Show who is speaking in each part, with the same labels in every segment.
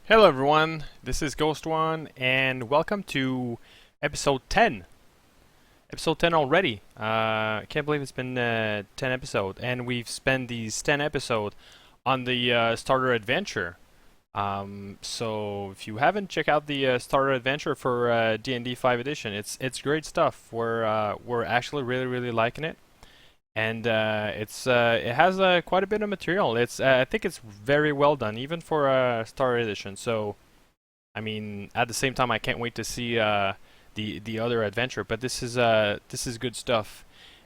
Speaker 1: Hello everyone, this is Ghost One, and welcome to episode 10. Episode 10 already. I can't believe it's been 10 episodes, and we've spent these 10 episodes on the starter adventure. So if you haven't checked out the starter adventure for D&D 5 edition, it's great stuff. We're actually really liking it. And it has quite a bit of material. I think it's very well done, even for a Star Edition. So, I mean, at the same time, I can't wait to see the other adventure. But this is good stuff,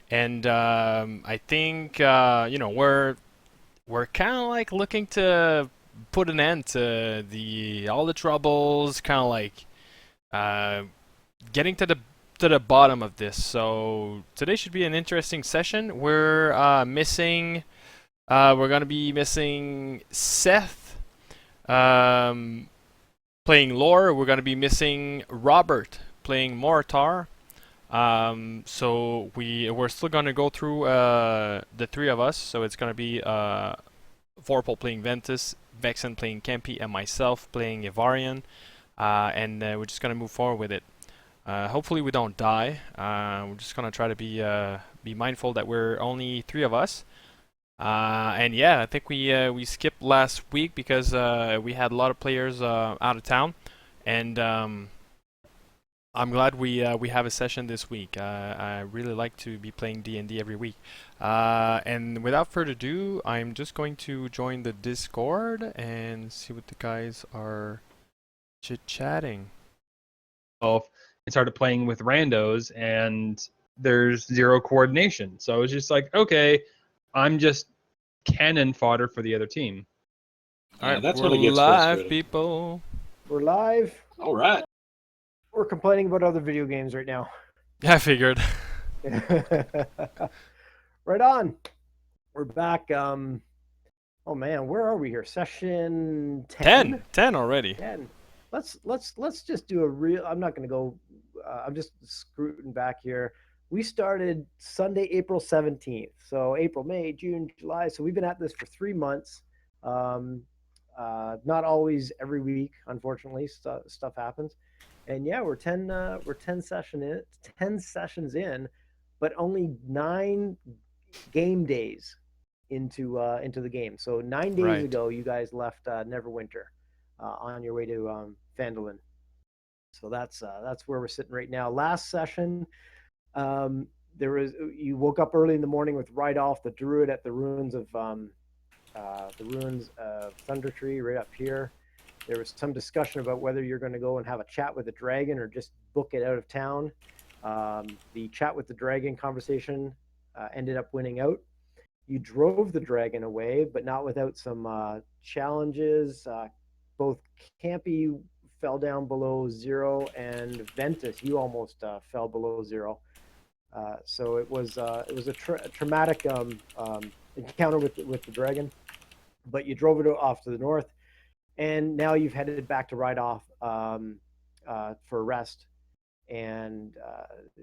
Speaker 1: and I think we're kind of like looking to put an end to the all the troubles, kind of like uh, getting to the bottom of this. So today should be an interesting session. We're gonna be missing Seth, playing Lore. We're gonna be missing Robert playing Moritar. So we're still gonna go through the three of us. So it's gonna be Vorpal playing Ventus, Vexen playing Kempi, and myself playing Ivarian. And we're just gonna move forward with it. Hopefully we don't die. We're just gonna try to be mindful that we're only three of us. And yeah, I think we skipped last week because we had a lot of players out of town, and I'm glad we have a session this week. I really like to be playing D&D every week. And without further ado, I'm just going to join the Discord and see what the guys are chit-chatting.
Speaker 2: And started playing with randos, and there's zero coordination. So it's just like, okay, I'm just cannon fodder for the other team.
Speaker 1: All right,
Speaker 3: that's
Speaker 1: we're
Speaker 3: when it gets
Speaker 1: live,
Speaker 3: frustrating.
Speaker 1: people.
Speaker 4: We're live.
Speaker 3: All right.
Speaker 4: We're complaining about other video games right now.
Speaker 1: Yeah, I figured.
Speaker 4: Right on. We're back. Oh man, where are we here? Session 10?
Speaker 1: 10 already.
Speaker 4: 10. Let's just do a real. I'm not going to go. I'm just scrutiny back here. We started Sunday, April 17th. So April, May, June, July. So we've been at this for 3 months. Not always every week, unfortunately. Stuff happens. And yeah, we're 10 sessions in, but only 9 game days into the game. So 9 days ago, you guys left Neverwinter on your way to Phandelver. So that's where we're sitting right now. Last session, you woke up early in the morning with Rydolph, the druid, at the ruins of Thunder Tree, right up here. There was some discussion about whether you're going to go and have a chat with the dragon or just book it out of town. The chat with the dragon conversation ended up winning out. You drove the dragon away, but not without some challenges. Both Campy fell down below 0, and Ventus, you almost fell below 0. So it was a traumatic encounter with the dragon, but you drove it off to the north. And now you've headed back to Rydolph for rest. And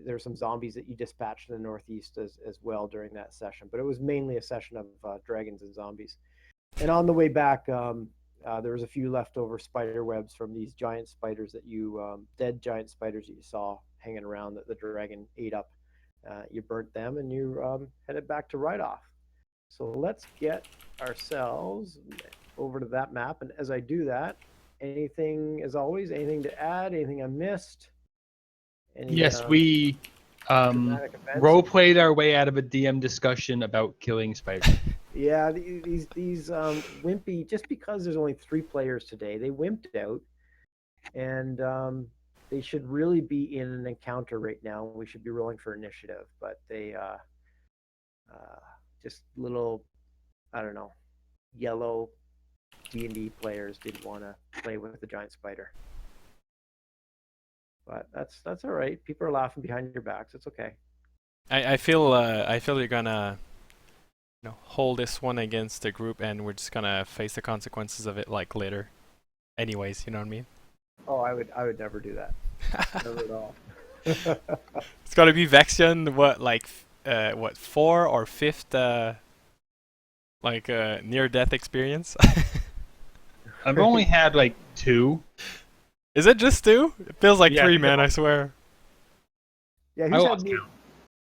Speaker 4: there's some zombies that you dispatched in the northeast as well during that session. But it was mainly a session of dragons and zombies. And on the way back, there was a few leftover spider webs from these giant spiders dead giant spiders that you saw hanging around that the dragon ate up. You burnt them, and you headed back to Rydolph. So let's get ourselves over to that map, and as I do that, anything to add? Anything I missed?
Speaker 2: Yes, we role played our way out of a DM discussion about killing spiders.
Speaker 4: Yeah, these wimpy, just because there's only 3 players today, they wimped out, and they should really be in an encounter right now. We should be rolling for initiative, but they just little, I don't know, yellow D&D players didn't want to play with the giant spider. But that's all right. People are laughing behind your backs. It's okay.
Speaker 1: I feel you're gonna hold this one against the group, and we're just gonna face the consequences of it like later. Anyways, you know what I mean?
Speaker 4: Oh, I would never do that. Never at all.
Speaker 1: It's gotta be Vexian. What 4th or 5th near-death experience?
Speaker 2: I've only had like 2.
Speaker 1: Is it just 2? It feels like
Speaker 2: Yeah, I
Speaker 1: 3,
Speaker 2: think
Speaker 1: man. I swear.
Speaker 4: Yeah,
Speaker 2: I
Speaker 4: who's had
Speaker 2: lost
Speaker 4: new?
Speaker 2: count.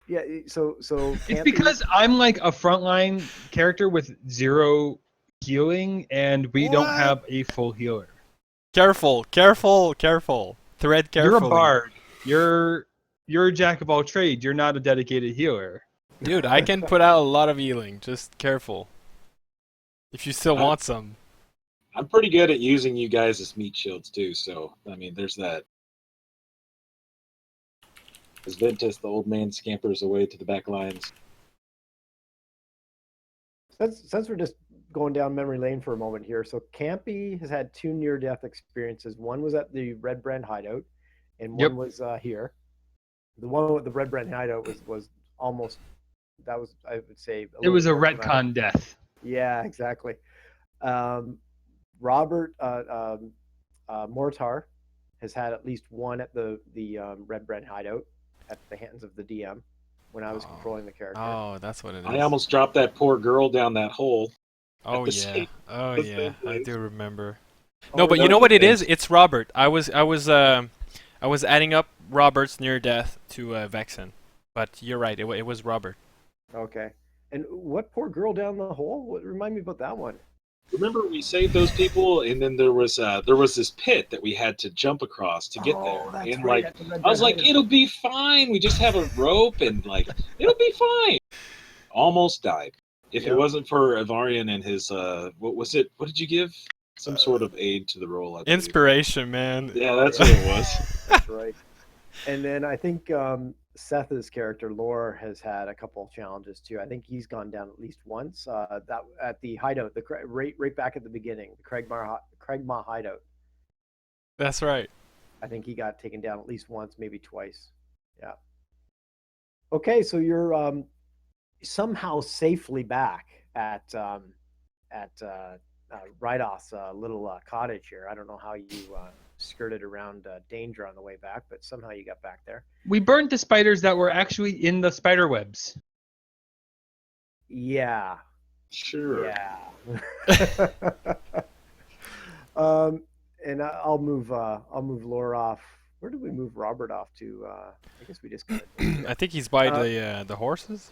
Speaker 4: Yeah, so
Speaker 2: It's
Speaker 4: Campy,
Speaker 2: because I'm like a frontline character with 0 healing, and we don't
Speaker 1: What?
Speaker 2: have a full healer.
Speaker 1: Careful, careful, careful. Thread
Speaker 2: You're a
Speaker 1: carefully.
Speaker 2: bard. You're a jack of all trades. You're not a dedicated healer.
Speaker 1: Dude, I can put out a lot of healing. Just careful. If you still
Speaker 3: I-
Speaker 1: want some.
Speaker 3: I'm pretty good at using you guys as meat shields too, so I mean, there's that. As Ventus, the old man, scampers away to the back lines.
Speaker 4: since we're just going down memory lane for a moment here, so Campy has had 2 near-death experiences. One was at the Red Brand hideout, and
Speaker 2: Yep.
Speaker 4: one was here. The one with the Red Brand hideout was almost, that was, I would say,
Speaker 2: It was a
Speaker 4: little more traumatic.
Speaker 2: retcon death.
Speaker 4: Yeah, exactly. Robert Mortar has had at least one at the Red Brand hideout at the hands of the DM when I was
Speaker 1: Oh.
Speaker 4: controlling the character.
Speaker 1: Oh, that's what it is.
Speaker 3: I almost dropped that poor girl down that hole.
Speaker 1: Oh
Speaker 3: the
Speaker 1: yeah.
Speaker 3: same-
Speaker 1: Oh
Speaker 3: the
Speaker 1: yeah.
Speaker 3: same
Speaker 1: I
Speaker 3: place.
Speaker 1: do remember.
Speaker 4: Oh,
Speaker 1: No, but you
Speaker 3: no,
Speaker 1: know what it
Speaker 3: thanks.
Speaker 1: is? It's Robert. I was adding up Robert's near death to Vexen, but you're right. It was Robert.
Speaker 4: Okay. And what poor girl down the hole? What, remind me about that one.
Speaker 3: Remember, we saved those people, and then there was this pit that we had to jump across to get there.
Speaker 4: That's
Speaker 3: And
Speaker 4: right,
Speaker 3: like,
Speaker 4: at the Red
Speaker 3: I was
Speaker 4: Brand
Speaker 3: like,
Speaker 4: hideout.
Speaker 3: it'll be fine. We just have a rope, and like, it'll be fine. Almost died. If
Speaker 4: Yeah.
Speaker 3: it wasn't for Ivarian and his what was it? What did you give? Some sort of aid to the roll. I believe.
Speaker 1: Inspiration, man.
Speaker 3: Yeah, that's what it was.
Speaker 4: That's right. And then I think Seth's character, Lore, has had a couple of challenges too. I think he's gone down at least once. That at the hideout, right back at the beginning, the Craigma hideout.
Speaker 1: That's right.
Speaker 4: I think he got taken down at least once, maybe twice. Yeah. Okay, so you're somehow safely back at Rydoth's little cottage here. I don't know how you skirted around danger on the way back, but somehow you got back there.
Speaker 2: We burned the spiders that were actually in the spider webs.
Speaker 4: Yeah.
Speaker 3: Sure.
Speaker 4: Yeah. And I'll move Laura off. Where did we move Robert off to? I guess we just kind of.
Speaker 1: I think he's by
Speaker 4: Uh,
Speaker 1: the horses.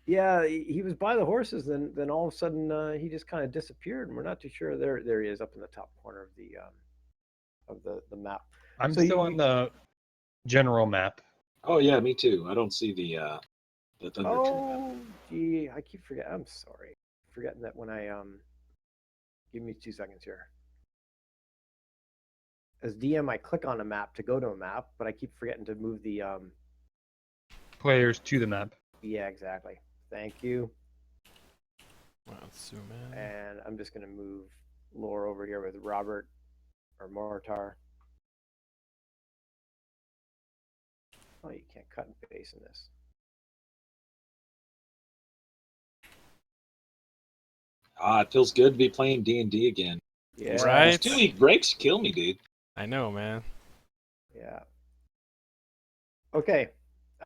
Speaker 4: Yeah, he was by the horses. Then all of a sudden he just kind of disappeared, and we're not too sure. There he is, up in the top corner of the map.
Speaker 2: I'm
Speaker 4: So
Speaker 2: still
Speaker 4: you-
Speaker 2: on the general map.
Speaker 3: Oh yeah, me too. I don't see the thunder tree.
Speaker 4: Oh, gee, I keep forgetting. I'm sorry, forgetting that when I Give me 2 seconds here. As DM, I click on a map to go to a map, but I keep forgetting to move the
Speaker 2: Players to the map.
Speaker 4: Yeah, exactly. Thank you.
Speaker 1: Let's zoom in.
Speaker 4: And I'm just gonna move Lore over here with Robert or Mortar. Oh, you can't cut and paste in this.
Speaker 3: It feels good to be playing D&D again.
Speaker 4: Yeah.
Speaker 1: Right.
Speaker 3: These 2-week breaks kill me, dude.
Speaker 1: I know, man.
Speaker 4: Yeah. Okay.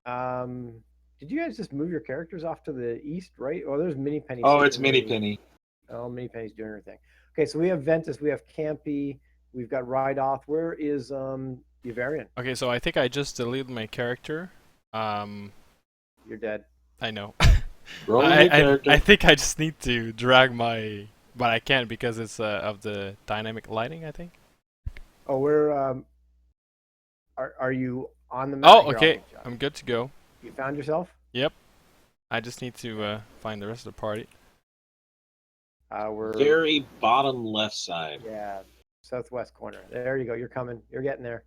Speaker 4: Did you guys just move your characters off to the east, right? Oh, there's Mini Penny.
Speaker 3: Oh, it's
Speaker 4: sitting
Speaker 3: Mini
Speaker 4: right-
Speaker 3: Penny.
Speaker 4: Oh, Mini Penny's doing her thing. Okay, so we have Ventus, we have Campy, we've got Rydoth. Where is Ivarian?
Speaker 1: Okay, so I think I just deleted my character.
Speaker 4: You're dead.
Speaker 1: I know.
Speaker 3: Roll a new character.
Speaker 1: I think I just need to drag my, but I can't because it's of the dynamic lighting. I think.
Speaker 4: Oh, we're are you on the map?
Speaker 1: Oh,
Speaker 4: Here, I'll
Speaker 1: okay.
Speaker 4: get you.
Speaker 1: I'm good to go.
Speaker 4: You found yourself?
Speaker 1: I just need to find the rest of the party.
Speaker 4: We're
Speaker 3: Very bottom left side.
Speaker 4: yeah, southwest corner. There you go. You're coming. You're getting there.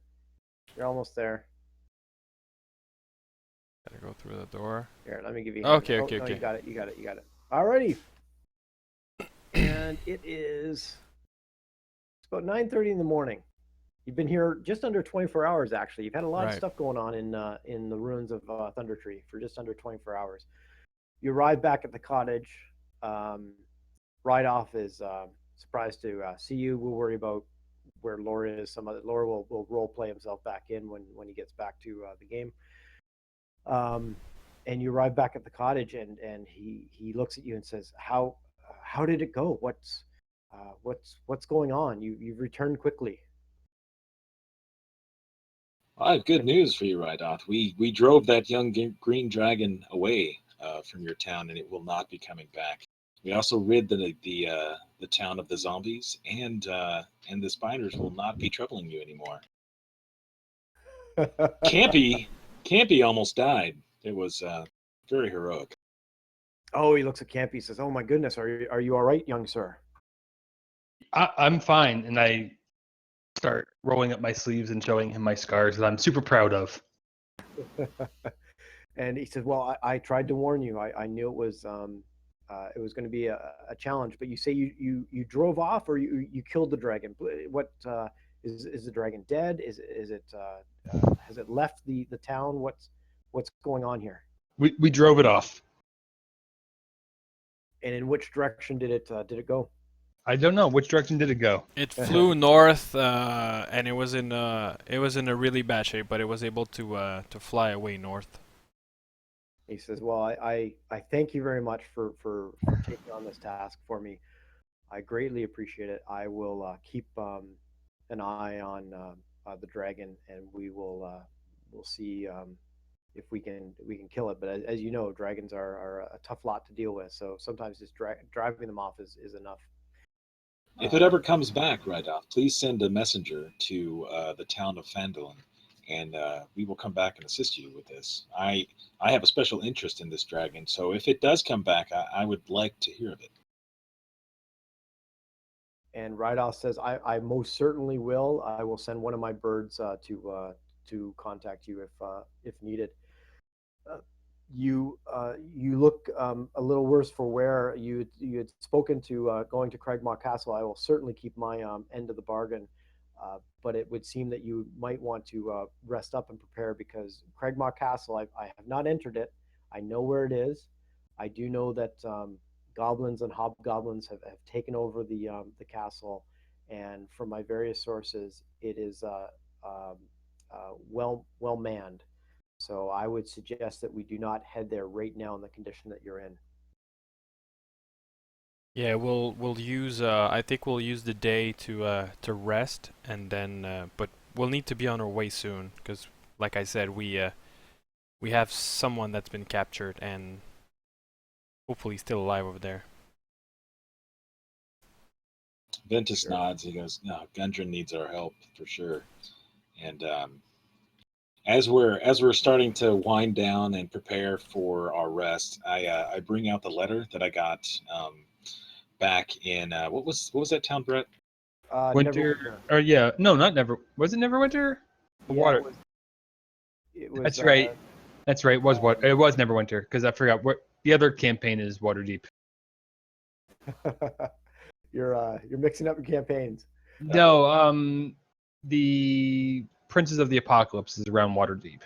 Speaker 4: You're almost there.
Speaker 1: Gotta go through the door.
Speaker 4: Here, let me give you.
Speaker 1: Okay,
Speaker 4: oh,
Speaker 1: okay,
Speaker 4: no,
Speaker 1: okay.
Speaker 4: You got it. You got it. You got it. Alrighty. And it is. It's about 9:30 in the morning. You've been here just under 24 hours. Actually, you've had a lot of
Speaker 1: Right.
Speaker 4: stuff going on in the ruins of Thunder Tree for just under 24 hours. You arrive back at the cottage. Rydoth is surprised to see you. We'll worry about where Laura is. Laura will role play himself back in when he gets back to the game. And you arrive back at the cottage, and he looks at you and says, "How did it go? What's going on? You've returned quickly.
Speaker 3: I have good news for you, Rydoth. We drove that young green dragon away from your town, and it will not be coming back. We also rid the town of the zombies, and the spiders will not be troubling you anymore. Campy almost died. It was very heroic.
Speaker 4: Oh, he looks at Campy. He says, "Oh my goodness, are you all right, young sir?"
Speaker 2: I'm fine, and I start rolling up my sleeves and showing him my scars that I'm super proud of.
Speaker 4: And he says, "Well, I tried to warn you. I knew it was going to be a challenge. But you say you drove off, or you killed the dragon. What is the dragon dead? Is it has it left the town? What's going on here?
Speaker 2: We drove it off.
Speaker 4: And in which direction did it go?"
Speaker 2: I don't know which direction did it go.
Speaker 1: It flew north, and it was in a really bad shape, but it was able to fly away north.
Speaker 4: He says, "Well, I thank you very much for taking on this task for me. I greatly appreciate it. I will keep an eye on the dragon, and we'll see if we can kill it. But as you know, dragons are a tough lot to deal with. So sometimes just driving them off is enough."
Speaker 3: If it ever comes back, Rydoth, please send a messenger to the town of Phandelver, and we will come back and assist you with this. I have a special interest in this dragon, so if it does come back, I would like to hear of it.
Speaker 4: And Rydoth says, I most certainly will. I will send one of my birds to contact you if needed. You look a little worse for wear. You had spoken to going to Cragmaw Castle. I will certainly keep my end of the bargain, but it would seem that you might want to rest up and prepare, because Cragmaw Castle, I have not entered it. I know where it is. I do know that goblins and hobgoblins have taken over the castle, and from my various sources, it is well manned. So I would suggest that we do not head there right now in the condition that you're in.
Speaker 1: Yeah, we'll use. I think we'll use the day to rest, and then. But we'll need to be on our way soon, because, like I said, we have someone that's been captured, and hopefully still alive over there.
Speaker 3: Ventus nods. He goes, "No, Gundren needs our help for sure." And as we're starting to wind down and prepare for our rest, I bring out the letter that I got back in what was that town, Brett?
Speaker 2: Winter, or yeah, no, not Never. Was it Neverwinter?
Speaker 4: Yeah,
Speaker 2: Water.
Speaker 4: It was.
Speaker 2: That's right. That's right. It was what? It was Neverwinter, because I forgot what the other campaign is. Waterdeep.
Speaker 4: You're mixing up your campaigns.
Speaker 2: No, the Princes of the Apocalypse is around Waterdeep.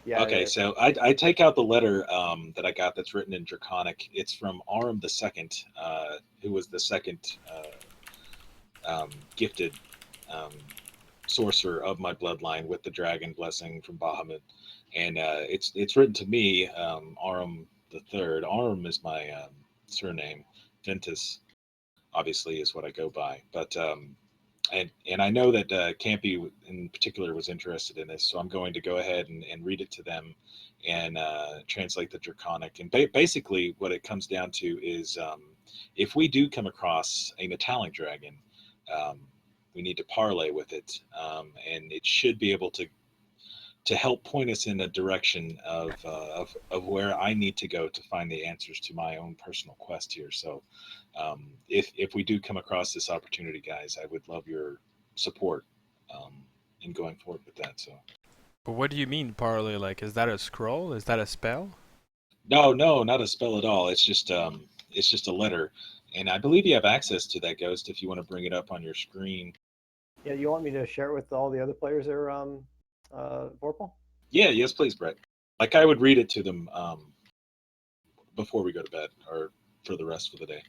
Speaker 4: Yeah.
Speaker 3: Okay,
Speaker 4: Yeah.
Speaker 3: so I take out the letter that I got that's written in Draconic. It's from Aram II, who was the second gifted sorcerer of my bloodline with the dragon blessing from Bahamut, and it's written to me, Aram the Third. Aram is my surname. Ventus, obviously, is what I go by, but. And I know that Campy in particular was interested in this, so I'm going to go ahead and read it to them and translate the Draconic. And basically, what it comes down to is if we do come across a metallic dragon, um, we need to parlay with it, and it should be able to help point us in a direction of where I need to go to find the answers to my own personal quest here. So if we do come across this opportunity, guys, I would love your support in going forward with that. So.
Speaker 1: But what do you mean parlay? Like, is that a scroll? Is that a spell?
Speaker 3: No, not a spell at all. It's just a letter, and I believe you have access to that, Ghost, if you want to bring it up on your screen.
Speaker 4: Yeah. You want me to share it with all the other players there, Vorpal?
Speaker 3: Yeah, yes, please, Brett. Like I would read it to them before we go to bed or for the rest of the day.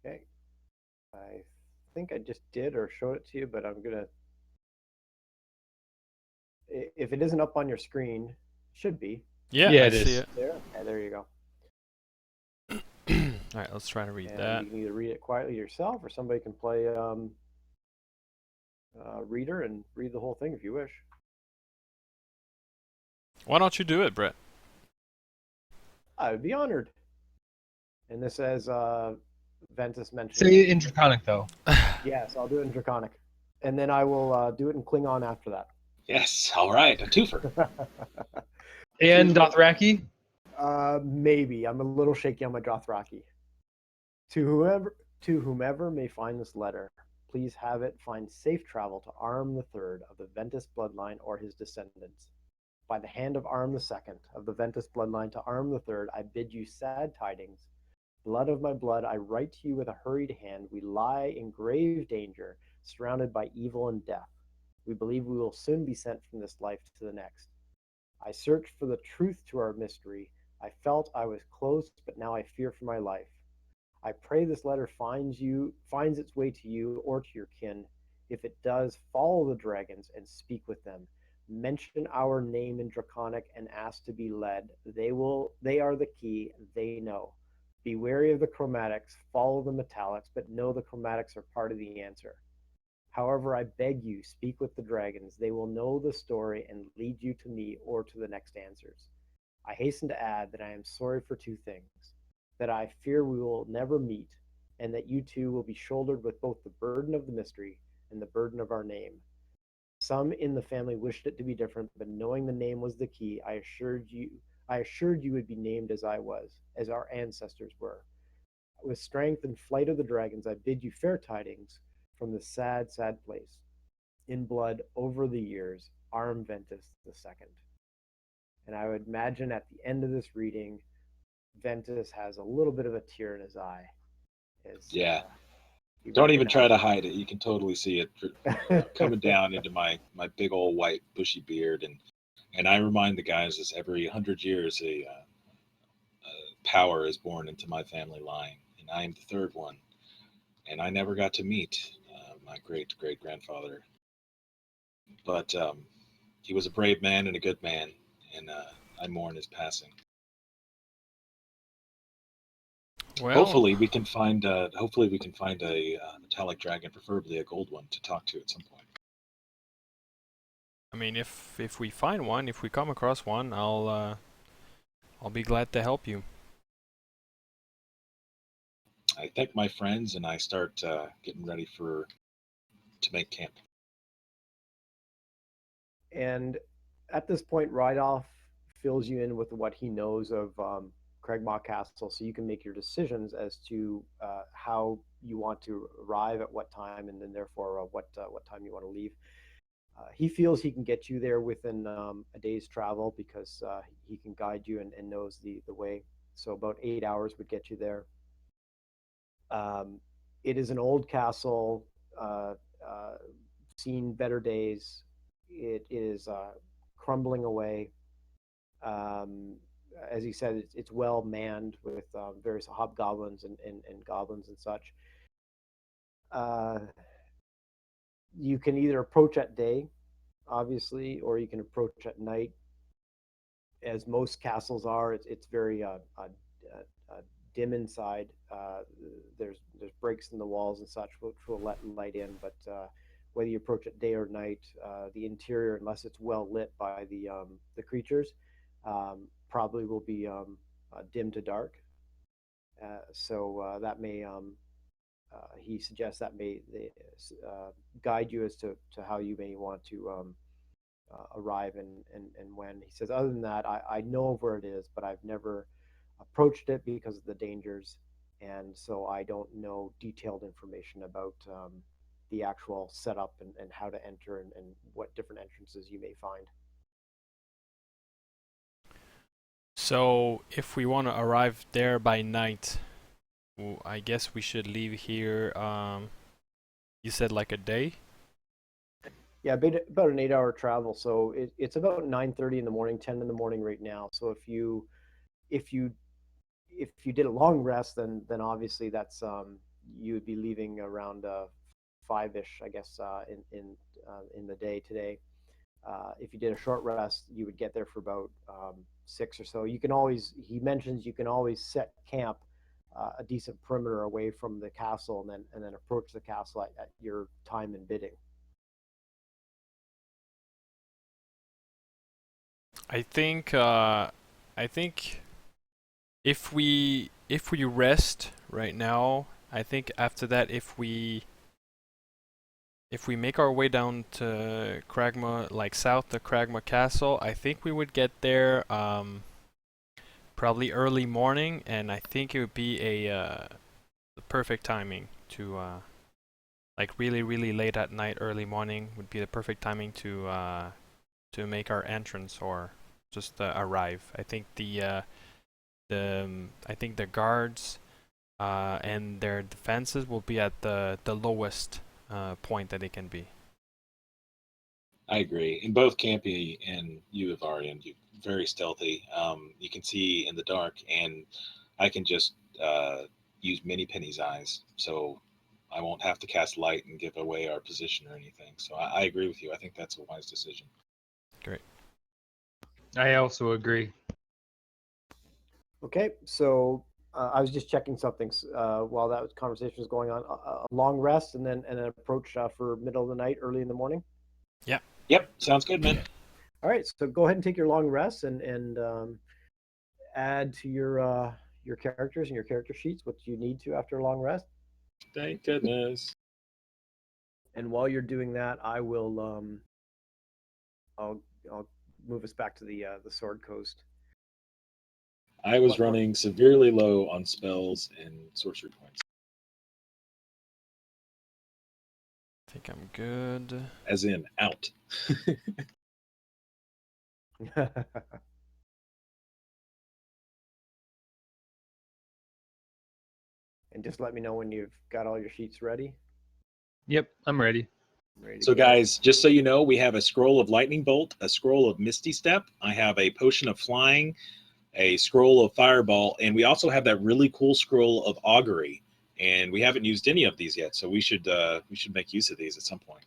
Speaker 4: Okay. I think I just did or showed it to you, but I'm gonna. If it isn't up on your screen, it should be.
Speaker 1: Yeah,
Speaker 2: Yeah,
Speaker 1: I
Speaker 2: it
Speaker 1: see
Speaker 2: is.
Speaker 1: it.
Speaker 4: There. Okay, there you go.
Speaker 1: All right, let's try to read
Speaker 4: And
Speaker 1: that.
Speaker 4: you can either read it quietly yourself, or somebody can play reader and read the whole thing if you wish.
Speaker 1: Why don't you do it, Brett?
Speaker 4: I would be honored. And this says Ventus mentioned.
Speaker 2: Say it in Draconic though.
Speaker 4: Yes, I'll do it in Draconic. And then I will do it in Klingon after that.
Speaker 3: Yes, all right, a twofer.
Speaker 2: And Dothraki.
Speaker 4: Maybe. I'm a little shaky on my Dothraki. To whomever may find this letter, please have it find safe travel to Arm III of the Ventus bloodline or his descendants. By the hand of Arm II of the Ventus bloodline to Arm III, I bid you sad tidings. Blood of my blood, I write to you with a hurried hand. We lie in grave danger, surrounded by evil and death. We believe we will soon be sent from this life to the next. I searched for the truth to our mystery. I felt I was close, but now I fear for my life. I pray this letter finds its way to you or to your kin. If it does, follow the dragons and speak with them. Mention our name in Draconic and ask to be led. They are the key, they know. Be wary of the chromatics, follow the metallics, but know the chromatics are part of the answer. However, I beg you, speak with the dragons. They will know the story and lead you to me or to the next answers. I hasten to add that I am sorry for two things: that I fear we will never meet, and that you two will be shouldered with both the burden of the mystery and the burden of our name. Some in the family wished it to be different, but knowing the name was the key, I assured you would be named as I was, as our ancestors were. With strength and flight of the dragons, I bid you fair tidings from the sad, sad place. In blood, over the years, Arm Ventus II. And I would imagine at the end of this reading, Ventus has a little bit of a tear in his eye.
Speaker 3: Yeah. Don't even try to hide it. You can totally see it coming down into my big old white bushy beard, and I remind the guys this every 100 years a power is born into my family line, and I am the third one, and I never got to meet my great grandfather, but he was a brave man and a good man, and I mourn his passing.
Speaker 1: Well,
Speaker 3: Hopefully we can find a metallic dragon, preferably a gold one, to talk to at some point.
Speaker 1: I mean, if we find one, if we come across one, I'll be glad to help you.
Speaker 3: I thank my friends and I start getting ready to make camp.
Speaker 4: And at this point, Rydolph fills you in with what he knows of Craigmaw Castle, so you can make your decisions as to how you want to arrive at what time, and then therefore what time you want to leave. He feels he can get you there within a day's travel because he can guide you and knows the way. So about 8 hours would get you there. It is an old castle, seen better days. It is crumbling away. As he said, it's well manned with various hobgoblins and goblins and such. You can either approach at day, obviously, or you can approach at night. As most castles are, it's very dim inside. There's breaks in the walls and such, which will let light in. But whether you approach it day or night, the interior, unless it's well lit by the creatures, probably will be dim to dark. So that may he suggests that may guide you as to how you may want to arrive and when. He says, other than that, I know of where it is, but I've never approached it because of the dangers, and so I don't know detailed information about the actual setup and how to enter and what different entrances you may find.
Speaker 1: So if we want to arrive there by night, I guess we should leave here. You said like a day?
Speaker 4: Yeah, about an 8-hour travel. So it's about 9:30 in the morning, 10 in the morning right now. So if you did a long rest, then obviously that's you would be leaving around 5-ish, I guess, in the day today. If you did a short rest, you would get there for about 6 or so. You can always, he mentions, you can always set camp a decent perimeter away from the castle, and then approach the castle at your time and bidding.
Speaker 1: I think if we rest right now, I think after that if we make our way down to Cragma, like south to Cragma Castle, I think we would get there probably early morning, and I think it would be a the perfect timing to like really late at night, early morning would be the perfect timing to make our entrance or just arrive. I think I think the guards and their defenses will be at the lowest point that they can be.
Speaker 3: I agree. In both Campy and you, Ivarian, you very stealthy. You can see in the dark, and I can just use Mini Penny's eyes, so I won't have to cast light and give away our position or anything. So I agree with you. I think that's a wise decision.
Speaker 1: Great.
Speaker 2: I also agree.
Speaker 4: Okay, so I was just checking something while that conversation was going on. A long rest and then an approach for middle of the night, early in the morning.
Speaker 3: Yep, sounds good, man.
Speaker 4: All right, so go ahead and take your long rest and add to your characters and your character sheets what you need to after a long rest.
Speaker 3: Thank goodness.
Speaker 4: And while you're doing that, I will I'll move us back to the Sword Coast.
Speaker 3: I was running severely low on spells and sorcery points.
Speaker 1: I think I'm good.
Speaker 3: As in, out.
Speaker 4: And just let me know when you've got all your sheets ready.
Speaker 2: Yep, I'm ready.
Speaker 3: So guys, just so you know, we have a scroll of lightning bolt, a scroll of misty step. I have a potion of flying, a scroll of fireball, and we also have that really cool scroll of augury. And we haven't used any of these yet, so we should make use of these at some point.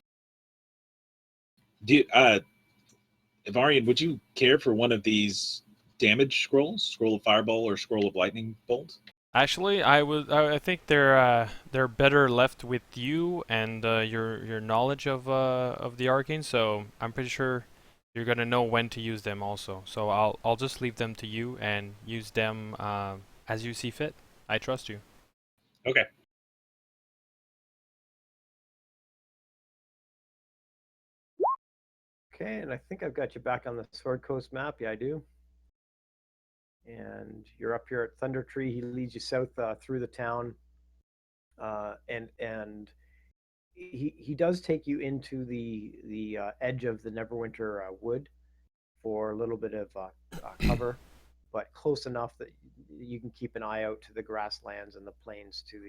Speaker 3: Ivarian, would you care for one of these damage scrolls, scroll of fireball or scroll of lightning bolt?
Speaker 1: Actually, I think they're better left with you and your knowledge of the arcane. So I'm pretty sure you're gonna know when to use them also. So I'll just leave them to you and use them as you see fit. I trust you.
Speaker 3: Okay.
Speaker 4: Okay, and I think I've got you back on the Sword Coast map. Yeah, I do. And you're up here at Thunder Tree. He leads you south through the town, and he does take you into the edge of the Neverwinter wood for a little bit of cover, but close enough that you can keep an eye out to the grasslands and the plains to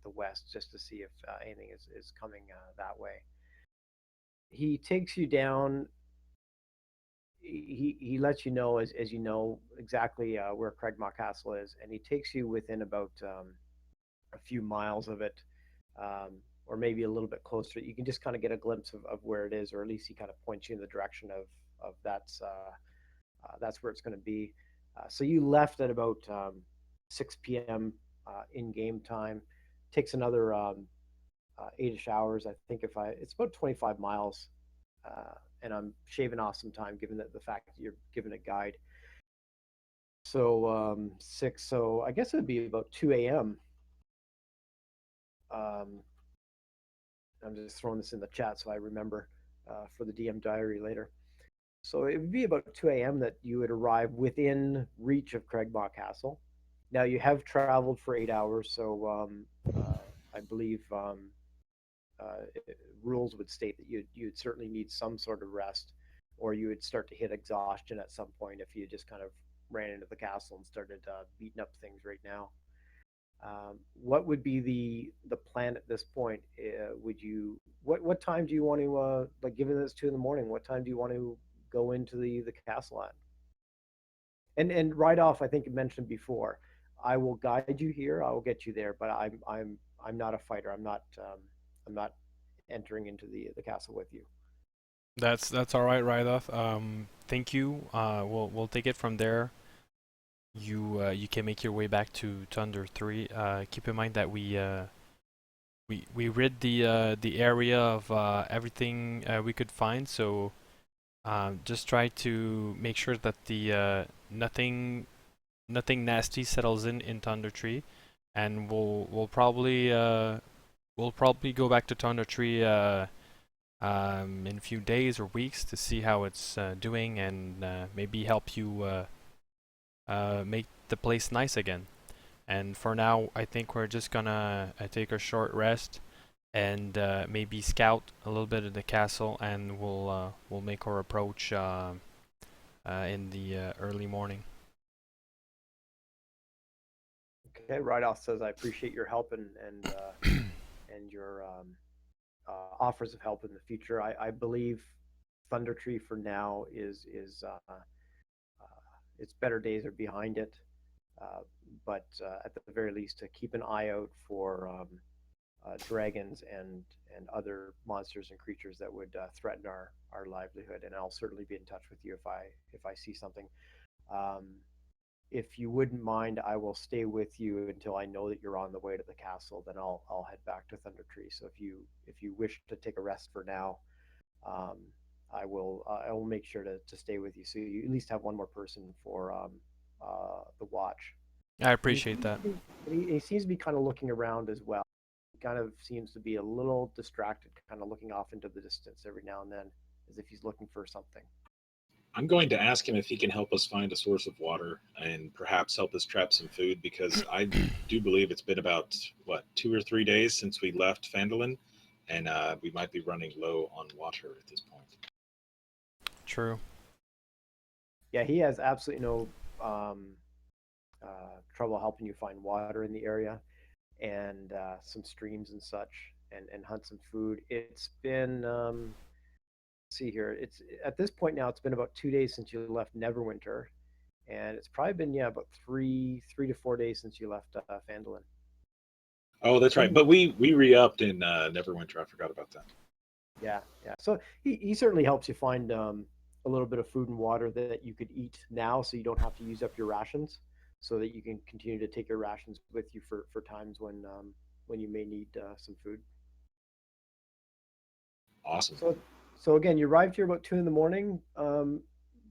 Speaker 4: the west, just to see if anything is coming that way. He takes you down. He lets you know, as you know, exactly where Craigmont Castle is, and he takes you within about a few miles of it, or maybe a little bit closer. You can just kind of get a glimpse of where it is, or at least he kind of points you in the direction of that's where it's going to be. So you left at about 6 p.m. In game time. Takes another 8ish hours, I think. It's about 25 miles. And I'm shaving off some time given the fact that you're given a guide. So 6, so I guess it would be about 2 a.m. I'm just throwing this in the chat so I remember for the DM diary later. So it would be about 2 a.m. that you would arrive within reach of Craigmont Castle. Now you have traveled for 8 hours, so I believe rules would state that you'd certainly need some sort of rest, or you would start to hit exhaustion at some point if you just kind of ran into the castle and started beating up things right now. What would be the plan at this point? Would you what time do you want to like, given it's 2 in the morning? What time do you want to go into the castle at? And right off, I think you mentioned before, I will guide you here. I will get you there, but I'm not a fighter. I'm not entering into the castle with you.
Speaker 1: That's all right, Rydoth. Thank you. We'll take it from there. you can make your way back to Thunder 3. Keep in mind that we rid the area of everything we could find, so just try to make sure that the nothing nasty settles in Thunder Tree, and we'll probably go back to Thunder Tree in a few days or weeks to see how it's doing, and maybe help you make the place nice again. And for now, I think we're just gonna take a short rest and maybe scout a little bit of the castle, and we'll make our approach in the early morning.
Speaker 4: Okay, Rydoff says, I appreciate your help and your offers of help in the future. I believe Thunder Tree for now is its better days are behind it, but at the very least, to keep an eye out for dragons and other monsters and creatures that would threaten our livelihood. And I'll certainly be in touch with you if I see something. If you wouldn't mind, I will stay with you until I know that you're on the way to the castle. Then I'll head back to Thunder Tree. So if you wish to take a rest for now, I will make sure to stay with you, so you at least have one more person for the watch.
Speaker 1: I appreciate that.
Speaker 4: He seems to be kind of looking around as well. He kind of seems to be a little distracted, kind of looking off into the distance every now and then, as if he's looking for something.
Speaker 3: I'm going to ask him if he can help us find a source of water and perhaps help us trap some food, because I do believe it's been about, 2 or 3 days since we left Phandelver, and we might be running low on water at this point.
Speaker 1: True.
Speaker 4: Yeah, he has absolutely no trouble helping you find water in the area, and some streams and such, and hunt some food. It's been let's see here. It's at this point now. It's been about 2 days since you left Neverwinter, and it's probably been about three to 4 days since you left Phandelver.
Speaker 3: Oh, that's right. But we re-upped in Neverwinter. I forgot about that.
Speaker 4: Yeah. So he certainly helps you find a little bit of food and water that you could eat now, so you don't have to use up your rations, so that you can continue to take your rations with you for times when you may need some food.
Speaker 3: Awesome.
Speaker 4: So again, you arrived here about 2 in the morning.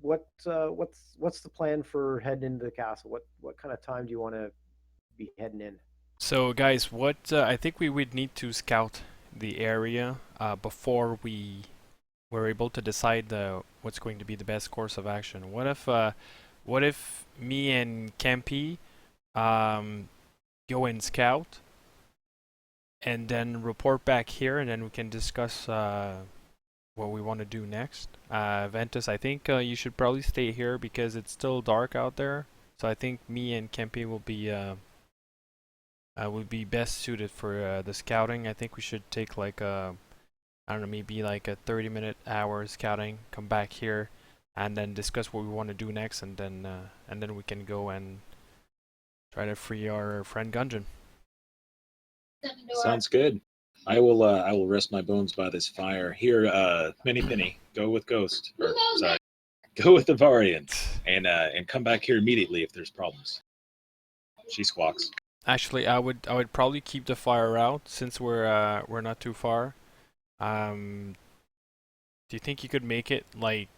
Speaker 4: What's the plan for heading into the castle? What kind of time do you want to be heading in?
Speaker 1: So guys, what I think we would need to scout the area before we were able to decide what's going to be the best course of action. What if me and Campy go and scout, and then report back here, and then we can discuss what we want to do next. Ventus, I think you should probably stay here because it's still dark out there. So I think me and Campy will be best suited for the scouting. I think we should take like I don't know, maybe like a 30-minute hour scouting, come back here, and then discuss what we want to do next, and then we can go and try to free our friend Gungeon.
Speaker 3: Sounds good. I will rest my bones by this fire. Here, Mini Penny, go with Ghost. Or, sorry, go with the Varian, and come back here immediately if there's problems. She squawks.
Speaker 1: Actually, I would probably keep the fire out since we're not too far. Do you think you could make it like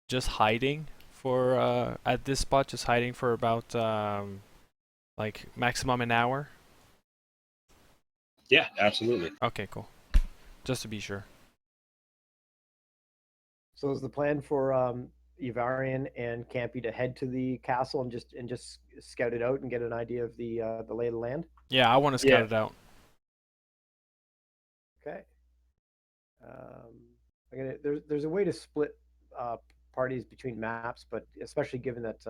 Speaker 1: just hiding for at this spot, just hiding for about like maximum an hour?
Speaker 3: Yeah, absolutely.
Speaker 1: Okay, cool. Just to be sure.
Speaker 4: So is the plan for Ivarian and Campy to head to the castle and just scout it out and get an idea of the lay of the land?
Speaker 1: Yeah, I want to scout it out.
Speaker 4: Okay. There's a way to split parties between maps, but especially given that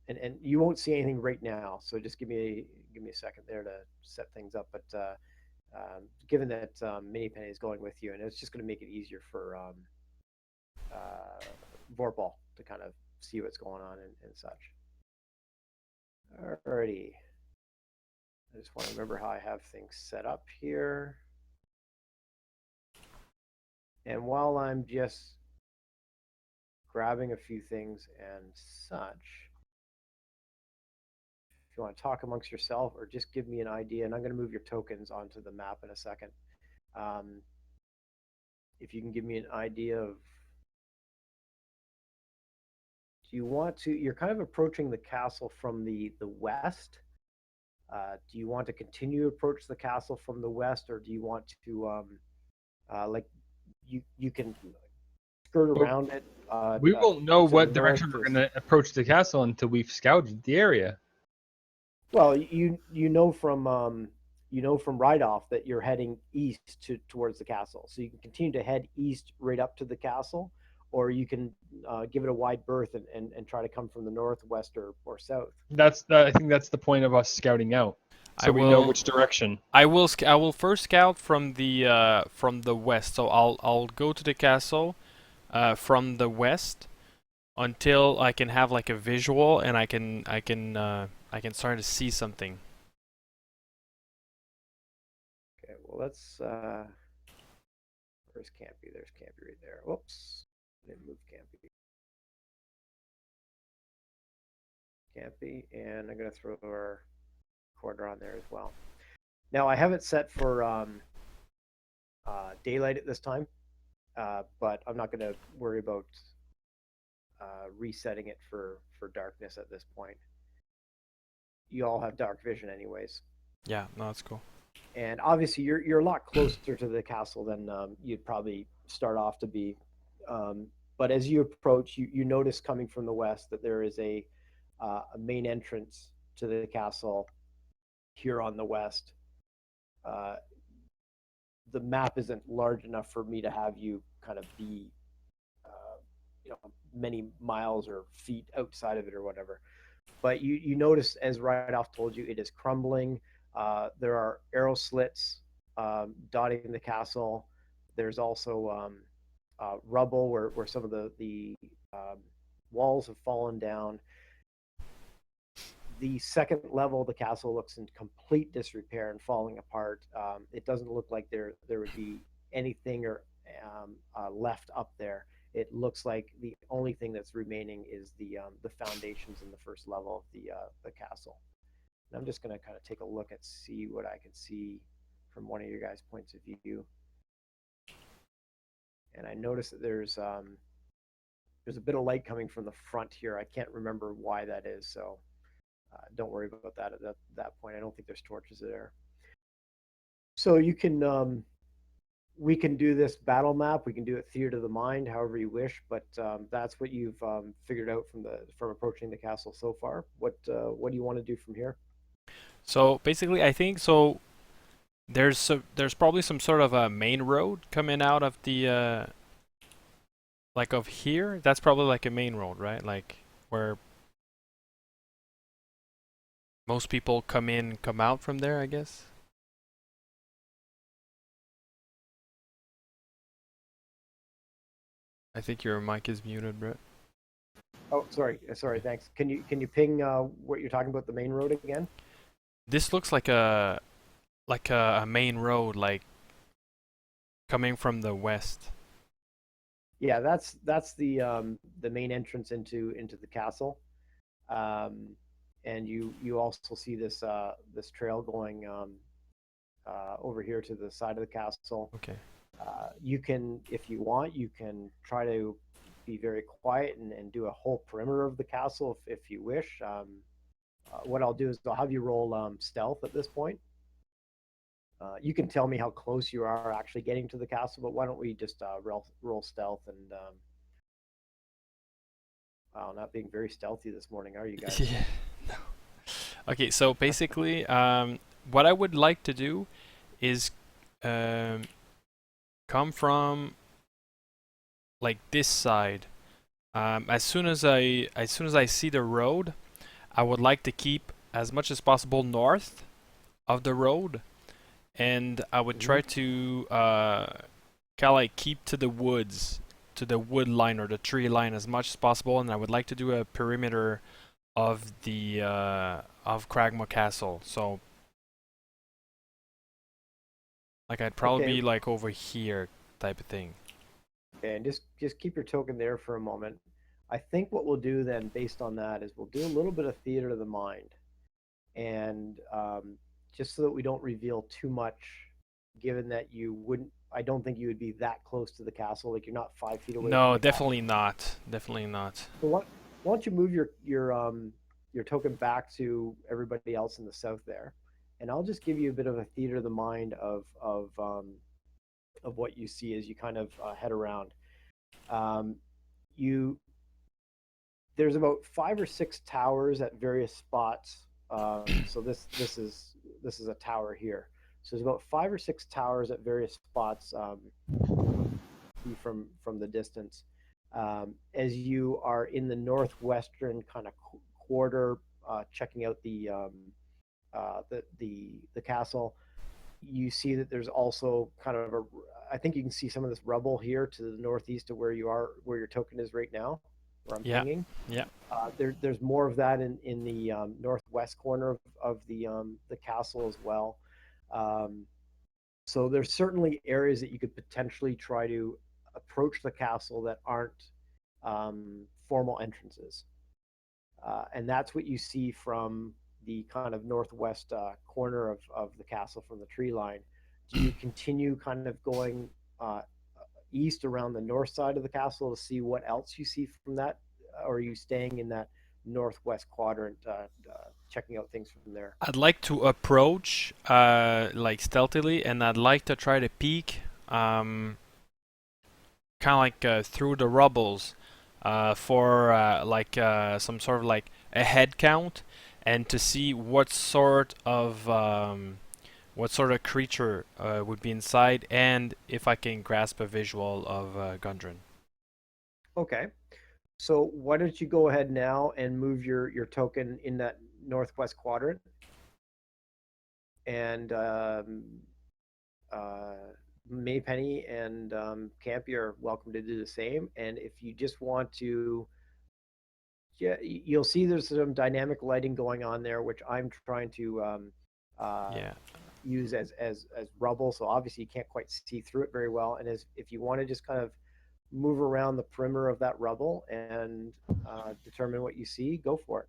Speaker 4: and you won't see anything right now, so just give me a second there to set things up. But given that Mini Penny is going with you, and it's just going to make it easier for Vorpal to kind of see what's going on and such. Alrighty. I just want to remember how I have things set up here. And while I'm just grabbing a few things and such. If you want to talk amongst yourself or just give me an idea, and I'm going to move your tokens onto the map in a second. If you can give me an idea of, do you want to, you're kind of approaching the castle from the west. Do you want to continue to approach the castle from the west, or do you want to, like, you can skirt around it?
Speaker 2: We won't know
Speaker 4: to the
Speaker 2: what
Speaker 4: north
Speaker 2: direction we're
Speaker 4: to-
Speaker 2: going to approach the castle until we've scouted the area.
Speaker 4: Well, you know from right off that you're heading east towards the castle, so you can continue to head east right up to the castle, or you can give it a wide berth and try to come from the north, west, or south.
Speaker 2: I think that's the point of us scouting out, so we know which direction.
Speaker 1: I will first scout from the west. So I'll go to the castle from the west until I can have like a visual and I can start to see something.
Speaker 4: Okay, well let's where's Campy? There's Campy right there. Whoops. Didn't move Campy. Campy, and I'm gonna throw our quarter on there as well. Now I have it set for daylight at this time, but I'm not gonna worry about resetting it for darkness at this point. You all have dark vision anyways.
Speaker 1: Yeah, no, that's cool.
Speaker 4: And obviously you're a lot closer to the castle than you'd probably start off to be. But as you approach, you notice coming from the west that there is a main entrance to the castle here on the west. The map isn't large enough for me to have you kind of be many miles or feet outside of it or whatever. But you notice, as right off told you, it is crumbling. There are arrow slits dotting the castle. There's also rubble where some of the walls have fallen down. The second level of the castle looks in complete disrepair and falling apart. It doesn't look like there would be anything or left up there. It looks like the only thing that's remaining is the foundations in the first level of the castle. And I'm just going to kind of take a look and see what I can see from one of your guys' points of view. And I notice that there's a bit of light coming from the front here. I can't remember why that is, so don't worry about that at that point. I don't think there's torches there. So you can we can do this battle map. We can do it theater of the mind, however you wish. But that's what you've figured out from approaching the castle so far. What do you want to do from here?
Speaker 1: So basically, I think so. There's probably some sort of a main road coming out of the like of here. That's probably like a main road, right? Like where most people come in, come out from there, I guess. I think your mic is muted, Brett.
Speaker 4: Oh, sorry, thanks. Can you ping what you're talking about, the main road again?
Speaker 1: This looks like a main road, like coming from the west.
Speaker 4: Yeah, that's the main entrance into the castle. And you also see this this trail going over here to the side of the castle.
Speaker 1: Okay.
Speaker 4: You can, if you want, you can try to be very quiet and do a whole perimeter of the castle if you wish. What I'll do is I'll have you roll stealth at this point. You can tell me how close you are actually getting to the castle, but why don't we just roll stealth and wow, not being very stealthy this morning, are you guys?
Speaker 1: Yeah. No. Okay, so basically, what I would like to do is come from like this side. As soon as I see the road, I would like to keep as much as possible north of the road, and I would try to kind of like keep to the woods, to the wood line or the tree line as much as possible, and I would like to do a perimeter of the of Cragma Castle. So like I'd probably be like over here type of thing.
Speaker 4: Okay, and just keep your token there for a moment. I think what we'll do then, based on that, is we'll do a little bit of theater of the mind, and just so that we don't reveal too much, given that you wouldn't. I don't think you would be that close to the castle. Like you're not 5 feet away from
Speaker 1: No,
Speaker 4: the castle.
Speaker 1: definitely not. Definitely not.
Speaker 4: So why don't you move your token back to everybody else in the south there, and I'll just give you a bit of a theater of the mind of what you see as you kind of head around. You There's about 5 or 6 towers at various spots. So this is a tower here. So there's about 5 or 6 towers at various spots from the distance. As you are in the northwestern kind of quarter, checking out the castle, you see that there's also kind of a. I think you can see some of this rubble here to the northeast of where your token is right now, where I'm
Speaker 1: Yeah.
Speaker 4: pinging.
Speaker 1: Yeah.
Speaker 4: There's more of that in the northwest corner of the castle as well. So there's certainly areas that you could potentially try to approach the castle that aren't formal entrances, and that's what you see from the kind of northwest corner of the castle from the tree line. Do you continue kind of going east around the north side of the castle to see what else you see from that, or are you staying in that northwest quadrant, checking out things from there?
Speaker 1: I'd like to approach like stealthily, and I'd like to try to peek kind of like through the rubbles for some sort of like a head count, and to see what sort of creature would be inside, and if I can grasp a visual of Gundren.
Speaker 4: Okay. So why don't you go ahead now and move your token in that northwest quadrant, and Maypenny and Campy are welcome to do the same. And if you just want to, yeah, you'll see there's some dynamic lighting going on there, which I'm trying to
Speaker 1: Yeah.
Speaker 4: use as rubble. So obviously you can't quite see through it very well. And if you want to just kind of move around the perimeter of that rubble and determine what you see, go for it.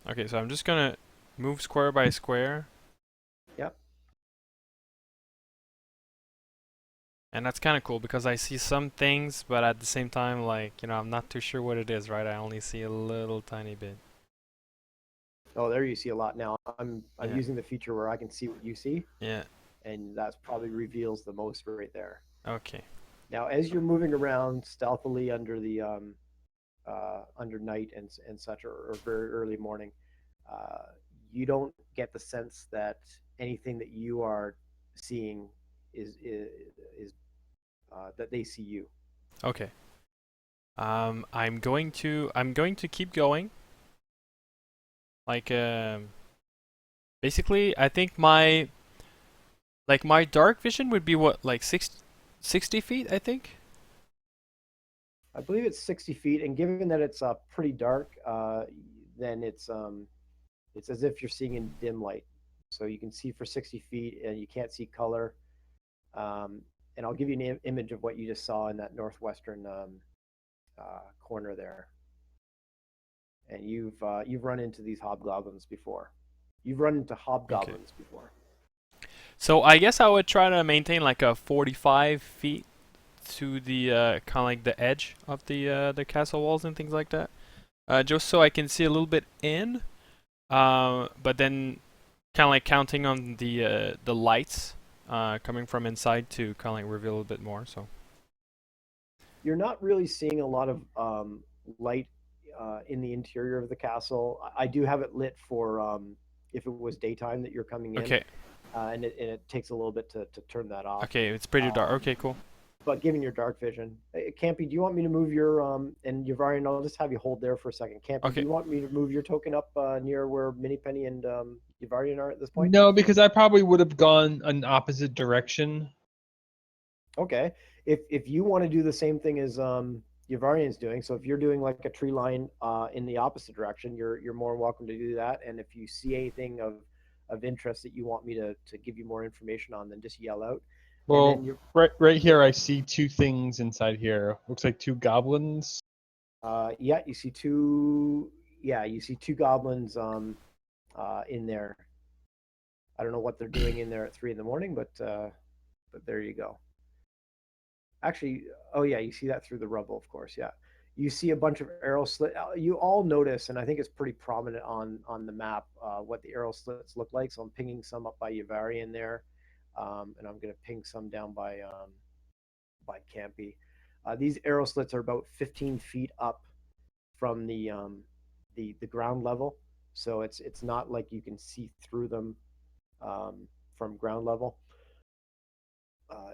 Speaker 1: Okay, so I'm just gonna move square by square.
Speaker 4: Yep.
Speaker 1: And that's kind of cool because I see some things, but at the same time, like, I'm not too sure what it is, right? I only see a little tiny bit.
Speaker 4: Oh, there you see a lot now. I'm
Speaker 1: Yeah.
Speaker 4: using the feature where I can see what you see,
Speaker 1: Yeah.
Speaker 4: and that's probably reveals the most right there.
Speaker 1: Okay.
Speaker 4: Now, as you're moving around stealthily under the under night and such, or very early morning, you don't get the sense that anything that you are seeing is that they see you.
Speaker 1: Okay. I'm going to keep going. Like, basically, I think my dark vision would be what, like 60 feet, I think?
Speaker 4: I believe it's 60 feet, and given that it's pretty dark, then it's as if you're seeing in dim light. So you can see for 60 feet, and you can't see color. And I'll give you an image of what you just saw in that northwestern corner there. And you've run into these hobgoblins before. You've run into hobgoblins before.
Speaker 1: So I guess I would try to maintain like a 45 feet to the kind of like the edge of the castle walls and things like that, just so I can see a little bit in, but then kind of like counting on the lights coming from inside to kind of like reveal a little bit more. So
Speaker 4: you're not really seeing a lot of light in the interior of the castle. I do have it lit for if it was daytime that you're coming in.
Speaker 1: okay.
Speaker 4: And it takes a little bit to turn that off.
Speaker 1: Okay, it's pretty dark. Okay, cool.
Speaker 4: But given your dark vision, Campy, do you want me to move your and Yavarian? I'll just have you hold there for a second. Campy,
Speaker 1: Okay.
Speaker 4: do you want me to move your token up near where Minipenny and Yavarian are at this point?
Speaker 2: No, because I probably would have gone an opposite direction.
Speaker 4: Okay. If you want to do the same thing as Yavarian's doing, so if you're doing like a tree line in the opposite direction, you're more welcome to do that. And if you see anything of interest that you want me to give you more information on, then just yell out.
Speaker 2: Well, right here I see two things inside here. Looks like two goblins.
Speaker 4: Yeah, you see two. Yeah, you see two goblins in there. I don't know what they're doing in there at 3 in the morning, but there you go. Actually, oh yeah, you see that through the rubble, of course. Yeah, you see a bunch of arrow slit. You all notice, and I think it's pretty prominent on the map what the arrow slits look like. So I'm pinging some up by Yavarian there, and I'm going to ping some down by Campy. These arrow slits are about 15 feet up from the ground level, so it's not like you can see through them from ground level.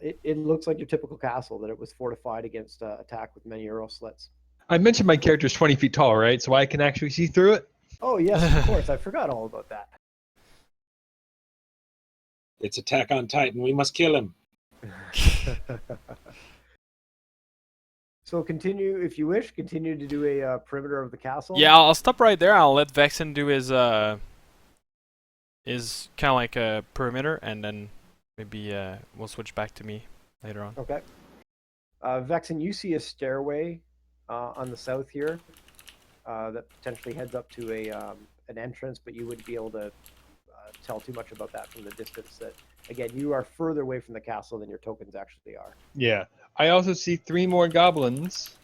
Speaker 4: It looks like your typical castle, that it was fortified against attack with many arrow slits.
Speaker 2: I mentioned my character's 20 feet tall, right? So I can actually see through it.
Speaker 4: Oh yes, of course. I forgot all about that.
Speaker 3: It's Attack on Titan. We must kill him.
Speaker 4: So continue, if you wish, continue to do a perimeter of the castle.
Speaker 1: Yeah, I'll stop right there. I'll let Vexen do his kind of like a perimeter, and then maybe we'll switch back to me later on.
Speaker 4: Okay. Vexen, you see a stairway on the south here that potentially heads up to an entrance, but you wouldn't be able to tell too much about that from the distance. That again, you are further away from the castle than your tokens actually are.
Speaker 2: Yeah. I also see 3 more goblins.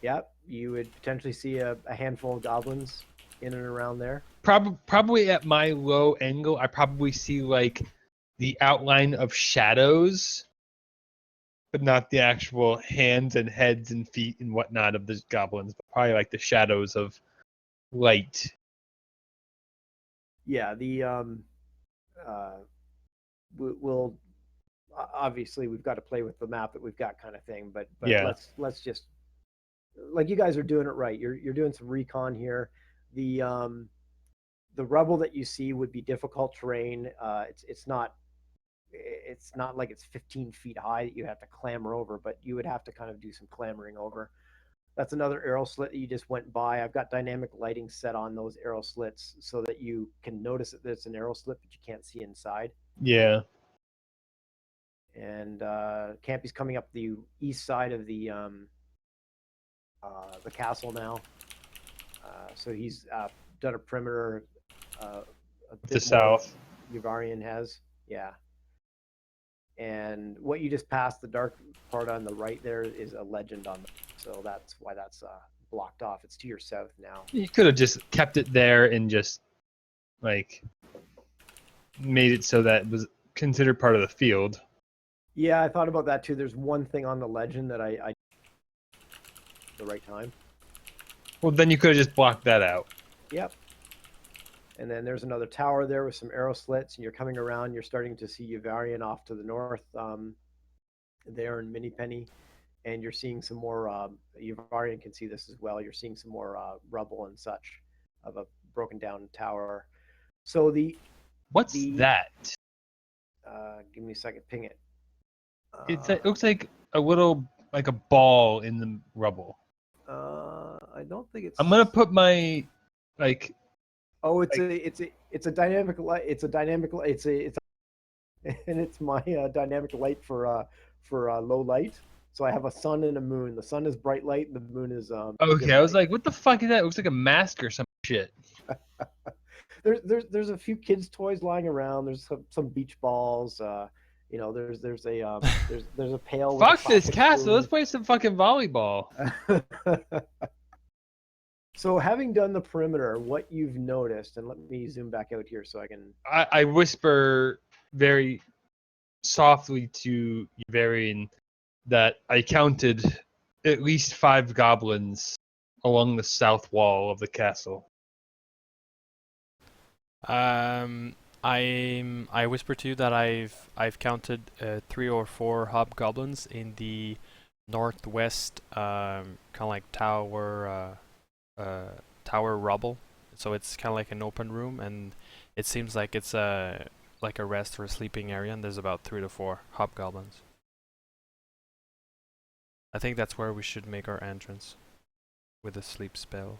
Speaker 4: Yep, you would potentially see a handful of goblins in and around there.
Speaker 2: Probably at my low angle, I probably see like the outline of shadows, but not the actual hands and heads and feet and whatnot of the goblins, but probably like the shadows of light.
Speaker 4: Yeah, we'll obviously we've got to play with the map that we've got, kind of thing. But
Speaker 2: Yeah.
Speaker 4: let's just, like, you guys are doing it right. You're doing some recon here. The rubble that you see would be difficult terrain. It's not like it's 15 feet high that you have to clamber over, but you would have to kind of do some clambering over. That's another arrow slit that you just went by. I've got dynamic lighting set on those arrow slits so that you can notice that it's an arrow slit, but you can't see inside.
Speaker 2: Yeah.
Speaker 4: And Campy's coming up the east side of the castle now. So he's done a perimeter a bit
Speaker 2: The south.
Speaker 4: Yavarian has, yeah. And what you just passed, the dark part on the right there, is a legend on the, so that's why that's blocked off. It's to your south now.
Speaker 2: You could have just kept it there and just like made it so that it was considered part of the field.
Speaker 4: Yeah, I thought about that too. There's one thing on the legend that I the right time.
Speaker 2: Well, then you could have just blocked that out.
Speaker 4: Yep. And then there's another tower there with some arrow slits, and you're coming around. You're starting to see Yavarian off to the north there in Minipenny, and you're seeing some more. Yavarian can see this as well. You're seeing some more rubble and such of a broken down tower. So
Speaker 2: What's that?
Speaker 4: Give me a second. Ping it.
Speaker 2: It looks like a little, like a ball in the rubble.
Speaker 4: I don't think it's.
Speaker 2: I'm gonna put my, like.
Speaker 4: Oh, it's a dynamic light. It's a dynamic light. And it's my dynamic light for low light. So I have a sun and a moon. The sun is bright light, and the moon is
Speaker 2: Okay, I was like, what the fuck is that? It looks like a mask or some shit.
Speaker 4: There's a few kids' toys lying around. There's some beach balls. There's a pail.
Speaker 2: Fuck this castle. Let's play some fucking volleyball.
Speaker 4: So having done the perimeter, what you've noticed, and let me zoom back out here so I can.
Speaker 2: I whisper very softly to Yavarian that I counted at least 5 goblins along the south wall of the castle.
Speaker 1: I whisper to you that I've counted 3 or 4 hobgoblins in the northwest, kind of like tower rubble. So it's kind of like an open room, and it seems like it's like a rest or a sleeping area, and there's about 3 to 4 hobgoblins. I think that's where we should make our entrance with a sleep spell.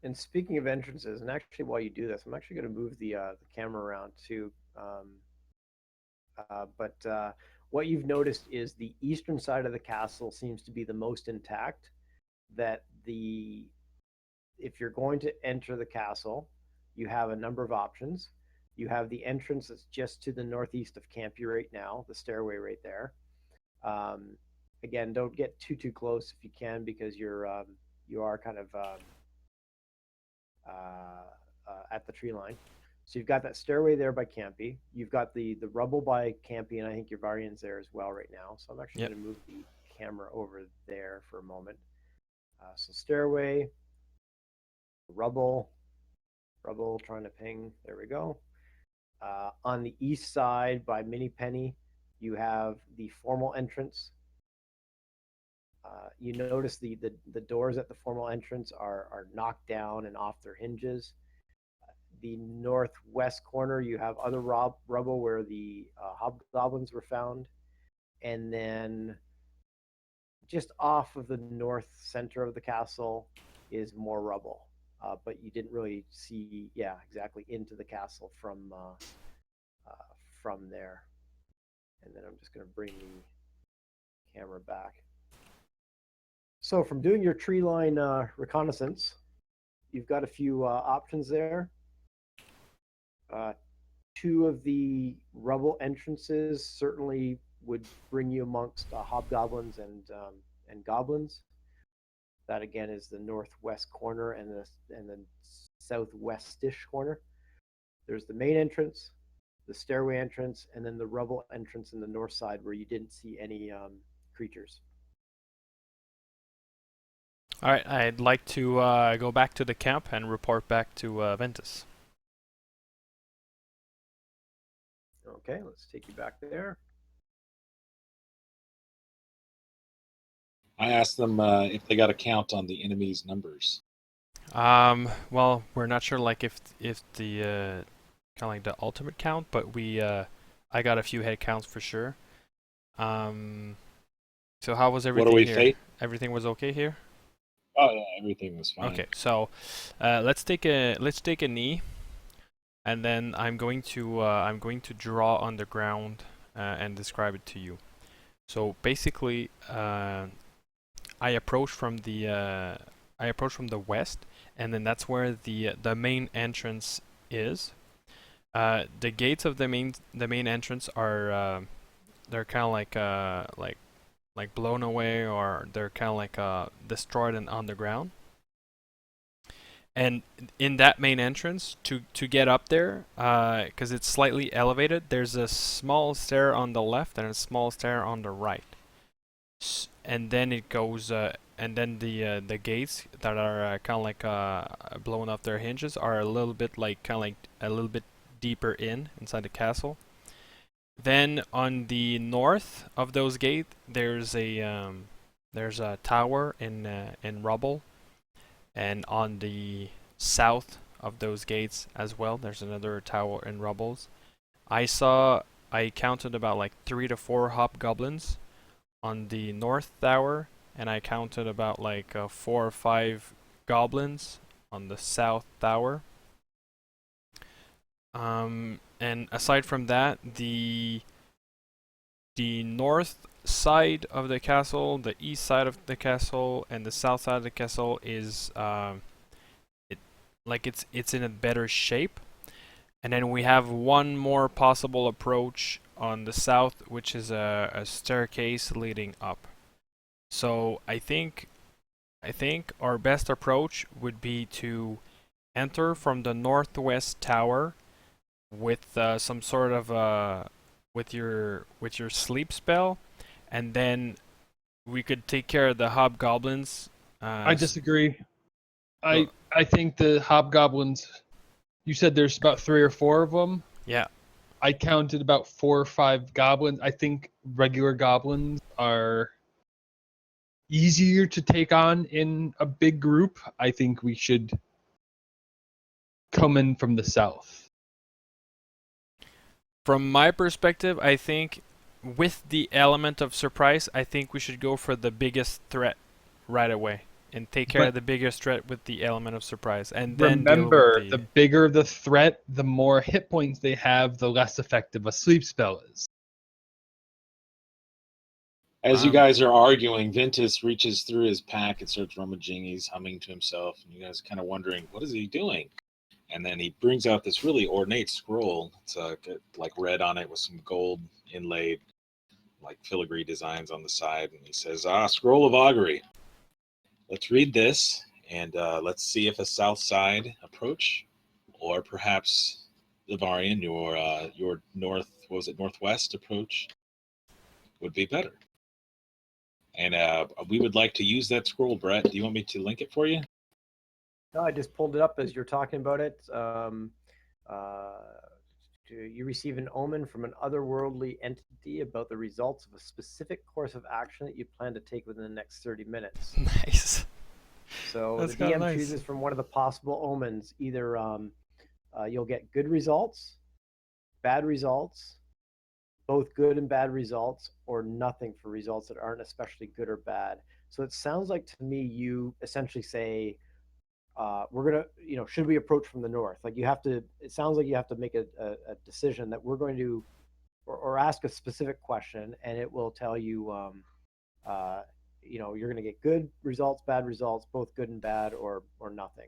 Speaker 4: And speaking of entrances, and actually while you do this, I'm actually going to move the camera around too. But what you've noticed is the eastern side of the castle seems to be the most intact. That if you're going to enter the castle, you have a number of options. You have the entrance that's just to the northeast of Campy right now, the stairway right there. Again, don't get too close if you can, because you are kind of at the tree line. So you've got that stairway there by Campy. You've got the rubble by Campy, and I think your Varian's there as well right now. So I'm actually
Speaker 1: Yep.
Speaker 4: going to move the camera over there for a moment. So stairway, rubble, trying to ping. There we go. On the east side by Mini Penny, you have the formal entrance. You notice the doors at the formal entrance are knocked down and off their hinges. The northwest corner, you have other rubble where the hobgoblins were found. And then just off of the north center of the castle is more rubble. But you didn't really see, exactly into the castle from there. And then I'm just going to bring the camera back. So from doing your tree line reconnaissance, you've got a few options there. Two of the rubble entrances certainly would bring you amongst hobgoblins and goblins. That again is the northwest corner and the southwestish corner. There's the main entrance, the stairway entrance, and then the rubble entrance in the north side where you didn't see any creatures.
Speaker 1: All right, I'd like to go back to the camp and report back to Ventus.
Speaker 4: Okay, let's take you back there.
Speaker 3: I asked them if they got a count on the enemy's numbers.
Speaker 1: Well, we're not sure like if the kind of like the ultimate count, but I got a few head counts for sure. So how was everything
Speaker 3: What do we
Speaker 1: here?
Speaker 3: fate?
Speaker 1: Everything was okay here?
Speaker 3: Oh yeah, everything was fine.
Speaker 1: Okay, so let's take a knee, and then I'm going to draw on the ground and describe it to you. So basically, I approach from the west, and then that's where the main entrance is. The gates of the main entrance are they're kind of like blown away, or they're kind of like destroyed and underground. And in that main entrance, to get up there, because it's slightly elevated, there's a small stair on the left and a small stair on the right. And then it goes, and then the gates that are kind of like blown off their hinges are a little bit like a little bit deeper inside the castle. Then on the north of those gates, there's a tower in rubble, and on the south of those gates as well, there's another tower in rubbles. I counted about like 3 to 4 hobgoblins on the north tower, and I counted about like 4 or 5 goblins on the south tower. And aside from that, the north side of the castle, the east side of the castle, and the south side of the castle is it's in a better shape. And then we have one more possible approach on the south, which is a staircase leading up. So I think our best approach would be to enter from the northwest tower with some sort of with your sleep spell, and then we could take care of the hobgoblins.
Speaker 2: I disagree. I think the hobgoblins, you said there's about 3 or 4 of them.
Speaker 1: Yeah.
Speaker 2: I counted about 4 or 5 goblins. I think regular goblins are easier to take on in a big group. I think we should come in from the south.
Speaker 1: From my perspective, I think with the element of surprise, I think we should go for the biggest threat right away and take care of the biggest threat with the element of surprise. And then
Speaker 2: remember, the bigger the threat, the more hit points they have, the less effective a sleep spell is.
Speaker 3: As you guys are arguing, Ventus reaches through his pack and starts rummaging. He's humming to himself, and you guys are kind of wondering, what is he doing? And then he brings out this really ornate scroll. It's like red on it with some gold inlaid, like filigree designs on the side. And he says, Scroll of Augury. Let's read this, and let's see if a south side approach, or perhaps Ivarian, your northwest approach would be better. And we would like to use that scroll, Brett. Do you want me to link it for you?
Speaker 4: No, I just pulled it up as you're talking about it. You receive an omen from an otherworldly entity about the results of a specific course of action that you plan to take within the next 30 minutes.
Speaker 1: Nice.
Speaker 4: So
Speaker 1: That's
Speaker 4: the DM
Speaker 1: kinda nice.
Speaker 4: chooses from one of the possible omens. Either you'll get good results, bad results, both good and bad results, or nothing for results that aren't especially good or bad. So it sounds like to me you essentially say, we're gonna, should we approach from the north? Like it sounds like you have to make a decision that we're going to, or ask a specific question, and it will tell you, you're going to get good results, bad results, both good and bad, or nothing.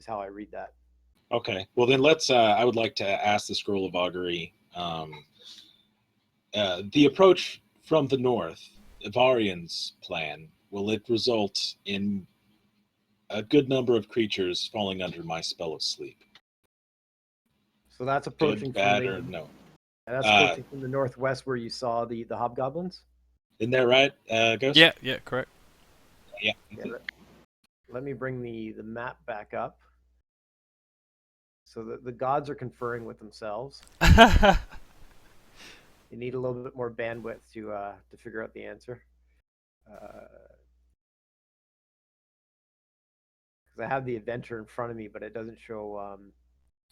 Speaker 4: Is how I read that.
Speaker 3: Okay. Well, then let's. I would like to ask the Scroll of Augury. The approach from the north, Ivarian's plan, will it result in a good number of creatures falling under my spell of sleep?
Speaker 4: So that's approaching
Speaker 3: Good, bad,
Speaker 4: from
Speaker 3: or no?
Speaker 4: that's approaching from the northwest where you saw the hobgoblins.
Speaker 3: Isn't that right, Ghost?
Speaker 1: Yeah, correct.
Speaker 3: Yeah.
Speaker 4: Let me bring the map back up. So the gods are conferring with themselves. You need a little bit more bandwidth to figure out the answer. Because I have the adventure in front of me, but it doesn't show.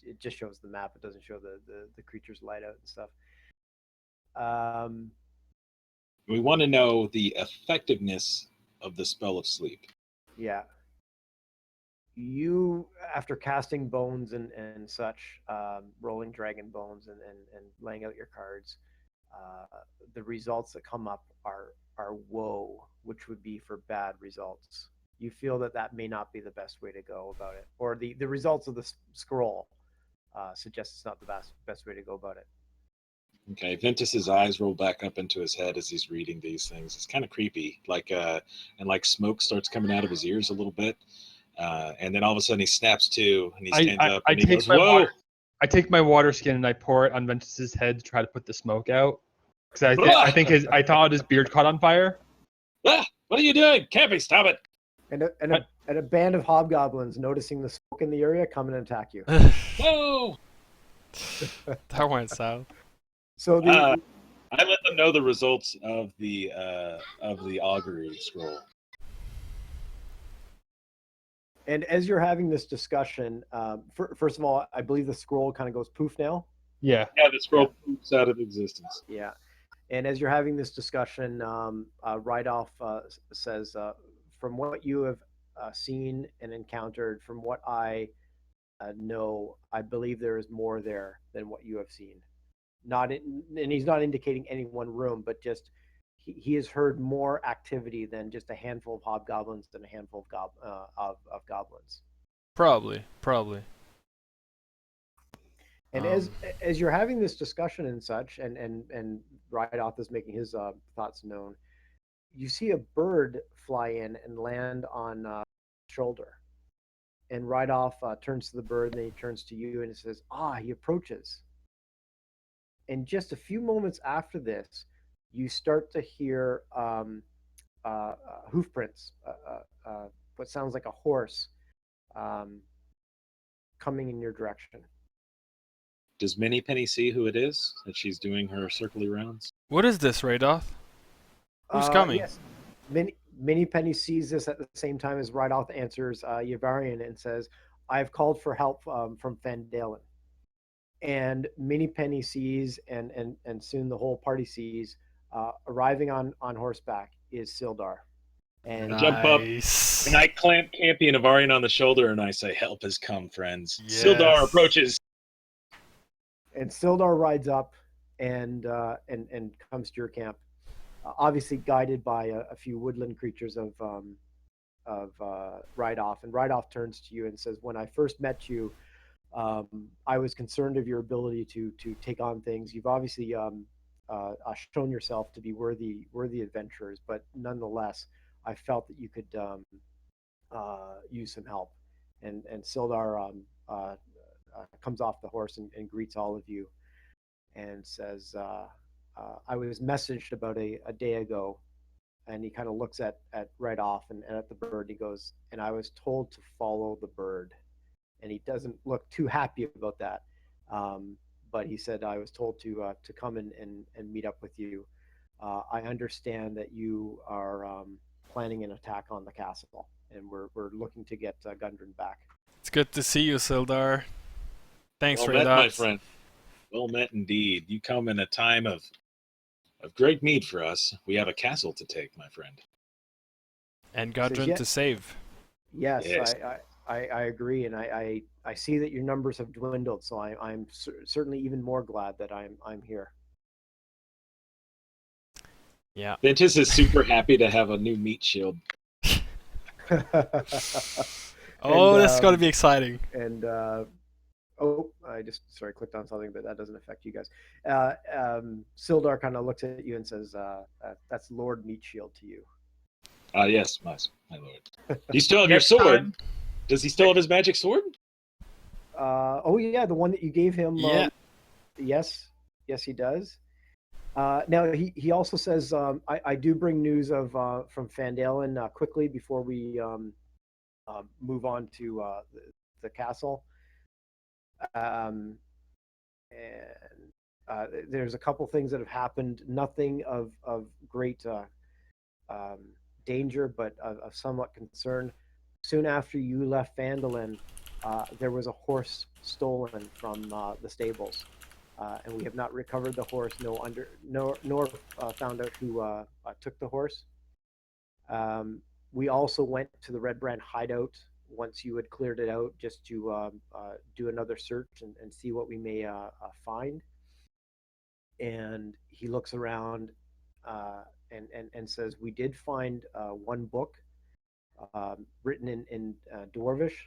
Speaker 4: It just shows the map. It doesn't show the creatures light out and stuff.
Speaker 3: We want to know the effectiveness of the spell of sleep.
Speaker 4: Yeah. You, after casting bones and such, rolling dragon bones and laying out your cards, the results that come up are woe, which would be for bad results. You feel that may not be the best way to go about it, or the results of the scroll suggest it's not the best way to go about it.
Speaker 3: Okay, Ventus's eyes roll back up into his head as he's reading these things. It's kind of creepy, and smoke starts coming out of his ears a little bit, and then all of a sudden he snaps to, and he stands up and he goes, "Whoa!"
Speaker 2: I take my water skin and I pour it on Ventus's head to try to put the smoke out, because I thought his beard caught on fire.
Speaker 3: What are you doing? Campy, stop it!
Speaker 4: And a band of hobgoblins, noticing the smoke in the area, come and attack you.
Speaker 3: No!
Speaker 1: That went south.
Speaker 4: So
Speaker 3: I let them know the results of the augury scroll.
Speaker 4: And as you're having this discussion, first of all, I believe the scroll kind of goes poof now.
Speaker 2: Yeah.
Speaker 3: Yeah, the scroll poofs out of existence.
Speaker 4: Yeah. And as you're having this discussion, Rydoff says, from what you have seen and encountered, from what I know, I believe there is more there than what you have seen. And he's not indicating any one room, but just he has heard more activity than just a handful of hobgoblins than a handful of goblins.
Speaker 1: Probably.
Speaker 4: And as you're having this discussion and such, and Rydoff is making his thoughts known, you see a bird fly in and land on shoulder. And Rydoff turns to the bird, and then he turns to you and he says, he approaches. And just a few moments after this, you start to hear hoof prints, what sounds like a horse coming in your direction.
Speaker 3: Does Minnie Penny see who it is that she's doing her circly rounds?
Speaker 1: What is this, Rydoff? Who's coming?
Speaker 4: Yes. Minnie Penny sees this at the same time as Rydoff answers Yavarian and says, I've called for help from Phandelver. And Minnie Penny sees, and soon the whole party sees, arriving on horseback is Sildar. And
Speaker 3: I jump up and I clamp Campy and Ivarian on the shoulder and I say, "Help has come, friends." Yes. Sildar approaches.
Speaker 4: And Sildar rides up and comes to your camp. obviously guided by a few woodland creatures of Rydolph. And Rydolph turns to you and says, "When I first met you, I was concerned of your ability to take on things. You've obviously shown yourself to be worthy adventurers, but nonetheless, I felt that you could use some help." And Sildar comes off the horse and greets all of you and says, "I was messaged about a day ago." And he kind of looks at right off and at the bird. And he goes, "And I was told to follow the bird." And he doesn't look too happy about that. But he said, "I was told to come and meet up with you. I understand that you are planning an attack on the castle, and we're looking to get Gundren back."
Speaker 1: It's good to see you, Sildar. Thanks
Speaker 3: Well
Speaker 1: for
Speaker 3: met,
Speaker 1: that.
Speaker 3: my friend. Well met indeed. You come in a time of great need for us. We have a castle to take, my friend.
Speaker 1: And
Speaker 4: Says,
Speaker 1: Gudrun
Speaker 4: "Yeah,
Speaker 1: to save.
Speaker 4: yes,
Speaker 3: Yes.
Speaker 4: I agree, and I see that your numbers have dwindled, so I'm certainly even more glad that I'm here."
Speaker 1: Yeah.
Speaker 3: Ventus is super happy to have a new meat shield.
Speaker 1: Oh, that's got to be exciting.
Speaker 4: And oh, I just clicked on something, but that doesn't affect you guys. Sildar kind of looks at you and says, "That's Lord Meatshield to you."
Speaker 3: Yes, my lord. Do you still have your
Speaker 2: Next
Speaker 3: sword?
Speaker 2: time-
Speaker 3: Does he still have his magic sword?
Speaker 4: Oh yeah, the one that you gave him.
Speaker 1: Yeah.
Speaker 4: Yes, he does. Now he also says, I do bring news of from Phandelver quickly before we move on to the castle. And there's a couple things that have happened. Nothing of great danger, but of somewhat concern. Soon after you left Phandelver, there was a horse stolen from the stables. And we have not recovered the horse, nor found out who took the horse. We also went to the Red Brand hideout once you had cleared it out, just to do another search and see what we may find. And he looks around and says, "We did find one book written in Dwarvish,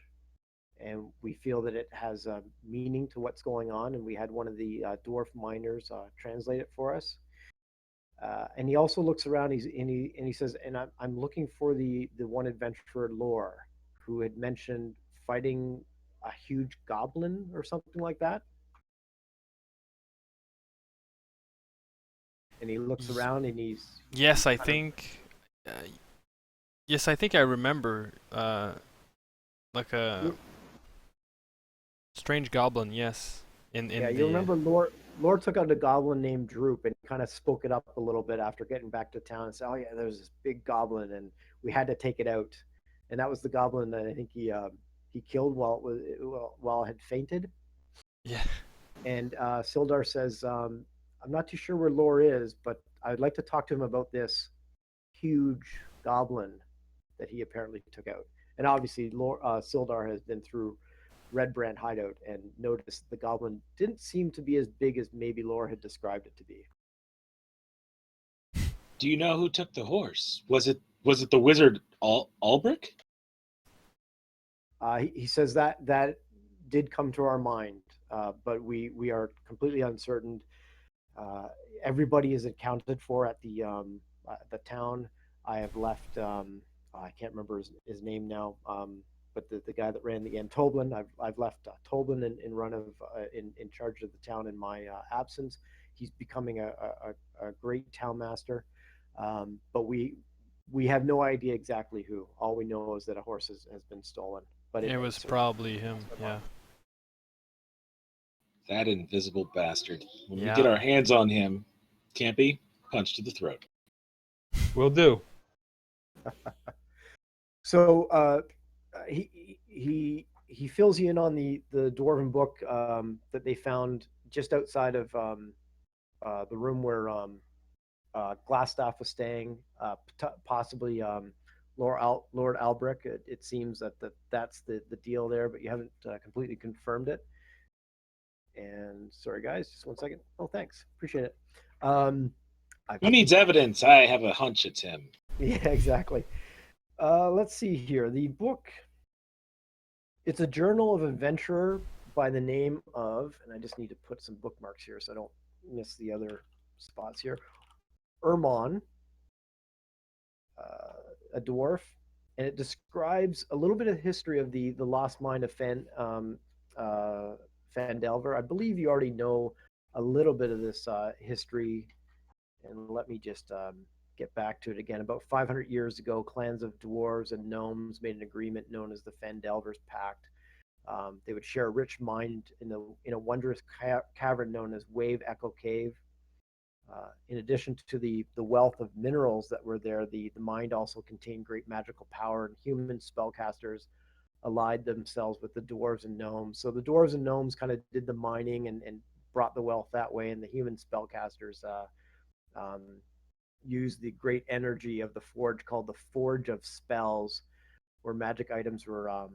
Speaker 4: and we feel that it has meaning to what's going on. And we had one of the dwarf miners translate it for us." And he also looks around. He says, "And I'm looking for the one adventurer Lore, who had mentioned fighting a huge goblin or something like that." And he looks around and he's
Speaker 1: Yes, I think. Yes, I think I remember. Like a strange goblin. Yes. In
Speaker 4: yeah,
Speaker 1: the.
Speaker 4: you remember Lore took out a goblin named Droop and kind of spoke it up a little bit after getting back to town and said, "Oh yeah, there's this big goblin and we had to take it out." And that was the goblin that I think he killed while it had fainted.
Speaker 1: Yeah.
Speaker 4: And Sildar says, "I'm not too sure where Lore is, but I'd like to talk to him about this huge goblin that he apparently took out." And obviously, Sildar has been through Red Brand hideout and noticed the goblin didn't seem to be as big as maybe Lore had described it to be.
Speaker 3: Do you know who took the horse? Was it the wizard Albric?
Speaker 4: He says that did come to our mind, but we are completely uncertain. Everybody is accounted for at the town. I have left. I can't remember his name now, but the guy that ran the inn, Toblin. I've left Toblin in run of in charge of the town in my absence. He's becoming a great town master, but we have no idea exactly who. All we know is that a horse has been stolen. But
Speaker 1: It was probably him. Yeah.
Speaker 3: That invisible bastard. When we
Speaker 1: Yeah.
Speaker 3: get our hands on him, Campy, punch to the throat.
Speaker 2: Will do.
Speaker 4: So he fills you in on the dwarven book that they found just outside of the room where Glassstaff was staying, possibly Lord Albrecht. It seems that's the deal there, but you haven't completely confirmed it. And sorry, guys, just 1 second. Oh, thanks, appreciate it.
Speaker 3: Who needs evidence? I have a hunch it's him.
Speaker 4: Yeah, exactly. Let's see here. The book, it's a journal of adventurer by the name of, and I just need to put some bookmarks here so I don't miss the other spots here. Ermon, a dwarf, and it describes a little bit of history of the Lost Mine of Phandelver. I believe you already know a little bit of this history, and let me just get back to it again. About 500 years ago, clans of dwarves and gnomes made an agreement known as the Phandelver's Pact. They would share a rich mine in a wondrous cavern known as Wave Echo Cave. In addition to the wealth of minerals that were there, the mine also contained great magical power, and human spellcasters allied themselves with the dwarves and gnomes. So the dwarves and gnomes kind of did the mining and brought the wealth that way, and the human spellcasters used the great energy of the forge called the Forge of Spells, where magic items were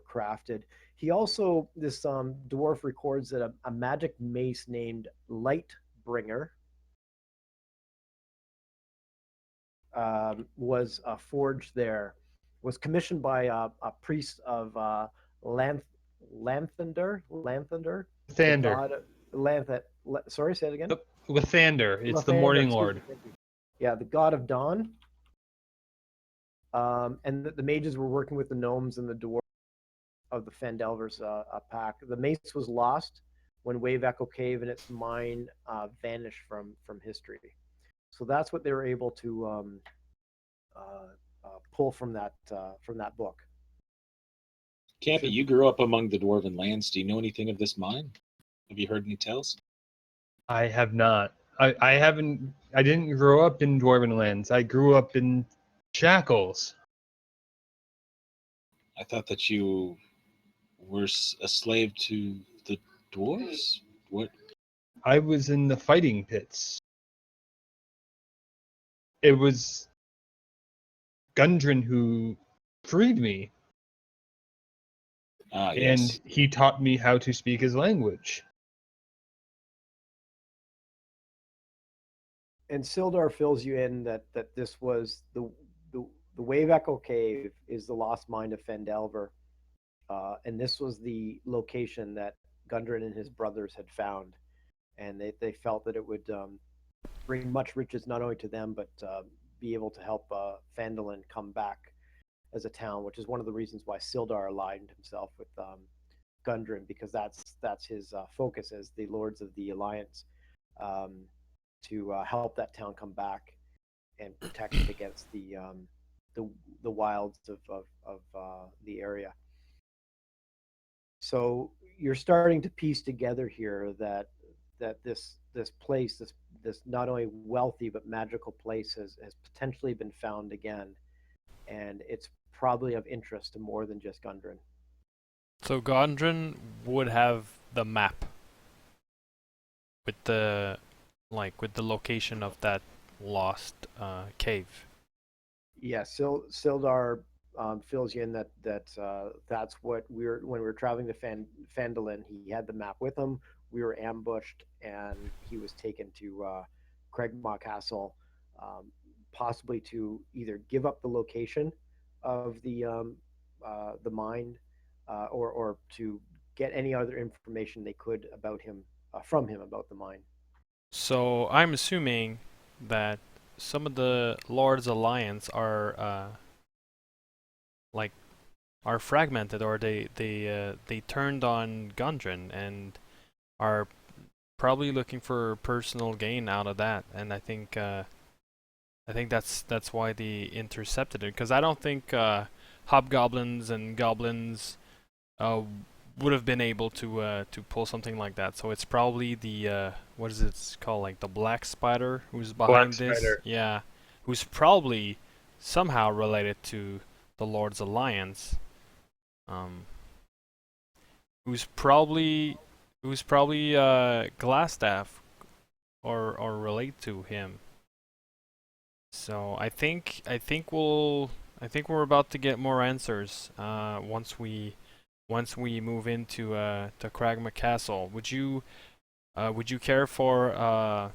Speaker 4: crafted. He also, this dwarf records that a magic mace named Lightbringer was forged there, was commissioned by a priest of Lanthander,
Speaker 2: Lathander.
Speaker 4: Sorry, say it again.
Speaker 2: Lathander. It's the Morning Lord.
Speaker 4: Yeah, the god of dawn. And the mages were working with the gnomes and the dwarves of the Phandelver's pack. The mace was lost when Wave Echo Cave and its mine vanished from history. So that's what they were able to pull from that book.
Speaker 3: Campy, you grew up among the dwarven lands. Do you know anything of this mine? Have you heard any tales?
Speaker 2: I have not. I haven't. I didn't grow up in dwarven lands. I grew up in shackles.
Speaker 3: I thought that you were a slave to the dwarves? What?
Speaker 2: I was in the fighting pits. It was Gundren who freed me,
Speaker 3: Yes.
Speaker 2: and he taught me how to speak his language.
Speaker 4: And Sildar fills you in that this was the Wave Echo Cave is the Lost Mine of Phandelver, and this was the location that Gundren and his brothers had found, and they felt that it would bring much riches not only to them but be able to help Phandalin come back as a town, which is one of the reasons why Sildar aligned himself with Gundren, because that's his focus as the Lords of the Alliance, to help that town come back and protect it against the wilds of the area. So you're starting to piece together here that this place, this not only wealthy but magical place has potentially been found again, and it's probably of interest to more than just Gundren.
Speaker 1: So Gundren would have the map with the location of that lost cave.
Speaker 4: Yeah, Sildar fills you in that that's what when we were traveling to Phandalin, he had the map with him. We were ambushed, and he was taken to Craigmaw Castle, possibly to either give up the location of the mine, or to get any other information they could about him from him about the mine.
Speaker 1: So I'm assuming that some of the Lord's Alliance are are fragmented, or they turned on Gundren and are probably looking for personal gain out of that. And I think that's why they intercepted it, because I don't think hobgoblins and goblins would have been able to pull something like that. So it's probably the what is it called, like the Black Spider who's behind this.
Speaker 2: Spider.
Speaker 1: Yeah, who's probably somehow related to the Lord's Alliance. Who's probably Glassstaff or relate to him. So I think we're about to get more answers once we move into to Craigmaw Castle. Would you care for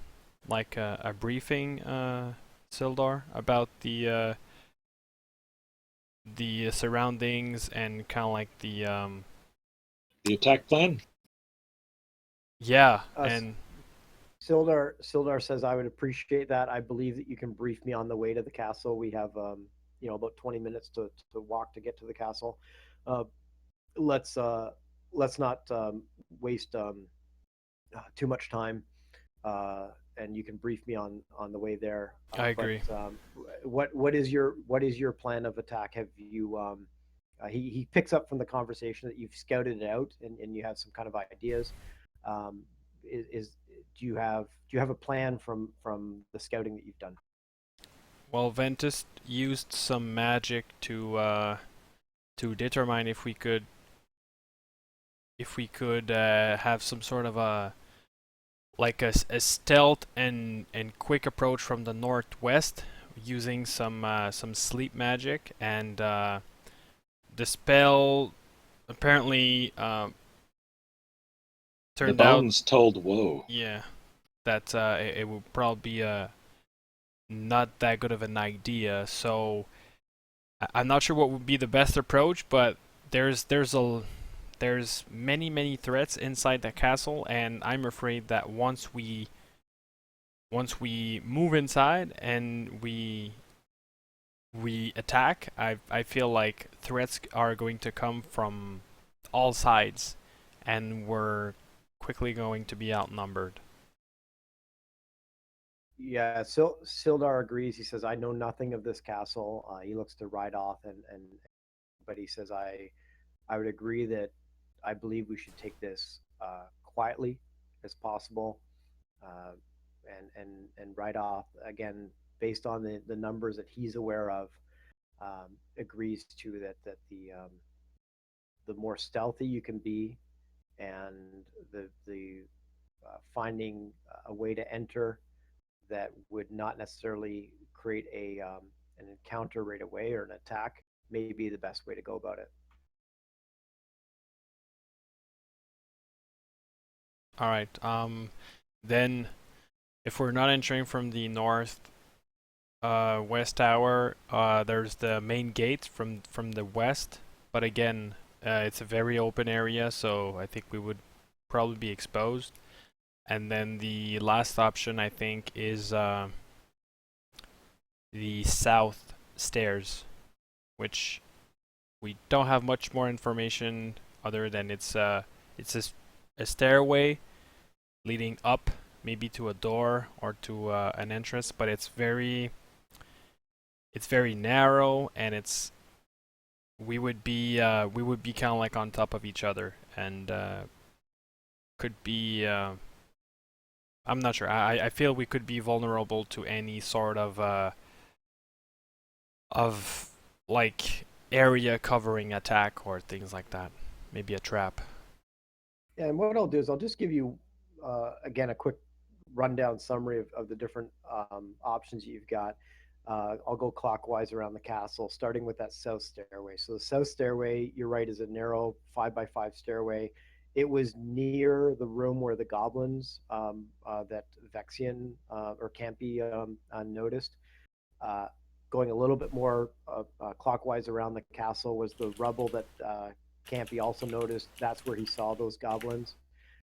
Speaker 1: like a briefing, Sildar, about the surroundings and kind of like
Speaker 3: The attack plan?
Speaker 1: yeah,
Speaker 4: Us.
Speaker 1: and
Speaker 4: Sildar says, I would appreciate that. I believe that you can brief me on the way to the castle. We have, about 20 minutes to walk to get to the castle. Let's not waste too much time, and you can brief me on the way there.
Speaker 1: I agree.
Speaker 4: But, what is your plan of attack? Have you? He picks up from the conversation that you've scouted it out and you have some kind of ideas. Do you have a plan from the scouting that you've done?
Speaker 1: Well, Ventus used some magic to determine if we could have some sort of a stealth and quick approach from the northwest using some sleep magic, and the spell apparently
Speaker 3: The
Speaker 1: turned out,
Speaker 3: bones told woe.
Speaker 1: yeah, that it would probably be not that good of an idea. So I'm not sure what would be the best approach, but there's many threats inside the castle, and I'm afraid that once we move inside and we attack, I feel like threats are going to come from all sides, and we're quickly going to be outnumbered.
Speaker 4: Yeah, Sildar agrees. He says, I know nothing of this castle. He looks to ride off, but he says, I would agree that I believe we should take this quietly as possible, and ride off again based on the numbers that he's aware of. Agrees to that the more stealthy you can be, and the finding a way to enter that would not necessarily create an encounter right away or an attack may be the best way to go about it.
Speaker 1: All right. Then if we're not entering from the north west tower, there's the main gate from the west, but again, it's a very open area, so I think we would probably be exposed. And then the last option, I think, is the south stairs, which we don't have much more information other than it's a stairway leading up, maybe to a door or to an entrance, but it's very narrow, and we would be kind of like on top of each other, and could be I'm not sure. I feel we could be vulnerable to any sort of like area covering attack or things like that. Maybe a trap.
Speaker 4: Yeah, and what I'll do is I'll just give you again a quick rundown summary of the different options you've got. I'll go clockwise around the castle, starting with that south stairway. So the south stairway, you're right, is a narrow 5x5 stairway. It was near the room where the goblins that Vexian or Campy noticed. Going a little bit more clockwise around the castle was the rubble that Campy also noticed. That's where he saw those goblins.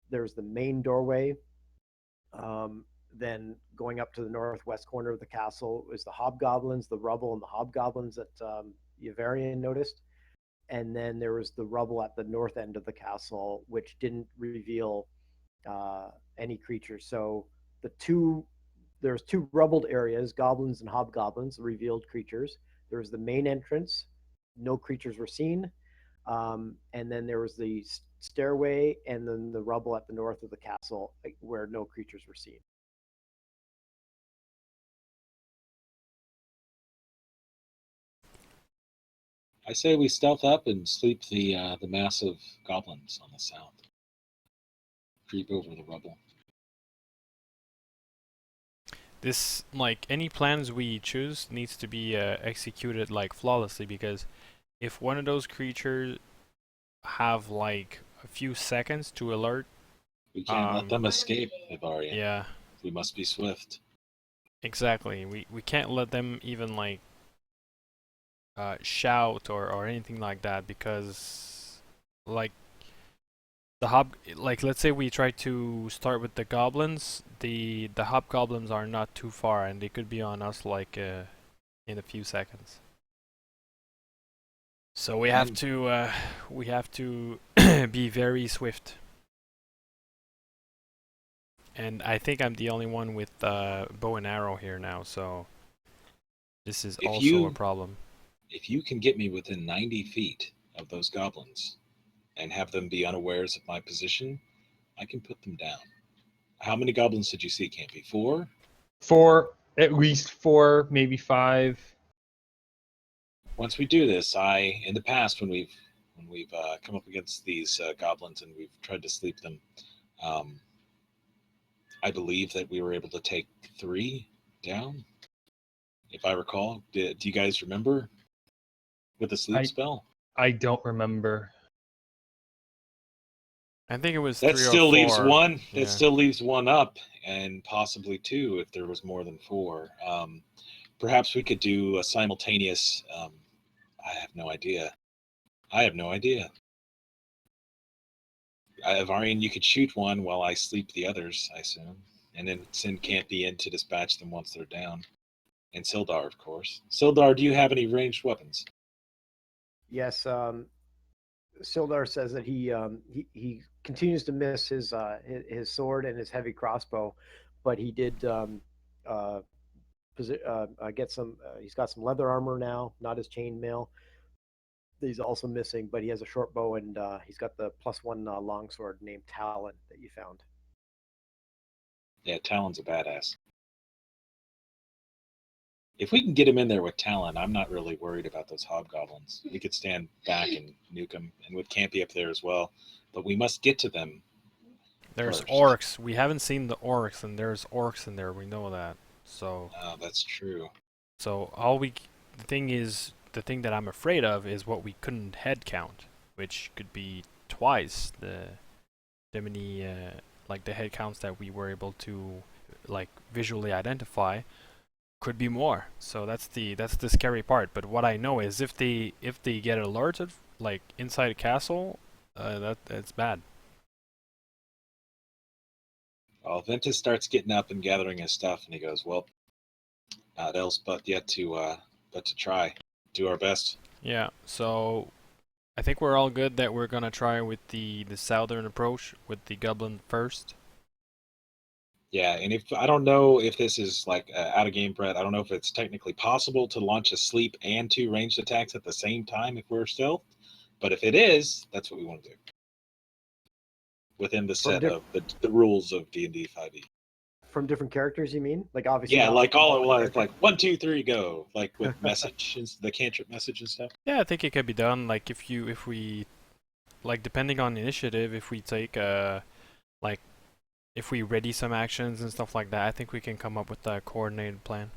Speaker 4: There's the main doorway. Then going up to the northwest corner of the castle was the hobgoblins, the rubble and the hobgoblins that Yavarian noticed. And then there was the rubble at the north end of the castle, which didn't reveal any creatures. So there's two rubbled areas, goblins and hobgoblins, revealed creatures. There was the main entrance, no creatures were seen. And then there was the stairway, and then the rubble at the north of the castle where no creatures were seen.
Speaker 3: I say we stealth up and sleep the massive goblins on the south. Creep over the rubble.
Speaker 1: This, like, any plans we choose needs to be executed like flawlessly, because if one of those creatures have like a few seconds to alert,
Speaker 3: We can't let them escape, Ivarian.
Speaker 1: yeah.
Speaker 3: We must be swift.
Speaker 1: Exactly. We can't let them even like shout or anything like that, because like like let's say we try to start with the goblins, the hobgoblins are not too far and they could be on us like in a few seconds. So we have to be very swift. And I think I'm the only one with bow and arrow here now, so this is also a problem.
Speaker 3: If you can get me within 90 feet of those goblins and have them be unawares of my position, I can put them down. How many goblins did you see, Campy? 4?
Speaker 2: 4, at least 4, maybe 5.
Speaker 3: Once we do this, in the past when we've come up against these goblins and we've tried to sleep them, I believe that we were able to take 3 down, if I recall. Do you guys remember with the sleep spell?
Speaker 2: I don't remember.
Speaker 1: I think it was
Speaker 3: That
Speaker 1: 3 or
Speaker 3: still
Speaker 1: 4.
Speaker 3: leaves one.
Speaker 1: Yeah.
Speaker 3: That still leaves one up, and possibly 2 if there was more than 4. Perhaps we could do a simultaneous. I have no idea. Varian, you could shoot one while I sleep the others, I assume, and then send Campy in to dispatch them once they're down. And Sildar, of course. Sildar, do you have any ranged weapons?
Speaker 4: Yes, Sildar says that he continues to miss his sword and his heavy crossbow, but he did get some. He's got some leather armor now, not his chainmail. He's also missing, but he has a short bow and he's got the +1 longsword named Talon that you found.
Speaker 3: Yeah, Talon's a badass. If we can get him in there with Talon, I'm not really worried about those hobgoblins. We could stand back and nuke them, and with Campy up there as well. But we must get to them.
Speaker 1: There's
Speaker 3: first.
Speaker 1: orcs. We haven't seen the orcs, and there's orcs in there. We know that. So.
Speaker 3: Oh, that's true.
Speaker 1: So the thing that I'm afraid of is what we couldn't head count, which could be twice the many like the head counts that we were able to like visually identify. Could be more. So that's the scary part. But what I know is if they get alerted like inside a castle, that's bad.
Speaker 3: Well, Ventus starts getting up and gathering his stuff, and he goes, "Well, not else but to try, do our best."
Speaker 1: Yeah. So I think we're all good that we're gonna try with the southern approach with the goblin first.
Speaker 3: Yeah, and if I don't know if this is like out of game, Brett. I don't know if it's technically possible to launch a sleep and 2 ranged attacks at the same time if we're stealth. But if it is, that's what we want to do within the set of the rules of D&D 5e.
Speaker 4: From different characters, you mean? Like obviously.
Speaker 3: Yeah,
Speaker 4: not
Speaker 3: like all at once,
Speaker 4: character.
Speaker 3: like 1, 2, 3, go, like with message, the cantrip message and stuff.
Speaker 1: Yeah, I think it could be done. Like if we, like depending on the initiative, if we take like if we ready some actions and stuff like that, I think we can come up with a coordinated plan.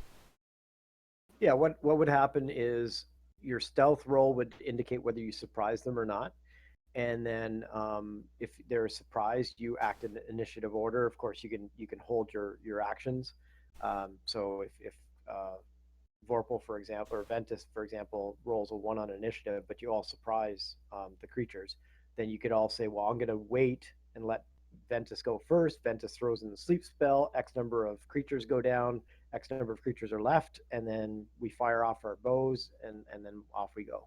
Speaker 4: Yeah, what would happen is your stealth roll would indicate whether you surprise them or not, and then if they're surprised, you act in initiative order. Of course, you can hold your actions. So if Vorpal, for example, or Ventus, for example, rolls a 1 on initiative, but you all surprise the creatures, then you could all say, well, I'm going to wait and let Ventus go first. Ventus throws in the sleep spell. X number of creatures go down. X number of creatures are left, and then we fire off our bows, and then off we go.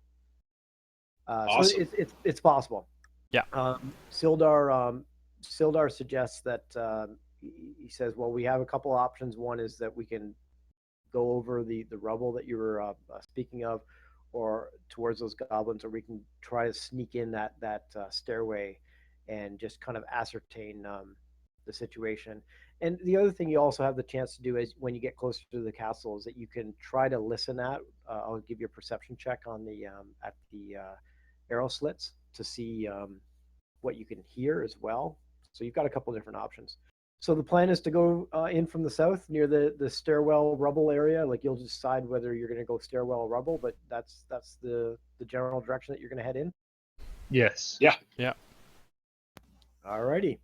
Speaker 3: Awesome.
Speaker 4: So it's possible.
Speaker 1: Yeah.
Speaker 4: Sildar suggests that he says, well, we have a couple options. One is that we can go over the rubble that you were speaking of, or towards those goblins, or we can try to sneak in that stairway and just kind of ascertain the situation. And the other thing you also have the chance to do is when you get closer to the castle is that you can try to listen at. I'll give you a perception check on the at the arrow slits to see what you can hear as well. So you've got a couple different options. So the plan is to go in from the south near the stairwell rubble area. Like you'll decide whether you're going to go stairwell or rubble, but that's the general direction that you're going to head in.
Speaker 2: Yes.
Speaker 3: Yeah.
Speaker 1: Yeah.
Speaker 4: Alrighty.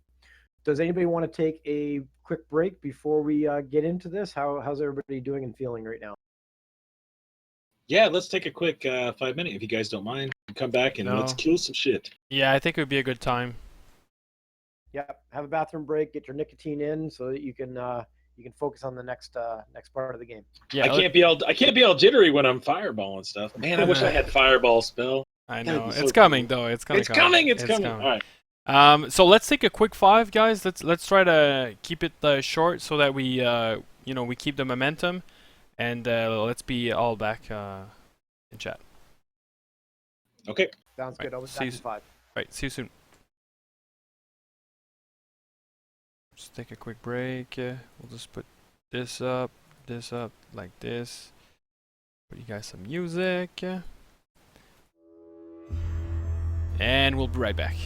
Speaker 4: does anybody want to take a quick break before we get into this? How's everybody doing and feeling right now?
Speaker 3: Yeah, let's take a quick 5 minute if you guys don't mind. Come back and let's
Speaker 1: No.
Speaker 3: kill some shit.
Speaker 1: Yeah, I think it would be a good time.
Speaker 4: Yep. Have a bathroom break. Get your nicotine in so that you can focus on the next part of the game.
Speaker 1: Yeah,
Speaker 3: I can't be all jittery when I'm fireballing stuff. Man, I wish I had fireball spell.
Speaker 1: I
Speaker 3: That'd
Speaker 1: know
Speaker 3: be so
Speaker 1: it's coming
Speaker 3: cool.
Speaker 1: though. It's gonna
Speaker 3: It's
Speaker 1: come.
Speaker 3: coming. It's coming. All right.
Speaker 1: So let's take a quick 5, guys. Let's try to keep it short so that we we keep the momentum, and let's be all back in chat.
Speaker 3: Okay.
Speaker 4: Sounds good. I'll be
Speaker 1: see
Speaker 4: back
Speaker 1: you
Speaker 4: in 5.
Speaker 1: Right. See you soon. Just take a quick break. We'll just put this up like this. Put you guys some music, and we'll be right back.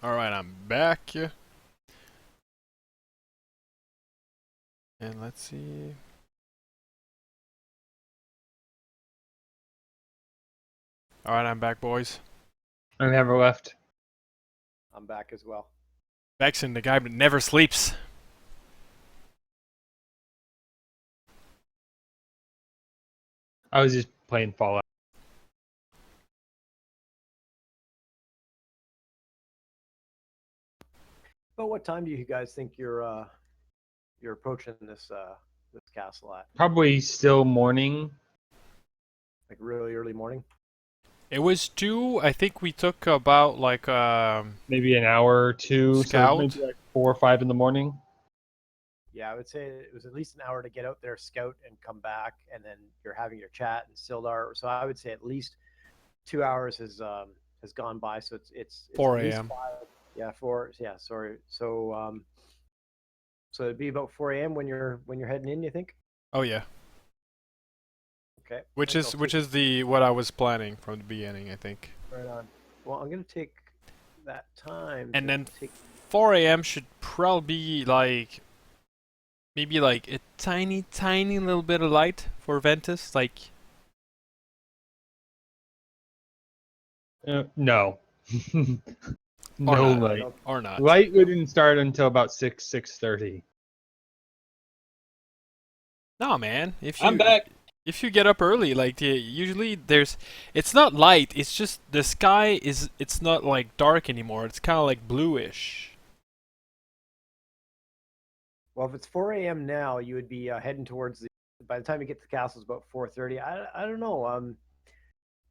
Speaker 1: Alright, I'm back. And let's see. Alright, I'm back, boys.
Speaker 2: I never left.
Speaker 4: I'm back as well.
Speaker 1: Vexen, the guy that never sleeps.
Speaker 2: I was just playing Fallout.
Speaker 4: But what time do you guys think you're approaching this castle at?
Speaker 2: Probably still morning.
Speaker 4: Like really early morning?
Speaker 1: It was 2. I think we took about like
Speaker 2: Maybe an hour or 2.
Speaker 1: Scout?
Speaker 2: So maybe like 4 or 5 in the morning.
Speaker 4: Yeah, I would say it was at least an hour to get out there, scout, and come back, and then you're having your chat and Sildar. So I would say at least 2 hours has gone by. So it's
Speaker 1: 4
Speaker 4: at least
Speaker 1: a.m.
Speaker 4: 5. Yeah, 4. Yeah, sorry. So so it'd be about 4 a.m. when you're heading in. You think?
Speaker 1: Oh yeah.
Speaker 4: Okay.
Speaker 1: Which
Speaker 4: Nice, I'll
Speaker 1: is
Speaker 4: take-
Speaker 1: the what I was planning from the beginning, I think.
Speaker 4: right on. Well, I'm gonna take that time.
Speaker 1: And
Speaker 4: to
Speaker 1: then
Speaker 4: take
Speaker 1: 4 a.m. should probably be like maybe like a tiny little bit of light for Ventus, like.
Speaker 2: No.
Speaker 1: Or
Speaker 2: No
Speaker 1: not.
Speaker 2: light.
Speaker 1: Or not.
Speaker 2: Light wouldn't start until about 6:30.
Speaker 1: No, man.
Speaker 3: I'm back.
Speaker 1: If you get up early, like usually it's not light. It's just the sky is. It's not like dark anymore. It's kind of like bluish.
Speaker 4: Well, if it's 4 a.m. now, you would be heading towards the. By the time you get to the castle, it's about 4:30. I don't know.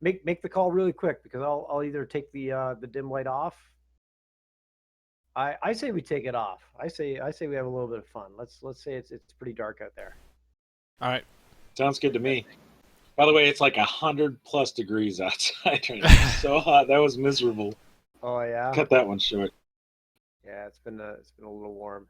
Speaker 4: Make the call really quick because I'll either take the dim light off. I say we take it off. I say we have a little bit of fun. Let's say it's pretty dark out there.
Speaker 1: All right.
Speaker 3: Sounds good to me. By the way, it's like 100+ degrees outside right now. It's so hot. That was miserable.
Speaker 4: Oh yeah.
Speaker 3: Cut that one short.
Speaker 4: Yeah, it's been a little warm.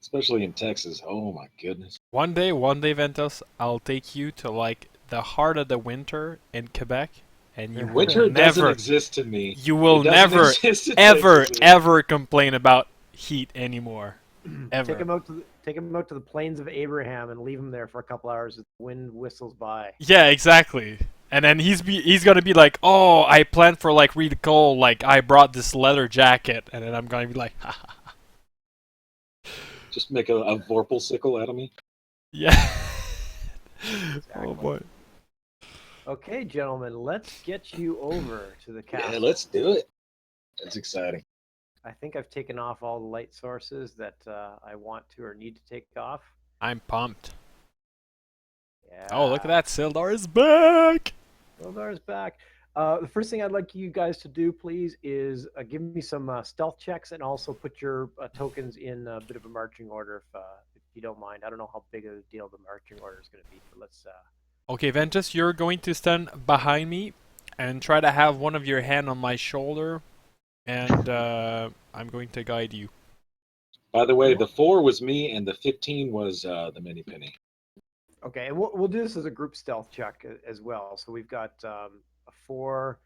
Speaker 3: Especially in Texas. Oh my goodness.
Speaker 1: One day, Ventus, I'll take you to like the heart of the winter in Quebec, and you will
Speaker 3: Winter doesn't
Speaker 1: never,
Speaker 3: exist to me.
Speaker 1: you will
Speaker 3: It doesn't
Speaker 1: never,
Speaker 3: exist in
Speaker 1: ever,
Speaker 3: Texas.
Speaker 1: ever complain about heat anymore. Ever.
Speaker 4: Take him out to the plains of Abraham and leave him there for a couple hours as the wind whistles by.
Speaker 1: Yeah, exactly. And then he's gonna be like, oh, I planned for like really cold, like I brought this leather jacket, and then I'm gonna be like, ha ha ha.
Speaker 3: Just make a vorpal sickle out of me.
Speaker 1: Yeah.
Speaker 4: Exactly.
Speaker 1: Oh boy.
Speaker 4: Okay, gentlemen, let's get you over to the castle.
Speaker 3: Yeah, let's do it. That's exciting.
Speaker 4: I think I've taken off all the light sources that I want to or need to take off.
Speaker 1: I'm pumped.
Speaker 4: Yeah.
Speaker 1: Oh, look at that, Sildar is back.
Speaker 4: Sildar's back. The first thing I'd like you guys to do, please, is give me some stealth checks and also put your tokens in a bit of a marching order, if you don't mind. I don't know how big of a deal the marching order is going to be, but let's.
Speaker 1: Okay, Ventus, you're going to stand behind me and try to have one of your hand on my shoulder, and I'm going to guide you.
Speaker 3: By the way, the 4 was me and the 15 was the mini penny.
Speaker 4: Okay, and we'll do this as a group stealth check as well. So we've got a 4,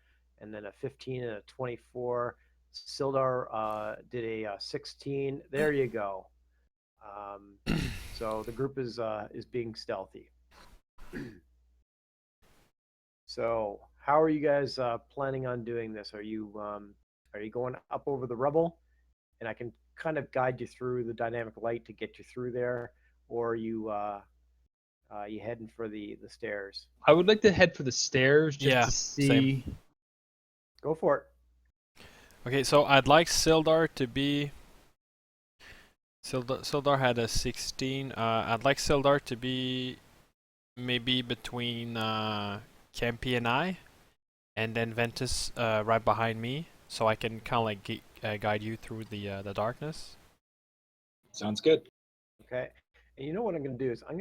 Speaker 4: and then a 15 and a 24. Sildar did a 16. There you go. So the group is being stealthy. So how are you guys planning on doing this? Are you going up over the rubble, and I can kind of guide you through the dynamic light to get you through there, or are you heading for the stairs?
Speaker 2: I would like to head for the stairs just
Speaker 1: Yeah,
Speaker 2: to see.
Speaker 1: same.
Speaker 4: Go for it.
Speaker 1: Okay, so I'd like Sildar to be. Sildar had a 16. I'd like Sildar to be maybe between Campy and I, and then Ventus right behind me, so I can kind of like guide you through the darkness.
Speaker 3: Sounds good.
Speaker 4: Okay. And you know what I'm going to do is I'm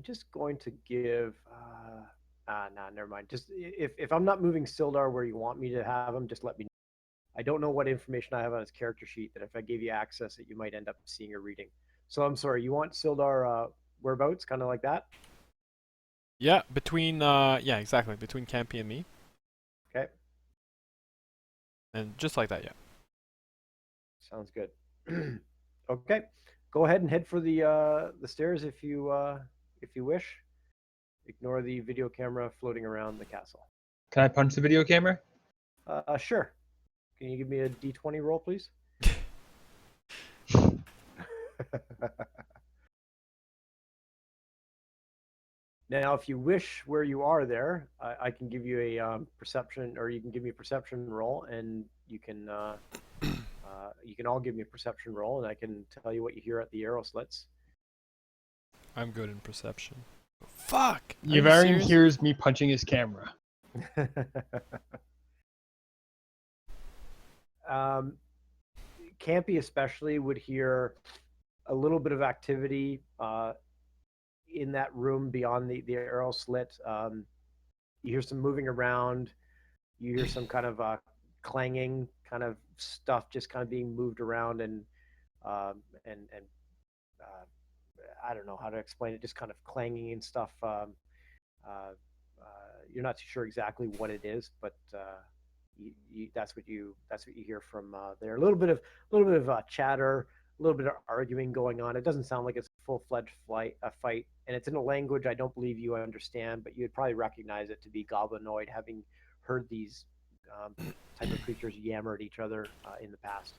Speaker 4: just going to give. Nah, never mind. Just if I'm not moving Sildar where you want me to have him, just let me know. I don't know what information I have on his character sheet that if I gave you access that you might end up seeing or reading. So I'm sorry. You want Sildar whereabouts? Kind of like that.
Speaker 1: Yeah, between yeah, exactly, between Campy and me,
Speaker 4: Okay.
Speaker 1: and just like that, yeah.
Speaker 4: Sounds good. Okay. Go ahead and head for the stairs if you wish. Ignore the video camera floating around the castle.
Speaker 2: Can I punch the video camera?
Speaker 4: Sure. Can you give me a D20 roll, please? Now, if you wish where you are there, I can give you a perception, or you can give me a perception roll, and you can all give me a perception roll, and I can tell you what you hear at the arrow slits.
Speaker 1: I'm good in perception. Fuck! Are you
Speaker 2: Yavarian
Speaker 1: serious?
Speaker 2: hears me punching his camera.
Speaker 4: Campy especially would hear a little bit of activity in that room beyond the arrow slit. You hear some moving around. You hear some kind of clanging kind of stuff just kind of being moved around, and I don't know how to explain it, just kind of clanging and stuff. You're not too sure exactly what it is, but that's what you hear from there. A little bit of chatter, a little bit of arguing going on. It doesn't sound like it's a full-fledged fight, and it's in a language I don't believe you understand, but you'd probably recognize it to be goblinoid, having heard these type of creatures yammer at each other in the past.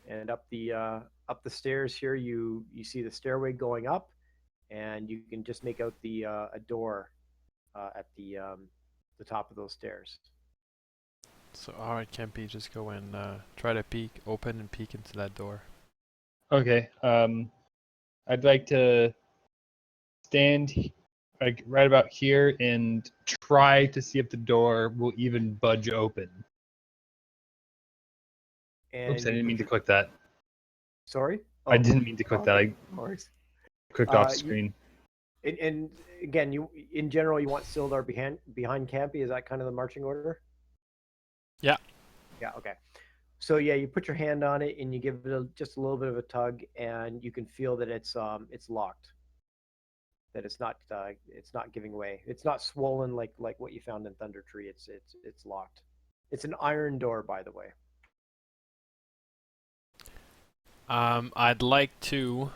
Speaker 4: And up the stairs here, you see the stairway going up, and you can just make out a door at the top of those stairs.
Speaker 1: So alright, Campy, just go and try to open and peek into that door.
Speaker 2: Okay. I'd like to stand like right about here and try to see if the door will even budge open.
Speaker 4: And
Speaker 2: Oops, I didn't mean to click that.
Speaker 4: Sorry?
Speaker 2: I didn't mean to click that. I
Speaker 4: No worries.
Speaker 2: clicked off screen.
Speaker 4: And again, in general, you want Sildar behind Campy. Is that kind of the marching order?
Speaker 1: Yeah.
Speaker 4: Yeah. Okay. So yeah, you put your hand on it and you give it just a little bit of a tug, and you can feel that it's locked. That it's not giving way. It's not swollen like what you found in Thunder Tree. It's locked. It's an iron door, by the way.
Speaker 1: I'd like to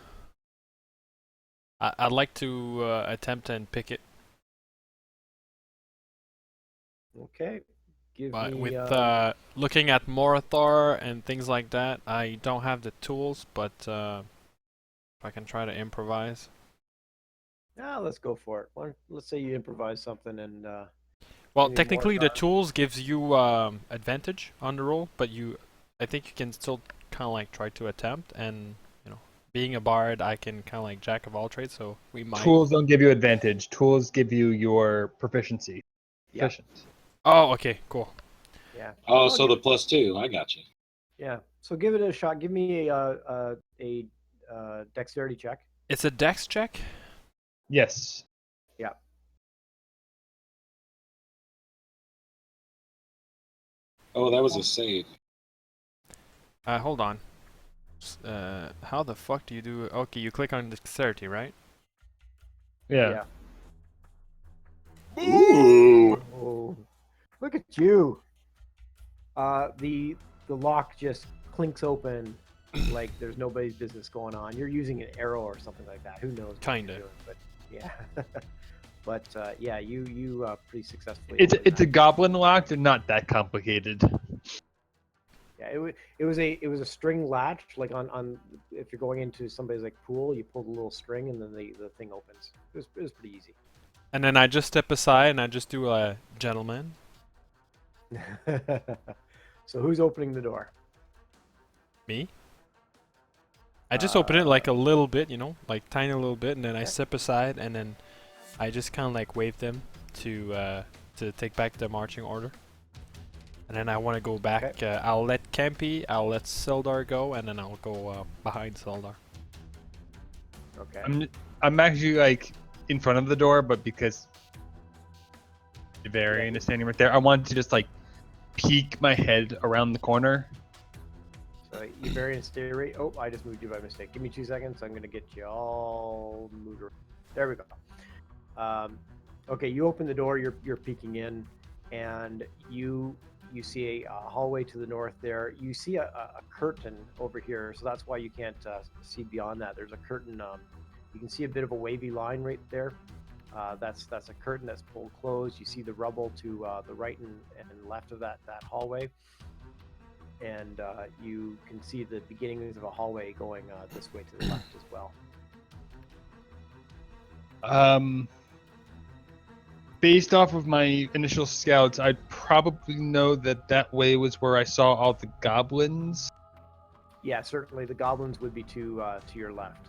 Speaker 1: attempt and pick it.
Speaker 4: Okay.
Speaker 1: But
Speaker 4: Me,
Speaker 1: with looking at Morathor and things like that, I don't have the tools, but if I can try to improvise.
Speaker 4: let's go for it. Let's say you improvise something and.
Speaker 1: Well,
Speaker 4: maybe
Speaker 1: technically the
Speaker 4: Morathor.
Speaker 1: tools gives you advantage on the roll, but I think you can still kind of like try to attempt, and being a bard, I can kind of like jack of all trades, so we might.
Speaker 2: Tools don't give you advantage. Tools give you your proficiency.
Speaker 4: Yeah.
Speaker 2: Proficient.
Speaker 1: Oh, okay, cool.
Speaker 4: Yeah.
Speaker 3: Oh, so the +2. I got you.
Speaker 4: Yeah. So give it a shot. Give me a dexterity check.
Speaker 1: It's a dex check?
Speaker 2: Yes.
Speaker 4: Yeah.
Speaker 3: Oh, that was a save.
Speaker 1: Hold on. How the fuck do you do it? Okay, you click on dexterity, right?
Speaker 2: Yeah.
Speaker 3: Ooh.
Speaker 4: Oh, look at you. The lock just clinks open like there's nobody's business going on. You're using an arrow or something like that. Who knows? What
Speaker 1: Kinda.
Speaker 4: you're doing, but yeah. But yeah, you pretty successfully.
Speaker 2: It's a goblin lock. They're not that complicated.
Speaker 4: Yeah, it was a string latch, like on if you're going into somebody's like pool, you pull the little string and then the thing opens. It was pretty easy.
Speaker 1: And then I just step aside and I just do a gentleman.
Speaker 4: So who's opening the door?
Speaker 1: Me? I just open it like a little bit, like tiny little bit, and then I step aside, and then I just kind of like wave them to take back the marching order. And then I want to go back.
Speaker 4: Okay.
Speaker 1: I'll let Campy, I'll let Sildar go, and then I'll go behind Sildar.
Speaker 4: Okay.
Speaker 2: I'm actually like in front of the door, but because Varian is standing right there, I wanted to just like peek my head around the corner.
Speaker 4: So you Varian stay right. Oh, I just moved you by mistake. Give me 2 seconds. I'm gonna get you all moved around. There we go. Okay, you open the door. You're peeking in, and you see a hallway to the north there. You see a curtain over here, so that's why you can't see beyond that. There's a curtain. You can see a bit of a wavy line right there. That's a curtain that's pulled closed. You see the rubble to the right and left of that hallway, and you can see the beginnings of a hallway going this way to the left as well.
Speaker 2: Based off of my initial scouts, I'd probably know that way was where I saw all the goblins.
Speaker 4: Yeah, certainly the goblins would be to your left.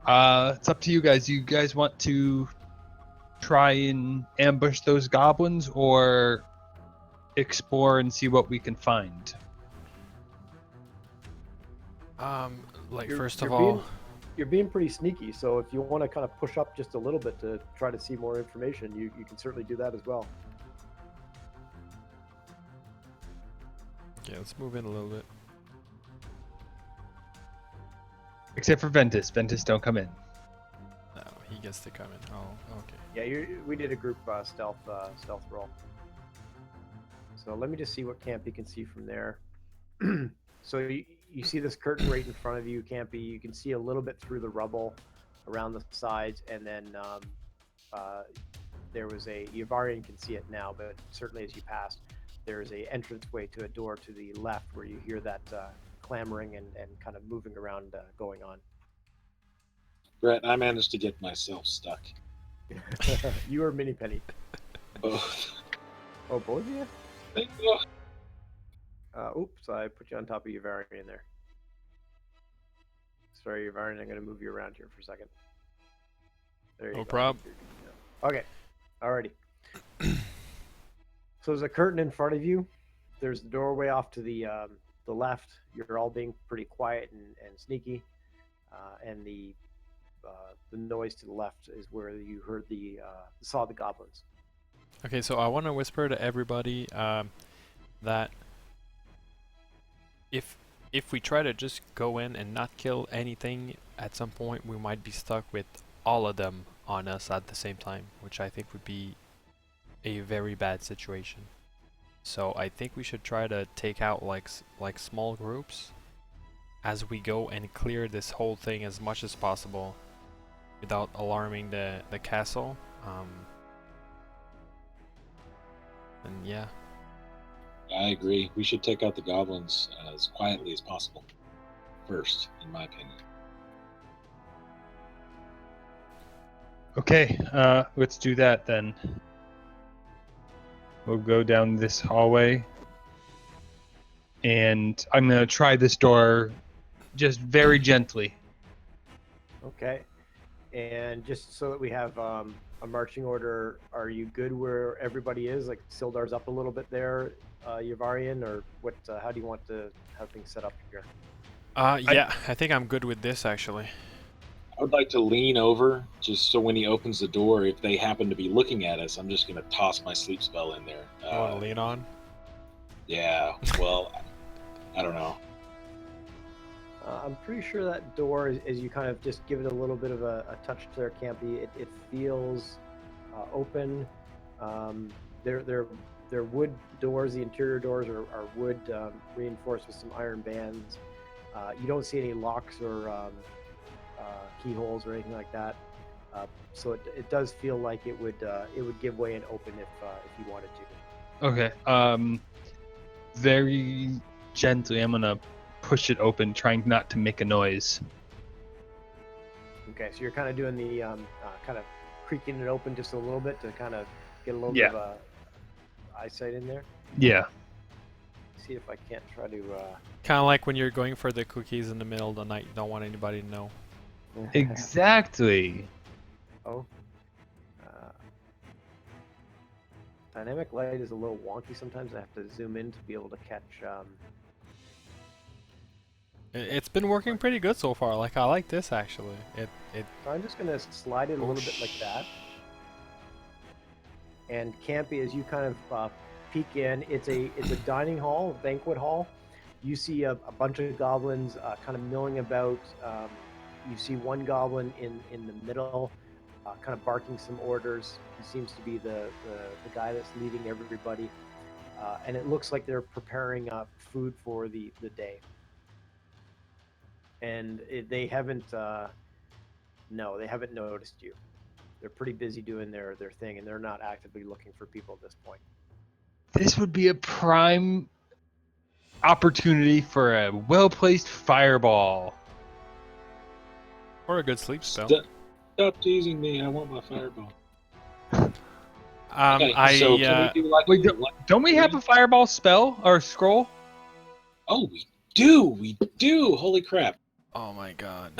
Speaker 2: It's up to you guys. You guys want to try and ambush those goblins or explore and see what we can find?
Speaker 1: First of all,
Speaker 4: you're being pretty sneaky. So if you want to kind of push up just a little bit to try to see more information, you can certainly do that as well.
Speaker 1: Okay, let's move in a little bit.
Speaker 2: Except for Ventus. Ventus, don't come in.
Speaker 1: No, he gets to come in. Oh, okay.
Speaker 4: Yeah, we did a group stealth roll. So let me just see what Campy can see from there. So you see this curtain right in front of you, Campy. You can see a little bit through the rubble around the sides, and then there was Yavarian can see it now, but certainly as you passed, there's a entranceway to a door to the left where you hear that clamoring and kind of moving around going on.
Speaker 3: Brett, I managed to get myself stuck.
Speaker 4: You or Mini Penny?
Speaker 3: Both.
Speaker 4: Oh, both of you?
Speaker 3: Thank you.
Speaker 4: Oops, I put you on top of Yavarian there. Sorry, Yavarian, I'm going to move you around here for a second. There you go.
Speaker 1: No problem.
Speaker 4: Okay, alrighty. So there's a curtain in front of you. There's the doorway off to the left. You're all being pretty quiet and sneaky. And the noise to the left is where you heard saw the goblins.
Speaker 1: Okay, so I want to whisper to everybody that if we try to just go in and not kill anything, at some point we might be stuck with all of them on us at the same time, which I think would be a very bad situation. So I think we should try to take out like small groups as we go and clear this whole thing as much as possible without alarming the castle. And yeah.
Speaker 3: I agree. We should take out the goblins as quietly as possible first, in my opinion.
Speaker 2: Okay, let's do that then. We'll go down this hallway. And I'm going to try this door just very gently.
Speaker 4: Okay. And just so that we have a marching order, are you good where everybody is? Like Sildar's up a little bit there, Yavarian, or what? How do you want to have things set up here?
Speaker 1: Yeah, I think I'm good with this actually.
Speaker 3: I would like to lean over, just so when he opens the door, if they happen to be looking at us, I'm just going to toss my sleep spell in there.
Speaker 1: You want to lean on?
Speaker 3: Yeah, well, I don't know.
Speaker 4: I'm pretty sure that door, as you kind of just give it a little bit of a touch to their Campy, it feels open. They're wood doors. The interior doors are wood reinforced with some iron bands. You don't see any locks or keyholes or anything like that. So it does feel like it would give way and open if you wanted to.
Speaker 2: Okay. Very gently, I'm gonna push it open, trying not to make a noise.
Speaker 4: Okay, so you're kind of doing the kind of creaking it open just a little bit to kind of get a little bit of eyesight in there.
Speaker 2: Yeah.
Speaker 4: See if I can't try to.
Speaker 1: Kind of like when you're going for the cookies in the middle of the night. You don't want anybody to know.
Speaker 2: Exactly.
Speaker 4: Oh. Dynamic light is a little wonky sometimes. I have to zoom in to be able to catch.
Speaker 1: It's been working pretty good so far. Like I like this actually.
Speaker 4: So I'm just gonna slide it a little bit like that. And Campy, as you kind of peek in, it's a dining hall, a banquet hall. You see a bunch of goblins kind of milling about. You see one goblin in the middle, kind of barking some orders. He seems to be the guy that's leading everybody, and it looks like they're preparing food for the day. And they haven't noticed you. They're pretty busy doing their thing, and they're not actively looking for people at this point.
Speaker 2: This would be a prime opportunity for a well-placed fireball.
Speaker 1: or a good sleep spell.
Speaker 3: Stop teasing me. I want my fireball.
Speaker 1: Okay,
Speaker 3: so can we do like
Speaker 2: Wait, don't we have a fireball spell or scroll?
Speaker 3: Oh, we do. We do. Holy crap.
Speaker 1: oh my god.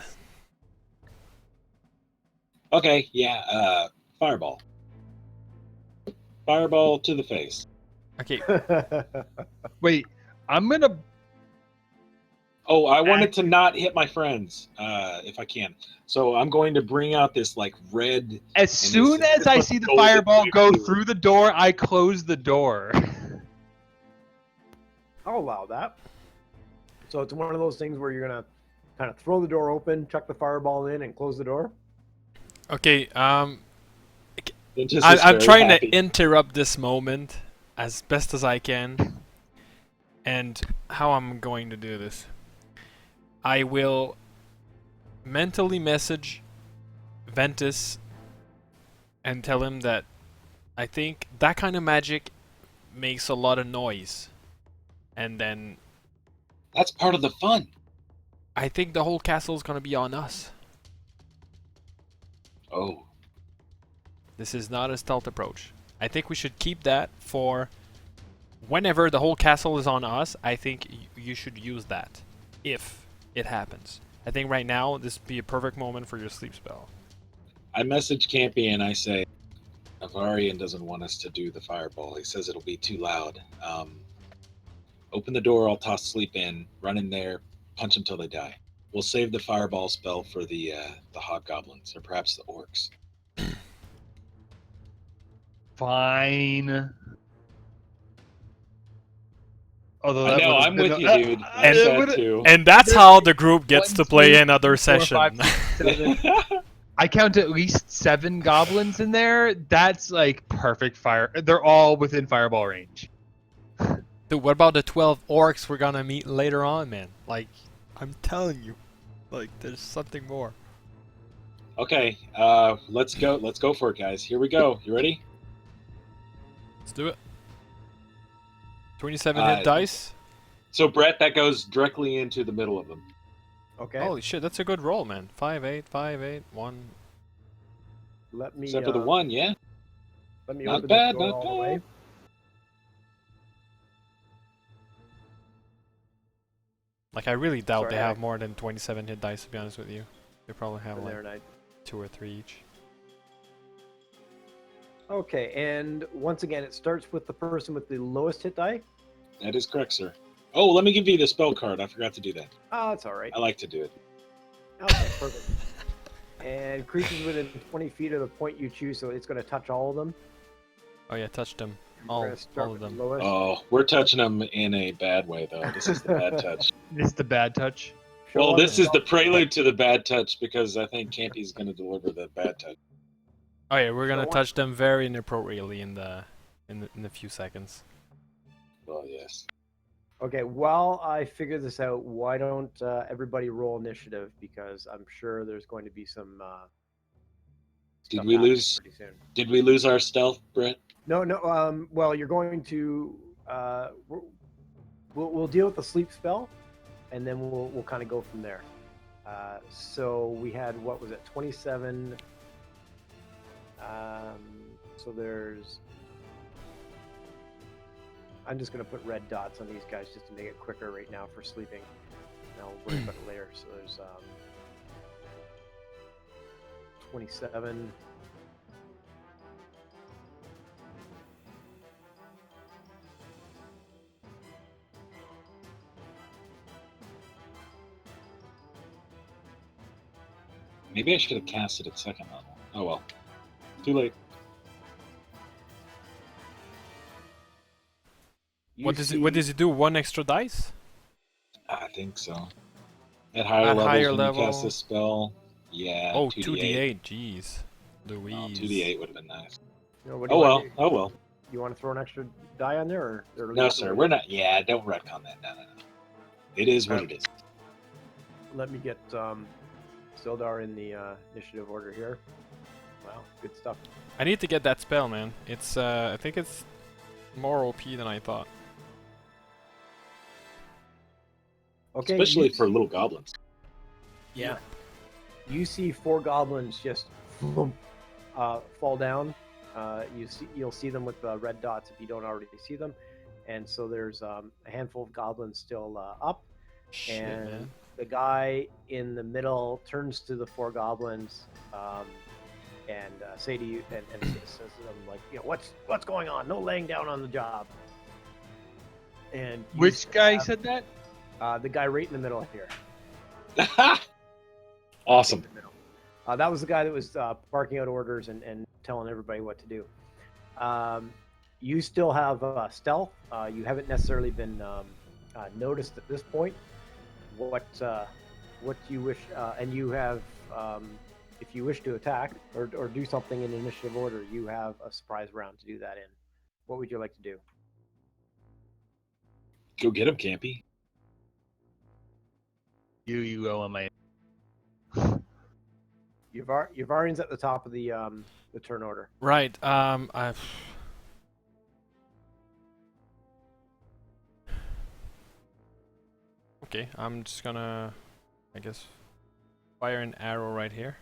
Speaker 3: Okay, yeah, fireball. Fireball to the face.
Speaker 1: Okay,
Speaker 2: Wait, I'm gonna.
Speaker 3: Oh, I wanted to not hit my friends, if I can. So I'm going to bring out this like red.
Speaker 2: As soon
Speaker 3: it's
Speaker 2: as I see the fireball go through the door, I close the door.
Speaker 4: I'll allow that. So it's one of those things where you're gonna kind of throw the door open, chuck the fireball in, and close the door.
Speaker 1: Okay.
Speaker 3: Ventus is
Speaker 1: I'm
Speaker 3: very
Speaker 1: trying
Speaker 3: happy.
Speaker 1: to interrupt this moment as best as I can. And how I'm going to do this? I will mentally message Ventus and tell him that I think that kind of magic makes a lot of noise. And then
Speaker 3: That's part of the fun.
Speaker 1: I think the whole castle is gonna be on us.
Speaker 3: Oh,
Speaker 1: This is not a stealth approach. I think we should keep that for whenever the whole castle is on us. I think you should use that if it happens. I think right now this would be a perfect moment for your sleep spell.
Speaker 3: I message Campy and I say, Avarian doesn't want us to do the fireball. He says it'll be too loud. Open the door, I'll toss sleep in, run in there, punch them till they die. We'll save the fireball spell for the hobgoblins, or perhaps the orcs.
Speaker 2: Fine. Although
Speaker 3: I
Speaker 2: that
Speaker 3: know,
Speaker 2: would've
Speaker 3: I'm
Speaker 2: been
Speaker 3: with you, dude. I'm
Speaker 1: And-
Speaker 3: sad too.
Speaker 1: And that's how the group gets
Speaker 2: 1,
Speaker 1: to play
Speaker 2: 2,
Speaker 1: another
Speaker 2: 3, 4,
Speaker 1: session.
Speaker 2: 5, 6, 7. I count at least 7 goblins in there. That's like perfect fire. They're all within fireball range.
Speaker 1: Dude, what about the 12 orcs we're gonna meet later on, man? Like, I'm telling you, like, there's something more.
Speaker 3: Okay, let's go. Let's go for it, guys. Here we go. You ready?
Speaker 1: Let's do it. 27
Speaker 3: Uh,
Speaker 1: hit dice.
Speaker 3: So, Brett, that goes directly into the middle of them.
Speaker 4: Okay.
Speaker 1: Holy shit, that's a good roll, man. 5, 8, 5, 8, 1.
Speaker 4: Let me.
Speaker 3: Except for the one, yeah?
Speaker 4: Let me
Speaker 3: Not
Speaker 4: open
Speaker 3: bad,
Speaker 4: this door
Speaker 3: not
Speaker 4: all the
Speaker 3: bad.
Speaker 4: way.
Speaker 1: Like, I really doubt
Speaker 4: Sorry,
Speaker 1: they
Speaker 4: I-
Speaker 1: have more than 27 hit dice, to be honest with you. They probably have
Speaker 4: In
Speaker 1: like
Speaker 4: there, and I
Speaker 1: 2 or 3 each.
Speaker 4: Okay, and once again, it starts with the person with the lowest hit die.
Speaker 3: That is correct, sir. Oh, let me give you the spell card. I forgot to do that.
Speaker 4: Oh, that's all right.
Speaker 3: I like to do it.
Speaker 4: Okay, perfect. And creatures within 20 feet of the point you choose, so it's going to touch all of them.
Speaker 1: Oh yeah, touch them.
Speaker 4: We're
Speaker 1: All
Speaker 4: gonna start
Speaker 1: of
Speaker 4: with the
Speaker 1: them.
Speaker 4: lowest.
Speaker 3: Oh, we're touching them in a bad way, though. This is the bad touch.
Speaker 2: This is the bad touch.
Speaker 4: Show
Speaker 3: Well,
Speaker 4: on
Speaker 3: this is the
Speaker 4: spell-
Speaker 3: prelude to the bad touch because I think Campy's going to deliver the bad touch.
Speaker 1: Oh yeah, we're gonna
Speaker 4: So what-
Speaker 1: touch them very inappropriately in the few seconds.
Speaker 3: Well, yes.
Speaker 4: Okay, while I figure this out, why don't everybody roll initiative? Because I'm sure there's going to be some.
Speaker 3: Did
Speaker 4: stuff
Speaker 3: we
Speaker 4: happening
Speaker 3: lose?
Speaker 4: pretty soon.
Speaker 3: Did we lose our stealth, Brett?
Speaker 4: No, no. Well, you're going to. We'll deal with the sleep spell, and then we'll kind of go from there. So we had, what was it, 27. So there's. I'm just going to put red dots on these guys just to make it quicker right now for sleeping. And I'll worry about it later. So there's 27.
Speaker 3: Maybe I should have cast it at second level. Oh well. Too late.
Speaker 1: What does it do? 1 extra dice?
Speaker 3: I think so. At higher
Speaker 1: At
Speaker 3: levels,
Speaker 1: higher
Speaker 3: when
Speaker 1: level-
Speaker 3: you cast a spell, yeah.
Speaker 1: Oh,
Speaker 3: 2d8.
Speaker 1: 2d8. Jeez. Louise.
Speaker 3: Oh, 2d8 would have been nice.
Speaker 4: You know, what do
Speaker 3: Oh
Speaker 4: you
Speaker 3: well.
Speaker 4: wanna do?
Speaker 3: Oh well.
Speaker 4: You want to throw an extra die on there, or leave
Speaker 3: No,
Speaker 4: it
Speaker 3: sir.
Speaker 4: the way
Speaker 3: We're
Speaker 4: it is?
Speaker 3: not. Yeah, don't retcon that. No. It is what it is.
Speaker 4: Let me get Sildar in the initiative order here. Wow, good stuff.
Speaker 1: I need to get that spell, man. It's I think it's more OP than I thought.
Speaker 4: Okay,
Speaker 3: Especially
Speaker 4: you,
Speaker 3: for little goblins.
Speaker 4: yeah. You see 4 goblins just fall down. You'll see them with red dots if you don't already see them, and so there's a handful of goblins still up.
Speaker 1: Shit,
Speaker 4: And
Speaker 1: man.
Speaker 4: the guy in the middle turns to the 4 goblins and say to you and says to them, like, you know, what's going on? No laying down on the job. And you
Speaker 2: Which guy
Speaker 4: have,
Speaker 2: said that?
Speaker 4: the guy right in the middle here.
Speaker 3: Awesome.
Speaker 4: In the middle. That was the guy that was barking out orders and telling everybody what to do. You still have stealth. You haven't necessarily been noticed at this point what you wish, and you have, if you wish to attack or do something in initiative order, you have a surprise round to do that in. What would you like to do?
Speaker 3: Go get him, Campy.
Speaker 2: You go on my.
Speaker 4: Yavarian's at the top of the turn order.
Speaker 1: Right. I've. Okay, I'm just gonna, I guess, fire an arrow right here.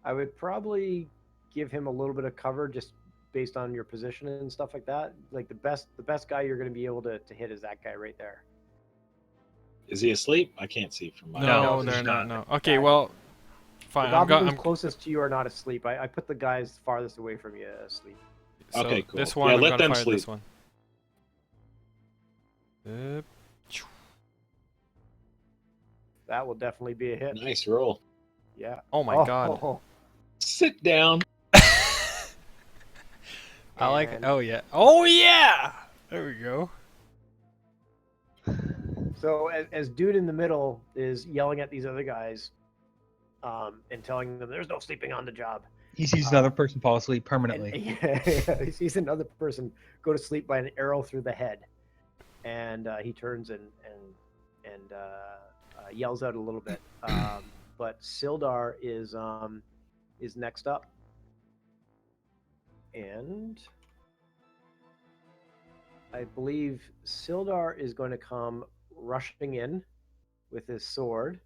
Speaker 4: I would probably give him a little bit of cover just based on your position and stuff like that. Like the best guy you're going to be able to hit is that guy right there.
Speaker 3: Is he asleep? I can't see from my.
Speaker 1: No,
Speaker 2: he's
Speaker 1: they're not.
Speaker 2: not.
Speaker 1: No. Okay, well,
Speaker 4: The
Speaker 1: fine.
Speaker 4: goblins closest to you are not asleep. I put the guys farthest away from you asleep.
Speaker 1: So
Speaker 3: Okay, cool.
Speaker 1: This one,
Speaker 3: Yeah,
Speaker 1: I'm
Speaker 3: let
Speaker 1: gonna
Speaker 3: them
Speaker 1: fire this
Speaker 3: sleep.
Speaker 1: one.
Speaker 4: That will definitely be a hit.
Speaker 3: Nice roll.
Speaker 4: Yeah.
Speaker 1: Oh my god.
Speaker 3: Sit down.
Speaker 1: I like it.
Speaker 4: And-
Speaker 1: Oh yeah. Oh yeah! There we go.
Speaker 4: So as dude in the middle is yelling at these other guys, and telling them there's no sleeping on the job.
Speaker 2: He sees another person fall asleep
Speaker 4: And,
Speaker 2: permanently.
Speaker 4: he sees another person go to sleep by an arrow through the head, and he turns and yells out a little bit. But Sildar is next up, and I believe Sildar is going to come rushing in with his sword.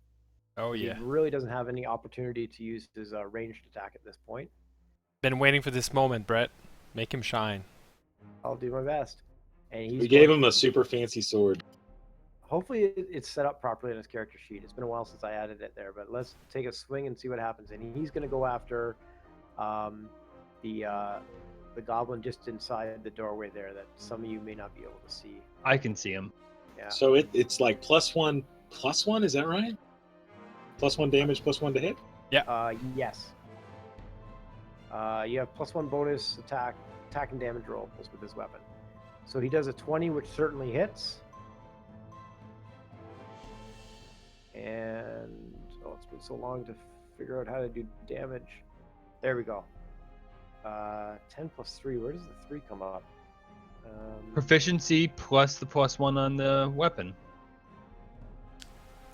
Speaker 1: Oh yeah.
Speaker 4: He really doesn't have any opportunity to use his ranged attack at this point.
Speaker 1: Been waiting for this moment, Brett. Make him shine.
Speaker 4: I'll do my best. And he's
Speaker 3: We gave him a super fancy sword.
Speaker 4: Hopefully it's set up properly in his character sheet. It's been a while since I added it there, but let's take a swing and see what happens. And he's going to go after the goblin just inside the doorway there that some of you may not be able to see.
Speaker 2: I can see him.
Speaker 4: Yeah.
Speaker 3: So it's like +1, is that right? +1 damage, +1 to hit?
Speaker 4: Yes. You have +1 bonus attack and damage rolls with this weapon. So he does a 20, which certainly hits. And it's been so long to figure out how to do damage. There we go. 10 plus 3. Where does the 3 come up?
Speaker 2: Proficiency plus the +1 on the weapon.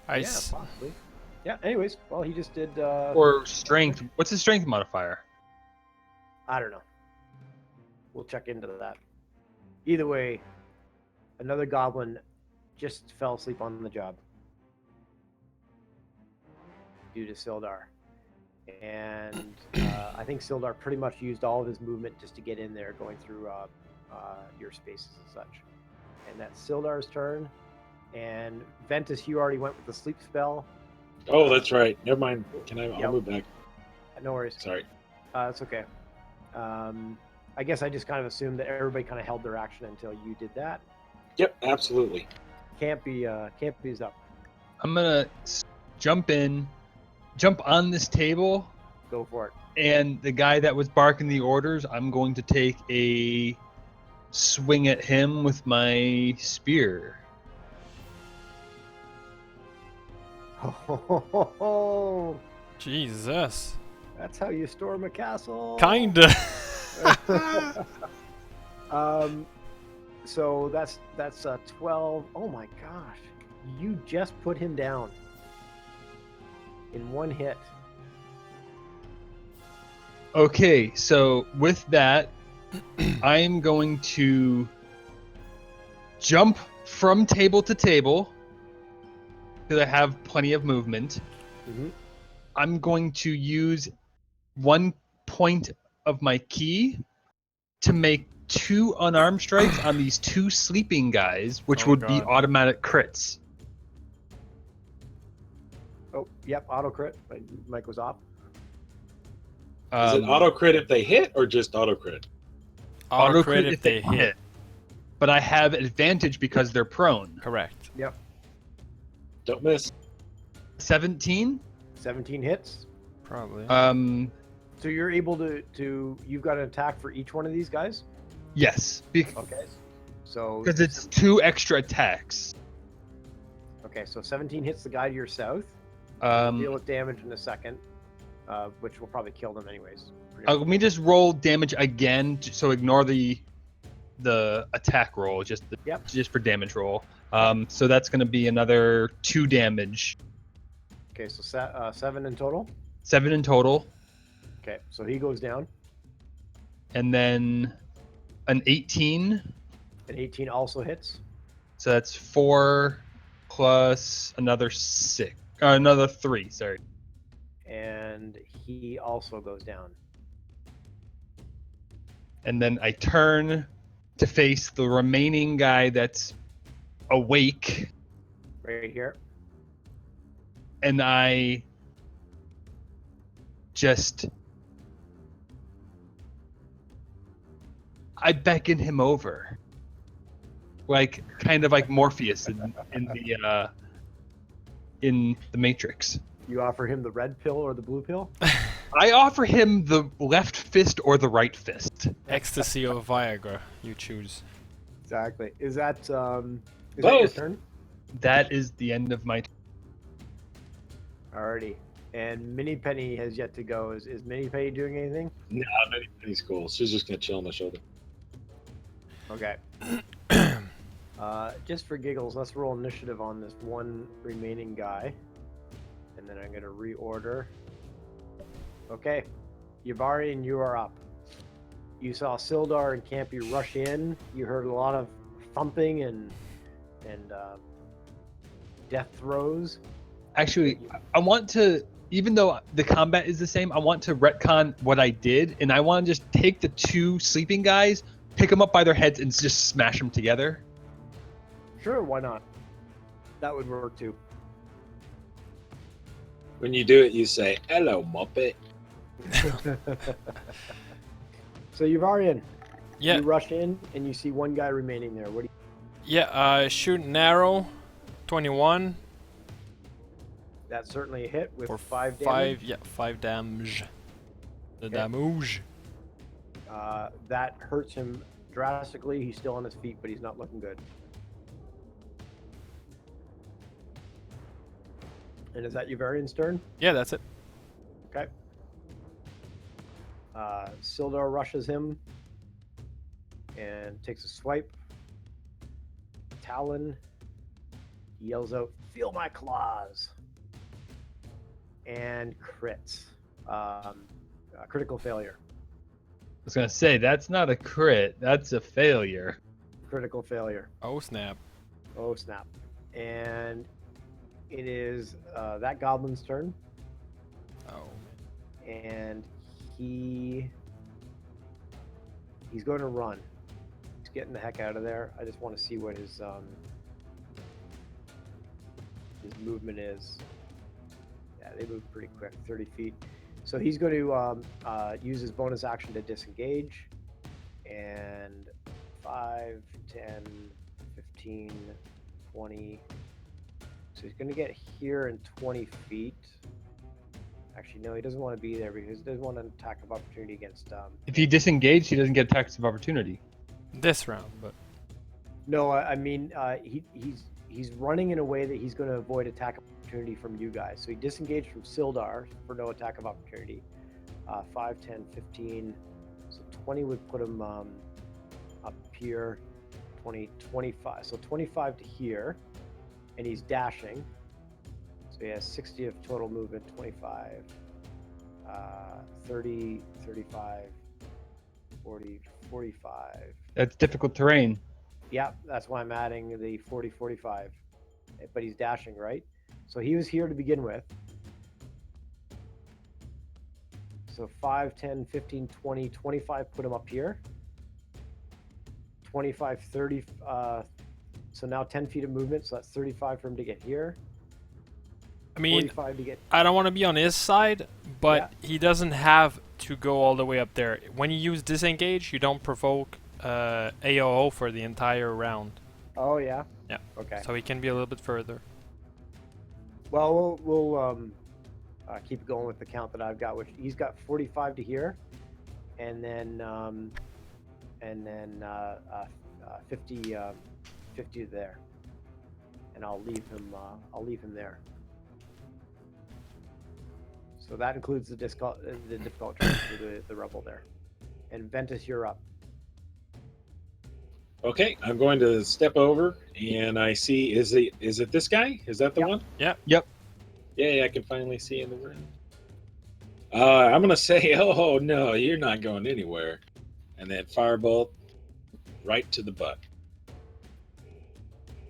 Speaker 1: I
Speaker 4: Yeah,
Speaker 1: s-
Speaker 4: possibly. Yeah. Anyways, well, he just did.
Speaker 2: Or strength. What's his strength modifier?
Speaker 4: I don't know. We'll check into that. Either way, another goblin just fell asleep on the job due to Sildar. And I think Sildar pretty much used all of his movement just to get in there, going through your spaces and such. And that's Sildar's turn. And Ventus, you already went with the sleep spell.
Speaker 3: Oh, that's right. Never mind.
Speaker 4: Yep.
Speaker 3: I'll move back.
Speaker 4: No worries.
Speaker 3: Sorry.
Speaker 4: It's okay. I guess I just kind of assumed that everybody kind of held their action until you did that.
Speaker 3: Yep, absolutely.
Speaker 4: Campy's up.
Speaker 2: I'm gonna jump on this table,
Speaker 4: Go for it.
Speaker 2: and the guy that was barking the orders, I'm going to take a swing at him with my spear.
Speaker 4: Oh,
Speaker 1: Jesus.
Speaker 4: that's how you storm a castle.
Speaker 1: Kinda.
Speaker 4: So that's 12. Oh my gosh, you just put him down in one hit.
Speaker 2: Okay, so with that, I am going to jump from table to table because I have plenty of movement.
Speaker 4: Mm-hmm.
Speaker 2: I'm going to use 1 point of my key to make 2 unarmed strikes on these 2 sleeping guys, which
Speaker 1: Oh,
Speaker 2: would be
Speaker 1: God.
Speaker 2: automatic crits.
Speaker 4: Oh, yep, auto crit. My mic was off.
Speaker 3: Is it auto crit if they hit or just auto crit?
Speaker 1: Auto crit if they hit.
Speaker 2: But I have advantage because they're prone.
Speaker 1: Correct.
Speaker 4: Yep,
Speaker 3: Don't miss.
Speaker 2: 17.
Speaker 4: 17 hits.
Speaker 1: Probably.
Speaker 4: So you're able to you've got an attack for each one of these guys.
Speaker 2: Yes.
Speaker 4: Okay. So
Speaker 2: Because it's 2 extra attacks.
Speaker 4: okay, so 17 hits the guy to your south. We'll deal
Speaker 2: Um,
Speaker 4: with damage in a second, which will probably kill them anyways.
Speaker 2: let me just roll damage again, so ignore the attack roll, just
Speaker 4: Yep.
Speaker 2: just for damage roll. So that's going to be another 2 damage,
Speaker 4: Okay, so 7 in total.
Speaker 2: 7 in total,
Speaker 4: Okay, so he goes down.
Speaker 2: and then an 18.
Speaker 4: And 18 also hits.
Speaker 2: So that's 4 plus another 6, another 3. Sorry.
Speaker 4: And he also goes down.
Speaker 2: And then I turn to face the remaining guy that's awake,
Speaker 4: Right here.
Speaker 2: and I beckon him over, like kind of like Morpheus in the Matrix.
Speaker 4: You offer him the red pill or the blue pill?
Speaker 2: I offer him the left fist or the right fist.
Speaker 1: Ecstasy or Viagra, you choose.
Speaker 4: Exactly. Is that your
Speaker 3: Both.
Speaker 4: turn?
Speaker 2: That is the end of my turn.
Speaker 4: Alrighty. And Mini Penny has yet to go. Is Mini Penny doing anything?
Speaker 3: Nah, Penny's cool. She's just gonna chill on the shoulder.
Speaker 4: Okay. Just for giggles, let's roll initiative on this one remaining guy. And then I'm going to reorder. Okay. Yavarian, you are up. You saw Sildar and Campy rush in. You heard a lot of thumping and death throes.
Speaker 2: Actually, I want to, even though the combat is the same, I want to retcon what I did, and I want to just take the 2 sleeping guys, pick them up by their heads, and just smash them together.
Speaker 4: Sure, why not? That would work too.
Speaker 3: When you do it, you say, "Hello, Muppet."
Speaker 4: So Yavarian,
Speaker 1: Yeah,
Speaker 4: you rush in and you see one guy remaining there. What do you...
Speaker 1: yeah. Shoot an arrow. 21
Speaker 4: That's certainly a hit with
Speaker 1: for
Speaker 4: 5 damage.
Speaker 1: 5. Yeah, 5 damage. The
Speaker 4: Okay.
Speaker 1: damage.
Speaker 4: That hurts him drastically. He's still on his feet, but he's not looking good. And is that Yavarian's turn?
Speaker 1: Yeah, that's it.
Speaker 4: Okay. Sildar rushes him and takes a swipe. Talon yells out, "Feel my claws!" And crits. Critical failure.
Speaker 2: I was going to say, that's not a crit, that's a failure.
Speaker 4: Critical failure.
Speaker 1: Oh snap.
Speaker 4: Oh, snap. And it is that goblin's turn.
Speaker 1: Oh.
Speaker 4: And he's going to run. He's getting the heck out of there. I just want to see what his movement is. Yeah, they move pretty quick, 30 feet. So he's going to use his bonus action to disengage. And 5, 10, 15, 20. So he's going to get here in 20 feet. Actually, no, he doesn't want to be there because he doesn't want an attack of opportunity against...
Speaker 2: If he disengaged, he doesn't get attacks of opportunity.
Speaker 1: This round, but
Speaker 4: No, I mean, he's running in a way that he's going to avoid attack of opportunity from you guys. So he disengaged from Sildar for no attack of opportunity. 5, 10, 15. So 20 would put him up here. 20, 25. So 25 to here. And he's dashing. So he has 60 of total movement, 25, 30, 35, 40, 45.
Speaker 2: That's difficult terrain.
Speaker 4: Yeah, that's why I'm adding the 40, 45. But he's dashing, right? So he was here to begin with. So 5, 10, 15, 20, 25 put him up here. 25, 30. So now 10 feet of movement, so that's 35 for him to get here.
Speaker 1: I mean,
Speaker 4: 45 to get...
Speaker 1: I don't want to be on his side, but he doesn't have to go all the way up there. When you use disengage, you don't provoke AOO for the entire round.
Speaker 4: Oh, yeah?
Speaker 1: Yeah.
Speaker 4: Okay.
Speaker 1: So he can be a little bit further.
Speaker 4: Well, we'll keep going with the count that I've got, which he's got 45 to here, and then 50, 50 there, and I'll leave him. I'll leave him there. So that includes the difficult challenge for the rebel there. And Ventus, you're up.
Speaker 3: Okay, I'm going to step over, and I see. Is it this guy? Is that the
Speaker 4: Yep.
Speaker 3: one?
Speaker 1: Yep.
Speaker 2: Yep.
Speaker 3: Yeah, I can finally see in the room. I'm gonna say, oh no, you're not going anywhere, and then firebolt right to the butt.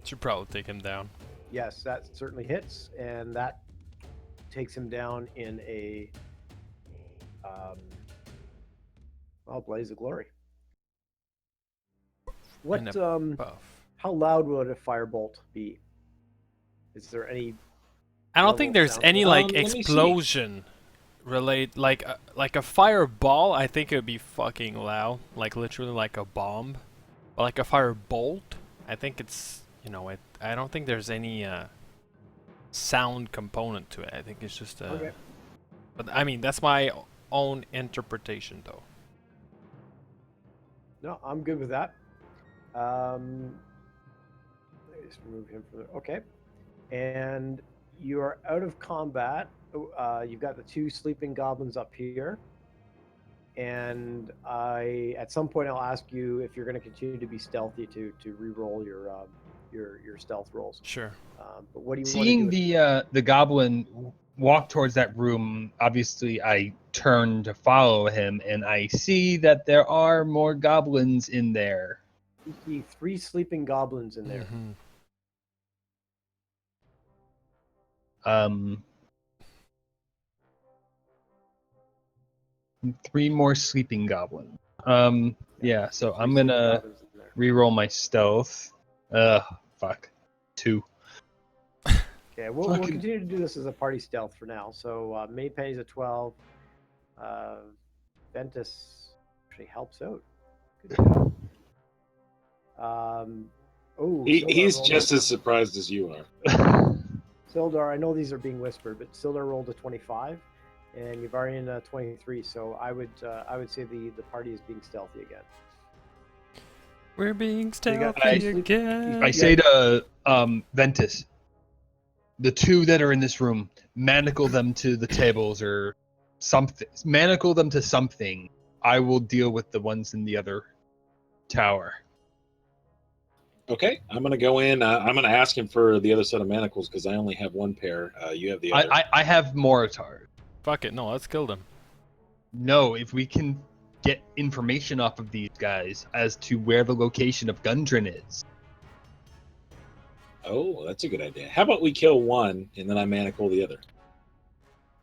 Speaker 1: Should probably take him down.
Speaker 4: Yes, that certainly hits, and that takes him down in a blaze of glory. What
Speaker 1: Buff.
Speaker 4: how loud would a firebolt be? Is there any
Speaker 1: I don't
Speaker 4: level
Speaker 1: think
Speaker 4: of
Speaker 1: there's
Speaker 4: sound?
Speaker 1: any like
Speaker 3: Let me see.
Speaker 1: explosion like a fireball. I think it would be fucking loud, like literally like a bomb. But like a firebolt, I think it's I don't think there's any sound component to it. I think it's just
Speaker 4: Okay.
Speaker 1: But I mean that's my own interpretation though.
Speaker 4: No, I'm good with that. Let me just remove him from there. Okay. And you are out of combat. You've got the 2 sleeping goblins up here. And at some point I'll ask you if you're going to continue to be stealthy to re-roll your stealth rolls.
Speaker 1: Sure.
Speaker 4: But what do you
Speaker 2: Seeing
Speaker 4: want to do?
Speaker 2: the goblin walk towards that room, obviously I turn to follow him, and I see that there are more goblins in there.
Speaker 4: You see 3 sleeping goblins in there.
Speaker 1: Mhm.
Speaker 2: Um, 3 more sleeping goblins. Yeah. So
Speaker 4: 3
Speaker 2: I'm
Speaker 4: sleeping
Speaker 2: gonna
Speaker 4: goblins in there.
Speaker 2: re-roll my stealth. Fuck. 2.
Speaker 4: Okay, we'll
Speaker 2: Fucking-
Speaker 4: continue to do this as a party stealth for now. So Maid Penny's a 12. Ventus actually helps out. Good job.
Speaker 3: He's
Speaker 4: Sildar
Speaker 3: just
Speaker 4: rolled
Speaker 3: as surprised as you are.
Speaker 4: Sildar, I know these are being whispered, but Sildar rolled a 25, and Yvarian a 23. So I would say the party is being stealthy again.
Speaker 1: We're being
Speaker 4: got
Speaker 1: stealthy
Speaker 4: three
Speaker 1: again.
Speaker 2: I say to Ventus, the 2 that are in this room, manacle them to the tables or something. Manacle them to something. I will deal with the ones in the other tower.
Speaker 3: Okay, I'm gonna go in. I'm gonna ask him for the other set of manacles because I only have 1 pair. You have the other.
Speaker 2: I have Moritar.
Speaker 1: Fuck it, no, let's kill them.
Speaker 2: No, if we can get information off of these guys as to where the location of Gundren is.
Speaker 3: Oh, that's a good idea. How about we kill 1 and then I manacle the other?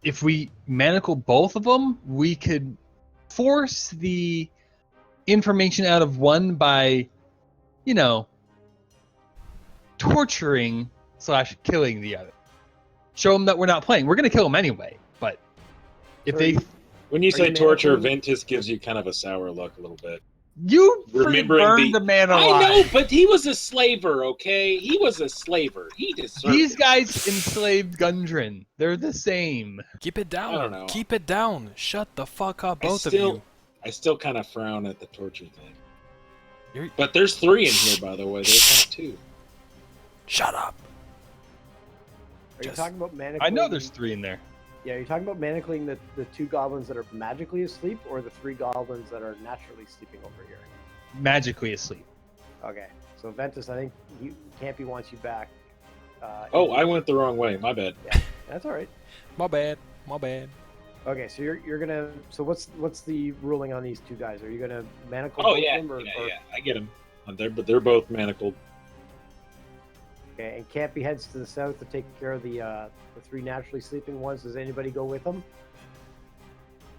Speaker 2: If we manacle both of them, we could force the information out of one by, torturing / killing the other. Show them that we're not playing. We're going to kill them anyway, but if
Speaker 4: So
Speaker 2: they...
Speaker 3: When you
Speaker 4: Are
Speaker 3: say
Speaker 4: you
Speaker 3: torture,
Speaker 4: manacling?
Speaker 3: Ventus gives you kind of a sour look a little bit.
Speaker 2: You freaking
Speaker 3: Remembering
Speaker 2: burned the man alive.
Speaker 3: I know, but he was a slaver, okay? He was a slaver. He deserved
Speaker 2: These
Speaker 3: it.
Speaker 2: guys enslaved Gundren. They're the same.
Speaker 1: Keep it down.
Speaker 3: I don't know.
Speaker 1: Keep it down. Shut the fuck up, both of you.
Speaker 3: I still kind of frown at the torture thing.
Speaker 1: You're-
Speaker 3: But there's 3 in here, by the way. There's not 2.
Speaker 1: Shut up.
Speaker 4: Are you
Speaker 1: Just-
Speaker 4: talking about manacling?
Speaker 2: I know there's 3 in there.
Speaker 4: Yeah, you're talking about manacling the 2 goblins that are magically asleep, or the 3 goblins that are naturally sleeping over here.
Speaker 2: Magically asleep.
Speaker 4: Okay, so Ventus, I think Campy wants you back.
Speaker 3: Oh, I went the wrong way. My bad.
Speaker 4: That's all right.
Speaker 1: My bad. My bad.
Speaker 4: Okay, so you're gonna. So what's the ruling on these 2 guys? Are you gonna manacle
Speaker 3: Oh
Speaker 4: both
Speaker 3: yeah,
Speaker 4: of them, or
Speaker 3: I get them. They're both manacled.
Speaker 4: okay? And Campy heads to the south to take care of the 3 naturally sleeping ones. Does anybody go with them?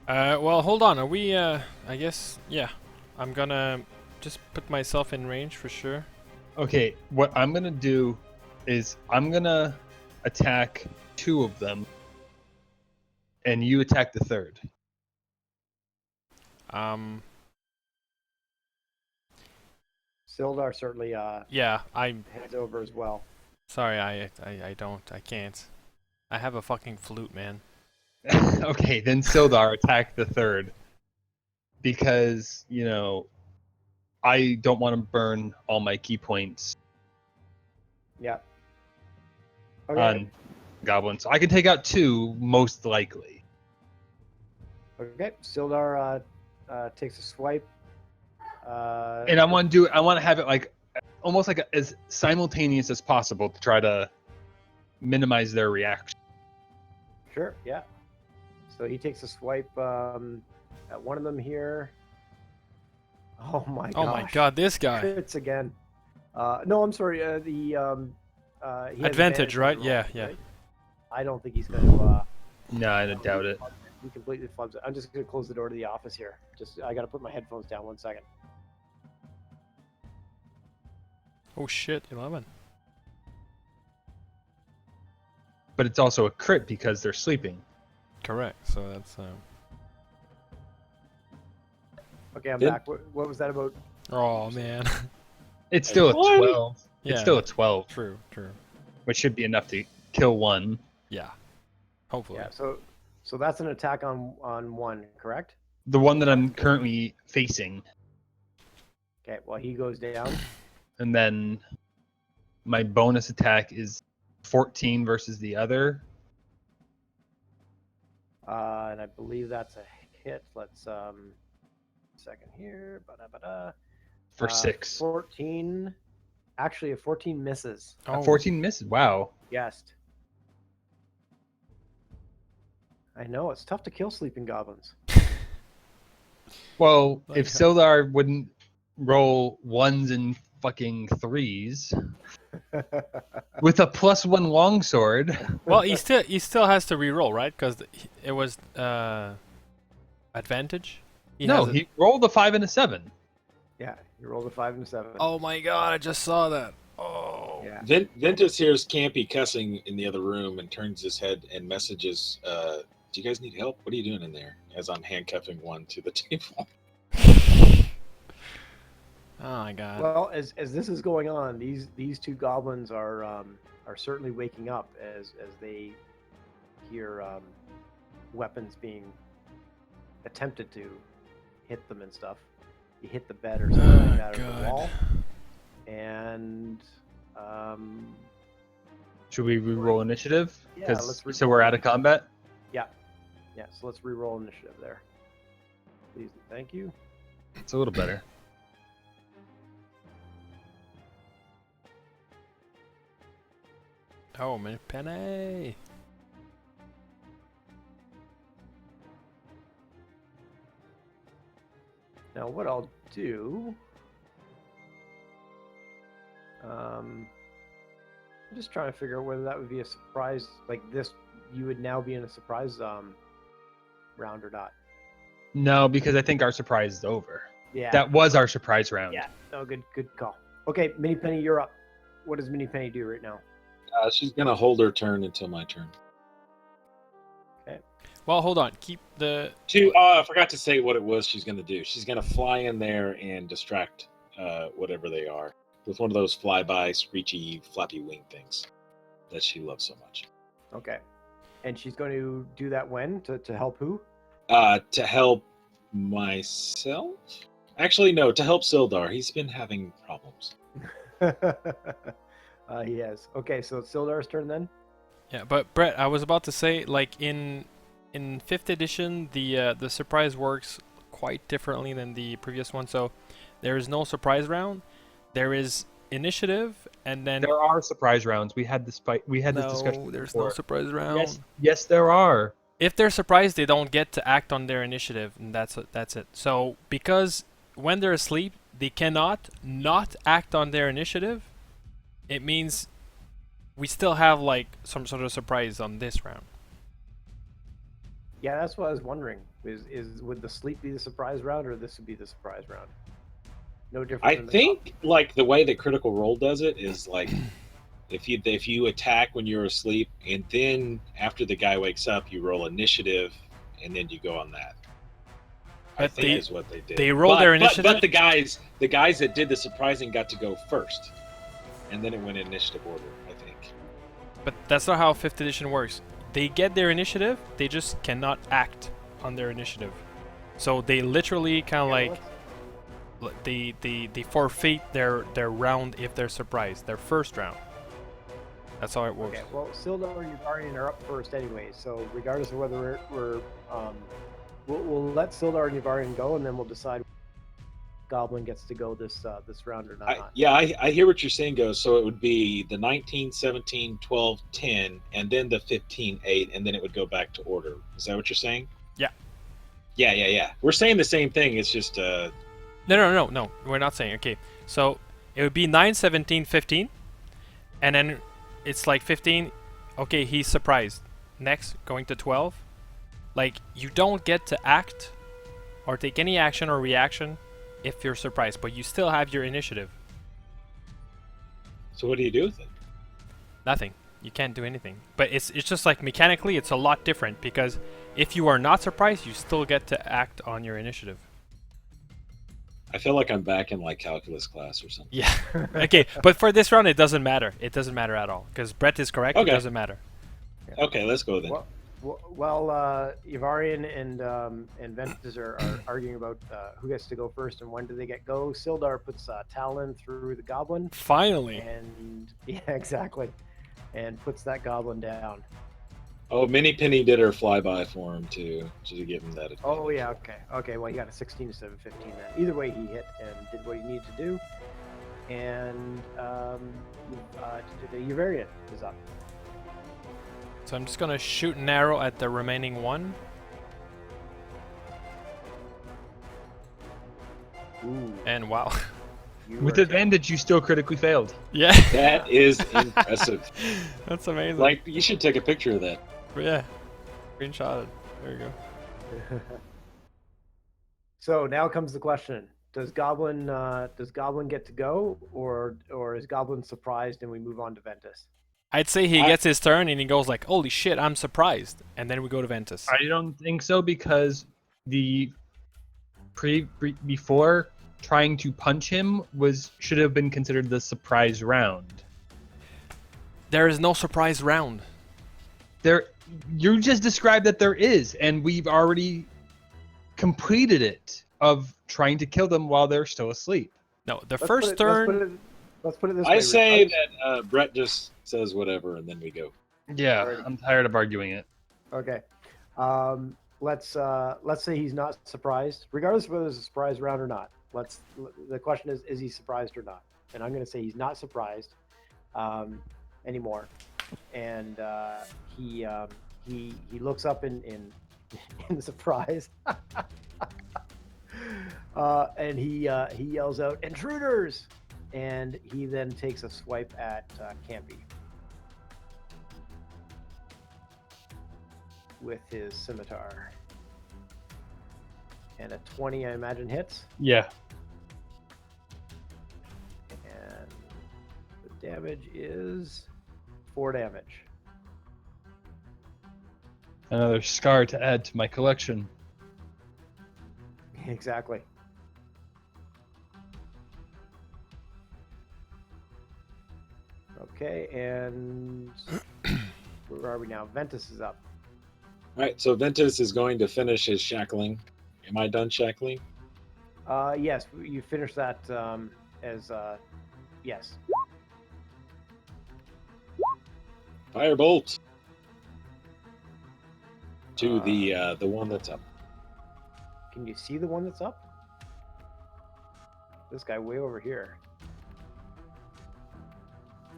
Speaker 1: Well, hold on. Are we, I guess, yeah. I'm gonna just put myself in range for sure.
Speaker 2: Okay, what I'm gonna do is I'm gonna attack 2 of them, and you attack the 3rd.
Speaker 4: Sildar certainly
Speaker 1: Yeah, I'm
Speaker 4: heads over as well.
Speaker 1: sorry, I can't. I have a fucking flute, man.
Speaker 2: Okay, then Sildar attack the 3rd. Because, I don't want to burn all my key points
Speaker 4: Yeah. Okay.
Speaker 2: on goblins. I can take out 2, most likely.
Speaker 4: Okay. Sildar takes a swipe.
Speaker 2: And I want to have it like almost like as simultaneous as possible to try to minimize their reaction.
Speaker 4: Sure. Yeah. So he takes a swipe at one of them here. Oh my gosh.
Speaker 1: Oh my god, this guy.
Speaker 4: Crits again. No, I'm sorry. He has
Speaker 1: Advantage, right?
Speaker 4: on
Speaker 1: Yeah,
Speaker 4: rolls,
Speaker 1: yeah.
Speaker 4: right? I don't think he's going to.
Speaker 2: No, I doubt it.
Speaker 4: He completely flubs it. I'm just going to close the door to the office here. I got to put my headphones down 1 second.
Speaker 1: Oh shit, 11.
Speaker 2: But it's also a crit because they're sleeping.
Speaker 1: Correct. So that's
Speaker 4: Okay, I'm
Speaker 3: Did-
Speaker 4: back. What was that about?
Speaker 1: oh man.
Speaker 2: It's still a
Speaker 3: What?
Speaker 2: 12.
Speaker 1: Yeah.
Speaker 2: It's still a 12,
Speaker 1: True,
Speaker 2: which should be enough to kill one.
Speaker 1: Yeah. Hopefully.
Speaker 4: Yeah. So that's an attack on one, correct?
Speaker 2: The one that I'm currently facing.
Speaker 4: Okay. Well, he goes down.
Speaker 2: And then my bonus attack is 14 versus the other.
Speaker 4: And I believe that's a hit. Let's second here. Ba-da-ba-da.
Speaker 2: For 6.
Speaker 4: 14. Actually, a 14 misses.
Speaker 1: Oh,
Speaker 2: 14 misses. Wow.
Speaker 4: Yes. I know it's tough to kill sleeping goblins.
Speaker 2: Well,
Speaker 1: Like
Speaker 2: if
Speaker 1: how-
Speaker 2: Sildar wouldn't roll 1s and fucking 3s with a +1 longsword.
Speaker 1: Well, he still has to re-roll, right? Because it was advantage.
Speaker 2: No, he rolled a 5 and a 7.
Speaker 4: Yeah, you rolled a 5 and a 7.
Speaker 1: Oh my god! I just saw that. Oh.
Speaker 4: Yeah.
Speaker 3: Ventus hears Campy cussing in the other room and turns his head and messages, "Do you guys need help? What are you doing in there?" As I'm handcuffing one to the table.
Speaker 1: Oh my god.
Speaker 4: Well, as this is going on, these two goblins are certainly waking up as they hear weapons being attempted to hit them and stuff. You hit the bed or something like that, or the
Speaker 1: God.
Speaker 4: wall, and
Speaker 2: Should we re-roll initiative?
Speaker 4: Yeah,
Speaker 2: 'Cause-
Speaker 4: let's
Speaker 2: so we're out of combat?
Speaker 4: yeah. So let's re-roll initiative there. Please, thank you.
Speaker 2: It's a little better.
Speaker 1: Oh man, penny.
Speaker 4: Now what I'll do, I'm just trying to figure out whether that would be a surprise, like this, you would now be in a surprise round or not.
Speaker 2: No, because I think our surprise is over.
Speaker 4: Yeah.
Speaker 2: That was our surprise round.
Speaker 4: Yeah. No, good call. Okay, Mini Penny, you're up. What does Mini Penny do right now?
Speaker 3: She's gonna hold her turn until my turn.
Speaker 1: Well, hold on. Keep the.
Speaker 3: I forgot to say what it was she's gonna do. She's gonna fly in there and distract whatever they are with one of those flyby, screechy, flappy wing things that she loves so much.
Speaker 4: Okay. And she's going to do that when? To help who?
Speaker 3: To help myself? Actually, no, to help Sildar. He's been having problems.
Speaker 4: He has. Okay, so it's Sildar's turn then?
Speaker 1: Yeah, but Brett, I was about to say, like in 5th edition, the surprise works quite differently than the previous one. So there is no surprise round. There is initiative, and then
Speaker 2: There are surprise rounds. We had this fight. We had this discussion.
Speaker 1: No, there's
Speaker 2: before.
Speaker 1: no surprise round.
Speaker 2: Yes, there are.
Speaker 1: If they're surprised, they don't get to act on their initiative, and that's it. So because when they're asleep, they cannot not act on their initiative. It means we still have like some sort of surprise on this round.
Speaker 4: Yeah, that's what I was wondering. Would the sleep be the surprise round, or this would be the surprise round? No different.
Speaker 3: I
Speaker 4: than the
Speaker 3: think like the way that Critical Role does it is like if you attack when you're asleep, and then after the guy wakes up, you roll initiative, and then you go on that. I
Speaker 1: But
Speaker 3: think
Speaker 1: they-
Speaker 3: is what they did.
Speaker 1: they roll their
Speaker 3: But
Speaker 1: initiative?
Speaker 3: the guys that did the surprising got to go first, and then it went in initiative order. I think.
Speaker 1: But that's not how 5th edition works. They get their initiative, they just cannot act on their initiative. So they literally kind of
Speaker 4: Yeah,
Speaker 1: like
Speaker 4: let's-
Speaker 1: they forfeit their round if they're surprised. Their first round. That's how it works.
Speaker 4: Okay, well, Sildar and Yvarian are up first anyway, so regardless of whether we'll let Sildar and Yvarian go, and then we'll decide Goblin gets to go this round or not.
Speaker 3: I hear what you're saying, Goes. So it would be the 19, 17, 12, 10, and then the 15, 8, and then it would go back to order. Is that what you're saying?
Speaker 1: Yeah.
Speaker 3: Yeah. We're saying the same thing. It's just
Speaker 1: No. We're not saying. Okay, so it would be 9, 17, 15, and then it's like 15. Okay, he's surprised. Next, going to 12. Like, you don't get to act or take any action or reaction if you're surprised, but you still have your initiative.
Speaker 3: So what do you do with it?
Speaker 1: Nothing. You can't do anything. But it's just like mechanically, it's a lot different because if you are not surprised, you still get to act on your initiative.
Speaker 3: I feel like I'm back in like calculus class or something.
Speaker 1: Yeah. Okay, but for this round, it doesn't matter. It doesn't matter at all because Brett is correct.
Speaker 3: Okay.
Speaker 1: It doesn't matter.
Speaker 3: Okay, let's go then.
Speaker 4: Well, Yvarian and Ventus are arguing about who gets to go first and when do they get go. Sildar puts Talon through the Goblin.
Speaker 1: Finally.
Speaker 4: And yeah, exactly, and puts that Goblin down.
Speaker 3: Oh, Minnie Penny did her flyby for him to give him that advantage.
Speaker 4: Oh yeah, okay. Well, he got a 16 instead of 15 then. Either way, he hit and did what he needed to do. And the Yvarian is up.
Speaker 1: So I'm just gonna shoot an arrow at the remaining one.
Speaker 4: Ooh,
Speaker 1: And wow.
Speaker 2: With advantage, you still critically failed.
Speaker 1: Yeah.
Speaker 3: That is impressive.
Speaker 1: That's amazing.
Speaker 3: Like, you should take a picture of that.
Speaker 1: Yeah. Screenshot it. There you go.
Speaker 4: So now comes the question: Does Goblin get to go, or is Goblin surprised and we move on to Ventus?
Speaker 1: I'd say he gets his turn and he goes like, "Holy shit, I'm surprised," and then we go to Ventus.
Speaker 2: I don't think so because the before trying to punch him should have been considered the surprise round.
Speaker 1: There is no surprise round.
Speaker 2: You just described that there is, and we've already completed it of trying to kill them while they're still asleep.
Speaker 1: No, the first turn.
Speaker 4: Let's put it this way.
Speaker 3: I say that Brett just says whatever, and then we go.
Speaker 2: Yeah,
Speaker 4: Alrighty.
Speaker 2: I'm tired of arguing it.
Speaker 4: Okay. Let's say he's not surprised, regardless of whether it's a surprise round or not. The question is he surprised or not? And I'm going to say he's not surprised anymore. And he looks up in surprise, and he yells out, "Intruders!" And he then takes a swipe at Campy with his scimitar. And a 20, I imagine, hits.
Speaker 2: Yeah.
Speaker 4: And the damage is 4 damage.
Speaker 2: Another scar to add to my collection.
Speaker 4: Exactly. Okay, and where are we now? Ventus is up.
Speaker 3: All right, so Ventus is going to finish his shackling. Am I done shackling?
Speaker 4: Yes, you finished that yes.
Speaker 3: Firebolt to the one that's up.
Speaker 4: Can you see the one that's up? This guy way over here.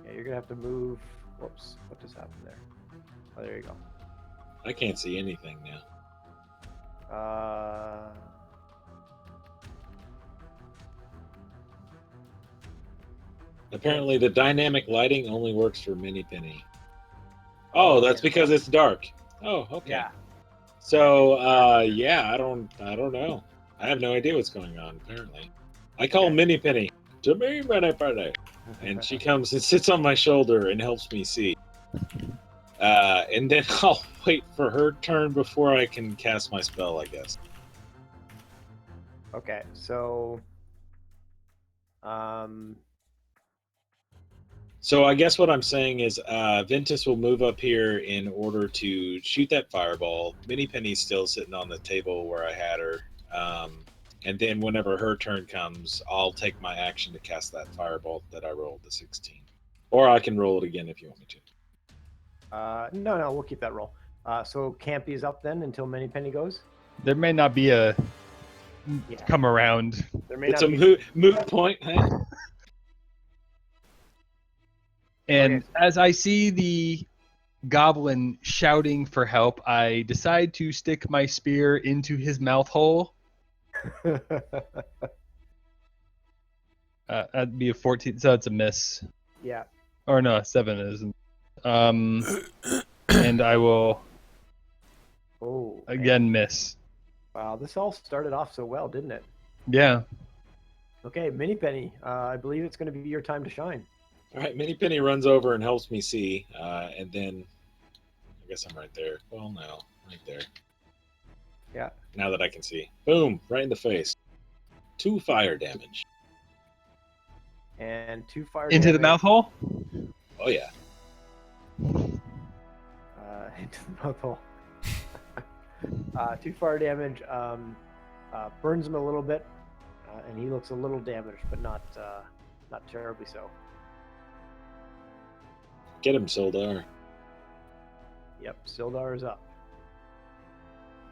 Speaker 4: Yeah, you're gonna have to move. Whoops, what just happened there? Oh, there you go.
Speaker 3: I can't see anything now. Apparently, the dynamic lighting only works for Mini Penny. Oh, that's because it's dark. Oh, okay.
Speaker 4: Yeah.
Speaker 3: So, yeah, I don't know. I have no idea what's going on. Apparently, I call Mini Penny to me, Penny, and she comes and sits on my shoulder and helps me see. And then I'll wait for her turn before I can cast my spell, I guess.
Speaker 4: Okay, so
Speaker 3: So I guess what I'm saying is Ventus will move up here in order to shoot that fireball. Mini Penny's still sitting on the table where I had her. And then whenever her turn comes, I'll take my action to cast that firebolt that I rolled the 16. Or I can roll it again if you want me to.
Speaker 4: No, we'll keep that roll. So Campy is up then until Penny goes.
Speaker 2: There may not be a
Speaker 4: Yeah.
Speaker 2: come around.
Speaker 4: There may
Speaker 3: It's
Speaker 4: not
Speaker 3: a
Speaker 4: be.
Speaker 3: moot point, huh?
Speaker 2: And
Speaker 4: Okay.
Speaker 2: as I see the goblin shouting for help, I decide to stick my spear into his mouth hole. That'd be a 14, so it's a miss.
Speaker 4: Yeah.
Speaker 2: Or no, 7 is. And I will
Speaker 4: Oh.
Speaker 2: again miss.
Speaker 4: Wow, this all started off so well, didn't it?
Speaker 2: Yeah.
Speaker 4: Okay, Penny. I believe it's going to be your time to shine.
Speaker 3: All right, Minnie Penny runs over and helps me see, and then I guess I'm right there. Well, no, right there.
Speaker 4: Yeah.
Speaker 3: Now that I can see, boom, right in the face. 2 fire damage.
Speaker 4: And 2 fire
Speaker 2: Into the
Speaker 4: damage.
Speaker 2: mouth hole?
Speaker 3: Oh yeah.
Speaker 4: Into the mouth hole. 2 fire damage burns him a little bit, and he looks a little damaged, but not terribly so.
Speaker 3: Get him, Sildar.
Speaker 4: Yep, Sildar is up.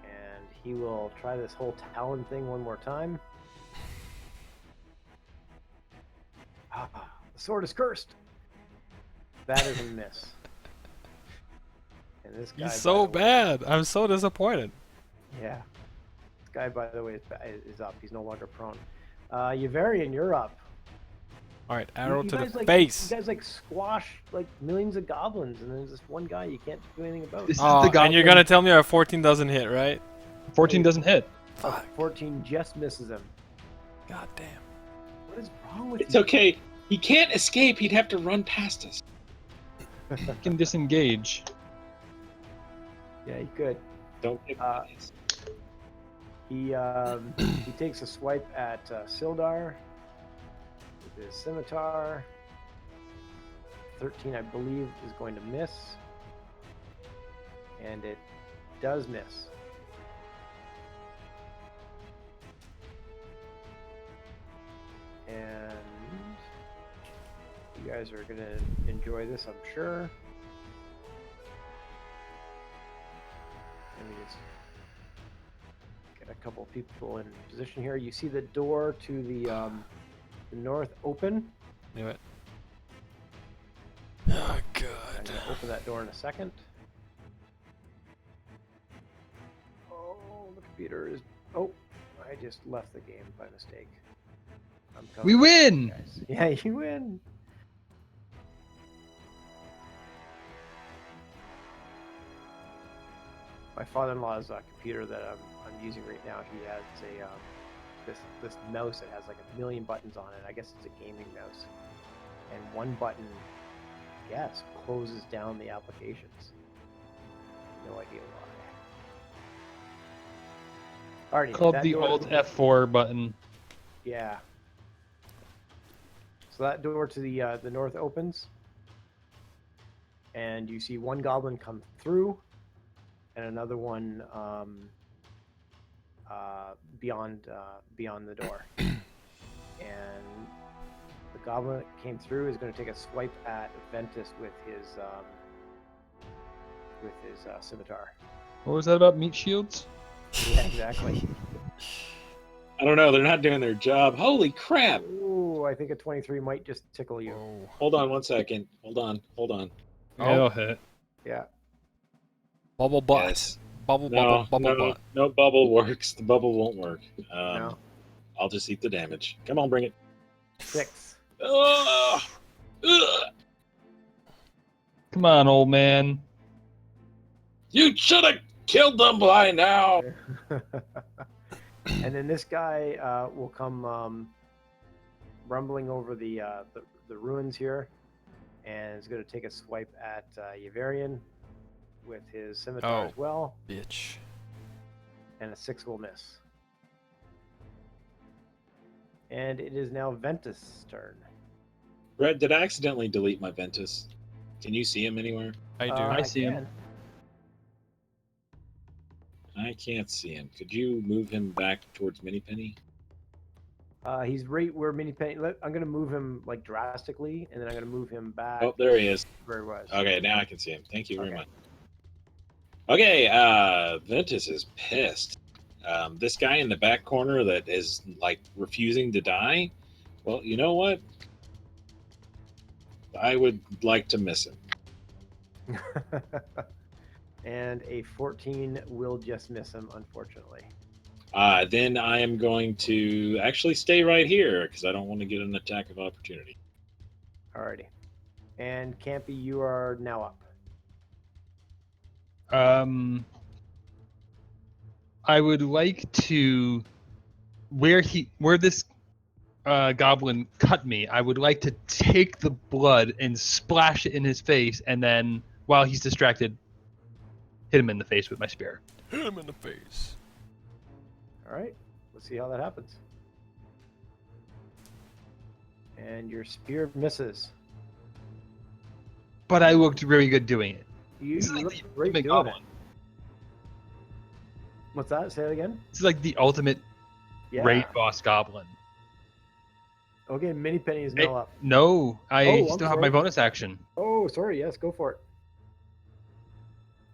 Speaker 4: And he will try this whole talon thing one more time. The sword is cursed. That is a miss. And this guy,
Speaker 1: He's so
Speaker 4: by the way-
Speaker 1: bad. I'm so disappointed.
Speaker 4: Yeah. This guy, by the way, is up. He's no longer prone. Yavarian, you're up.
Speaker 1: All right, arrow
Speaker 4: You
Speaker 1: to
Speaker 4: guys,
Speaker 1: the
Speaker 4: like,
Speaker 1: face.
Speaker 4: You guys squash like millions of goblins, and there's this one guy you can't do anything about.
Speaker 2: This is
Speaker 1: Oh,
Speaker 2: the goblin.
Speaker 1: and you're gonna tell me our 14 doesn't hit, right?
Speaker 2: 14 doesn't hit.
Speaker 1: Fuck.
Speaker 4: 14 just misses him.
Speaker 1: God damn.
Speaker 4: What is wrong with
Speaker 3: It's
Speaker 4: you?
Speaker 3: okay. He can't escape. He'd have to run past us.
Speaker 2: He can disengage.
Speaker 4: Yeah, he could.
Speaker 3: Don't get nice.
Speaker 4: He takes a swipe at Sildar with his scimitar. 13, I believe, is going to miss. And it does miss. And you guys are going to enjoy this, I'm sure. Let me just get a couple people in position here. You see the door to the north open.
Speaker 1: Knew it. Oh,
Speaker 4: I'm
Speaker 1: God.
Speaker 4: going to open that door in a second. Oh, the computer is... Oh, I just left the game by mistake. I'm
Speaker 2: We
Speaker 4: coming,
Speaker 2: win!
Speaker 4: guys. Yeah, you win! My father-in-law's computer that I'm using right now, he has a this mouse that has like 1,000,000 buttons on it. I guess it's a gaming mouse, and one button, I guess, closes down the applications. No idea why. Alrighty,
Speaker 2: Called
Speaker 4: that
Speaker 2: the
Speaker 4: door-
Speaker 2: Alt F4 button.
Speaker 4: Yeah. So that door to the north opens, and you see one goblin come through, and another one beyond the door. And the goblin that came through is going to take a swipe at Ventus with his scimitar.
Speaker 2: What was that about meat shields?
Speaker 4: Yeah, exactly.
Speaker 3: I don't know. They're not doing their job. Holy crap!
Speaker 4: Ooh, I think a 23 might just tickle you.
Speaker 1: Whoa.
Speaker 3: Hold on 1 second. Hold on.
Speaker 1: Oh.
Speaker 2: It'll hit.
Speaker 4: Yeah.
Speaker 1: Bubble butt.
Speaker 3: Yes.
Speaker 1: Bubble,
Speaker 3: No,
Speaker 1: bubble,
Speaker 3: no,
Speaker 1: butt.
Speaker 3: no bubble works. The bubble won't work.
Speaker 4: No.
Speaker 3: I'll just eat the damage. Come on, bring it.
Speaker 4: 6.
Speaker 3: Ugh! Ugh!
Speaker 2: Come on, old man.
Speaker 3: You should have killed them by now.
Speaker 4: And then this guy will come rumbling over the ruins here, and is going to take a swipe at Yavarian with his scimitar
Speaker 1: Oh.
Speaker 4: as well,
Speaker 1: Bitch.
Speaker 4: and a 6 will miss. And it is now Ventus' turn.
Speaker 3: Brett, did I accidentally delete my Ventus? Can you see him anywhere?
Speaker 1: I do.
Speaker 2: I see him.
Speaker 4: can.
Speaker 3: I can't see him. Could you move him back towards Mini Penny?
Speaker 4: He's right where Mini Penny. I'm gonna move him like drastically, and then I'm gonna move him back
Speaker 3: Oh, there he is.
Speaker 4: where he was.
Speaker 3: Okay, now I can see him. Thank you very
Speaker 4: Okay.
Speaker 3: much. Okay, Ventus is pissed. This guy in the back corner that is like refusing to die. Well, you know what? I would like to miss him.
Speaker 4: And a 14 will just miss him, unfortunately.
Speaker 3: Then I am going to actually stay right here because I don't want to get an attack of opportunity.
Speaker 4: Alrighty. And Campy, you are now up.
Speaker 2: I would like to where this goblin cut me. I would like to take the blood and splash it in his face, and then while he's distracted, hit him in the face with my spear.
Speaker 1: Hit him in the face.
Speaker 4: All right. Let's see how that happens. And your spear misses.
Speaker 2: But I looked really good doing it.
Speaker 4: You
Speaker 2: This is like
Speaker 4: look
Speaker 2: the
Speaker 4: great
Speaker 2: ultimate
Speaker 4: doing it.
Speaker 2: goblin.
Speaker 4: What's that? Say it again.
Speaker 2: This is like the ultimate
Speaker 4: Yeah.
Speaker 2: raid boss goblin.
Speaker 4: Okay, Mini Penny is
Speaker 2: Hey,
Speaker 4: now up.
Speaker 2: no, I
Speaker 4: Oh, I'm
Speaker 2: still have my
Speaker 4: sorry.
Speaker 2: bonus action.
Speaker 4: Oh, sorry. Yes, go for it.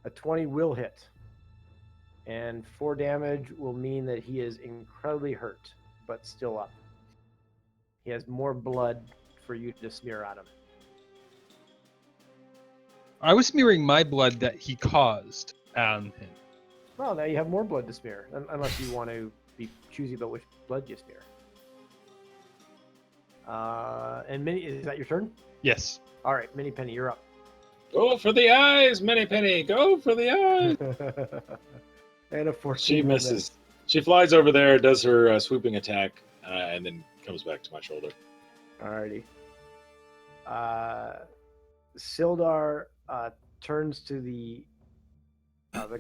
Speaker 4: A 20 will hit. And 4 damage will mean that he is incredibly hurt, but still up. He has more blood for you to smear on him.
Speaker 2: I was smearing my blood that he caused on him.
Speaker 4: Well, now you have more blood to smear, unless you want to be choosy about which blood you smear. And Mini, is that your turn?
Speaker 2: Yes.
Speaker 4: All right, Mini Penny, you're up.
Speaker 3: Go for the eyes, Mini Penny. Go for the eyes.
Speaker 4: And a 14
Speaker 3: She
Speaker 4: will
Speaker 3: misses.
Speaker 4: miss.
Speaker 3: She flies over there, does her swooping attack, and then comes back to my shoulder.
Speaker 4: Alrighty. Sildar turns to the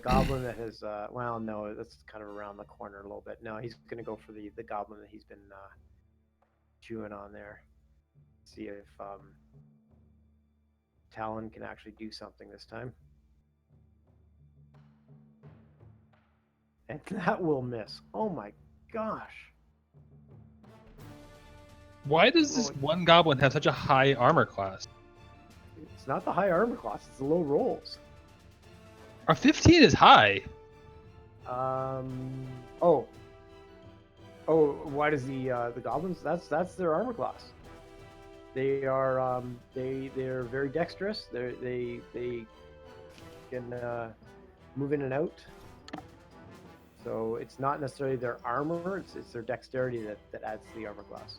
Speaker 4: goblin that has. Well, no, that's kind of around the corner a little bit. No, he's going to go for the goblin that he's been chewing on there. See if Talon can actually do something this time. And that will miss. Oh my gosh.
Speaker 2: Why does this one goblin have such a high armor class?
Speaker 4: It's not the high armor class, it's the low rolls.
Speaker 2: Our 15 is high.
Speaker 4: Oh, why does the goblins? That's their armor class. They are they're very dexterous. They can move in and out. So it's not necessarily their armor; it's their dexterity that adds to the armor class.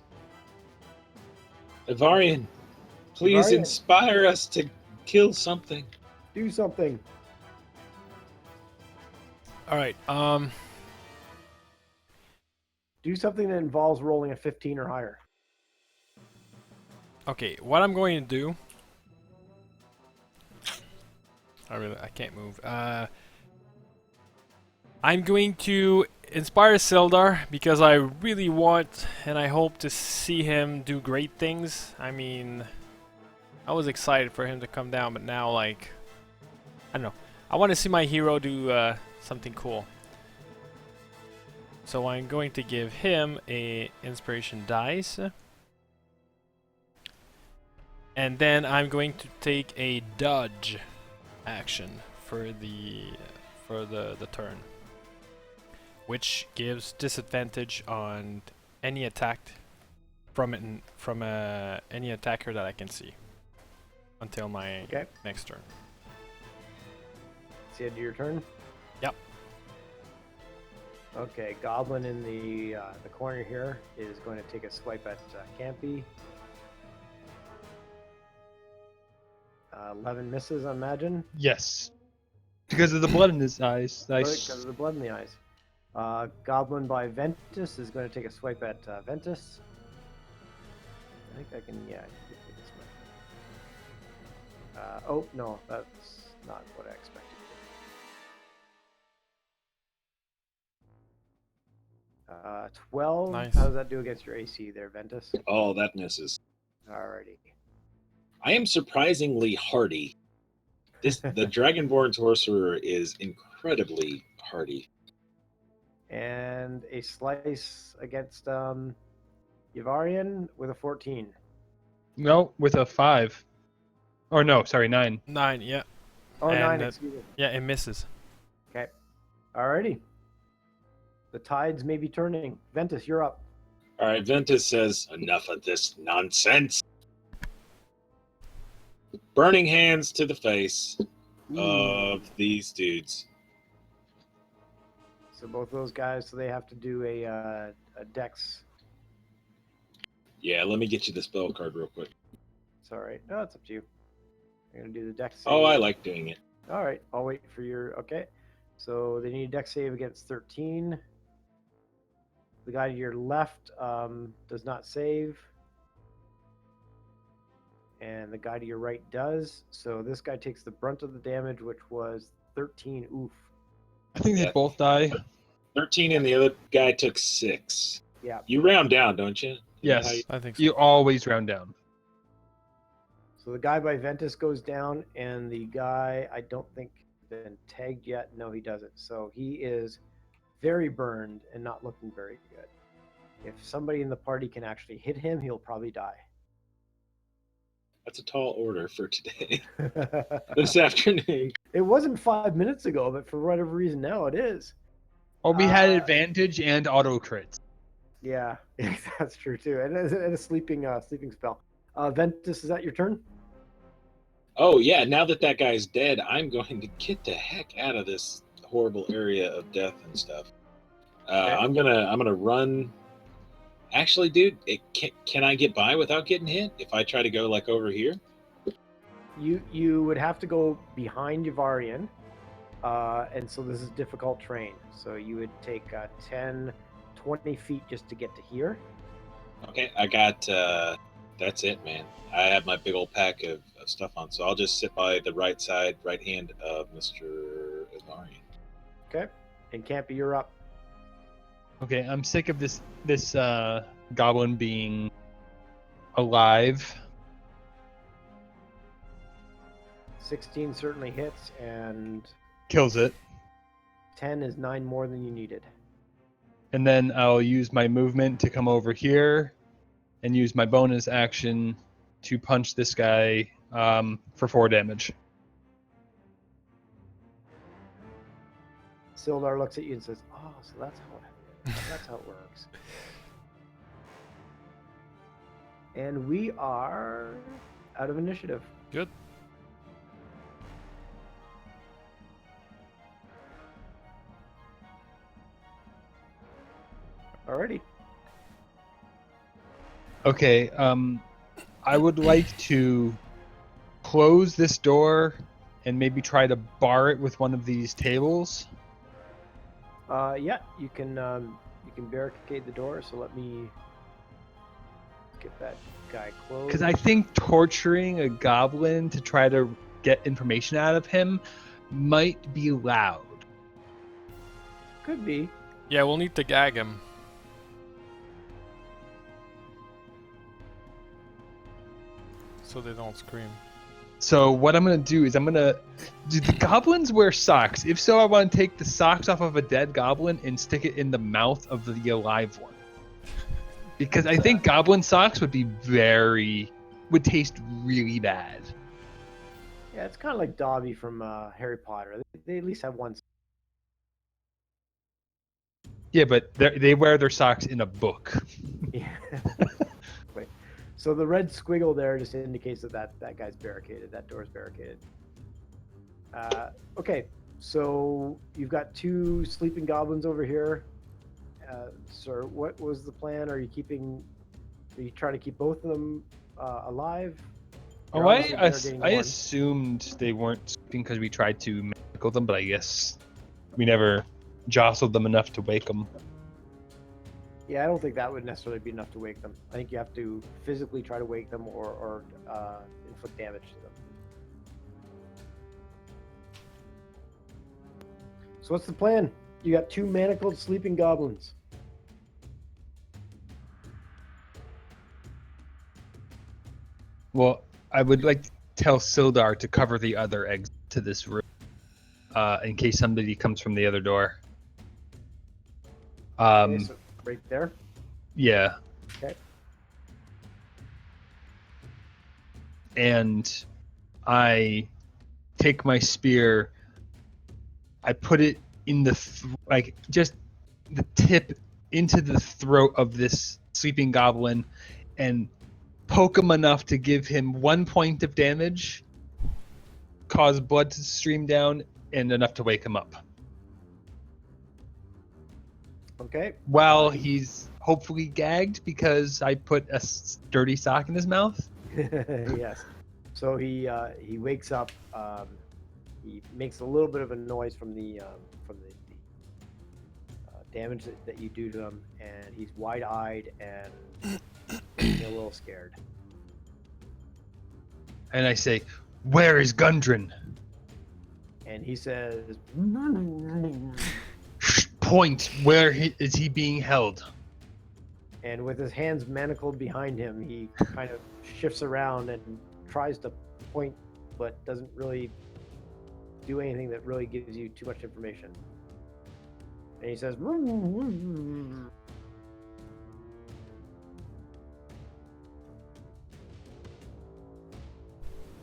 Speaker 3: Ivarian, please
Speaker 4: Ivarian.
Speaker 3: inspire us to kill something.
Speaker 4: Do something.
Speaker 1: All right.
Speaker 4: Do something that involves rolling a 15 or higher.
Speaker 1: Okay. What I'm going to do. I can't move. I'm going to inspire Sildar because I really want and I hope to see him do great things. I mean, I was excited for him to come down, but now, like, I don't know. I want to see my hero do something cool. So I'm going to give him a inspiration dice. And then I'm going to take a dodge action for the turn, which gives disadvantage on any attack from any attacker that I can see until my next turn.
Speaker 4: It's the end of your turn.
Speaker 1: Yep.
Speaker 4: Okay, Goblin in the corner here is going to take a swipe at Campy. 11 misses, I imagine.
Speaker 2: Yes. Because of the blood in his eyes. Nice.
Speaker 4: Because of the blood in the eyes. Goblin by Ventus is going to take a swipe at Ventus. I think I can, yeah, I can take this one. Oh, no, that's not what I expected. 12.
Speaker 1: Nice.
Speaker 4: How does that do against your AC there, Ventus?
Speaker 3: Oh, that misses.
Speaker 4: Alrighty.
Speaker 3: I am surprisingly hardy. The Dragonborn Sorcerer is incredibly hardy.
Speaker 4: And a slice against Yvarian with a 14.
Speaker 2: No, with a 5. Or no, sorry, 9.
Speaker 1: 9, yeah.
Speaker 4: Oh,
Speaker 1: And,
Speaker 4: 9, excuse me.
Speaker 1: Yeah, it misses.
Speaker 4: Okay. Alrighty. The tides may be turning. Ventus, you're up.
Speaker 3: All right, Ventus says, enough of this nonsense. Burning hands to the face of these dudes.
Speaker 4: So both those guys, so they have to do a dex.
Speaker 3: Yeah, let me get you the spell card real quick.
Speaker 4: It's all right. No, it's up to you. You're gonna do the dex save.
Speaker 3: Oh, I like doing it.
Speaker 4: All right, I'll wait for your. Okay, so they need a dex save against 13. The guy to your left does not save, and the guy to your right does. So this guy takes the brunt of the damage, which was 13. Oof.
Speaker 2: I think they
Speaker 3: Yeah.
Speaker 2: both die.
Speaker 3: 13 and the other guy took 6.
Speaker 4: Yeah.
Speaker 3: You round down, don't you? Isn't that
Speaker 2: Yes.
Speaker 3: how you-
Speaker 1: I think so.
Speaker 2: You always round down.
Speaker 4: So the guy by Ventus goes down, and the guy I don't think been tagged yet. No, he doesn't. So he is very burned and not looking very good. If somebody in the party can actually hit him, he'll probably die.
Speaker 3: That's a tall order for today, this afternoon.
Speaker 4: It wasn't 5 minutes ago, but for whatever reason now it is.
Speaker 2: Oh, we had
Speaker 4: Uh,
Speaker 2: advantage and auto crits.
Speaker 4: Yeah, that's true too. And a sleeping spell. Ventus, is that your turn?
Speaker 3: Oh, yeah, now that that guy's dead, I'm going to get the heck out of this horrible area of death and stuff.
Speaker 4: Okay.
Speaker 3: I'm gonna run. Actually, dude, can I get by without getting hit if I try to go like over here?
Speaker 4: You would have to go behind Yvarian, and so this is difficult terrain. So you would take 10, 20 feet just to get to here.
Speaker 3: Okay, I got. That's it, man. I have my big old pack of stuff on, so I'll just sit by the right hand of Mr. Ivarian.
Speaker 4: Okay, and Campy, you're up.
Speaker 2: Okay, I'm sick of this goblin being alive.
Speaker 4: 16 certainly hits, and
Speaker 2: Kills it.
Speaker 4: 10 is 9 more than you needed.
Speaker 2: And then I'll use my movement to come over here and use my bonus action to punch this guy for 4 damage.
Speaker 4: Sildar looks at you and says, "Oh, so that's how it works." And we are out of initiative.
Speaker 1: Good.
Speaker 4: Alrighty.
Speaker 2: Okay, I would like to close this door and maybe try to bar it with one of these tables.
Speaker 4: Yeah, you can barricade the door. So let me get that guy closed.
Speaker 2: Because I think torturing a goblin to try to get information out of him might be loud.
Speaker 4: Could be.
Speaker 1: Yeah, we'll need to gag him. So they don't scream.
Speaker 2: So what I'm going to do is do the goblins wear socks? If so, I want to take the socks off of a dead goblin and stick it in the mouth of the alive one. Because I think goblin socks would taste really bad.
Speaker 4: Yeah, it's kind of like Dobby from Harry Potter. They at least have one.
Speaker 2: Yeah, but they wear their socks in a book.
Speaker 4: Yeah. Wait. So the red squiggle there just indicates that guy's barricaded. That door's barricaded. Okay, so you've got 2 sleeping goblins over here. Sir, what was the plan? Are you trying to keep both of them alive?
Speaker 2: Oh,
Speaker 4: You're
Speaker 2: I
Speaker 4: obviously barricading one.
Speaker 2: assumed they weren't sleeping because we tried to mangle them, but I guess we never jostled them enough to wake them.
Speaker 4: Yeah, I don't think that would necessarily be enough to wake them. I think you have to physically try to wake them or inflict damage to them. So what's the plan? You got 2 manacled sleeping goblins.
Speaker 2: Well, I would like to tell Sildar to cover the other exit to this room in case somebody comes from the other door.
Speaker 4: Okay, so right there.
Speaker 2: Yeah.
Speaker 4: Okay.
Speaker 2: and I take my spear. I put it in just the tip into the throat of this sleeping goblin, and poke him enough to give him 1 point of damage, cause blood to stream down, and enough to wake him up.
Speaker 4: Okay.
Speaker 2: While he's hopefully gagged because I put a dirty sock in his mouth.
Speaker 4: Yes. So he wakes up. He makes a little bit of a noise from the damage that you do to him, and he's wide-eyed and a little scared.
Speaker 2: And I say, "Where is Gundren?"
Speaker 4: And he says,
Speaker 2: Point. Where is he being held?
Speaker 4: and with his hands manacled behind him, he kind of shifts around and tries to point, but doesn't really do anything that really gives you too much information. And he says,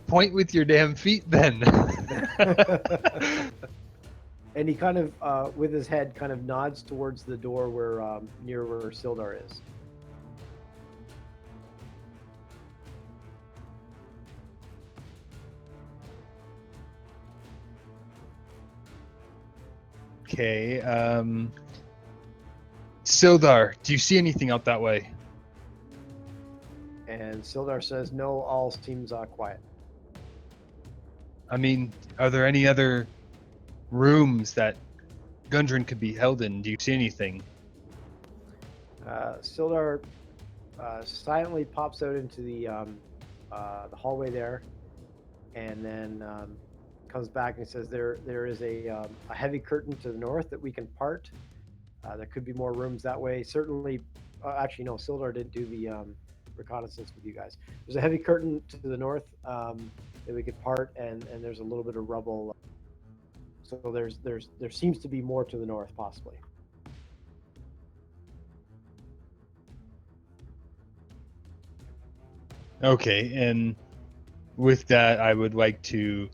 Speaker 2: Point with your damn feet, then.
Speaker 4: and he kind of, with his head, kind of nods towards the door where near where Sildar is.
Speaker 2: Okay. Sildar, do you see anything out that way?
Speaker 4: And Sildar says, "No, all seems quiet."
Speaker 2: I mean, are there any other rooms that Gundren could be held in? Do you see anything?
Speaker 4: Sildar silently pops out into the hallway there, and then comes back and says, "There is a heavy curtain to the north that we can part. There could be more rooms that way. Certainly, actually, no, Sildar didn't do the reconnaissance with you guys. There's a heavy curtain to the north that we could part, and there's a little bit of rubble. So there seems to be more to the north, possibly."
Speaker 2: Okay, and with that, I would like to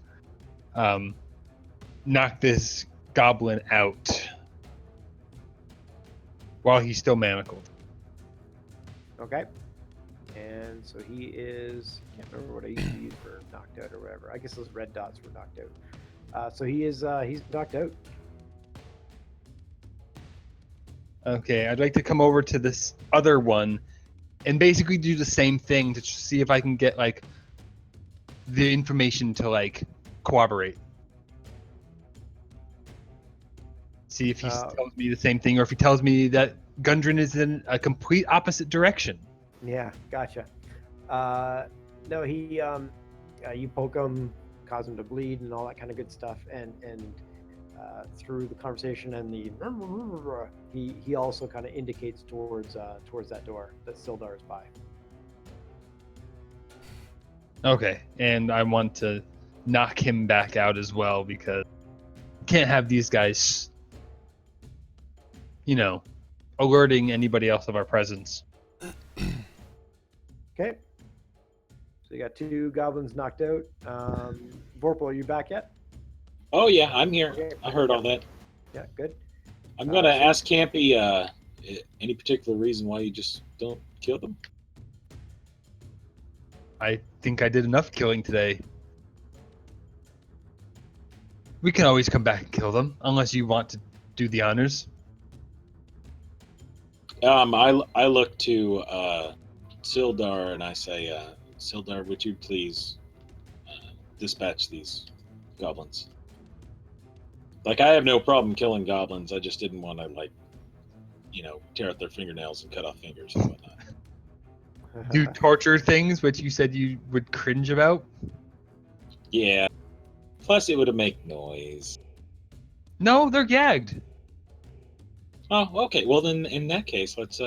Speaker 2: knock this goblin out while he's still manacled.
Speaker 4: Okay. And so he is, can't remember what I used to use for knocked out or whatever. I guess those red dots were knocked out. So he's knocked out.
Speaker 2: Okay, I'd like to come over to this other one and basically do the same thing to see if I can get like the information to like corroborate. See if he tells me the same thing, or if he tells me that Gundren is in a complete opposite direction.
Speaker 4: Yeah, gotcha. No, he, you poke him, cause him to bleed, and all that kind of good stuff, and through the conversation and the he also kind of indicates towards that door that Sildar is by.
Speaker 2: Okay, and I want to knock him back out as well, because you can't have these guys, alerting anybody else of our presence.
Speaker 4: Okay. So you got 2 goblins knocked out. Vorpal, are you back yet?
Speaker 3: Oh yeah, I'm here.
Speaker 4: Okay.
Speaker 3: I heard all that.
Speaker 4: Yeah, good.
Speaker 3: I'm gonna ask Campy any particular reason why you just don't kill them.
Speaker 2: I think I did enough killing today. We can always come back and kill them, unless you want to do the honors.
Speaker 3: I look to Sildar and I say, Sildar, would you please dispatch these goblins? Like, I have no problem killing goblins. I just didn't want to, tear out their fingernails and cut off fingers and whatnot.
Speaker 2: Do torture things, which you said you would cringe about?
Speaker 3: Yeah. Plus, it would make noise.
Speaker 2: No, they're gagged.
Speaker 3: Oh, okay. Well, then, in that case, let's,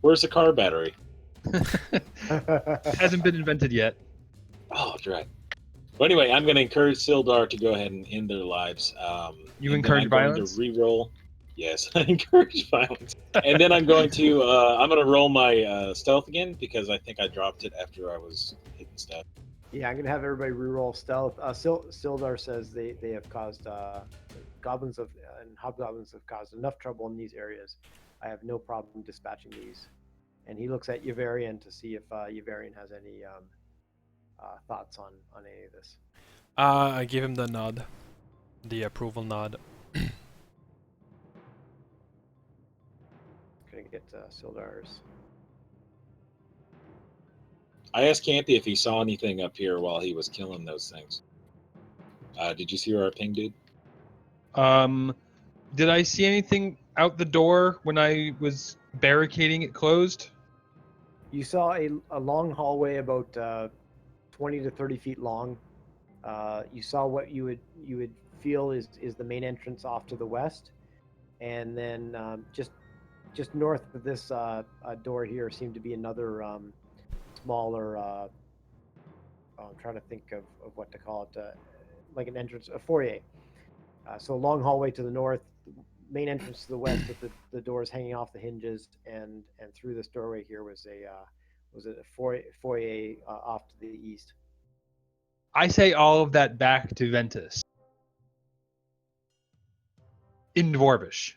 Speaker 3: where's the car battery?
Speaker 2: Hasn't been invented yet.
Speaker 3: Oh, that's right. Well, anyway, I'm going to encourage Sildar to go ahead and end their lives.
Speaker 2: You
Speaker 3: and
Speaker 2: encourage
Speaker 3: then I'm
Speaker 2: violence?
Speaker 3: going to re-roll. Yes, I encourage violence. And then I'm going to roll my stealth again because I think I dropped it after I was hitting stuff.
Speaker 4: Yeah, I'm gonna have everybody reroll stealth. Sildar says they have caused goblins and hobgoblins have caused enough trouble in these areas. I have no problem dispatching these. And he looks at Yavarian to see if Yavarian has any thoughts on any of this.
Speaker 1: I give him the nod, the approval nod.
Speaker 4: Gonna get Sildar's.
Speaker 3: I asked Campy if he saw anything up here while he was killing those things. Did you see where our ping did?
Speaker 2: Did I see anything out the door when I was barricading it closed?
Speaker 4: You saw a long hallway about 20 to 30 feet long. You saw what you would feel is the main entrance off to the west, and then just north of this door here seemed to be another smaller. I'm trying to think of what to call it, like an entrance, a foyer. So a long hallway to the north, main entrance to the west, with the doors hanging off the hinges, and through this doorway here was a foyer off to the east.
Speaker 2: I say all of that back to Ventus. In Dwarvish.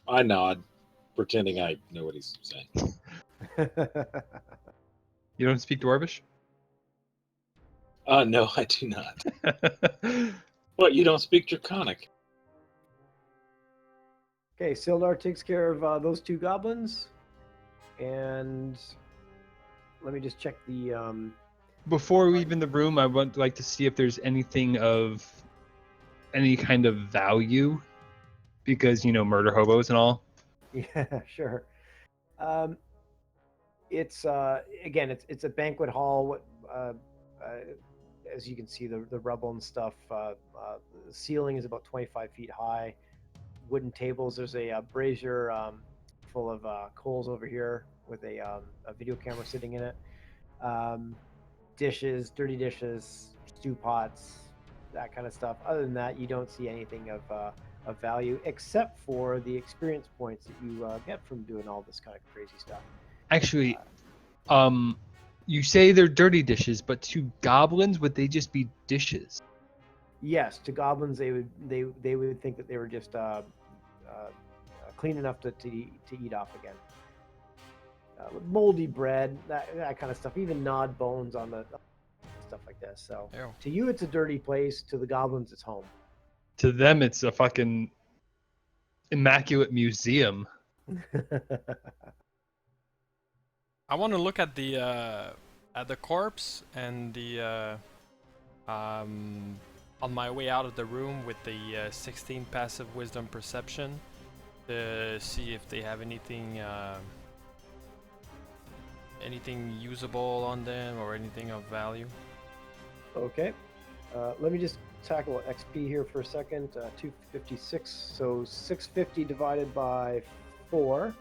Speaker 3: I nod, pretending I know what he's saying.
Speaker 2: You don't speak Dwarvish?
Speaker 3: No, I do not. What, you don't speak Draconic?
Speaker 4: Okay, Sildar takes care of those two goblins, and let me just check the.
Speaker 2: Before we leave in the room, I would like to see if there's anything of any kind of value, because murder hobos and all.
Speaker 4: Yeah, sure. It's again, it's a banquet hall. What as you can see, the rubble and stuff. The ceiling is about 25 feet high. Wooden tables. There's a brazier full of coals over here with a video camera sitting in it. Dishes, dirty dishes, stew pots, that kind of stuff. Other than that, you don't see anything of value except for the experience points that you get from doing all this kind of crazy stuff.
Speaker 2: Actually, you say they're dirty dishes, but to goblins, would they just be dishes?
Speaker 4: Yes, to goblins, they would think that they were just clean enough to eat off again. Moldy bread, that kind of stuff. Even gnawed bones on the stuff like this. So
Speaker 1: Ew.
Speaker 4: to you, it's a dirty place. To the goblins, it's home.
Speaker 2: To them, it's a fucking immaculate museum.
Speaker 1: I want to look at the corpse and the on my way out of the room with the 16 passive wisdom perception to see if they have anything usable on them or anything of value.
Speaker 4: Okay. Let me just tackle XP here for a second. 256. So 650 divided by 4.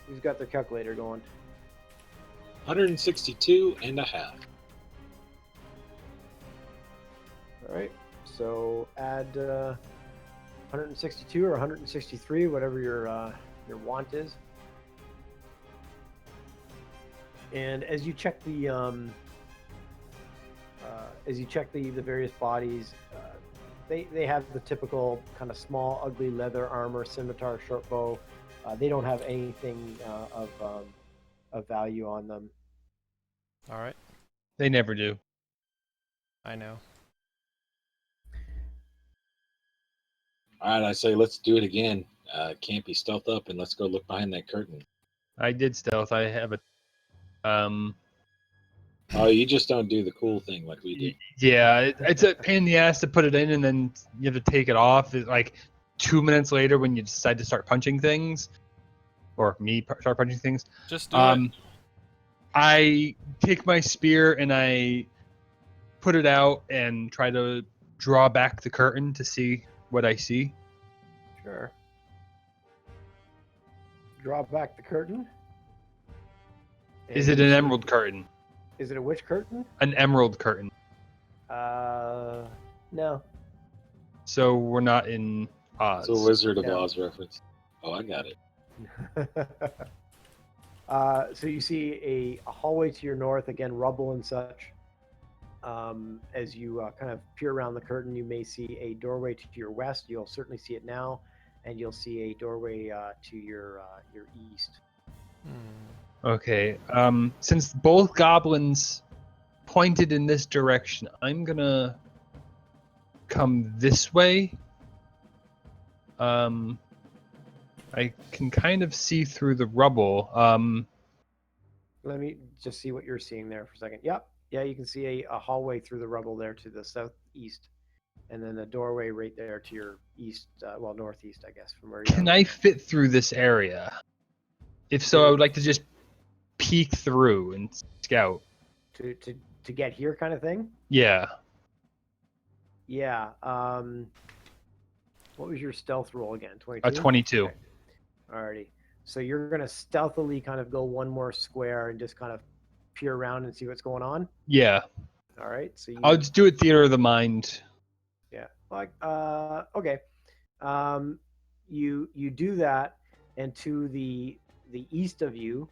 Speaker 4: Who's got their calculator going?
Speaker 3: 162 and a half.
Speaker 4: All right. So add 162 or 163, whatever your want is. And as you check the various bodies, they have the typical kind of small, ugly leather armor, scimitar, short bow. They don't have anything of value on them.
Speaker 1: All right,
Speaker 2: They never do.
Speaker 1: I know.
Speaker 3: All right, I say let's do it again. Campy, stealth up and let's go look behind that curtain.
Speaker 2: I did stealth. I have a
Speaker 3: Oh, you just don't do the cool thing like we do.
Speaker 2: Yeah, it's a pain in the ass to put it in, and then you have to take it off. It's like 2 minutes later when you decide to start punching things, or start punching things.
Speaker 1: Just do it.
Speaker 2: I take my spear and I put it out and try to draw back the curtain to see what I see.
Speaker 4: Sure. Draw back the curtain.
Speaker 2: Is it an emerald curtain?
Speaker 4: Is it a which curtain?
Speaker 2: An emerald curtain.
Speaker 4: No.
Speaker 2: So we're not in Oz.
Speaker 3: So Wizard of
Speaker 4: No.
Speaker 3: Oz reference. Oh, I got it.
Speaker 4: So you see a hallway to your north, again, rubble and such. As you kind of peer around the curtain, you may see a doorway to your west. You'll certainly see it now, and you'll see a doorway to your east.
Speaker 2: Okay. Since both goblins pointed in this direction, I'm gonna come this way. I can kind of see through the rubble.
Speaker 4: Let me just see what you're seeing there for a second. Yep. Yeah, you can see a hallway through the rubble there to the southeast, and then the doorway right there to your east, well, northeast, I guess, from where you are.
Speaker 2: Can I fit through this area? If so, I would like to just peek through and scout.
Speaker 4: To get here, kind of thing.
Speaker 2: Yeah.
Speaker 4: Yeah. What was your stealth roll again? 22.
Speaker 2: 22.
Speaker 4: Okay. Alrighty. So you're gonna stealthily kind of go one more square and just kind of peer around and see what's going on.
Speaker 2: Yeah.
Speaker 4: All right. So you,
Speaker 2: I'll just do it theater of the mind.
Speaker 4: yeah. Like okay. You do that, and to the east of you,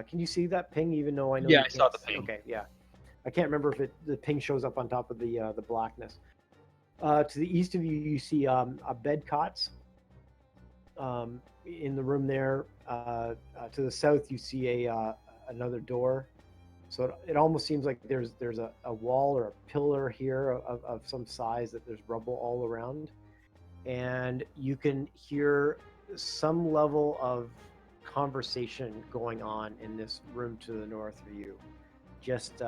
Speaker 4: can you see that ping? Even though I know.
Speaker 2: Yeah,
Speaker 4: you
Speaker 2: I saw
Speaker 4: can't
Speaker 2: the
Speaker 4: see-
Speaker 2: ping.
Speaker 4: Okay. Yeah. I can't remember if the ping shows up on top of the blackness. To the east of you, you see a bed cots. In the room there, to the south, you see another door. So it almost seems like there's a wall or a pillar here of some size that there's rubble all around, and you can hear some level of conversation going on in this room to the north of you. Just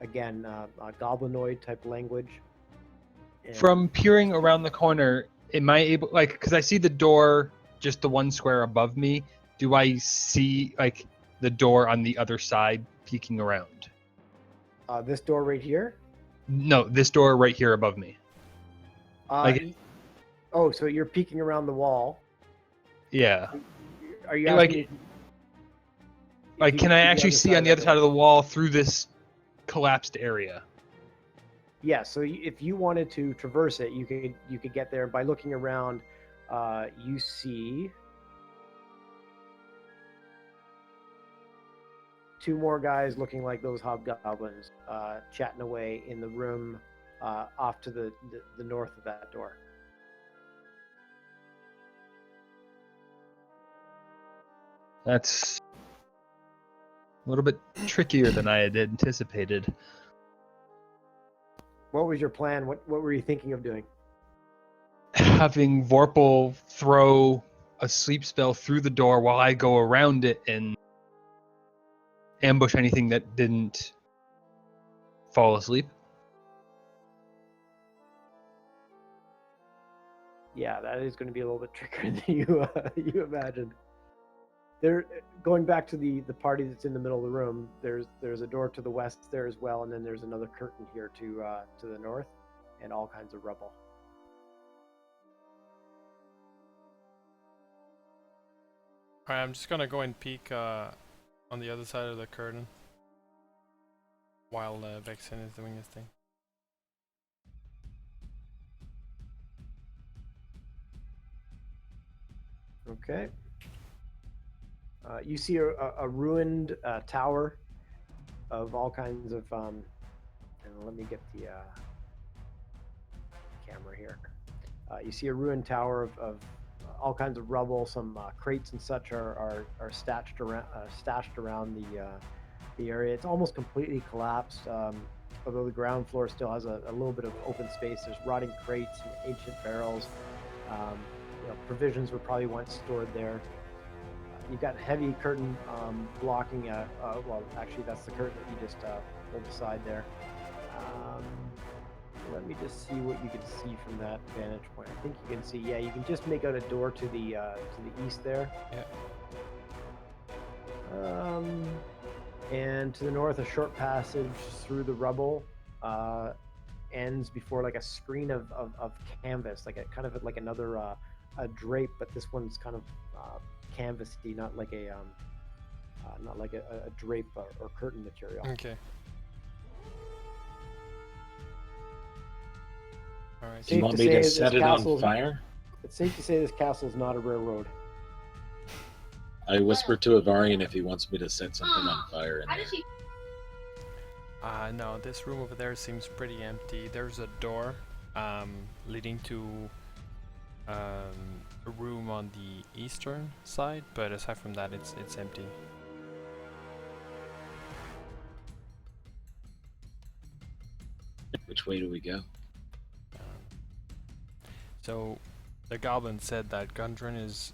Speaker 4: again, a goblinoid type language. And
Speaker 2: From peering around the corner, am I able, like, because I see the door just the one square above me, do I see, like, the door on the other side peeking around?
Speaker 4: this door right here.
Speaker 2: No, this door right here above me. Like-
Speaker 4: Oh, so you're peeking around the wall.
Speaker 2: Yeah.
Speaker 4: Are you
Speaker 2: And,
Speaker 4: asking
Speaker 2: like-
Speaker 4: me if
Speaker 2: Like,
Speaker 4: you
Speaker 2: can I
Speaker 4: see the
Speaker 2: actually
Speaker 4: other
Speaker 2: see
Speaker 4: side
Speaker 2: on
Speaker 4: of
Speaker 2: the
Speaker 4: that
Speaker 2: other side of
Speaker 4: door?
Speaker 2: the wall through this collapsed area?
Speaker 4: Yeah, so if you wanted to traverse it, you could get there by looking around. You see two more guys looking like those hobgoblins chatting away in the room off to the north of that door.
Speaker 2: That's a little bit trickier than I had anticipated.
Speaker 4: What was your plan? What were you thinking of doing?
Speaker 2: Having Vorpal throw a sleep spell through the door while I go around it and ambush anything that didn't fall asleep.
Speaker 4: Yeah, that is going to be a little bit trickier than you imagined. There, going back to the party that's in the middle of the room. There's a door to the west there as well, and then there's another curtain here to the north, and all kinds of rubble.
Speaker 1: Alright, I'm just gonna go and peek on the other side of the curtain while Vexen is doing his thing.
Speaker 4: Okay. You see a ruined tower of all kinds of. And let me get the camera here. You see a ruined tower of all kinds of rubble. Some crates and such are stashed around the area. It's almost completely collapsed. Although the ground floor still has a little bit of open space. There's rotting crates and ancient barrels. Provisions were probably once stored there. You've got a heavy curtain blocking. Well, actually, that's the curtain that you just pulled aside there. Let me just see what you can see from that vantage point. I think you can see. Yeah, you can just make out a door to the east there.
Speaker 1: Yeah.
Speaker 4: And to the north, a short passage through the rubble ends before like a screen of canvas, like a kind of like another a drape, but this one's kind of canvasy, not like a drape or curtain material.
Speaker 1: Okay. Alright.
Speaker 3: Do you
Speaker 4: Safe
Speaker 3: want
Speaker 4: to
Speaker 3: me
Speaker 4: say
Speaker 3: to
Speaker 4: this
Speaker 3: set it on
Speaker 4: castle's-
Speaker 3: fire?
Speaker 4: It's safe to say this castle is not a railroad.
Speaker 3: I whispered to Avarian if he wants me to set something on fire in there.
Speaker 1: No, this room over there seems pretty empty. There's a door leading to a room on the eastern side, but aside from that, it's empty.
Speaker 3: Which way do we go?
Speaker 1: So, the goblin said that Gundren is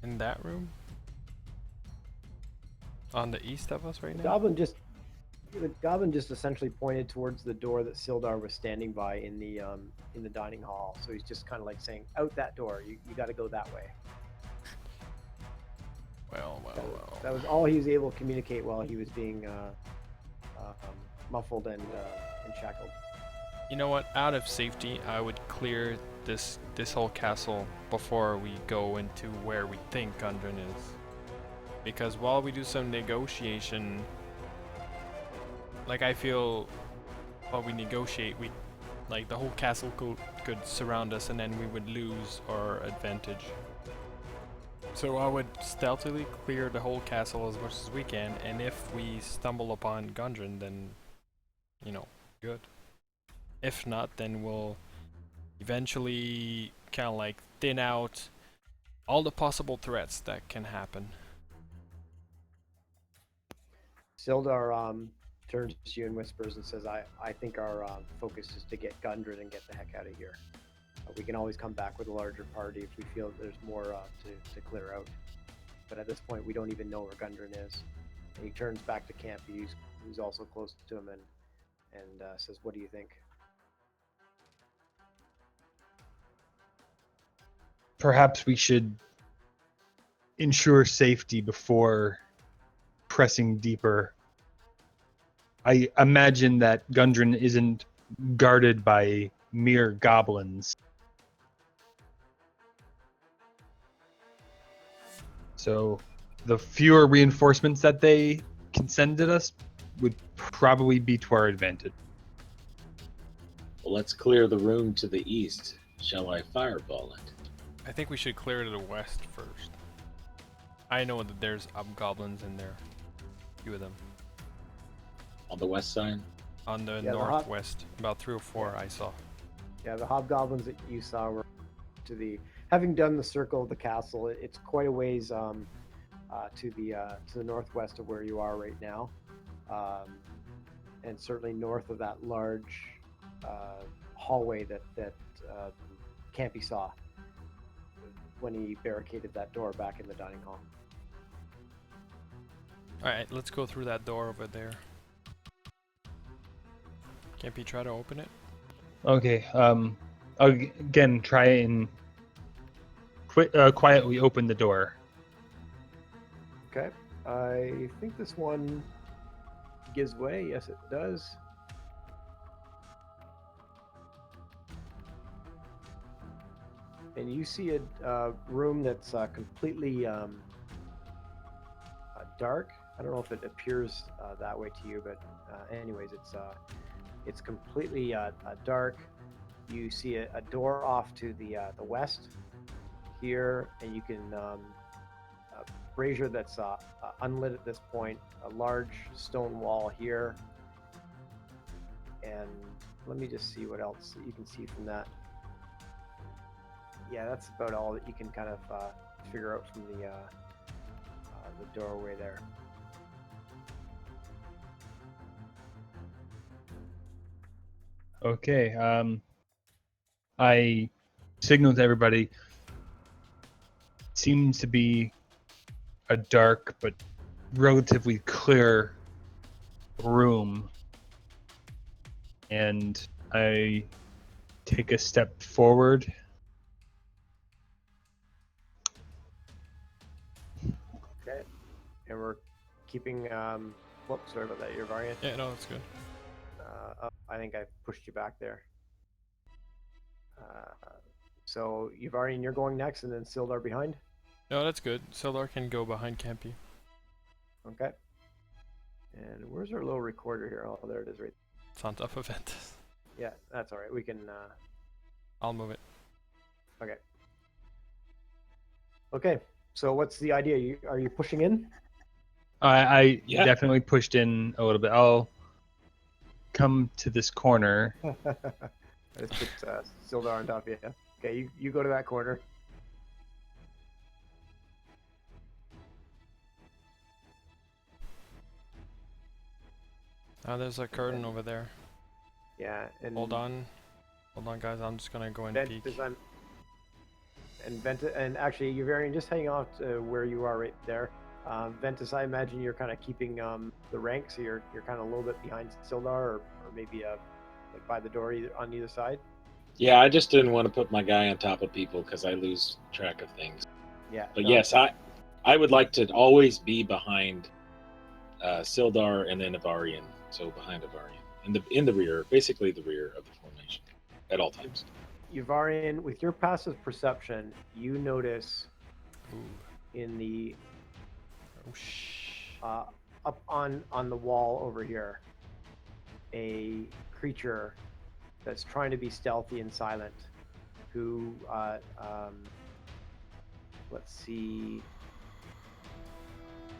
Speaker 1: in that room? On the east of us right
Speaker 4: The
Speaker 1: now?
Speaker 4: goblin just essentially pointed towards the door that Sildar was standing by in the dining hall. So he's just kind of like saying, "Out that door. You got to go that way."
Speaker 1: Well.
Speaker 4: That was all he was able to communicate while he was being muffled and shackled.
Speaker 1: You know what? Out of safety, I would clear this whole castle before we go into where we think Gundren is. Because while we do some negotiation, like I feel while we negotiate, like the whole castle could surround us and then we would lose our advantage. So I would stealthily clear the whole castle as much as we can, and if we stumble upon Gundren, then, you know, good. If not, then we'll eventually kind of like thin out all the possible threats that can happen.
Speaker 4: Sildar turns to you and whispers and says, I think our focus is to get Gundren and get the heck out of here. We can always come back with a larger party if we feel there's more to clear out. But at this point, we don't even know where Gundren is." And he turns back to Campy, who's also close to him, and says, "What do you think?"
Speaker 2: Perhaps we should ensure safety before pressing deeper. I imagine that Gundren isn't guarded by mere goblins. So the fewer reinforcements that they can send at us would probably be to our advantage.
Speaker 3: Well, let's clear the room to the east. Shall I fireball it?
Speaker 1: I think we should clear to the west first. I know that there's goblins in there. A few of them.
Speaker 3: On the west side?
Speaker 1: On the
Speaker 4: Yeah, the
Speaker 1: northwest. About 3 or 4 I saw.
Speaker 4: Yeah, the hobgoblins that you saw were to the. Having done the circle of the castle, it's quite a ways to the northwest of where you are right now, and certainly north of that large hallway that Campy saw when he barricaded that door back in the dining hall.
Speaker 1: Alright, let's go through that door over there. Can't you try to open it?
Speaker 2: Okay, I'll again try and quietly open the door.
Speaker 4: Okay, I think this one gives way. Yes, it does. And you see a room that's completely dark. I don't know if it appears that way to you, but anyways, it's completely dark. You see a door off to the west here, and you can a brazier that's unlit at this point. A large stone wall here, and let me just see what else you can see from that. Yeah, that's about all that you can kind of figure out from the doorway there.
Speaker 2: Okay, I signal to everybody. Seems to be a dark but relatively clear room, and I take a step forward.
Speaker 4: Okay, and we're keeping. Whoops, sorry about that. You're variant.
Speaker 1: Yeah, no, that's good.
Speaker 4: I think I pushed you back there. So Yvarian, you're going next, and then Sildar behind.
Speaker 1: No, that's good. Sildar can go behind Campy.
Speaker 4: Okay. And where's our little recorder here? Oh, there it is, right.
Speaker 1: It's on top of it.
Speaker 4: Yeah, that's all right. We can
Speaker 1: I'll move it.
Speaker 4: Okay. So what's the idea? Are you pushing in?
Speaker 2: I
Speaker 3: Yeah.
Speaker 2: definitely pushed in a little bit. I'll come to this corner.
Speaker 4: I just put Sildar on top of you. Okay, you go to that corner.
Speaker 1: There's a curtain over there.
Speaker 4: Yeah, and
Speaker 1: Hold on, guys. I'm just gonna go and peek.
Speaker 4: And actually, Yuvarian, just hang off to where you are right there. Ventus, I imagine you're kind of keeping the rank, so you're kind of a little bit behind Sildar, or maybe like by the door on either side.
Speaker 3: Yeah, I just didn't want to put my guy on top of people because I lose track of things.
Speaker 4: Yeah.
Speaker 3: But
Speaker 4: no,
Speaker 3: yes, I would like to always be behind Sildar and then Avarian. So behind Avarian, in the rear, basically the rear of the formation, at all times.
Speaker 4: Yuvarian, with your passive perception, you notice
Speaker 1: Ooh.
Speaker 4: in the
Speaker 1: Oh shh.
Speaker 4: up on the wall over here a creature that's trying to be stealthy and silent, who let's see,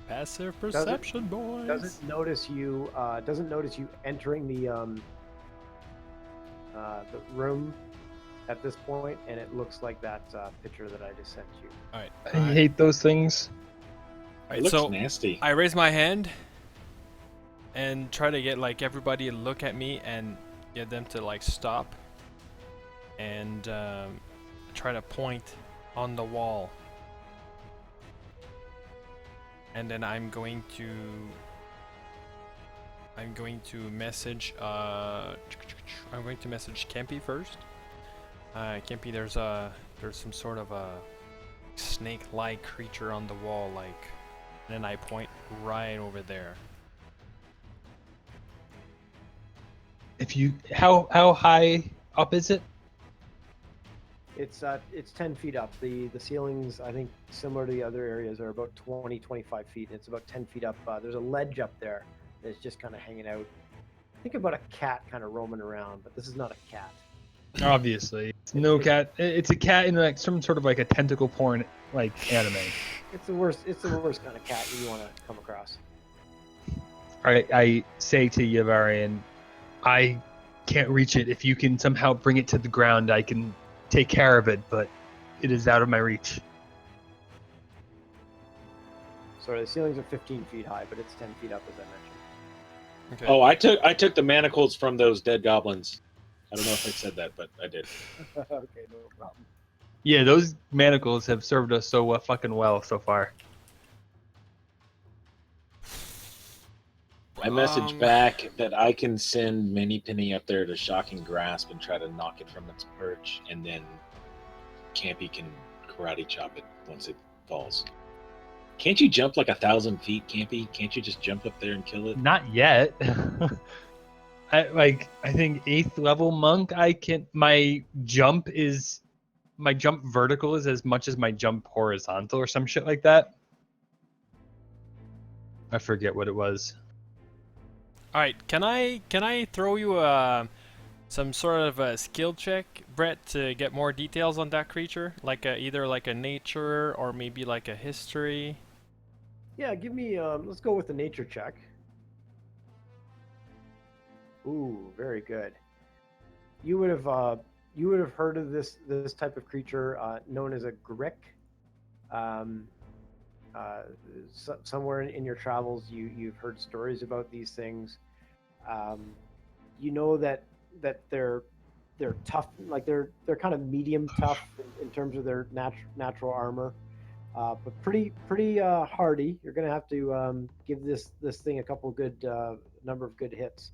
Speaker 1: Passive perception, boys.
Speaker 4: doesn't notice you entering the room at this point, and it looks like that picture that I just sent you.
Speaker 1: All right.
Speaker 2: I hate those things.
Speaker 1: Alright,
Speaker 3: It looks
Speaker 1: so
Speaker 3: nasty.
Speaker 1: I raise my hand and try to get like everybody to look at me and get them to like stop and try to point on the wall. And then I'm going to message Kempi first. Kempi, there's some sort of a snake-like creature on the wall, like, and then I point right over there.
Speaker 2: How high up is it?
Speaker 4: It's 10 feet up. The ceilings, I think, similar to the other areas, are about 20-25 feet. It's about 10 feet up. There's a ledge up there that's just kind of hanging out. Think about a cat kind of roaming around, but this is not a cat.
Speaker 2: Obviously, it's no cat. It's a cat in like some sort of like a tentacle porn like anime.
Speaker 4: It's the worst kind of cat you want to come across.
Speaker 2: I say to Yavarian, I can't reach it. If you can somehow bring it to the ground, I can take care of it, but it is out of my reach.
Speaker 4: So the ceilings are 15 feet high, but it's 10 feet up, as I mentioned.
Speaker 1: Okay.
Speaker 3: Oh, I took the manacles from those dead goblins. I don't know if I said that, but I did.
Speaker 4: Okay, no problem.
Speaker 2: Yeah, those manacles have served us so fucking well so far.
Speaker 3: I message back that I can send Mini Penny up there to Shocking Grasp and try to knock it from its perch, and then Campy can karate chop it once it falls. Can't you jump like 1,000 feet, Campy? Can't you just jump up there and kill it?
Speaker 2: Not yet. I think 8th level monk. My jump vertical is as much as my jump horizontal or some shit like that. I forget what it was.
Speaker 1: All right, can I throw you some sort of a skill check, Brett, to get more details on that creature, like either like a nature or maybe like a history?
Speaker 4: Yeah, give me. Let's go with the nature check. Ooh, very good. You would have heard of this type of creature known as a grick. Somewhere in your travels, you've heard stories about these things. You know that they're tough, like they're kind of medium tough in terms of their natural armor, but pretty hardy. You're gonna have to give this thing a couple good number of good hits.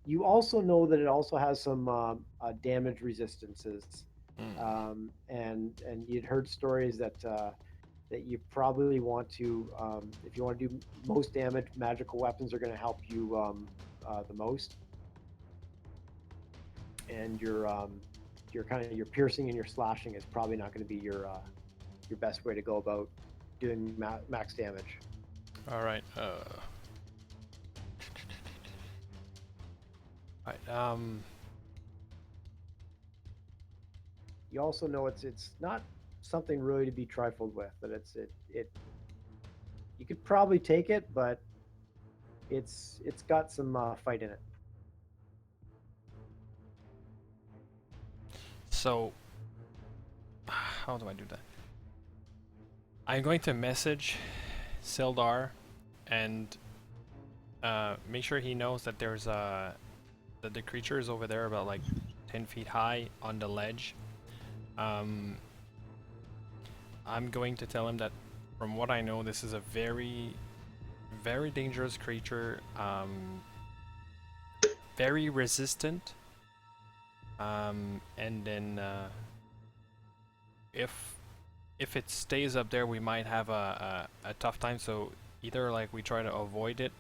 Speaker 4: You also know that it also has some damage resistances, and you'd heard stories that you probably want to, if you want to do most damage, magical weapons are going to help you the most. And your piercing and your slashing is probably not going to be your best way to go about doing max damage.
Speaker 1: All right. Right.
Speaker 4: you also know it's not something really to be trifled with. That it you could probably take it, but it's got some fight in it.
Speaker 1: So, how do I do that? I'm going to message Sildar and make sure he knows that there's that the creature is over there about like 10 feet high on the ledge. I'm going to tell him that from what I know, this is a very, very dangerous creature. Very resistant. And then if it stays up there, we might have a tough time. So either like we try to avoid it,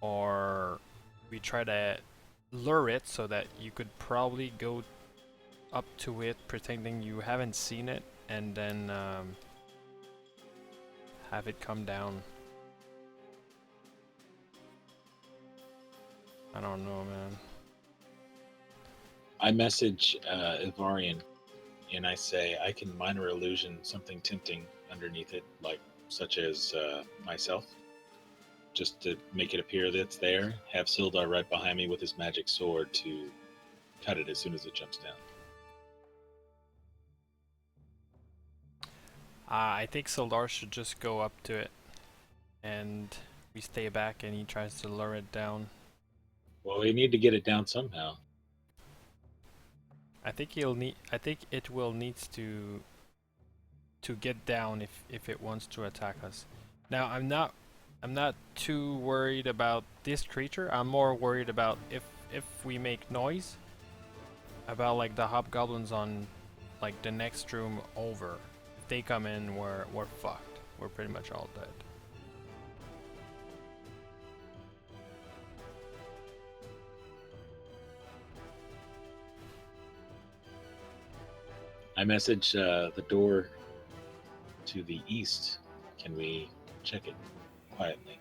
Speaker 1: or we try to lure it so that you could probably go up to it pretending you haven't seen it, and then have it come down. I don't know, man.
Speaker 3: I message Ivarian and I say I can minor illusion something tempting underneath it, like such as myself, just to make it appear that it's there. Have Sildar right behind me with his magic sword to cut it as soon as it jumps down.
Speaker 1: I think Sildar should just go up to it, and we stay back, and he tries to lure it down.
Speaker 3: Well, we need to get it down somehow.
Speaker 1: I think he'll need. I think it will need to get down if it wants to attack us. Now I'm not too worried about this creature. I'm more worried about if we make noise. About like the hobgoblins on like the next room over. If they come in, we're fucked. We're pretty much all dead.
Speaker 3: I message the door to the east. Can we check it quietly?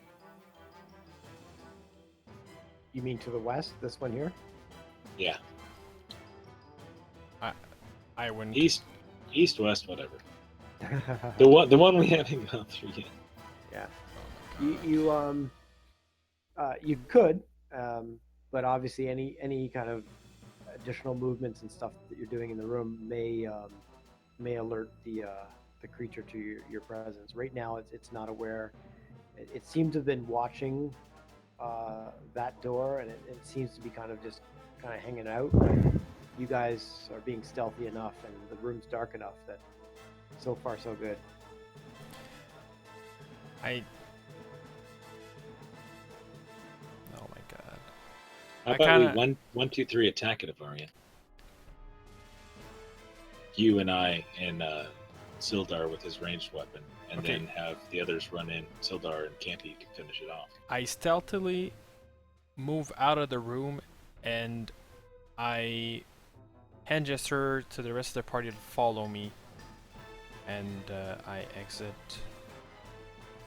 Speaker 4: You mean to the west? This one here?
Speaker 3: Yeah.
Speaker 1: I wouldn't.
Speaker 3: East, west, whatever. The one we haven't gone through yet.
Speaker 4: Yeah.
Speaker 1: Oh
Speaker 4: You could, but obviously any kind of additional movements and stuff that you're doing in the room may alert the creature to your presence. Right now, it's not aware. It seems to have been watching that door, and it seems to be kind of hanging out. You guys are being stealthy enough, and the room's dark enough that so far so good.
Speaker 1: Oh my god.
Speaker 3: How
Speaker 1: I
Speaker 3: about
Speaker 1: kinda-
Speaker 3: we 1, 2, 3 attack it, Ivarian? You and I and Sildar with his ranged weapon, and
Speaker 1: Okay.
Speaker 3: then have the others run in. Sildar and Campy can finish it off.
Speaker 1: I stealthily move out of the room, and I hand gesture to the rest of the party to follow me, and I exit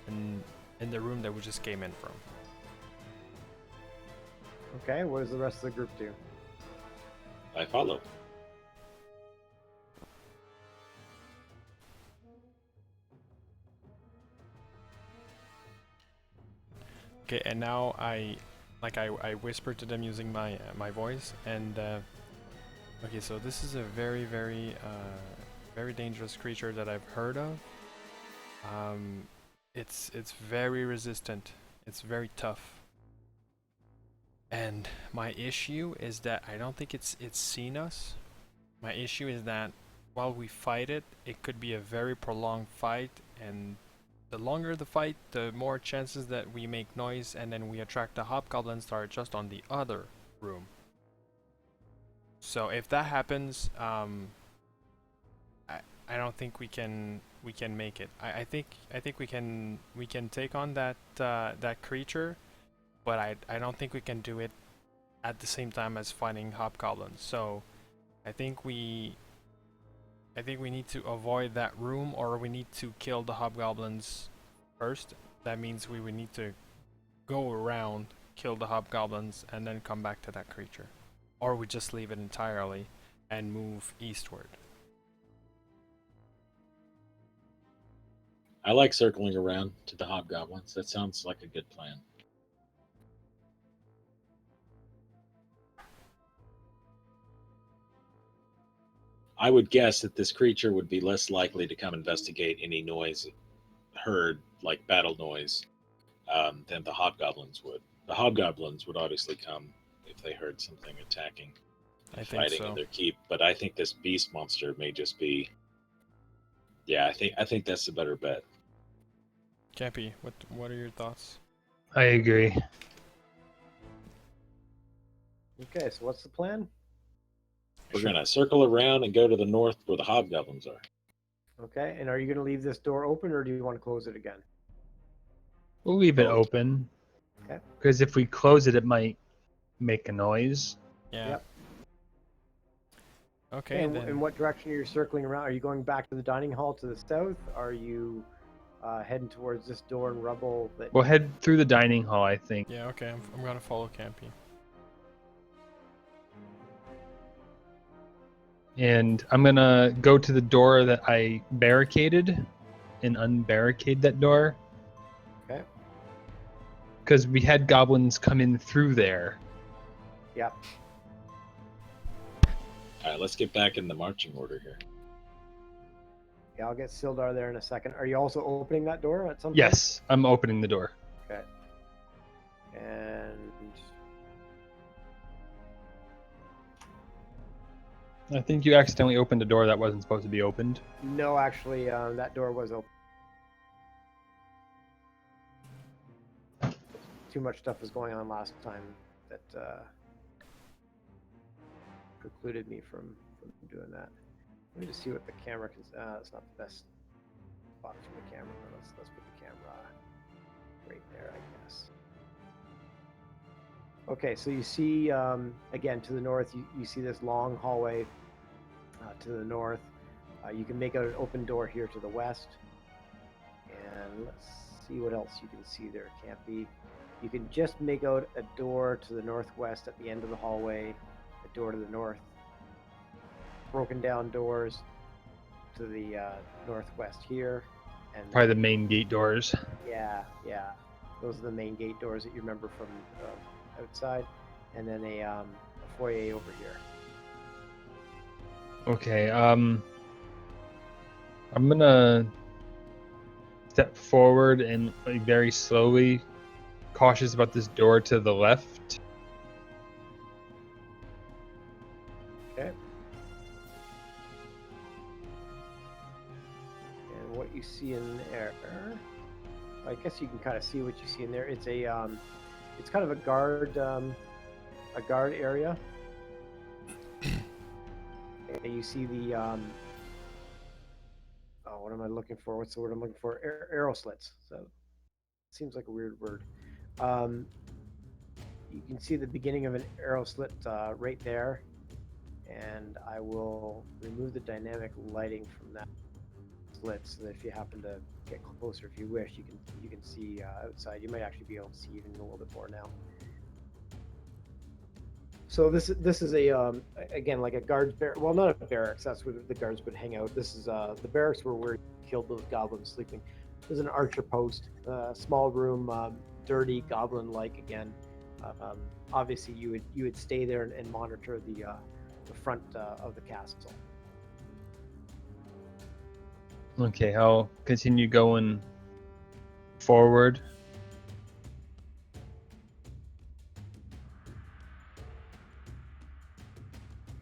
Speaker 1: in the room that we just came in from.
Speaker 4: Okay, what does the rest of the group do?
Speaker 3: I follow.
Speaker 1: Okay, and now I whisper to them using my my voice, and okay, so this is a very very dangerous creature that I've heard of. It's very resistant. It's very tough. And my issue is that I don't think it's seen us. My issue is that while we fight it, it could be a very prolonged fight, and the longer the fight, the more chances that we make noise, and then we attract the hobgoblins that are just on the other room. So if that happens, I don't think we can make it. I think we can take on that that creature, but I don't think we can do it at the same time as fighting hobgoblins. So I think we need to avoid that room, or we need to kill the hobgoblins first. That means we would need to go around, kill the hobgoblins, and then come back to that creature. Or we just leave it entirely and move eastward.
Speaker 3: I like circling around to the hobgoblins. That sounds like a good plan. I would guess that this creature would be less likely to come investigate any noise heard, like battle noise, than the hobgoblins would. The hobgoblins would obviously come if they heard something attacking,
Speaker 1: I think
Speaker 3: fighting
Speaker 1: so.
Speaker 3: in their keep. But I think this beast monster may just be. Yeah, I think that's the better bet.
Speaker 1: Cappy, what are your thoughts?
Speaker 2: I agree.
Speaker 4: Okay, so what's the plan?
Speaker 3: We're gonna circle around and go to the north where the hobgoblins are.
Speaker 4: Okay, and are you going to leave this door open, or do you want to close it again?
Speaker 2: We'll leave it
Speaker 3: Oh.
Speaker 2: open.
Speaker 4: Okay.
Speaker 2: Because if we close it, it might make a noise.
Speaker 1: Yeah.
Speaker 4: Yep.
Speaker 1: Okay,
Speaker 4: and
Speaker 1: then.
Speaker 4: in what direction are you circling around? Are you going back to the dining hall to the south? Are you heading towards this door and rubble? That
Speaker 2: We'll head through the dining hall, I think.
Speaker 1: Yeah, okay, I'm gonna follow Campy.
Speaker 2: And I'm gonna go to the door that I barricaded and unbarricade that door.
Speaker 4: Okay.
Speaker 2: Because we had goblins come in through there.
Speaker 4: Yep.
Speaker 3: All right, let's get back in the marching order here.
Speaker 4: Yeah, I'll get Sildar there in a second. Are you also opening that door at some point?
Speaker 2: Yes, I'm opening the door.
Speaker 4: Okay. And
Speaker 2: I think you accidentally opened a door that wasn't supposed to be opened.
Speaker 4: no, actually, that door was open. Too much stuff was going on last time that precluded me from doing that. Let me just see what the camera can. It's not the best spot for the camera. Let's put the camera right there, I guess. Okay, so you see again to the north. You see this long hallway to the north. You can make out an open door here to the west, and let's see what else you can see there. Campy. You can just make out a door to the northwest at the end of the hallway, a door to the north, broken down doors to the northwest here, and
Speaker 2: Probably the main gate doors.
Speaker 4: yeah, those are the main gate doors that you remember from outside, and then a foyer over here.
Speaker 2: Okay, I'm gonna step forward and very slowly, cautious about this door to the left.
Speaker 4: Okay. And what you see in there, I guess you can kind of see what you see in there. It's a, it's kind of a guard area. And you see the, oh, what am I looking for? What's the word I'm looking for? Arrow slits. So it seems like a weird word. You can see the beginning of an arrow slit right there, and I will remove the dynamic lighting from that slit so that if you happen to get closer, if you wish, you can see outside. You might actually be able to see even a little bit more now. So this is a again like a guard's barracks. Well, not a barracks. That's where the guards would hang out. This is the barracks where we killed those goblins sleeping. There's an archer post, small room, dirty, goblin-like again. Obviously, you would stay there and monitor the front of the castle.
Speaker 2: Okay, I'll continue going forward.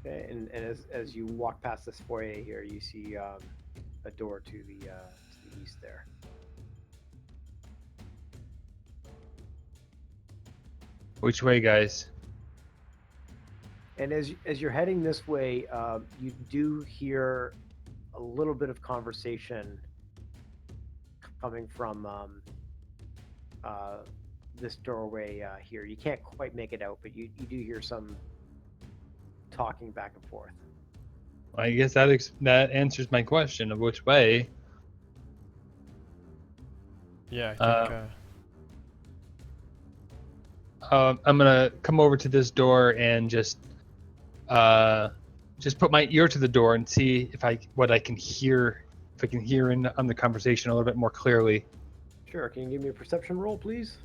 Speaker 4: Okay, and as you walk past this foyer here, you see a door to the east there.
Speaker 2: Which way, guys?
Speaker 4: And as you're heading this way, you do hear a little bit of conversation coming from this doorway here. You can't quite make it out, but you do hear some talking back and forth.
Speaker 2: I guess that answers my question of which way.
Speaker 1: Yeah, I think.
Speaker 2: I'm gonna come over to this door and just just put my ear to the door and see if I can hear in on the conversation a little bit more clearly.
Speaker 4: Sure. Can you give me a perception roll, please?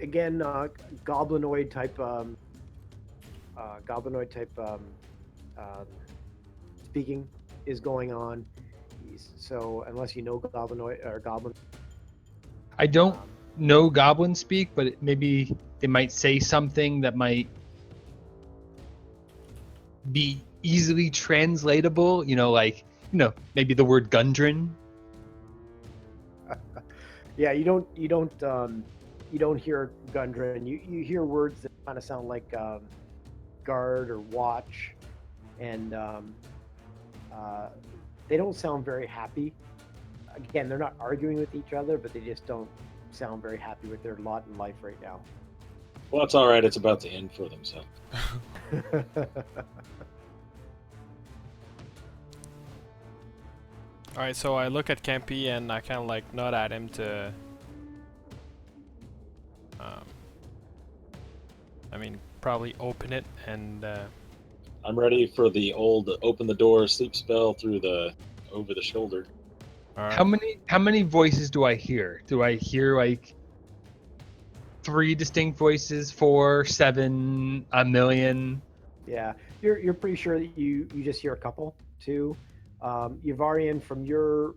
Speaker 4: Again, goblinoid type speaking is going on. So unless you know goblinoid or goblin,
Speaker 2: I don't know goblin speak, but maybe they might say something that might be easily translatable. Maybe the word Gundren.
Speaker 4: yeah, you don't hear Gundren. You hear words that kind of sound like guard or watch, and they don't sound very happy. Again, they're not arguing with each other, but they just don't sound very happy with their lot in life right now.
Speaker 3: Well, it's all right. It's about to end for them, so.
Speaker 1: Alright, so I look at Campy and I kind of like nod at him to... probably open it and...
Speaker 3: I'm ready for the old open the door sleep spell through the over the shoulder.
Speaker 1: Alright.
Speaker 2: How many voices do I hear? Do I hear like 3 distinct voices, 4, 7, a million?
Speaker 4: Yeah, you're pretty sure that you just hear a couple, 2. Yvarian, from your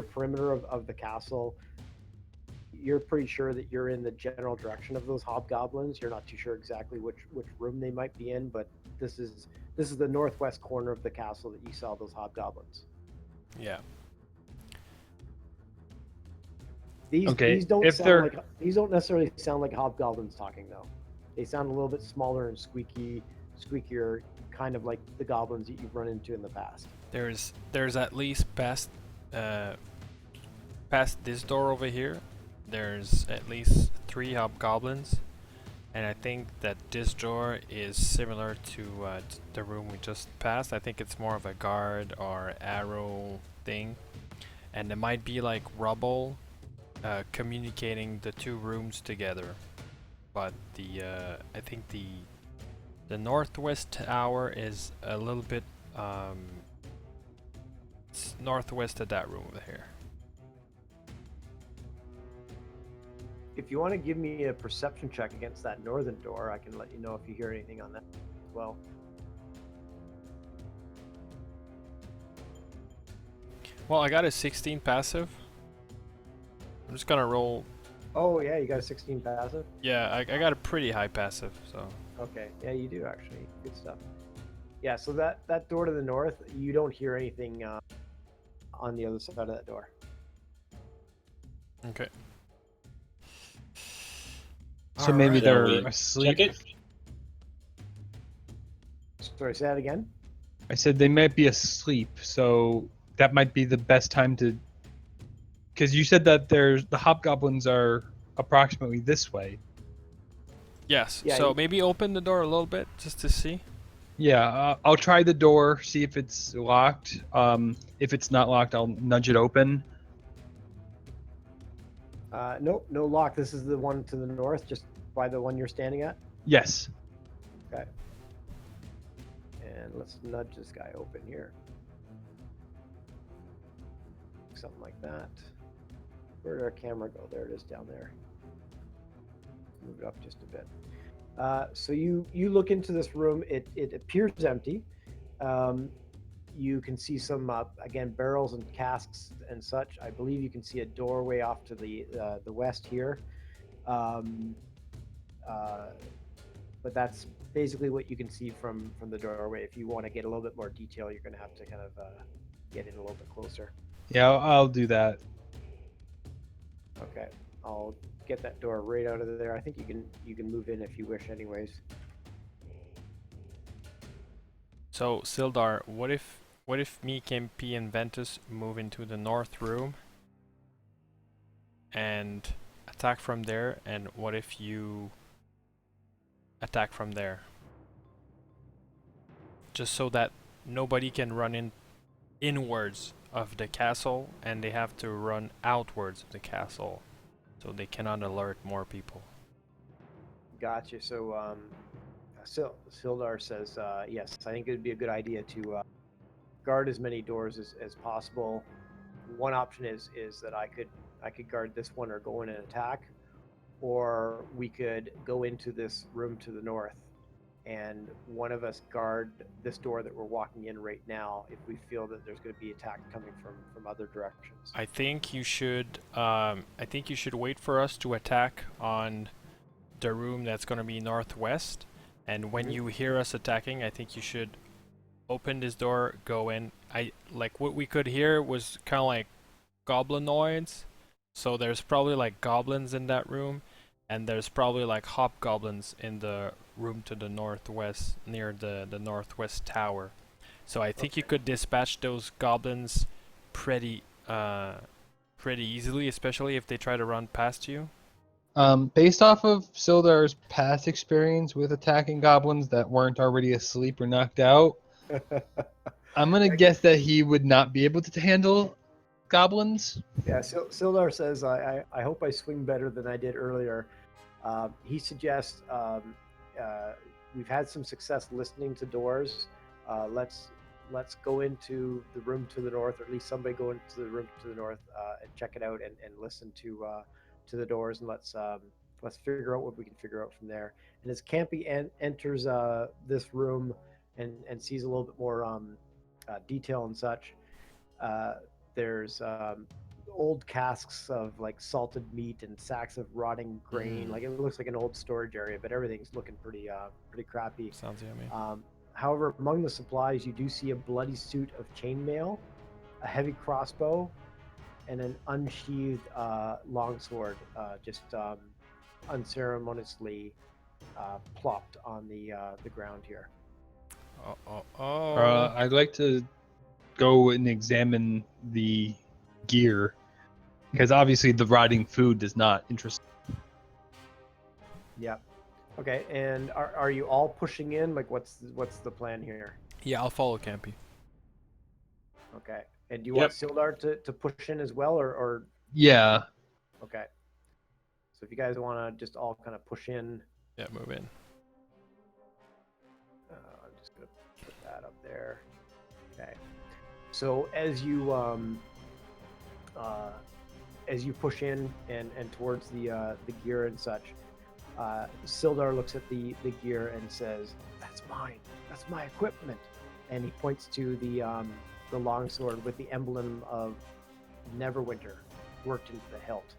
Speaker 4: perimeter of the castle, you're pretty sure that you're in the general direction of those hobgoblins. You're not too sure exactly which room they might be in, but this is the northwest corner of the castle that you saw those hobgoblins.
Speaker 1: Yeah.
Speaker 4: These don't necessarily sound like hobgoblins talking though. They sound a little bit smaller and squeakier, kind of like the goblins that you've run into in the past.
Speaker 1: There's at least past this door over here. There's at least 3 hobgoblins, and I think that this door is similar to the room we just passed. I think it's more of a guard or arrow thing, and there might be like rubble communicating the 2 rooms together. But I think the northwest tower is a little bit northwest of that room over here.
Speaker 4: If you want to give me a perception check against that northern door, I can let you know if you hear anything on that as well.
Speaker 1: Well, I got a 16 passive. I'm just gonna roll.
Speaker 4: Oh yeah, you got a 16 passive?
Speaker 1: Yeah, I got a pretty high passive, so.
Speaker 4: Okay, yeah, you do actually. Good stuff. Yeah, so that door to the north, you don't hear anything on the other side of that door.
Speaker 1: Okay.
Speaker 2: So maybe
Speaker 3: Alright.
Speaker 2: they're
Speaker 3: Shall we
Speaker 2: asleep.
Speaker 3: check it?
Speaker 4: Sorry, say that again?
Speaker 2: I said they might be asleep, so that might be the best time to. Because you said that the hobgoblins are approximately this way.
Speaker 1: Yes.
Speaker 4: Yeah,
Speaker 1: So maybe open the door a little bit just to see.
Speaker 2: Yeah, I'll try the door, see if it's locked. If it's not locked, I'll nudge it open.
Speaker 4: Nope, no lock. This is the one to the north, just by the one you're standing at.
Speaker 2: Yes.
Speaker 4: Okay. And let's nudge this guy open here. Something like that. Where did our camera go? There it is down there. Move it up just a bit. So you look into this room. It appears empty. You can see some again barrels and casks and such. I believe you can see a doorway off to the west here. But that's basically what you can see from the doorway. If you want to get a little bit more detail, you're going to have to kind of get in a little bit closer.
Speaker 2: Yeah, I'll do that.
Speaker 4: Okay, I'll get that door right out of there. I think you can move in if you wish, anyways.
Speaker 1: So Sildar, what if me, Kempi, and Ventus move into the north room and attack from there? And what if you attack from there? Just so that nobody can run inwards of the castle, and they have to run outwards of the castle. so they cannot alert more people.
Speaker 4: Gotcha. So Sildar says, yes, I think it would be a good idea to guard as many doors as possible. One option is that I could guard this one or go in and attack, or we could go into this room to the north, and one of us guard this door that we're walking in right now if we feel that there's going to be attack coming from other directions.
Speaker 1: I think you should wait for us to attack on the room that's going to be northwest, and when you hear us attacking, I think you should open this door, go in. Like what we could hear was kind of like goblinoids, so there's probably like goblins in that room, and there's probably like hobgoblins in the room to the northwest near the northwest tower. So I think you could dispatch those goblins pretty easily, especially if they try to run past you.
Speaker 2: Based off of Sildar's past experience with attacking goblins that weren't already asleep or knocked out, I'm gonna guess that he would not be able to handle goblins.
Speaker 4: Yeah, Sildar says, I hope I swing better than I did earlier. He suggests we've had some success listening to doors. Let's go into the room to the north, or at least somebody go into the room to the north and check it out and listen to the doors, and let's figure out what we can figure out from there. And as Campy enters this room and sees a little bit more detail and such, there's old casks of like salted meat and sacks of rotting grain. Like it looks like an old storage area, but everything's looking pretty crappy.
Speaker 1: Sounds yummy.
Speaker 4: However, among the supplies, you do see a bloody suit of chainmail, a heavy crossbow, and an unsheathed longsword, just unceremoniously plopped on the ground here.
Speaker 2: I'd like to go and examine the gear, because obviously the rotting food does not interest.
Speaker 4: Yeah. Okay. And are you all pushing in? Like, what's the plan here?
Speaker 1: Yeah, I'll follow Campy.
Speaker 4: Okay. And do you want Sildar to push in as well, or?
Speaker 2: Yeah.
Speaker 4: Okay. So if you guys want to just all kind of push in.
Speaker 1: Yeah, move in.
Speaker 4: I'm just gonna put that up there. Okay. So as you push in and towards the gear and such, Sildar looks at the gear and says, "That's mine. That's my equipment." And he points to the longsword with the emblem of Neverwinter worked into the hilt.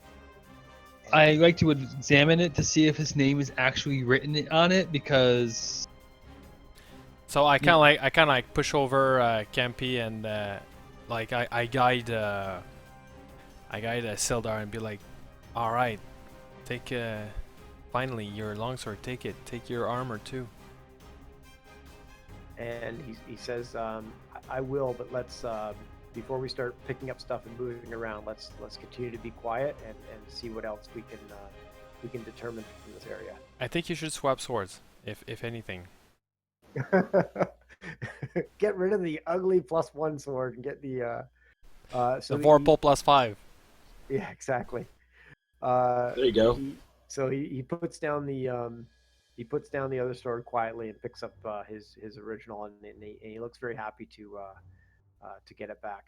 Speaker 2: I like to examine it to see if his name is actually written on it, because.
Speaker 1: So I kind of like push over Campy and like I guide Sildar and be like, "All right, take finally your longsword. Take it. Take your armor too."
Speaker 4: And he says, "I will, but let's before we start picking up stuff and moving around, let's continue to be quiet and see what else we can determine from this area."
Speaker 1: I think you should swap swords, if anything.
Speaker 4: Get rid of the ugly +1 sword and get the
Speaker 1: the Vorpal +5.
Speaker 4: Yeah, exactly.
Speaker 3: There you go.
Speaker 4: He puts down the other sword quietly and picks up his original, and he looks very happy to get it back.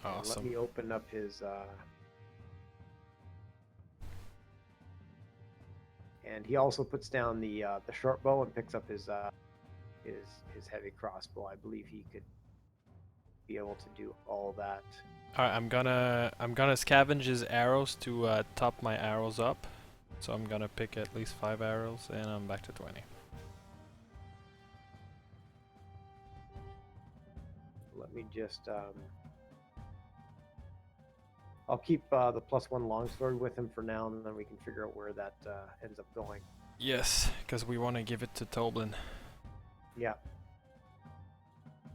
Speaker 1: Awesome.
Speaker 4: Let me open up his. And he also puts down the short bow and picks up his heavy crossbow. I believe he could be able to do all that.
Speaker 1: All right, I'm gonna scavenge his arrows to top my arrows up. So I'm gonna pick at least 5 arrows, and I'm back to 20.
Speaker 4: Let me just. I'll keep the +1 longsword with him for now, and then we can figure out where that ends up going.
Speaker 1: Yes, because we want to give it to Toblin.
Speaker 4: Yeah.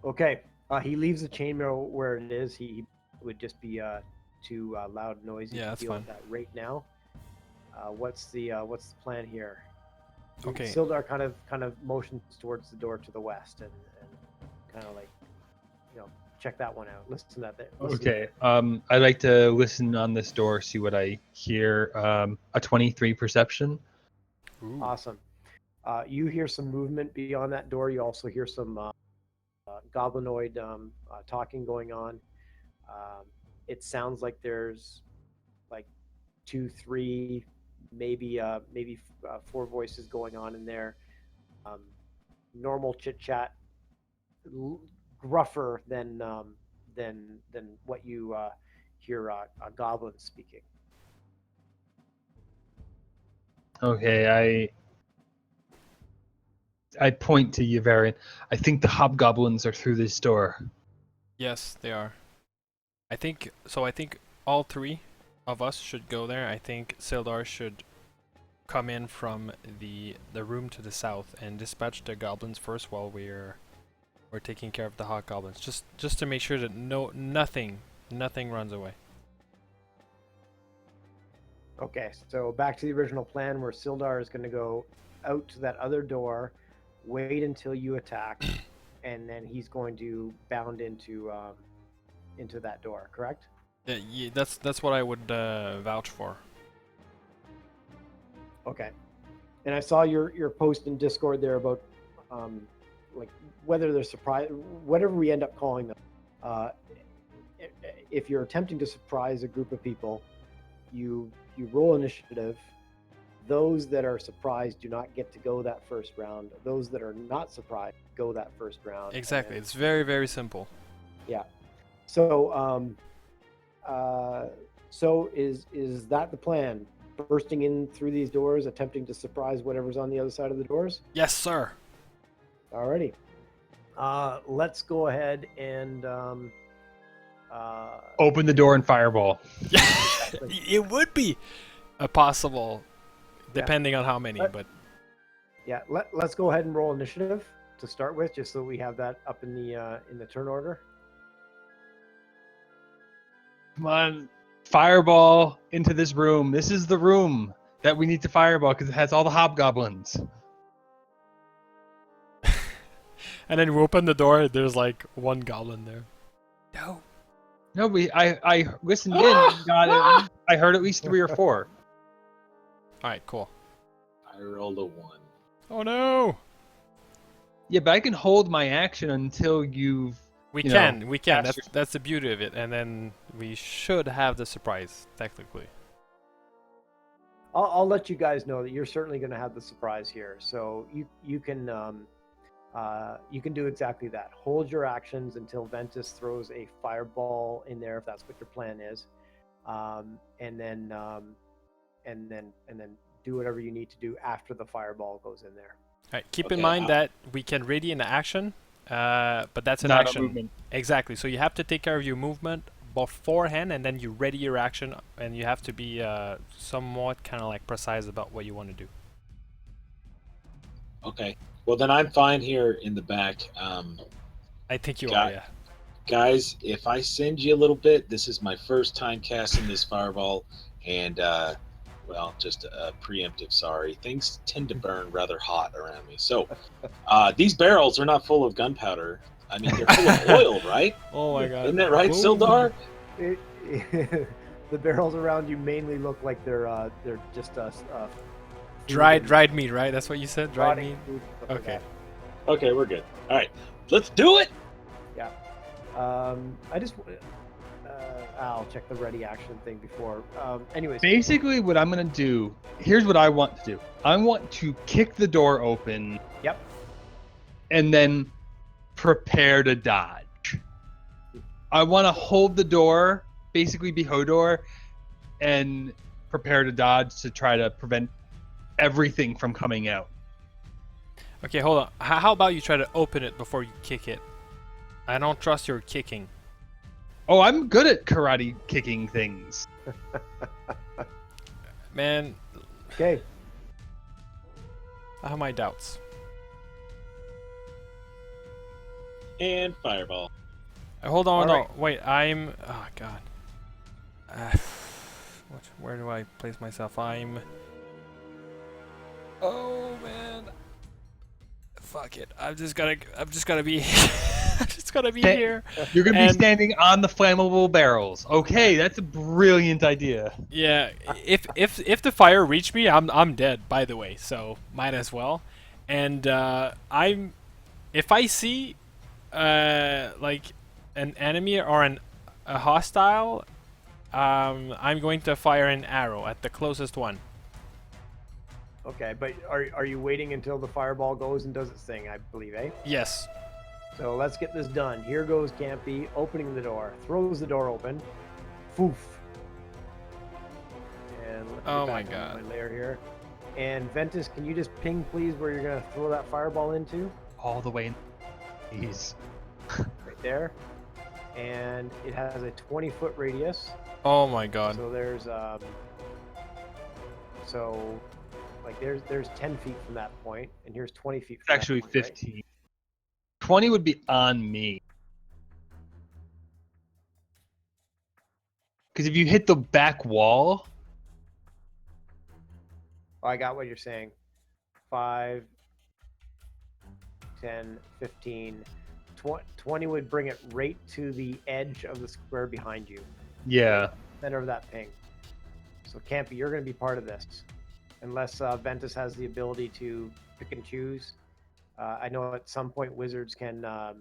Speaker 4: Okay. He leaves the chainmail where it is. He would just be too loud, noisy
Speaker 1: Yeah,
Speaker 4: to
Speaker 1: that's
Speaker 4: deal
Speaker 1: fine.
Speaker 4: with that right now. What's the plan here?
Speaker 1: Okay.
Speaker 4: Sildar kind of motions towards the door to the west and kind of like, check that one out. Listen to that there. Listen.
Speaker 2: Okay. I'd like to listen on this door, see what I hear. A 23 perception.
Speaker 1: Ooh.
Speaker 4: Awesome. You hear some movement beyond that door. You also hear some goblinoid talking going on. It sounds like there's like 2, 3, maybe 4 voices going on in there. Normal chit chat, gruffer than what you hear a goblin speaking.
Speaker 2: Okay, I point to Yavarian. I think the hobgoblins are through this door.
Speaker 1: Yes, they are. I think all 3 of us should go there. I think Sildar should come in from the room to the south and dispatch the goblins first while we're taking care of the hobgoblins. Just to make sure that nothing runs away.
Speaker 4: Okay, so back to the original plan where Sildar is going to go out to that other door, wait until you attack, and then he's going to bound into that door, correct?
Speaker 1: Yeah, that's what I would vouch for.
Speaker 4: Okay. And I saw your post in Discord there about like whether they're surprised, whatever we end up calling them. If you're attempting to surprise a group of people, you roll initiative. Those that are surprised do not get to go that first round. Those that are not surprised go that first round.
Speaker 1: Exactly. It's very, very simple.
Speaker 4: Yeah. So so is that the plan? Bursting in through these doors, attempting to surprise whatever's on the other side of the doors?
Speaker 1: Yes, sir.
Speaker 4: Alrighty. Let's go ahead and
Speaker 2: Open the door and fireball.
Speaker 1: It would be a possible, depending on how many, but
Speaker 4: yeah, let's go ahead and roll initiative to start with, just so we have that up in the turn order.
Speaker 2: Come on, fireball into this room. This is the room that we need to fireball because it has all the hobgoblins.
Speaker 1: and then we open the door. There's like one goblin there. No.
Speaker 2: No, I listened in. And got it. I heard at least 3 or 4.
Speaker 1: All right, cool.
Speaker 3: I rolled a 1.
Speaker 1: Oh no.
Speaker 2: Yeah, but I can hold my action until you've.
Speaker 1: We
Speaker 2: You
Speaker 1: can.
Speaker 2: know,
Speaker 1: That's
Speaker 2: cast
Speaker 1: that's the beauty of it, and then we should have the surprise technically.
Speaker 4: I'll let you guys know that you're certainly going to have the surprise here. So you can do exactly that. Hold your actions until Ventus throws a fireball in there, if that's what your plan is, and then do whatever you need to do after the fireball goes in there.
Speaker 1: All right. Keep in
Speaker 3: Okay,
Speaker 1: mind that we can ready an action, but that's an
Speaker 2: Not
Speaker 1: action.
Speaker 2: a movement.
Speaker 1: Exactly. So you have to take care of your movement beforehand, and then you ready your action, and you have to be somewhat kind of like precise about what you want to do.
Speaker 3: Okay. Well, then I'm fine here in the back.
Speaker 1: I think you
Speaker 3: Got
Speaker 1: are.
Speaker 3: it.
Speaker 1: Yeah.
Speaker 3: Guys, if I send you a little bit, this is my first time casting this fireball, and well, just a preemptive sorry. Things tend to burn rather hot around me. So these barrels are not full of gunpowder. I mean, they're full of oil, right?
Speaker 1: Oh my God.
Speaker 3: Isn't that right,
Speaker 1: Boom.
Speaker 3: Sildar?
Speaker 4: The barrels around you mainly look like they're just
Speaker 1: Dried meat, right? That's what you said. Dried meat. Okay.
Speaker 3: Okay, we're good. All right, let's do it.
Speaker 4: Yeah. I just I'll check the ready action thing before. Anyways.
Speaker 2: Basically, what I'm going to do, here's what I want to do. I want to kick the door open.
Speaker 4: Yep.
Speaker 2: And then prepare to dodge. I want to hold the door, basically be Hodor, and prepare to dodge to try to prevent everything from coming out.
Speaker 1: Okay, hold on. How about you try to open it before you kick it? I don't trust your kicking.
Speaker 2: Oh, I'm good at karate kicking things.
Speaker 1: Man,
Speaker 4: Okay.
Speaker 1: I have my doubts.
Speaker 3: And fireball.
Speaker 1: Hold on,
Speaker 4: All
Speaker 1: no.
Speaker 4: right.
Speaker 1: Wait, oh God. Where do I place myself? Oh man. Fuck it. I'm just gonna be I'm just gonna be
Speaker 2: Sta-
Speaker 1: here.
Speaker 2: You're gonna be
Speaker 1: And-
Speaker 2: standing on the flammable barrels. Okay, that's a brilliant idea.
Speaker 1: Yeah, if the fire reached me, I'm dead. By the way, so might as well. And if I see like an enemy or a hostile, I'm going to fire an arrow at the closest one.
Speaker 4: Okay, but are you waiting until the fireball goes and does its thing? I believe, eh?
Speaker 1: Yes.
Speaker 4: So let's get this done. Here goes Campy, opening the door, throws the door open. Foof. And let me
Speaker 1: Oh
Speaker 4: get
Speaker 1: my
Speaker 4: back into
Speaker 1: God.
Speaker 4: my layer here. And Ventus, can you just ping, please, where you're gonna throw that fireball into?
Speaker 2: All the way in. Jeez.
Speaker 4: Right there. And it has a 20-foot radius.
Speaker 1: Oh my God.
Speaker 4: So there's so like there's 10 feet from that point, and here's 20 feet.
Speaker 2: It's
Speaker 4: From
Speaker 2: actually
Speaker 4: that point, right?
Speaker 2: 15. 20 would be on me. Because if you hit the back wall,
Speaker 4: Oh, I got what you're saying. 5, 10, 15, 20 would bring it right to the edge of the square behind you,
Speaker 2: yeah.
Speaker 4: center of that ping. So Campy, you're going to be part of this, unless Ventus has the ability to pick and choose. I know at some point wizards can.
Speaker 3: No,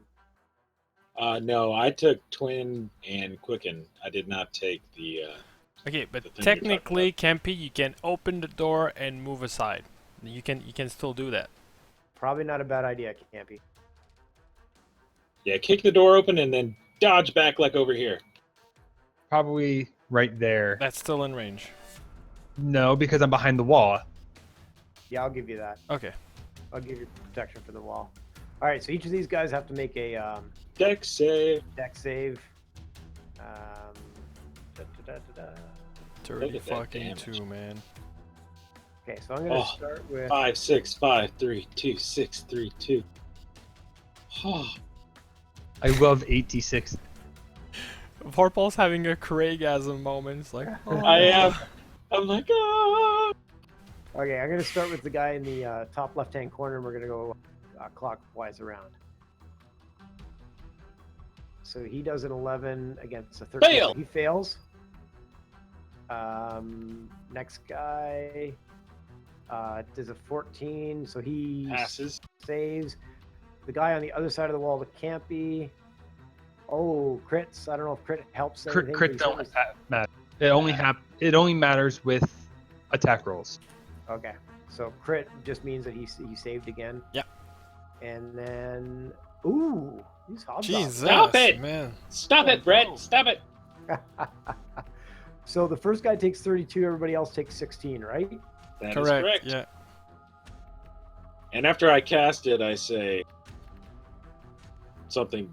Speaker 3: I took Twin and Quicken. I did not take the.
Speaker 1: Okay,
Speaker 3: The
Speaker 1: but
Speaker 3: thing you're talking
Speaker 1: technically, Campy, you can open the door and move aside. You can still do that.
Speaker 4: Probably not a bad idea, Campy.
Speaker 3: Yeah, kick the door open and then dodge back like over here.
Speaker 2: Probably right there.
Speaker 1: That's still in range.
Speaker 2: No, because I'm behind the wall.
Speaker 4: Yeah, I'll give you that.
Speaker 1: Okay.
Speaker 4: I'll give you protection for the wall. All right, so each of these guys have to make a
Speaker 3: Dex save.
Speaker 4: deck save. Da, da, da, da, da.
Speaker 1: 30
Speaker 3: at that
Speaker 1: fucking
Speaker 3: damage.
Speaker 1: 2, man.
Speaker 4: Okay, so I'm gonna
Speaker 3: Oh,
Speaker 4: start with
Speaker 3: 5, 6, 5, 3, 2, 6, 3, 2. Oh,
Speaker 2: I love 86.
Speaker 1: Vorpal's having a Craigasm moment. It's like,
Speaker 3: I am. I'm like, ah.
Speaker 4: Okay, I'm gonna start with the guy in the top left-hand corner, and we're gonna go clockwise around. So he does an 11 against a 13.
Speaker 3: Fail!
Speaker 4: So he fails. Next guy does a 14, so he
Speaker 3: Passes.
Speaker 4: saves. The guy on the other side of the wall, the Campy. Oh, crits! I don't know if crit helps anything.
Speaker 2: Crit
Speaker 4: but he
Speaker 2: don't
Speaker 4: certainly-
Speaker 2: matter. It only matters with attack rolls.
Speaker 4: Okay, so crit just means that he saved again.
Speaker 1: Yep.
Speaker 4: And then, ooh, he's hobgoblin.
Speaker 1: Jesus,
Speaker 3: Stop it!
Speaker 1: man.
Speaker 3: Stop it, Brett! Stop it!
Speaker 4: So the first guy takes 32, everybody else takes 16, right?
Speaker 3: That is
Speaker 1: Correct.
Speaker 3: correct.
Speaker 1: Yeah.
Speaker 3: And after I cast it, I say something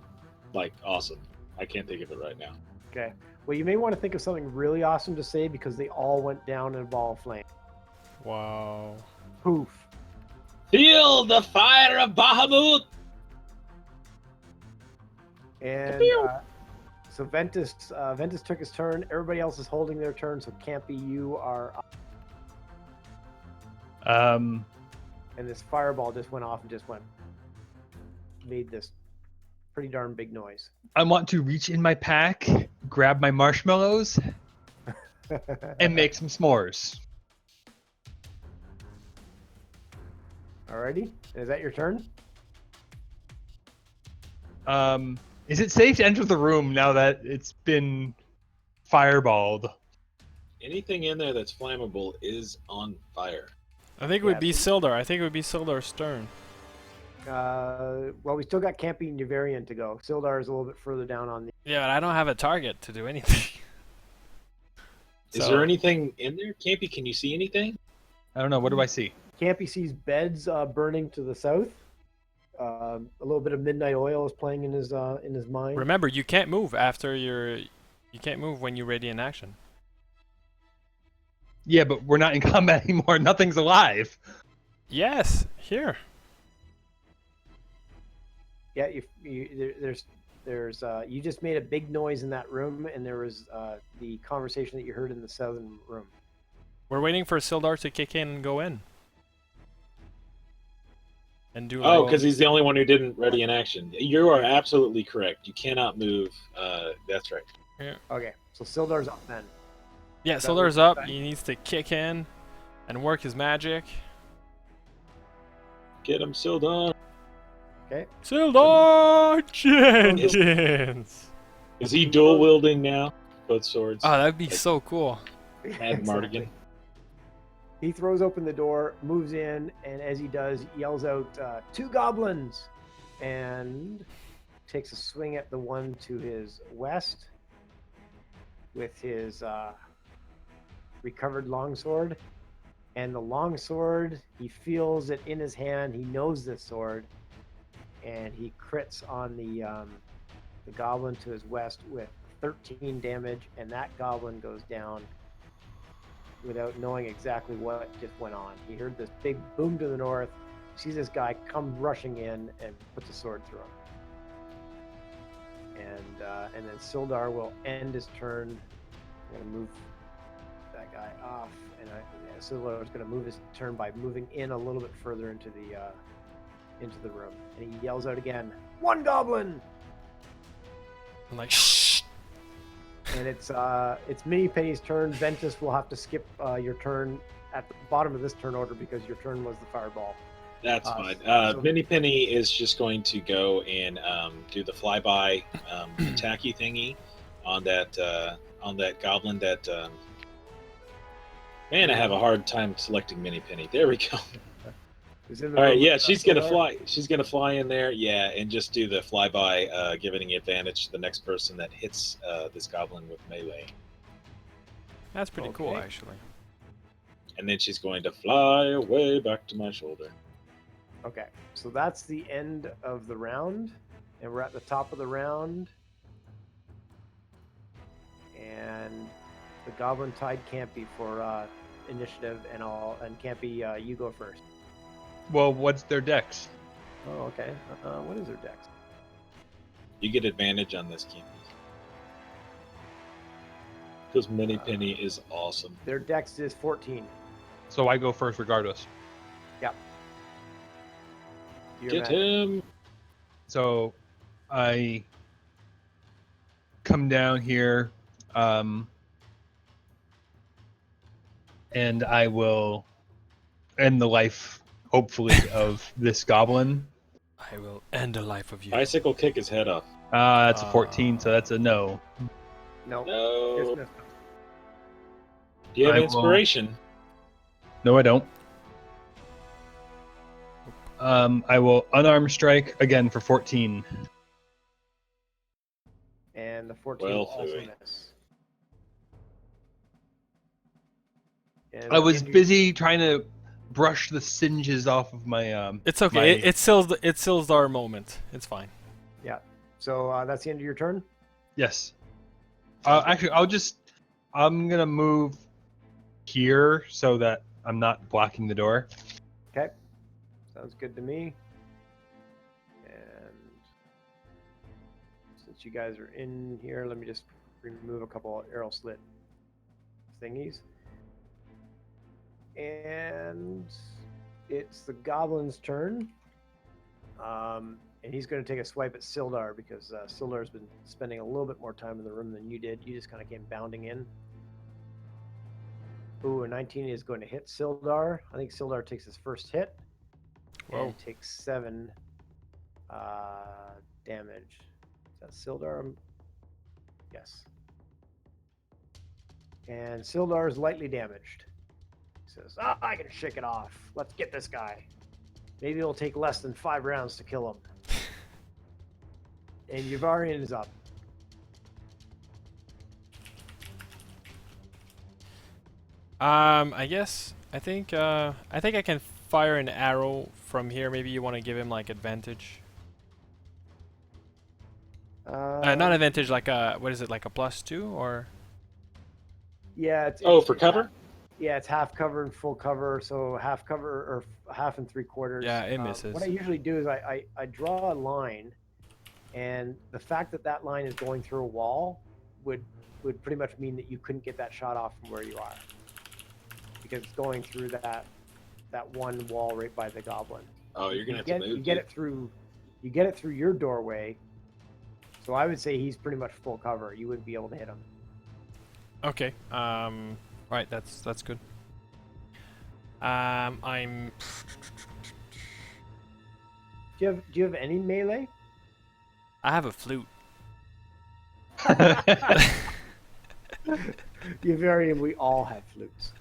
Speaker 3: like awesome. I can't think of it right now.
Speaker 4: Okay. Well, you may want to think of something really awesome to say because they all went down in a ball of flame.
Speaker 1: Wow.
Speaker 4: Poof.
Speaker 3: Feel the fire of Bahamut!
Speaker 4: And so Ventus took his turn. Everybody else is holding their turn. So Campy, you are up. And this fireball just went off and made this pretty darn big noise.
Speaker 2: I want to reach in my pack, grab my marshmallows, and make some s'mores.
Speaker 4: Alrighty. Is that your turn?
Speaker 2: Is it safe to enter the room now that it's been fireballed?
Speaker 3: Anything in there that's flammable is on fire.
Speaker 1: I think it would be Sildar. I think it would be Sildar's turn.
Speaker 4: Well, we still got Campy and Yavarian to go. Sildar is a little bit further down on the.
Speaker 1: Yeah, but I don't have a target to do anything.
Speaker 3: Is
Speaker 1: So-
Speaker 3: there anything in there? Campy, can you see anything?
Speaker 2: I don't know. What do I see?
Speaker 4: Campy sees beds burning to the south. A little bit of midnight oil is playing in his mind.
Speaker 1: Remember, you can't move after you can't move when you're ready in action.
Speaker 2: Yeah, but we're not in combat anymore. Nothing's alive.
Speaker 1: Yes, here.
Speaker 4: Yeah, there's you just made a big noise in that room, and there was the conversation that you heard in the southern room.
Speaker 1: We're waiting for Sildar to kick in and go in. and do
Speaker 3: Oh,
Speaker 1: like.
Speaker 3: because he's the only one who didn't ready in action. You are absolutely correct. You cannot move. That's right.
Speaker 4: Okay, so Sildar's up then.
Speaker 1: Yeah,
Speaker 4: that
Speaker 1: Sildar's
Speaker 4: what
Speaker 1: up.
Speaker 4: you
Speaker 1: He needs to kick in and work his magic.
Speaker 3: Get him, Sildar.
Speaker 4: Okay.
Speaker 1: Sildar Jenkins!
Speaker 3: Is he dual wielding now? Both swords.
Speaker 1: Oh, that'd be
Speaker 3: Like-
Speaker 1: so cool.
Speaker 3: Mad Mardigan.
Speaker 4: He throws open the door, moves in, and as he does, yells out, 2 goblins! And takes a swing at the one to his west with his recovered longsword. And the longsword, he feels it in his hand. He knows this sword. And he crits on the goblin to his west with 13 damage. And that goblin goes down without knowing exactly what just went on. He heard this big boom to the north, sees this guy come rushing in and puts a sword through him. And then Sildar will end his turn. I'm gonna move that guy off, and Sildar is gonna move his turn by moving in a little bit further into the room. And he yells out again, 1 goblin!
Speaker 1: I'm like, shh.
Speaker 4: And it's Mini Penny's turn. Ventus will have to skip your turn at the bottom of this turn order because your turn was the fireball.
Speaker 3: That's fine.
Speaker 4: so-
Speaker 3: Minnie Penny is just going to go and do the flyby attacky thingy on that goblin. That man, I have a hard time selecting Minnie Penny. There we go.
Speaker 4: Who's in the
Speaker 3: All right,
Speaker 4: room
Speaker 3: yeah,
Speaker 4: with,
Speaker 3: she's gonna
Speaker 4: Sildar?
Speaker 3: fly. She's gonna fly in there, yeah, and just do the flyby, giving advantage to the next person that hits this goblin with melee.
Speaker 1: That's pretty cool,
Speaker 4: Okay.
Speaker 1: actually.
Speaker 3: And then she's going to fly away back to my shoulder.
Speaker 4: Okay, so that's the end of the round, and we're at the top of the round. And the goblin tide can't be for initiative, and can't be you go first.
Speaker 2: Well, what's their dex?
Speaker 4: Oh, okay. What is their dex?
Speaker 3: You get advantage on this, Keith. Because Minnie Penny is awesome.
Speaker 4: Their dex is 14.
Speaker 2: So I go first regardless.
Speaker 4: Your
Speaker 3: Get
Speaker 4: magic.
Speaker 3: him!
Speaker 2: So I come down here, and I will end the life, hopefully, of this goblin.
Speaker 1: I will end the life of you.
Speaker 3: Bicycle kick his head off.
Speaker 2: That's a 14, so that's a no.
Speaker 4: No.
Speaker 3: No.
Speaker 4: Dismissed.
Speaker 3: Do you have
Speaker 2: I will-
Speaker 3: inspiration?
Speaker 2: No, I don't. I will unarmed strike again for 14.
Speaker 4: And the 14
Speaker 3: Well,
Speaker 4: will also
Speaker 3: Louis.
Speaker 4: miss. And
Speaker 2: I was
Speaker 4: Andrew-
Speaker 2: busy trying to brush the singes off of my.
Speaker 1: It's okay.
Speaker 2: my-
Speaker 1: It's Sildar moment. It's fine.
Speaker 4: So that's the end of your turn?
Speaker 2: Yes. Actually, I'm gonna move here so that I'm not blocking the door.
Speaker 4: Okay. Sounds good to me. And since you guys are in here, let me just remove a couple of arrow slit thingies. And it's the goblin's turn. And he's going to take a swipe at Sildar because Sildar's been spending a little bit more time in the room than you did. You just kind of came bounding in. Ooh, a 19 is going to hit Sildar. I think Sildar takes his first hit.
Speaker 1: Whoa.
Speaker 4: And takes 7 damage. Is that Sildar? Yes. And Sildar is lightly damaged. He says, I can shake it off. Let's get this guy. Maybe it'll take less than 5 rounds to kill him. And Yvarian is up.
Speaker 1: I think I can fire an arrow from here. Maybe you want to give him like advantage. Not advantage, like what is it, like a +2 or?
Speaker 4: Yeah. It's,
Speaker 3: Oh,
Speaker 4: it's-
Speaker 3: for
Speaker 4: it's
Speaker 3: cover?
Speaker 4: half- yeah, it's half cover and full cover. So half cover or half and 3/4.
Speaker 1: Yeah, it misses.
Speaker 4: What I usually do is I draw a line, and the fact that that line is going through a wall would pretty much mean that you couldn't get that shot off from where you are, because it's going through that one wall right by the goblin.
Speaker 3: Oh, you're gonna have to
Speaker 4: get
Speaker 3: move.
Speaker 4: you get
Speaker 3: dude.
Speaker 4: it through. You get it through your doorway. So I would say he's pretty much full cover. You wouldn't be able to hit him.
Speaker 1: Okay. Right. That's good. I'm.
Speaker 4: Do you have any melee?
Speaker 1: I have a flute.
Speaker 4: Yavarian, we all have flutes.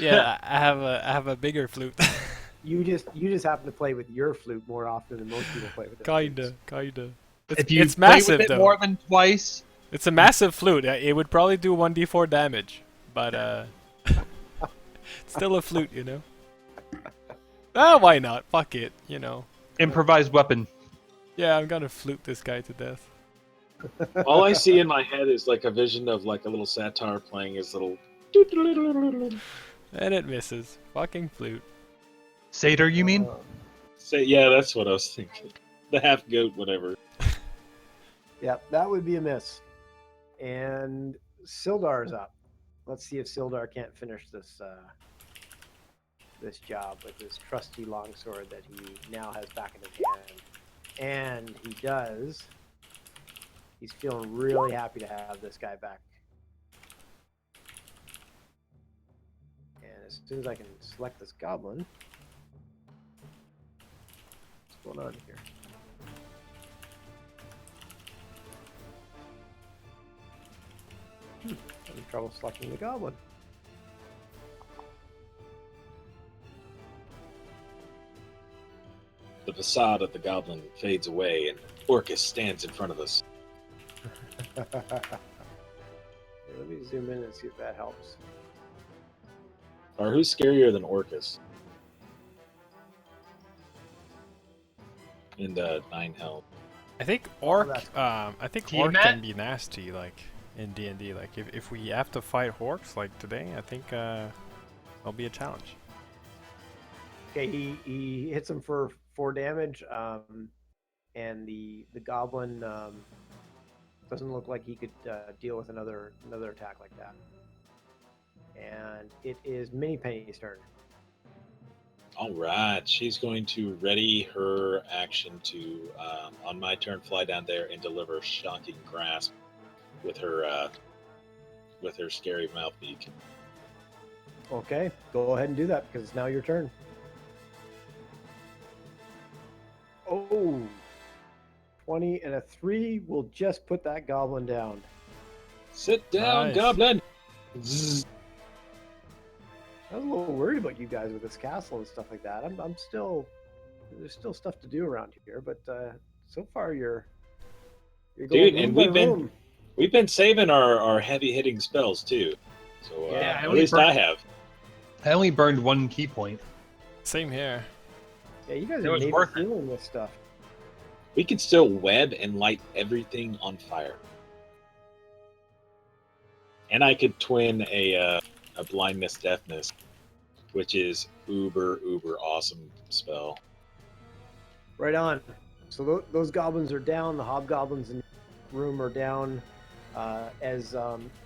Speaker 1: Yeah, I have a bigger flute.
Speaker 4: You just happen to play with your flute more often than most people play with their flutes.
Speaker 1: Kinda.
Speaker 2: If you
Speaker 1: It's
Speaker 2: play
Speaker 1: massive
Speaker 2: with it
Speaker 1: though.
Speaker 2: more than twice,
Speaker 1: It's a massive flute. It would probably do 1d4 damage, but it's still a flute, you know. Ah, why not? Fuck it, you know.
Speaker 2: improvised weapon.
Speaker 1: Yeah, I'm gonna flute this guy to death.
Speaker 3: All I see in my head is like a vision of like a little satyr playing his little.
Speaker 1: And it misses. Fucking flute.
Speaker 2: Satyr, you mean?
Speaker 3: Say, yeah, that's what I was thinking. The half goat, whatever.
Speaker 4: Yep, that would be a miss. And Sildar's up. Let's see if Sildar can't finish this this job with his trusty longsword that he now has back in his hand. And he does. He's feeling really happy to have this guy back. And as soon as I can select this goblin, what's going on here? Having trouble selecting the goblin.
Speaker 3: The facade of the goblin fades away, and Orcus stands in front of us.
Speaker 4: Okay, let me zoom in and see if that helps.
Speaker 3: Or who's scarier than Orcus? In the 9 Helm.
Speaker 1: I think
Speaker 4: Oh,
Speaker 1: I think
Speaker 2: Tiamat?
Speaker 1: orc can be nasty, like in D&D. Like if we have to fight orcs like today, I think it'll be a challenge.
Speaker 4: Okay, he hits him for 4 damage, and the goblin doesn't look like he could deal with another attack like that. And it is Mini Penny's turn.
Speaker 3: Alright, she's going to ready her action to, on my turn, fly down there and deliver a shocking grasp with her scary mouth beak.
Speaker 4: Okay, go ahead and do that because it's now your turn. Oh, 20 and a 3 will just put that goblin down.
Speaker 3: Sit down,
Speaker 1: Nice.
Speaker 3: goblin! Zzz.
Speaker 4: I was a little worried about you guys with this castle and stuff like that. I'm still, there's still stuff to do around here, but so far you're going
Speaker 3: Dude,
Speaker 4: room
Speaker 3: and
Speaker 4: by
Speaker 3: we've been-
Speaker 4: room.
Speaker 3: We've been saving our heavy hitting spells too. So
Speaker 2: Yeah, I
Speaker 3: at
Speaker 2: only
Speaker 3: least
Speaker 2: burned-
Speaker 3: I have.
Speaker 2: I only burned 1 key point.
Speaker 1: Same here.
Speaker 4: Yeah, you guys
Speaker 2: It
Speaker 4: are
Speaker 2: was
Speaker 4: maybe
Speaker 2: worth it.
Speaker 4: feeling this stuff.
Speaker 3: We can still web and light everything on fire. And I could twin a blindness deafness, which is uber awesome spell.
Speaker 4: Right on. So those goblins are down. The hobgoblins in the room are down. As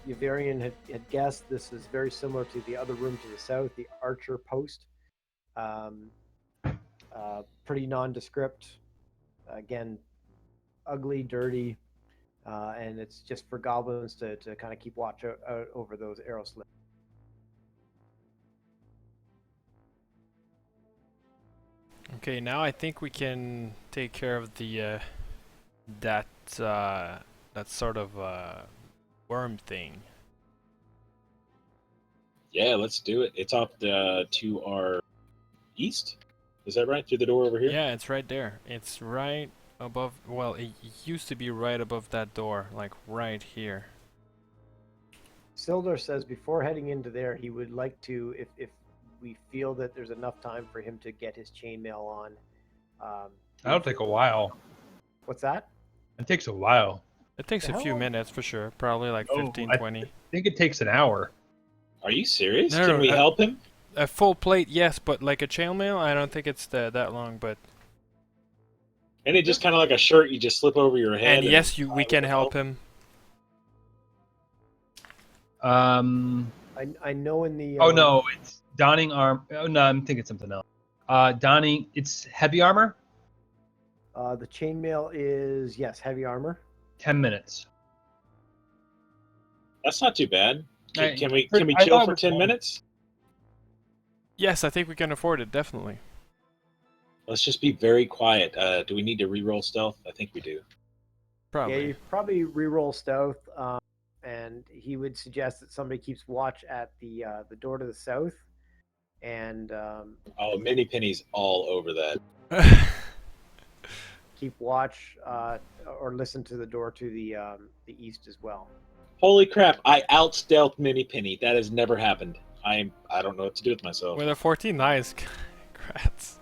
Speaker 4: Yavarian had guessed, this is very similar to the other room to the south, the Archer Post. Pretty nondescript. Again, ugly, dirty, and it's just for goblins to kind of keep watch out over those arrow slits.
Speaker 1: Okay, now I think we can take care of the that sort of worm thing.
Speaker 3: Yeah, let's do it. It's off to our east. Is that right? Through the door over here?
Speaker 1: Yeah, it's right there. It's right above. Well, it used to be right above that door, like right here.
Speaker 4: Sildar says before heading into there, he would like to, if we feel that there's enough time for him to get his chainmail on.
Speaker 2: That'll take a while.
Speaker 4: What's that?
Speaker 2: It takes a while.
Speaker 1: It takes
Speaker 4: The
Speaker 1: a few
Speaker 4: hell?
Speaker 1: minutes for sure. Probably like
Speaker 2: Oh,
Speaker 1: 15,
Speaker 2: I
Speaker 1: 20.
Speaker 2: think it takes an hour.
Speaker 3: Are you serious?
Speaker 1: No,
Speaker 3: Can we help him?
Speaker 1: A full plate, yes, but like a chainmail, I don't think it's that long. But
Speaker 3: And it just kind of like a shirt you just slip over your head.
Speaker 1: and yes, we can
Speaker 3: with
Speaker 1: help
Speaker 3: the
Speaker 1: him.
Speaker 2: Um.
Speaker 4: I know in the
Speaker 2: Oh no, it's donning arm. Oh no, I'm thinking something else. Donnie, it's heavy armor.
Speaker 4: The chainmail is, yes, heavy armor.
Speaker 2: 10 minutes.
Speaker 3: That's not too bad.
Speaker 2: I-
Speaker 3: Can we
Speaker 2: I
Speaker 3: chill
Speaker 2: thought it
Speaker 3: for
Speaker 2: was
Speaker 3: 10
Speaker 2: long.
Speaker 3: minutes?
Speaker 1: Yes, I think we can afford it, definitely.
Speaker 3: Let's just be very quiet. Do we need to re-roll stealth? I think we do.
Speaker 1: Probably.
Speaker 4: Yeah, you probably re-roll stealth, and he would suggest that somebody keeps watch at the door to the south, and
Speaker 3: Oh, Mini Penny's all over that.
Speaker 4: keep watch or listen to the door to the east as well.
Speaker 3: Holy crap! I out-stealthed Mini Penny. That has never happened. I don't know what to do with myself.
Speaker 1: With a 14, nice. Congrats.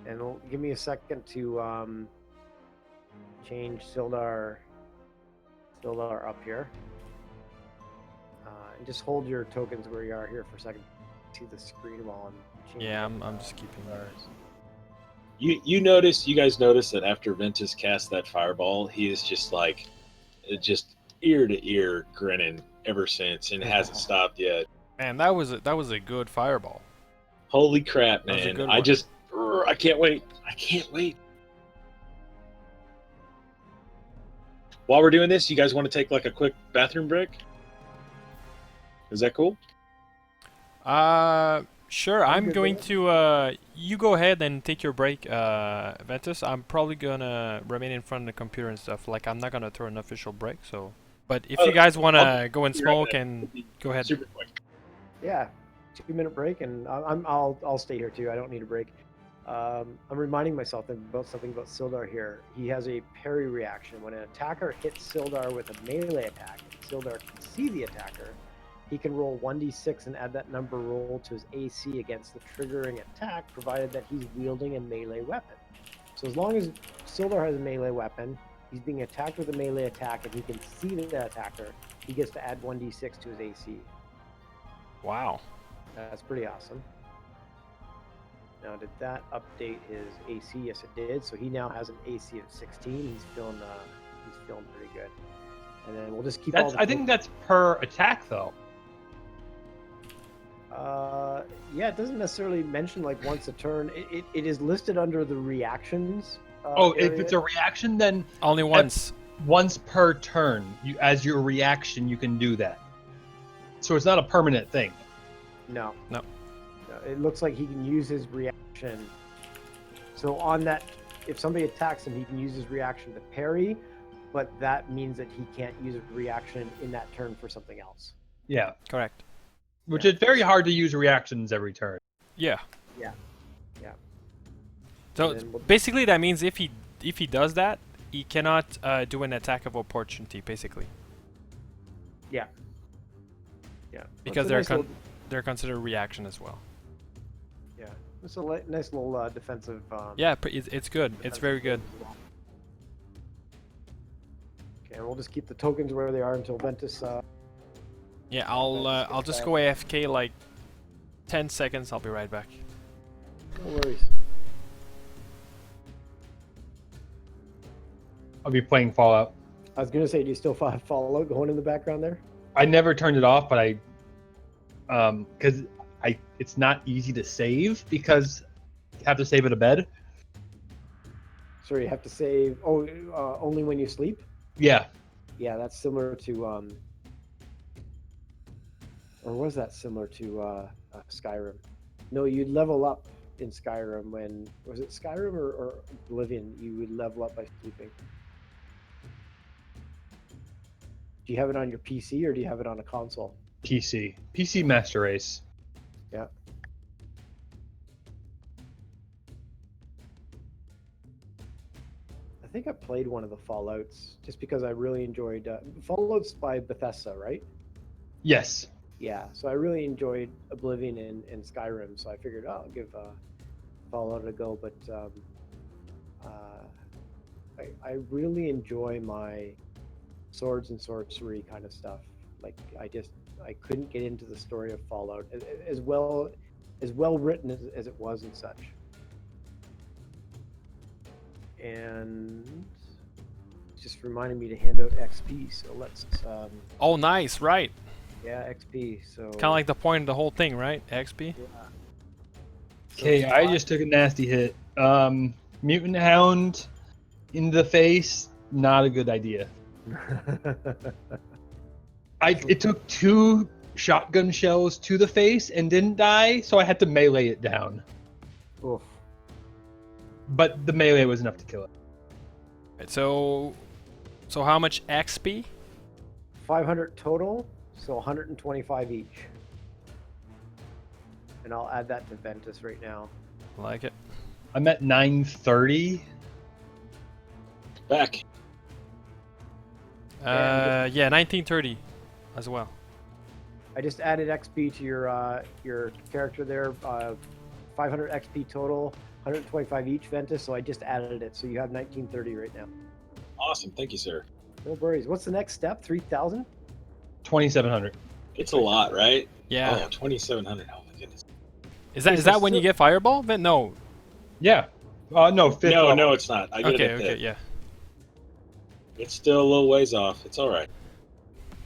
Speaker 4: And give me a second to change Sildar up here. And just hold your tokens where you are here for a second. See the screen while I'm changing.
Speaker 1: Yeah, I'm just keeping
Speaker 4: ours.
Speaker 3: You guys notice that after Ventus cast that fireball, he is just like, just ear to ear grinning ever since, and it hasn't stopped yet.
Speaker 1: Man, that was a good fireball.
Speaker 3: Holy crap,
Speaker 1: That was a
Speaker 3: man!
Speaker 1: good
Speaker 3: I
Speaker 1: one.
Speaker 3: can't wait. I can't wait. While we're doing this, you guys want to take like a quick bathroom break? Is that cool?
Speaker 1: Sure. I'm
Speaker 4: good
Speaker 1: going
Speaker 4: with
Speaker 1: to. You go ahead and take your break, Ventus. I'm probably gonna remain in front of the computer and stuff. Like, I'm not gonna throw an official break. So, but if you guys wanna go and
Speaker 3: be right
Speaker 1: smoke
Speaker 3: back.
Speaker 1: and go ahead.
Speaker 3: Super quick.
Speaker 4: Yeah, 2-minute break, and I'll stay here too. I don't need a break. I'm reminding myself about something about Sildar here. He has a parry reaction. When an attacker hits Sildar with a melee attack, and Sildar can see the attacker, he can roll 1d6 and add that number roll to his AC against the triggering attack, provided that he's wielding a melee weapon. So as long as Sildar has a melee weapon, he's being attacked with a melee attack, and he can see the attacker, he gets to add 1d6 to his AC.
Speaker 1: Wow.
Speaker 4: That's pretty awesome. Now, did that update his AC? Yes, it did. So he now has an AC of 16. He's feeling pretty good. And then we'll just keep all the
Speaker 2: I think that's per attack though.
Speaker 4: yeah, it doesn't necessarily mention like once a turn. It is listed under the reactions.
Speaker 2: If
Speaker 4: area.
Speaker 2: it's a reaction, then
Speaker 1: Only once.
Speaker 2: once per turn, as your reaction, you can do that. So it's not a permanent thing.
Speaker 4: No.
Speaker 1: No.
Speaker 4: It looks like he can use his reaction. So on that, if somebody attacks him, he can use his reaction to parry, but that means that he can't use a reaction in that turn for something else.
Speaker 2: Yeah,
Speaker 1: Correct.
Speaker 2: which is very hard to use reactions every turn.
Speaker 1: Yeah.
Speaker 4: Yeah.
Speaker 1: So
Speaker 4: And then we'll-
Speaker 1: basically, that means if he does that, he cannot do an attack of opportunity. Basically,
Speaker 4: Yeah.
Speaker 1: because
Speaker 4: It's a nice
Speaker 1: they're considered reaction as well.
Speaker 4: Yeah, it's a nice little defensive.
Speaker 1: Yeah, it's good. It's very good.
Speaker 4: as well. Okay, and we'll just keep the tokens where they are until Ventus.
Speaker 1: Yeah, I'll just go AFK like 10 seconds. I'll be right back.
Speaker 4: No worries.
Speaker 2: I'll be playing Fallout.
Speaker 4: I was gonna say, do you still have Fallout going in the background there?
Speaker 2: I never turned it off, but because it's not easy to save because you have to save at a bed.
Speaker 4: So you have to save. Oh, only when you sleep.
Speaker 2: Yeah,
Speaker 4: Yeah, that's similar to. Or was that similar to Skyrim? No, you'd level up in Skyrim when was it Skyrim or Oblivion? You would level up by sleeping. Do you have it on your PC or do you have it on a console?
Speaker 2: PC Master Race.
Speaker 4: Yeah. I think I played one of the Fallouts just because I really enjoyed Fallout's by Bethesda, right?
Speaker 2: Yes.
Speaker 4: Yeah, so I really enjoyed Oblivion and Skyrim, so I figured, oh, I'll give Fallout a go. But I really enjoy my swords and sorcery kind of stuff. Like I couldn't get into the story of Fallout as well written as it was and such. And it's just reminding me to hand out XP. So let's
Speaker 1: Oh, nice, right?
Speaker 4: yeah, XP. So
Speaker 1: Kind of like the point of the whole thing, right? XP.
Speaker 4: yeah.
Speaker 2: Okay, I just took a nasty hit. Mutant Hound in the face, not a good idea. It took 2 shotgun shells to the face and didn't die, so I had to melee it down.
Speaker 4: Oof.
Speaker 2: But the melee was enough to kill it.
Speaker 1: Right, so how much XP?
Speaker 4: 500 total, so 125 each. And I'll add that to Ventus right now.
Speaker 1: I like it.
Speaker 2: I'm at 930.
Speaker 3: Back.
Speaker 1: Yeah, 1930 as well.
Speaker 4: I just added XP to your character there. 500 XP total, 125 each Ventus. So I just added it. So you have 1930 right now.
Speaker 3: Awesome. Thank you, sir.
Speaker 4: No worries. What's the next step? 3,000?
Speaker 2: 2700.
Speaker 3: It's a lot, right?
Speaker 1: Yeah.
Speaker 3: Oh, 2,700. Oh my goodness.
Speaker 1: Is that when you get Fireball? Then no.
Speaker 2: Yeah. No, 5th
Speaker 3: No,
Speaker 2: level.
Speaker 3: no, it's not. I get it at
Speaker 1: Okay,
Speaker 3: fifth.
Speaker 1: yeah.
Speaker 3: It's still a little ways off. It's all right.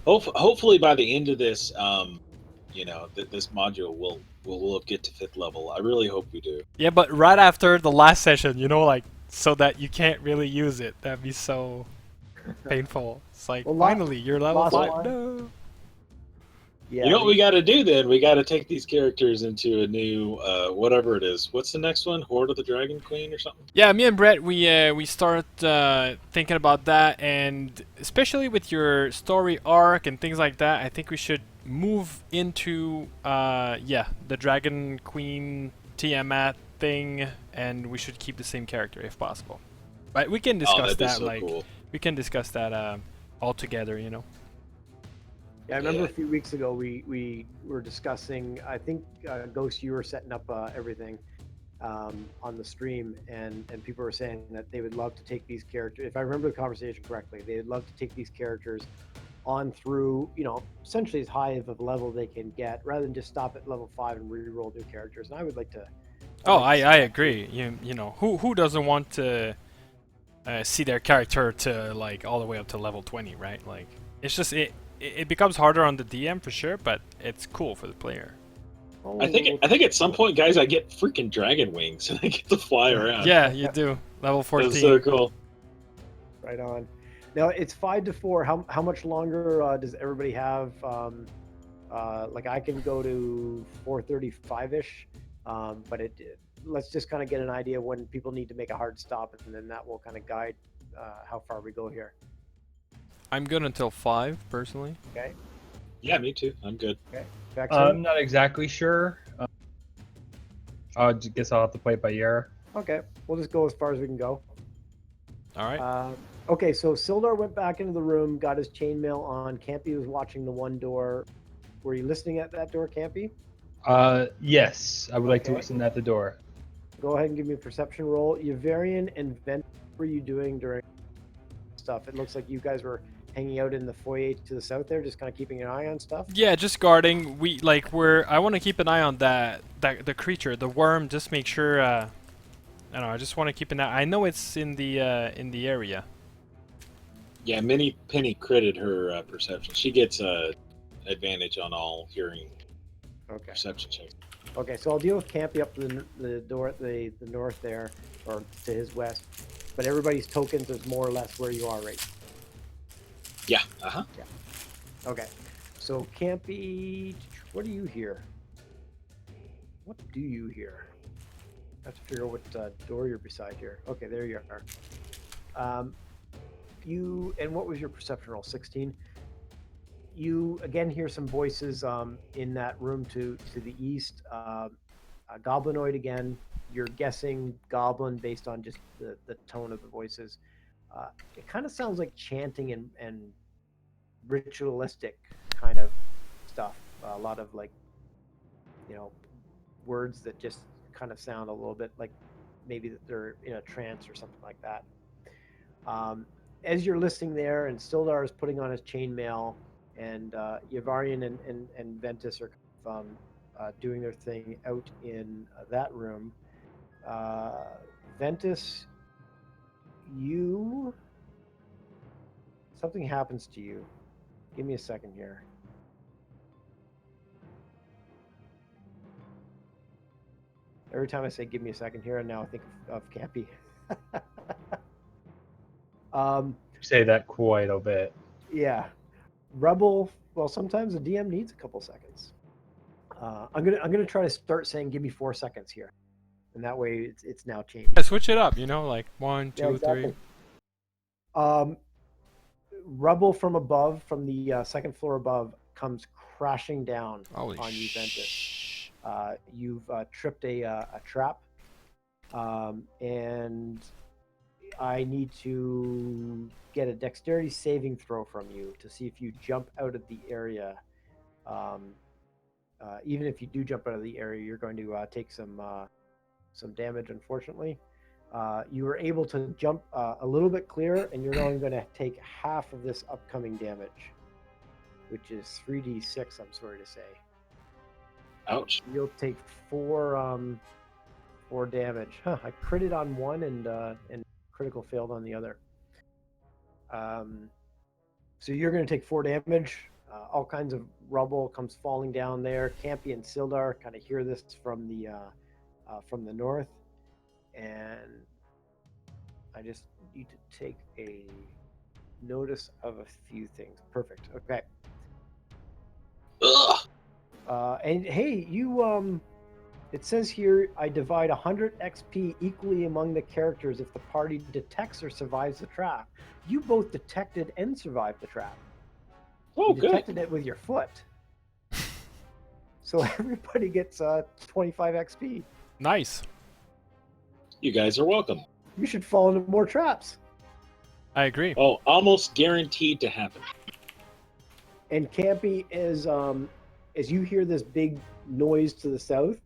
Speaker 3: Hopefully by the end of this, this module we'll get to 5th level. I really hope we do.
Speaker 1: Yeah, but right after the last session, like, so that you can't really use it. That'd be so painful. It's like,
Speaker 4: Well,
Speaker 1: finally, you're level
Speaker 4: Lost
Speaker 1: 5.
Speaker 4: Mine.
Speaker 1: No.
Speaker 4: Yeah.
Speaker 3: You know what we got to do then? We got to take these characters into a new whatever it is. What's the next one? Horde of the Dragon Queen or something?
Speaker 1: Yeah, me and Brett, we start thinking about that, and especially with your story arc and things like that, I think we should move into the Dragon Queen Tiamat thing, and we should keep the same character if possible. But we can discuss
Speaker 3: that'd be
Speaker 1: that
Speaker 3: so cool.
Speaker 1: we can discuss that all together,
Speaker 4: Yeah, I remember
Speaker 3: Yeah.
Speaker 4: a few weeks ago we were discussing. I think Ghost, you were setting up everything on the stream, and people were saying that they would love to take these characters. If I remember the conversation correctly, they would love to take these characters on through, essentially as high of a level they can get, rather than just stop at level 5 and re-roll new characters. And I would like to.
Speaker 1: I agree. Who doesn't want to see their character to like all the way up to level 20, right? Like, it's just it becomes harder on the DM for sure, but it's cool for the player.
Speaker 4: Oh,
Speaker 3: I think at some point, guys, I get freaking dragon wings and I get to fly around.
Speaker 1: Yeah, you do. Level 14.
Speaker 3: That's so cool.
Speaker 4: right on. Now it's 5 to 4. How much longer does everybody have? Like I can go to 4:35ish, but let's just kind of get an idea when people need to make a hard stop, and then that will kind of guide how far we go here.
Speaker 1: I'm good until 5 personally.
Speaker 4: Okay.
Speaker 3: Yeah, me too. I'm good.
Speaker 4: Jackson?
Speaker 2: I'm not exactly sure. I guess I'll have to play it by ear.
Speaker 4: Okay, we'll just go as far as we can go.
Speaker 1: All right.
Speaker 4: Okay, so Sildar went back into the room, got his chainmail on. Campy was watching the one door. Were you listening at that door, Campy?
Speaker 2: Yes, I would like to
Speaker 4: Okay.
Speaker 2: listen at the door.
Speaker 4: Go ahead and give me a perception roll. Yvarian and Vent, what were you doing during stuff? It looks like you guys were hanging out in the foyer to the south there, just kind of keeping an eye on stuff.
Speaker 1: Yeah, just guarding. I want to keep an eye on the creature, the worm. Just make sure. I don't know. I just want to keep an eye. I know it's in the area.
Speaker 3: Yeah, Penny critted her perception. She gets advantage on all hearing
Speaker 4: Okay.
Speaker 3: perception checks.
Speaker 4: Okay, so I'll deal with Campy up to the door at the north there, or to his west. But everybody's tokens is more or less where you are, right?
Speaker 3: Yeah. Uh-huh.
Speaker 4: Okay. So Campy, what do you hear? What do you hear? I have to figure out what door you're beside here. Okay, there you are. And what was your perception roll? 16. You again hear some voices in that room to the east. A goblinoid again. You're guessing goblin based on just the tone of the voices. It kind of sounds like chanting and ritualistic kind of stuff. A lot of words that just kind of sound a little bit like maybe that they're in a trance or something like that. As you're listening there, and Sildar is putting on his chainmail, and Yvarian and Ventus are doing their thing out in that room. Ventus, something happens to you. Give me a second here. Every time I say give me a second here, and now I think of Campy.
Speaker 2: Say that quite a bit.
Speaker 4: Yeah. Rebel, well, sometimes the DM needs a couple seconds. I'm gonna try to start saying give me 4 seconds here. And that way it's now changed.
Speaker 1: Yeah, switch it up, like 1, 2,
Speaker 4: Yeah, exactly.
Speaker 1: 3.
Speaker 4: Rubble from above, from the second floor above, comes crashing down
Speaker 1: Holy
Speaker 4: on you, Ventus.
Speaker 1: sh!
Speaker 4: You've tripped a trap, and I need to get a dexterity saving throw from you to see if you jump out of the area. Even if you do jump out of the area, you're going to take some damage, unfortunately. You were able to jump a little bit clear, and you're only going to take half of this upcoming damage, which is 3d6, I'm sorry to say.
Speaker 3: Ouch.
Speaker 4: You'll take 4 damage. Huh, I critted on one and critical failed on the other. So you're going to take 4 damage. All kinds of rubble comes falling down there. Campy and Sildar kind of hear this from the north, and I just need to take a notice of a few things. Perfect. Okay.
Speaker 3: Ugh.
Speaker 4: And hey, you it says here I divide 100 XP equally among the characters if the party detects or survives the trap. You both detected and survived the trap.
Speaker 3: Oh,
Speaker 4: You
Speaker 3: good.
Speaker 4: detected it with your foot. So everybody gets 25 XP.
Speaker 1: Nice.
Speaker 3: You guys are welcome.
Speaker 4: You should fall into more traps.
Speaker 1: I agree.
Speaker 3: Oh, almost guaranteed to happen.
Speaker 4: And Campy is as you hear this big noise to the south.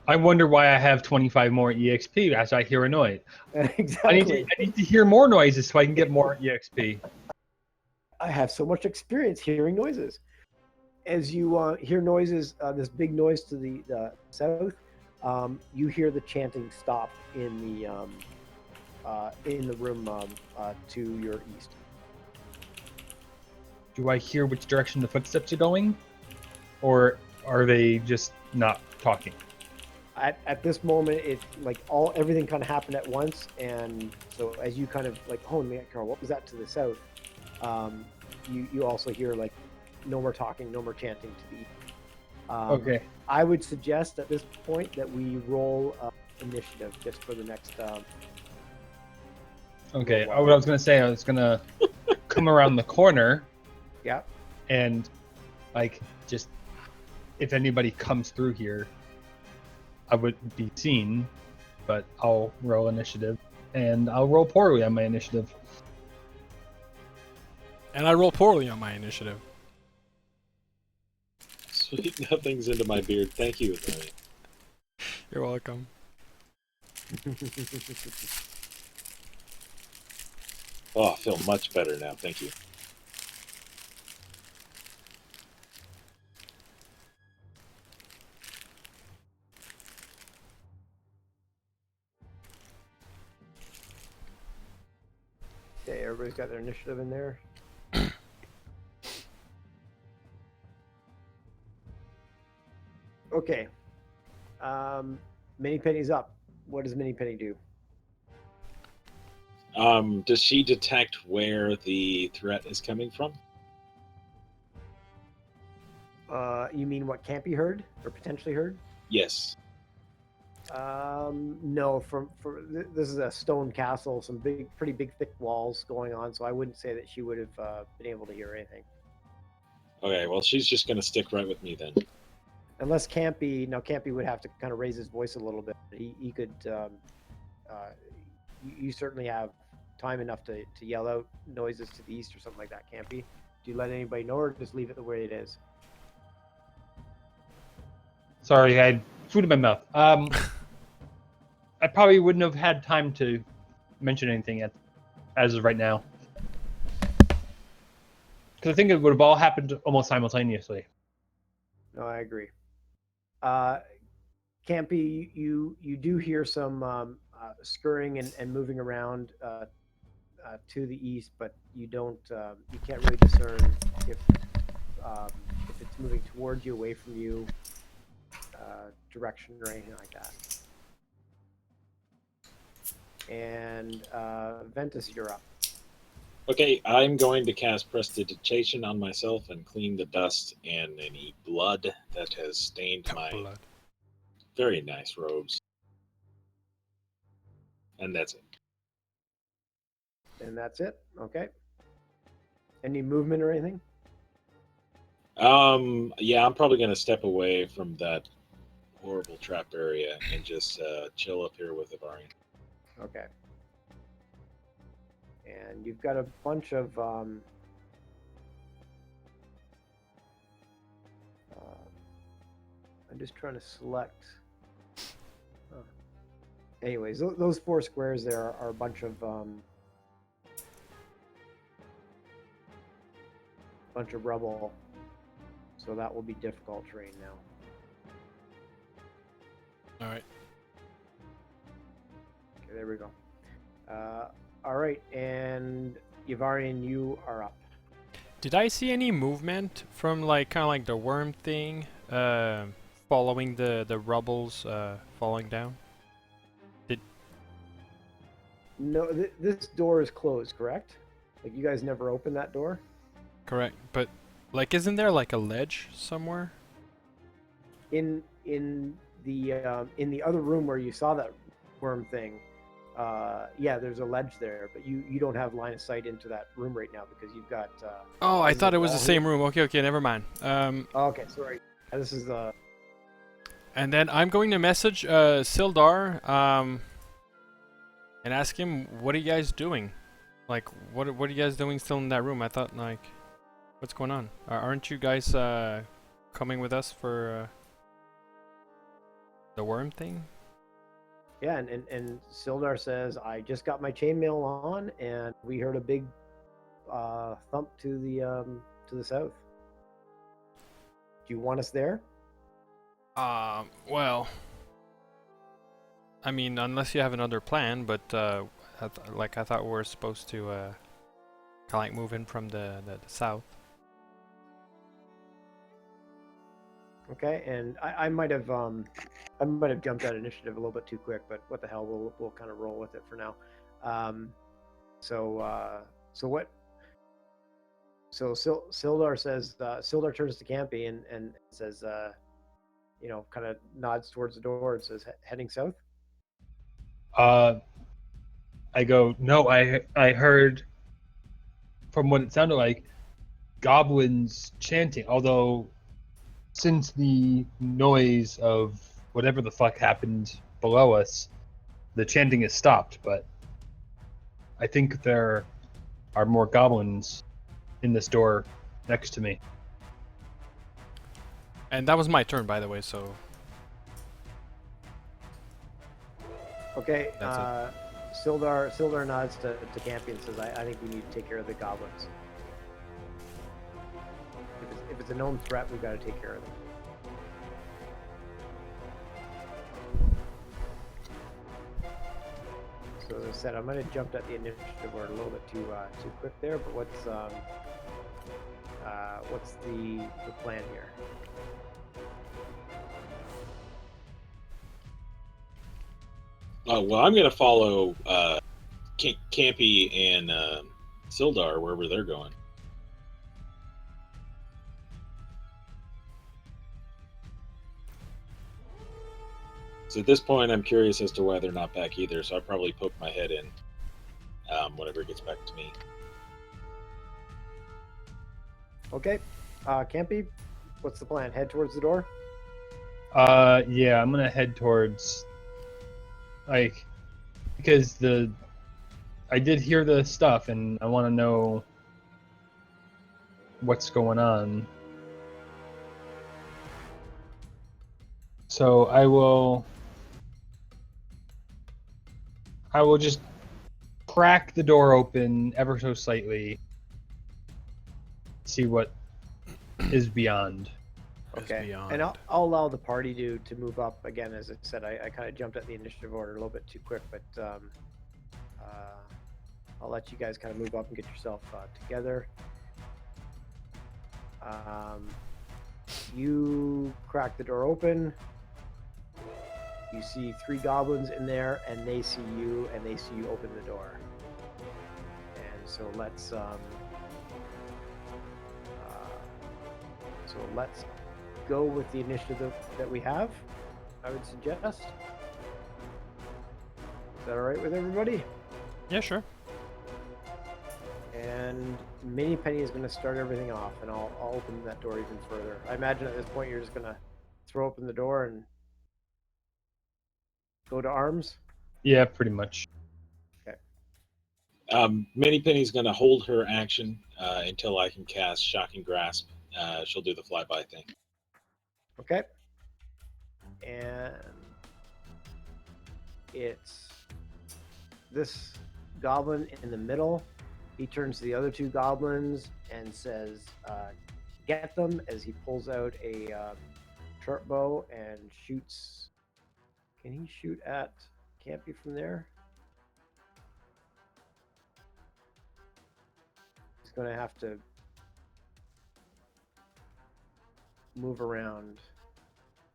Speaker 2: I wonder why I have 25 more EXP as I hear a noise.
Speaker 4: Exactly.
Speaker 2: I need to hear more noises so I can get more EXP.
Speaker 4: I have so much experience hearing noises. As you hear noises, this big noise to the south, you hear the chanting stop in the room to your east.
Speaker 2: Do I hear which direction the footsteps are going? Or are they just not talking?
Speaker 4: At this moment, it's like everything kind of happened at once, and so as you kind of like, oh man, Carl, what was that to the south? You also hear like no more talking, no more chanting to the east.
Speaker 2: Okay.
Speaker 4: I would suggest at this point that we roll initiative just for the next.
Speaker 2: Okay. What I was gonna say, I was gonna come around the corner.
Speaker 4: Yeah.
Speaker 2: And like just if anybody comes through here, I wouldn't be seen, but I'll roll initiative, and I'll roll poorly on my initiative.
Speaker 1: And I roll poorly on my initiative.
Speaker 3: Sweet nothings into my beard. Thank you, Attorney.
Speaker 1: You're welcome.
Speaker 3: Oh, I feel much better now. Thank you.
Speaker 4: Okay, everybody's got their initiative in there. Okay. Mini Penny's up. What does Mini Penny do?
Speaker 3: Does she detect where the threat is coming from?
Speaker 4: You mean what Campy heard or potentially heard?
Speaker 3: Yes.
Speaker 4: No. This is a stone castle, some pretty big, thick walls going on. So I wouldn't say that she would have been able to hear anything.
Speaker 3: Okay, well, she's just going to stick right with me then.
Speaker 4: Unless Campy, Campy would have to kind of raise his voice a little bit. He could. You certainly have time enough to yell out noises to the east or something like that, Campy. Do you let anybody know, or just leave it the way it is?
Speaker 2: Sorry, I had food in my mouth. I probably wouldn't have had time to mention anything as of right now. Because I think it would have all happened almost simultaneously.
Speaker 4: No, I agree. Campy, you do hear some scurrying and moving around to the east, but you can't really discern if it's moving towards you, away from you, direction, or anything like that. And Ventus, you're up.
Speaker 3: Okay, I'm going to cast Prestidigitation on myself and clean the dust and any blood that has stained my
Speaker 1: Blood.
Speaker 3: very nice robes. And that's it.
Speaker 4: And that's it. Okay. Any movement or anything?
Speaker 3: Yeah, I'm probably going to step away from that horrible trap area and just chill up here with Ivarian.
Speaker 4: Okay. And you've got a bunch of I'm just trying to select. Anyways, those 4 squares there are a bunch of rubble, so that will be difficult terrain now.
Speaker 1: All right.
Speaker 4: Okay, there we go. All right, and Yavarian, you are up.
Speaker 1: Did I see any movement from like kind of like the worm thing, following the rubbles falling down?
Speaker 4: No, this door is closed, correct? Like you guys never opened that door?
Speaker 1: Correct, but like, isn't there like a ledge somewhere?
Speaker 4: In the other room where you saw that worm thing, yeah, there's a ledge there, but you don't have line of sight into that room right now because you've got.
Speaker 1: Oh, I
Speaker 4: there's a
Speaker 1: thought it was the
Speaker 4: wall
Speaker 1: same
Speaker 4: here.
Speaker 1: room. Okay, never mind.
Speaker 4: Oh, okay, sorry. This is the.
Speaker 1: And then I'm going to message Sildar, and ask him, what are you guys doing? Like, what are you guys doing still in that room? I thought, like, what's going on? Aren't you guys coming with us for the worm thing?
Speaker 4: Yeah, and Sildar says, I just got my chainmail on, and we heard a big thump to the south. Do you want us there?
Speaker 1: Well, I mean, unless you have another plan, but I thought we were supposed to kind of like move in from the south.
Speaker 4: Okay, and I might have jumped that initiative a little bit too quick, but what the hell, we'll kind of roll with it for now. Sildar says, Sildar turns to Campy and says, kind of nods towards the door and says, heading south.
Speaker 2: I go, no, I heard from what it sounded like goblins chanting, although since the noise of whatever the fuck happened below us, the chanting has stopped, but I think there are more goblins in this door next to me.
Speaker 1: And that was my turn, by the way, so...
Speaker 4: Okay,
Speaker 1: That's
Speaker 4: Sildar nods to Campy and says, I think we need to take care of the goblins. If it's a known threat, we've got to take care of them. So as I said, I might have jumped at the initiative order a little bit too quick there, but what's the plan here?
Speaker 3: Well, I'm going to follow Campy and Sildar wherever they're going. So at this point, I'm curious as to why they're not back either, so I'll probably poke my head in whenever it gets back to me.
Speaker 4: Okay, Campy, what's the plan? Head towards the door?
Speaker 2: Yeah, I'm gonna head towards, because I did hear the stuff and I want to know what's going on. So I will just crack the door open ever so slightly, see what is beyond.
Speaker 4: Okay,
Speaker 1: beyond.
Speaker 4: and I'll allow the party to move up again. As I said, I kind of jumped at the initiative order a little bit too quick, but I'll let you guys kind of move up and get yourself together. You crack the door open. You see 3 goblins in there, and they see you, and they see you open the door. And so let's go with the initiative that we have. I would suggest. Is that all right with everybody?
Speaker 1: Yeah, sure.
Speaker 4: And Mini Penny is going to start everything off, and I'll open that door even further. I imagine at this point you're just going to throw open the door and go to arms.
Speaker 2: Yeah, pretty much.
Speaker 3: Mini Penny's going to hold her action until I can cast Shocking Grasp. She'll do the flyby thing.
Speaker 4: Okay. And it's this goblin in the middle. He turns to the other 2 goblins and says, get them, as he pulls out a short bow and shoots. Can he shoot at Campy from there? He's going to have to move around.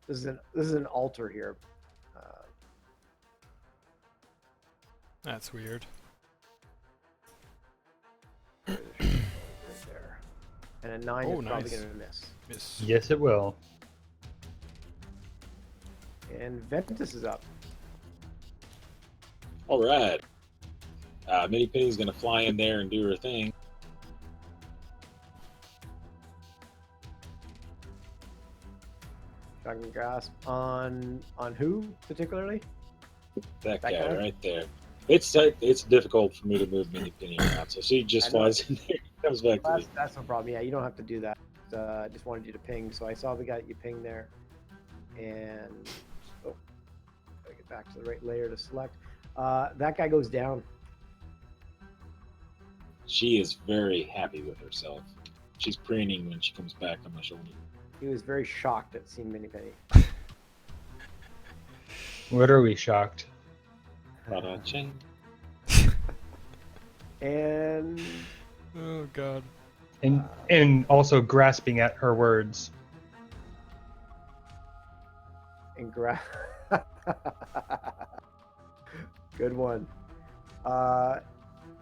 Speaker 4: This is an altar here.
Speaker 1: That's weird.
Speaker 4: Right there. And a 9 is probably
Speaker 1: nice.
Speaker 4: going to miss.
Speaker 1: Miss.
Speaker 2: Yes, it will.
Speaker 4: And Ventus is up.
Speaker 3: All right. Mini Penny's going to fly in there and do her thing.
Speaker 4: Shocking grasp on who particularly?
Speaker 3: That
Speaker 4: That
Speaker 3: guy
Speaker 4: guy?
Speaker 3: right there. It's difficult for me to move Mini Penny around, so she just
Speaker 4: I know.
Speaker 3: flies in there and comes back to me.
Speaker 4: That's no problem. Yeah, you don't have to do that. I just wanted you to ping, so I saw the guy that you pinged there. And gotta get back to the right layer to select. That guy goes down.
Speaker 3: She is very happy with herself. She's preening when she comes back on my shoulder.
Speaker 4: He was very shocked at seeing Mini Penny.
Speaker 2: Literally shocked.
Speaker 3: Cha-cha.
Speaker 4: And
Speaker 1: Oh god.
Speaker 2: And also grasping at her words.
Speaker 4: good one.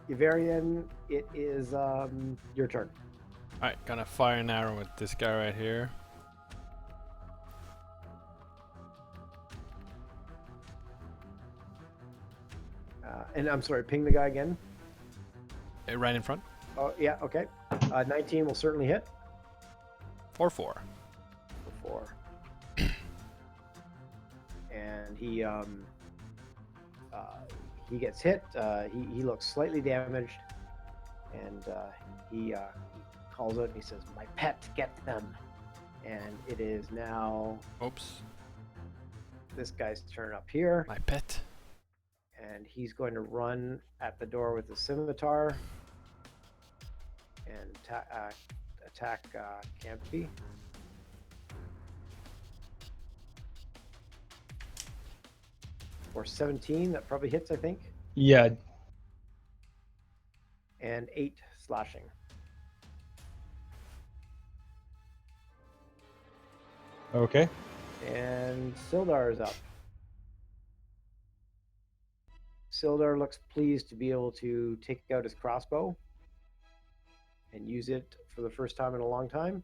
Speaker 4: Yvarian, it is your turn.
Speaker 1: Alright, gonna fire an arrow at this guy right here.
Speaker 4: And I'm sorry, ping the guy again.
Speaker 1: Right in front.
Speaker 4: Oh, yeah, okay. 19 will certainly hit.
Speaker 1: 4-4.
Speaker 4: For 4. And he gets hit. He looks slightly damaged, and he calls out and he says, "My pet, get them!" And it is now
Speaker 1: Oops.
Speaker 4: this guy's turn up here,
Speaker 1: My pet.
Speaker 4: and he's going to run at the door with the scimitar and attack Campy. For 17, that probably hits, I think.
Speaker 2: Yeah.
Speaker 4: And 8 slashing.
Speaker 2: Okay.
Speaker 4: And Sildar is up. Sildar looks pleased to be able to take out his crossbow and use it for the first time in a long time.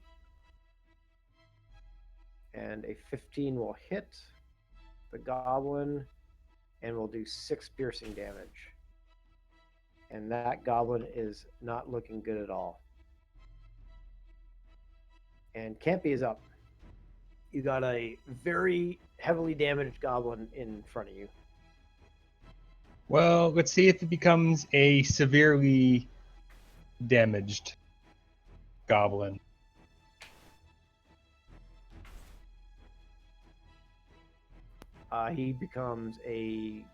Speaker 4: And a 15 will hit the goblin and will do 6 piercing damage. And that goblin is not looking good at all. And Campy is up. You got a very heavily damaged goblin in front of you.
Speaker 2: Well, let's see if it becomes a severely damaged goblin.
Speaker 4: He becomes a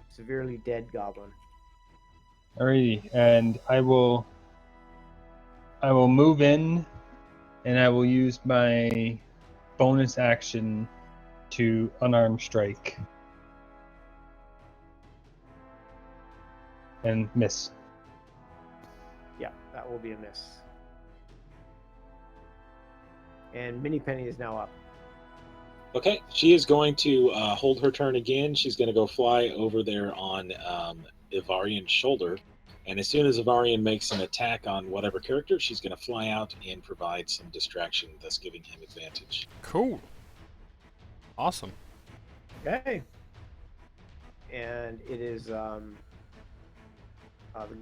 Speaker 4: severely dead goblin.
Speaker 2: Alrighty, and I will move in, and I will use my bonus action to unarmed strike and miss.
Speaker 4: Yeah, that will be a miss. And Mini Penny is now up.
Speaker 3: Okay, she is going to hold her turn again. She's going to go fly over there on Ivarian's shoulder. And as soon as Ivarian makes an attack on whatever character, she's going to fly out and provide some distraction, thus giving him advantage.
Speaker 1: Cool. Awesome.
Speaker 4: Okay. And it is the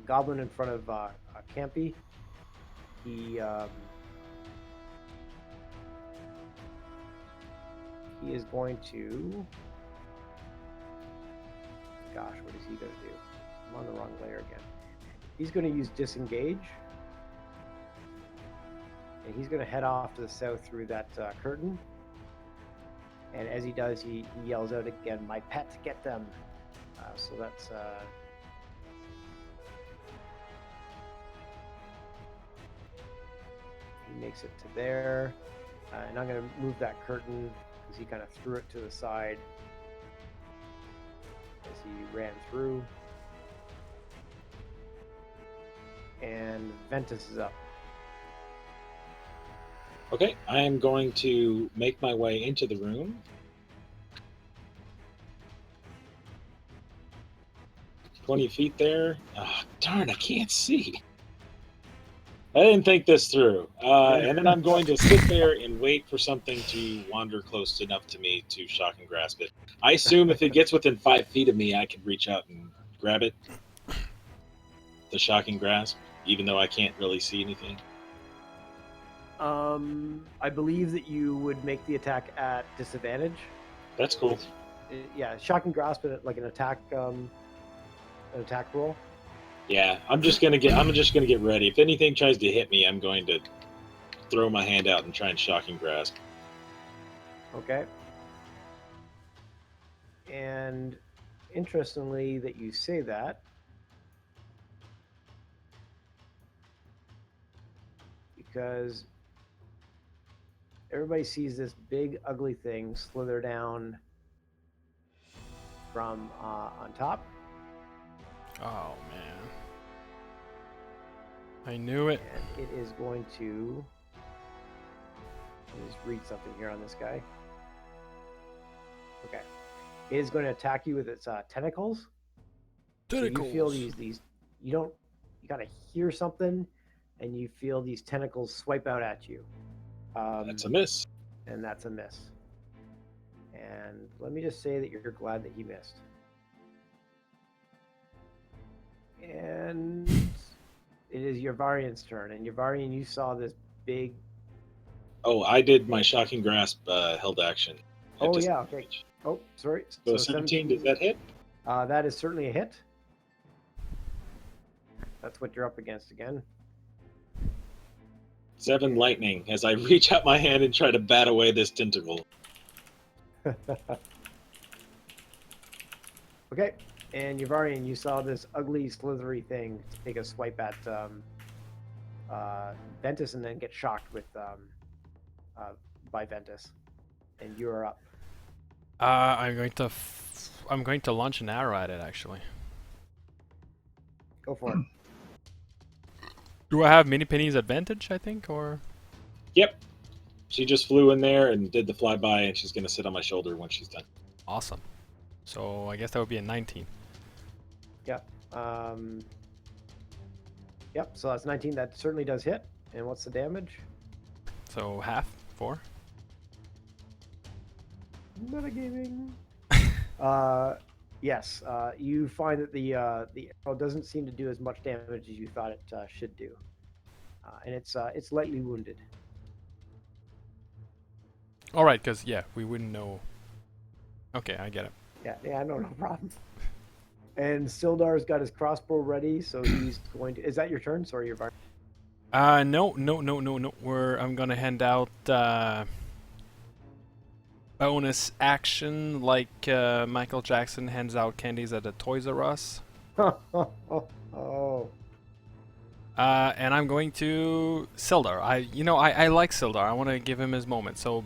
Speaker 4: goblin in front of Campy. He is going to. Gosh, what is he going to do? I'm on the wrong layer again. He's going to use disengage, and he's going to head off to the south through that curtain. And as he does, he yells out again, "My pet, get them!" So that's he makes it to there, and I'm going to move that curtain because he kind of threw it to the side as he ran through. And Ventus is up.
Speaker 3: Okay, I am going to make my way into the room. "20 feet there. Oh, darn, I can't see. I didn't think this through. And then I'm going to sit there and wait for something to wander close enough to me to shock and grasp it. I assume if it gets within 5 feet of me, I can reach out and grab it. The shocking grasp, even though I can't really see anything.
Speaker 4: I believe that you would make the attack at disadvantage.
Speaker 3: That's cool.
Speaker 4: Yeah, shocking grasp it like an attack roll.
Speaker 3: Yeah, I'm just gonna get ready. If anything tries to hit me, I'm going to throw my hand out and try and shocking grasp.
Speaker 4: Okay. And interestingly that you say that, because everybody sees this big ugly thing slither down from on top.
Speaker 1: Oh man. I knew it.
Speaker 4: And it is going to. Let me just read something here on this guy. Okay. It is going to attack you with its tentacles.
Speaker 1: Tentacles.
Speaker 4: So you feel these. You gotta hear something, and you feel these tentacles swipe out at you.
Speaker 3: That's a miss.
Speaker 4: And that's a miss. And let me just say that you're glad that he missed. And it is Yavarian's turn. And Yavarian, you saw this big.
Speaker 3: Oh, I did my shocking grasp held action. at
Speaker 4: Oh yeah, okay.
Speaker 3: disadvantage.
Speaker 4: Oh, sorry.
Speaker 3: So 17, does that hit?
Speaker 4: That is certainly a hit. That's what you're up against again.
Speaker 3: 7 lightning as I reach out my hand and try to bat away this tentacle.
Speaker 4: Okay, and Yavarian, you saw this ugly, slithery thing take a swipe at Ventus and then get shocked with by Ventus, and you are up.
Speaker 1: I'm going to launch an arrow at it actually.
Speaker 4: Go for it.
Speaker 1: Do I have Mini Penny's advantage, I think, or?
Speaker 3: Yep. She just flew in there and did the flyby, and she's going to sit on my shoulder when she's done.
Speaker 1: Awesome. So I guess that would be a 19.
Speaker 4: Yep. Yep. So that's 19. That certainly does hit. And what's the damage?
Speaker 1: So half, 4.
Speaker 4: Metagaming. Yes. You find that the arrow doesn't seem to do as much damage as you thought it should do, and it's lightly wounded.
Speaker 1: All right, because yeah, we wouldn't know. Okay, I get it.
Speaker 4: Yeah, no problem. And Sildar's got his crossbow ready, so he's going to. Is that your turn? Sorry, you're.
Speaker 1: No. I'm gonna hand out bonus action like Michael Jackson hands out candies at the Toys R Us.
Speaker 4: Oh.
Speaker 1: And I'm going to Sildar. I like Sildar. I want to give him his moment. So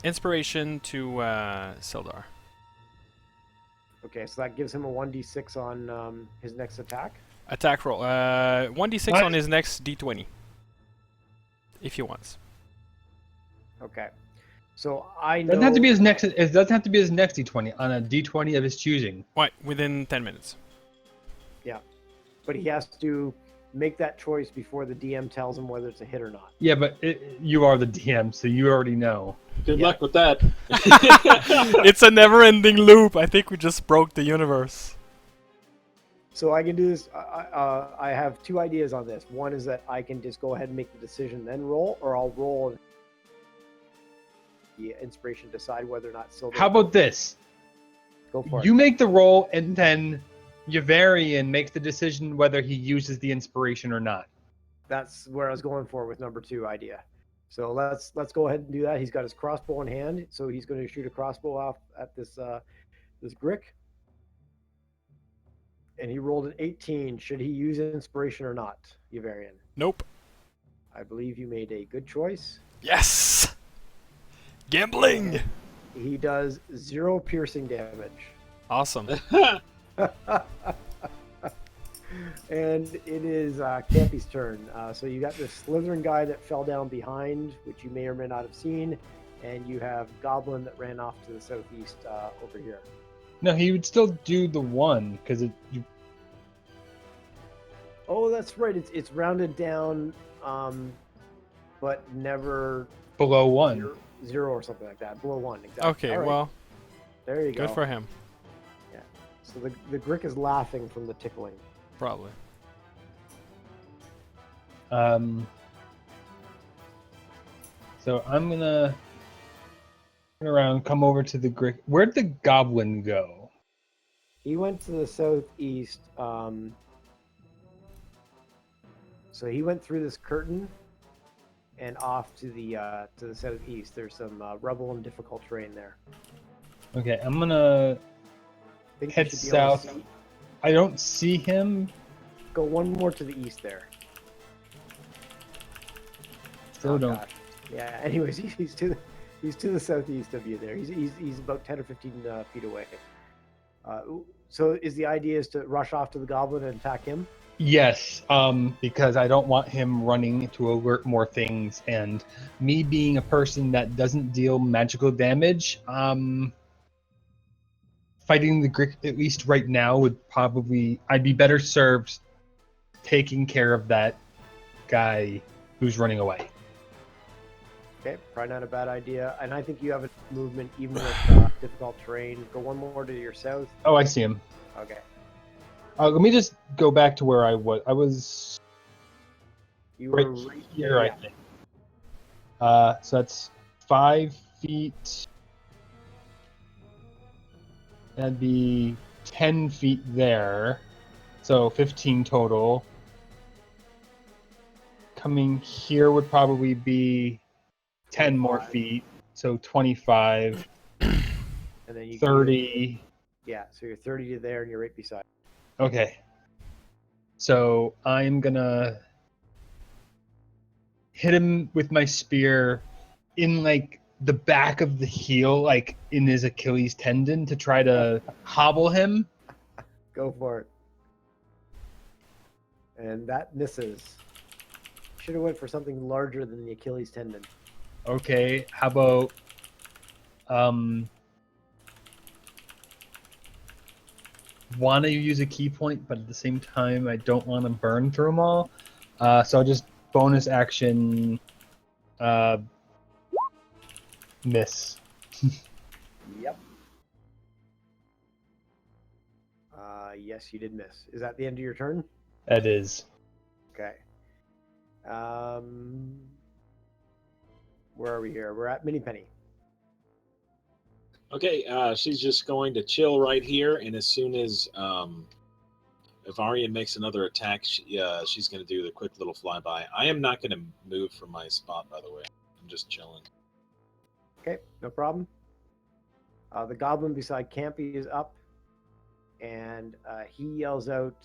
Speaker 1: inspiration to Sildar.
Speaker 4: Okay, so that gives him a 1d6 on his next attack.
Speaker 1: Attack roll. 1d6
Speaker 2: Nice.
Speaker 1: on his next d20. If he wants.
Speaker 4: Okay. So I know.
Speaker 2: Doesn't have to be his next. It doesn't have to be his next D20 on a D20 of his choosing.
Speaker 1: Right, within 10 minutes.
Speaker 4: Yeah, but he has to make that choice before the DM tells him whether it's a hit or not.
Speaker 2: Yeah, but you are the DM, so you already know.
Speaker 3: Good
Speaker 4: Yeah.
Speaker 3: luck with that.
Speaker 1: It's a never-ending loop. I think we just broke the universe.
Speaker 4: So I can do this. I have two ideas on this. One is that I can just go ahead and make the decision, then roll, or I'll roll and the inspiration decide whether or not Silver.
Speaker 2: How about this?
Speaker 4: Go for
Speaker 2: You
Speaker 4: it.
Speaker 2: make the roll, and then Yavarian makes the decision whether he uses the inspiration or not.
Speaker 4: That's where I was going for with number 2 idea. So let's go ahead and do that. He's got his crossbow in hand, so he's going to shoot a crossbow off at this Grick. And he rolled an 18. Should he use inspiration or not, Yavarian?
Speaker 1: Nope.
Speaker 4: I believe you made a good choice.
Speaker 1: Yes! Gambling!
Speaker 4: He does 0 piercing damage.
Speaker 1: Awesome.
Speaker 4: And it is Campy's turn. So you got this Slytherin guy that fell down behind, which you may or may not have seen, and you have Goblin that ran off to the southeast over here.
Speaker 2: No, he would still do the one because
Speaker 4: Oh, that's right. It's rounded down, but never
Speaker 2: below one.
Speaker 4: zero or something like that. Below 1, exactly.
Speaker 1: Okay,
Speaker 4: All right.
Speaker 1: well,
Speaker 4: There you go.
Speaker 1: good for him.
Speaker 4: So the Grick is laughing from the tickling.
Speaker 1: Probably.
Speaker 2: So I'm gonna turn around, come over to the Grick. Where'd the Goblin go?
Speaker 4: He went to the southeast. So he went through this curtain and off to the southeast. There's some rubble and difficult terrain there.
Speaker 2: Okay, I'm gonna
Speaker 4: I think you
Speaker 2: head
Speaker 4: should be able to
Speaker 2: south.
Speaker 4: see-
Speaker 2: I don't see him.
Speaker 4: Go one more to the east there.
Speaker 2: Still don't.
Speaker 4: Gosh. Yeah. Anyways, he's to the southeast of you there. He's about 10 or 15 feet away. So is the idea is to rush off to the goblin and attack him?
Speaker 2: Yes, because I don't want him running to alert more things, and me being a person that doesn't deal magical damage, fighting the Grick, at least right now, I'd be better served taking care of that guy who's running away.
Speaker 4: Okay, probably not a bad idea. And I think you have a movement even with difficult terrain. Go one more to your south.
Speaker 2: Oh, I see him.
Speaker 4: Okay.
Speaker 2: Let me just go back to where I was. I was
Speaker 4: You
Speaker 2: right
Speaker 4: were right
Speaker 2: here, I
Speaker 4: yeah.
Speaker 2: think. So that's 5 feet. That'd be 10 feet there. So 15 total. Coming here would probably be 10 more
Speaker 4: 25.
Speaker 2: feet. So 25,
Speaker 4: And then you
Speaker 2: 30.
Speaker 4: Yeah, so you're 30 to there and you're right beside.
Speaker 2: Okay. So I'm gonna hit him with my spear in like the back of the heel, like in his Achilles tendon, to try to hobble him.
Speaker 4: Go for it. And that misses. Should have went for something larger than the Achilles tendon.
Speaker 2: Okay, how about want to use a key point, but at the same time I don't want to burn through them all. So I'll just bonus action miss.
Speaker 4: Yep. Yes, you did miss. Is that the end of your turn?
Speaker 2: That is.
Speaker 4: Okay. Where are we here? We're at Mini Penny.
Speaker 3: Okay, she's just going to chill right here, and as soon as Ivarian makes another attack, she's going to do the quick little flyby. I am not going to move from my spot, by the way. I'm just chilling.
Speaker 4: Okay, no problem. The goblin beside Campy is up, and he yells out,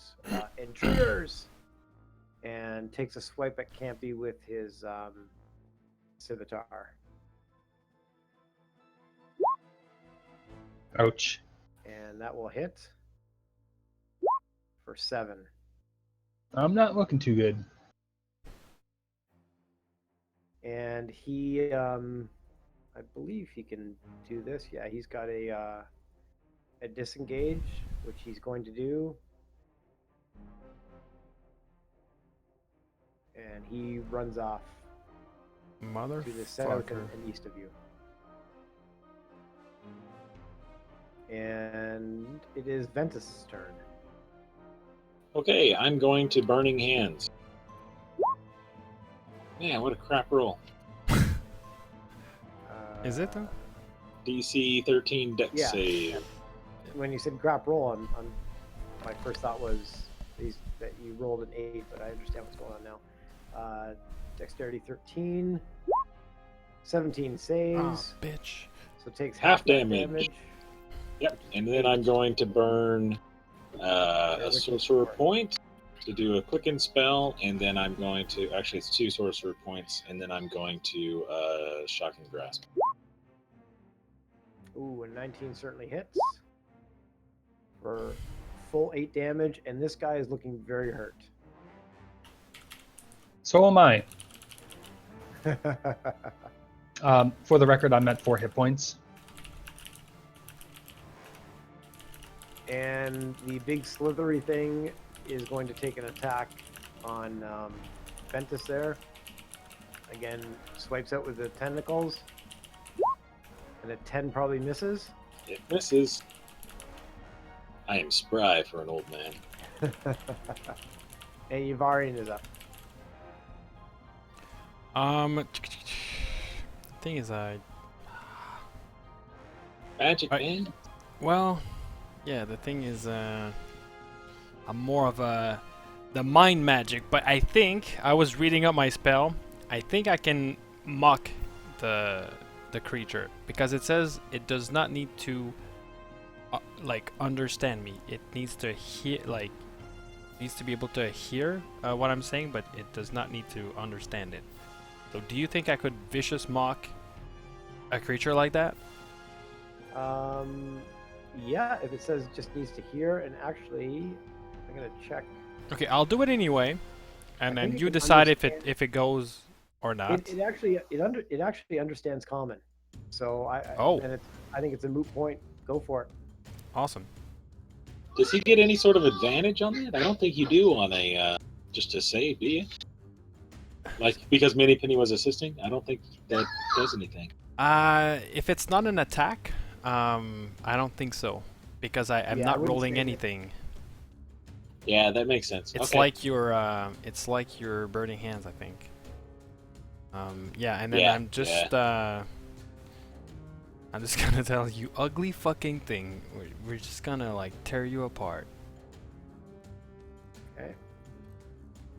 Speaker 4: "Intruders!" and takes a swipe at Campy with his scimitar.
Speaker 2: Ouch.
Speaker 4: And that will hit for 7.
Speaker 2: I'm not looking too good.
Speaker 4: And he, I I believe he can do this. Yeah, he's got a disengage, which he's going to do. And he runs off to the south
Speaker 1: Motherfucker.
Speaker 4: and east of you. And it is Ventus' turn.
Speaker 3: Okay, I'm going to Burning Hands. Man, what a crap roll.
Speaker 1: Is it though?
Speaker 3: DC 13 Dex
Speaker 4: Yeah.
Speaker 3: save.
Speaker 4: When you said crap roll, my first thought was that you rolled an 8, but I understand what's going on now. Dexterity 13, 17
Speaker 1: Ah,
Speaker 4: saves,
Speaker 1: bitch.
Speaker 4: so it takes
Speaker 3: Half
Speaker 4: that
Speaker 3: damage. Yep, and then I'm going to burn a
Speaker 4: which is
Speaker 3: sorcerer
Speaker 4: four.
Speaker 3: point to do a quicken spell, and then I'm going to actually it's 2 sorcerer points, and then I'm going to shocking grasp.
Speaker 4: Ooh, and 19 certainly hits for full 8 damage, and this guy is looking very hurt.
Speaker 2: So am I. For the record, I'm at 4 hit points.
Speaker 4: And the big slithery thing is going to take an attack on Ventus there. Again, swipes out with the tentacles. And a 10 probably misses.
Speaker 3: It misses. I am spry for an old man.
Speaker 4: And Yvarian is up.
Speaker 1: Thing is,
Speaker 3: Magic
Speaker 1: I-
Speaker 3: man.
Speaker 1: well, yeah. The thing is, I'm more of the mind magic, but I think I was reading up my spell. I think I can mock the creature because it says it does not need to like understand me. It needs to hear, like needs to be able to hear what I'm saying, but it does not need to understand it. So do you think I could vicious mock a creature like that?
Speaker 4: Yeah, if it says it just needs to hear, and actually, I'm gonna check.
Speaker 1: Okay, I'll do it anyway, and
Speaker 4: I
Speaker 1: then
Speaker 4: think it
Speaker 1: you
Speaker 4: can
Speaker 1: decide
Speaker 4: understand-
Speaker 1: if it goes or not.
Speaker 4: It actually understands common, so
Speaker 1: Oh.
Speaker 4: I think it's a moot point. Go for it.
Speaker 1: Awesome.
Speaker 3: Does he get any sort of advantage on that? I don't think you do on a just a save, do you? Like because Penny was assisting, I don't think that does anything.
Speaker 1: If it's not an attack, I don't think so, because I'm
Speaker 4: Yeah, I
Speaker 1: not
Speaker 4: wouldn't
Speaker 1: rolling
Speaker 4: say that.
Speaker 1: anything.
Speaker 3: Yeah, that makes sense.
Speaker 1: It's
Speaker 3: Okay.
Speaker 1: like your burning hands, I think. Yeah, and then
Speaker 3: Yeah,
Speaker 1: I'm just gonna tell you, ugly fucking thing. We're just gonna like tear you apart.
Speaker 4: Okay.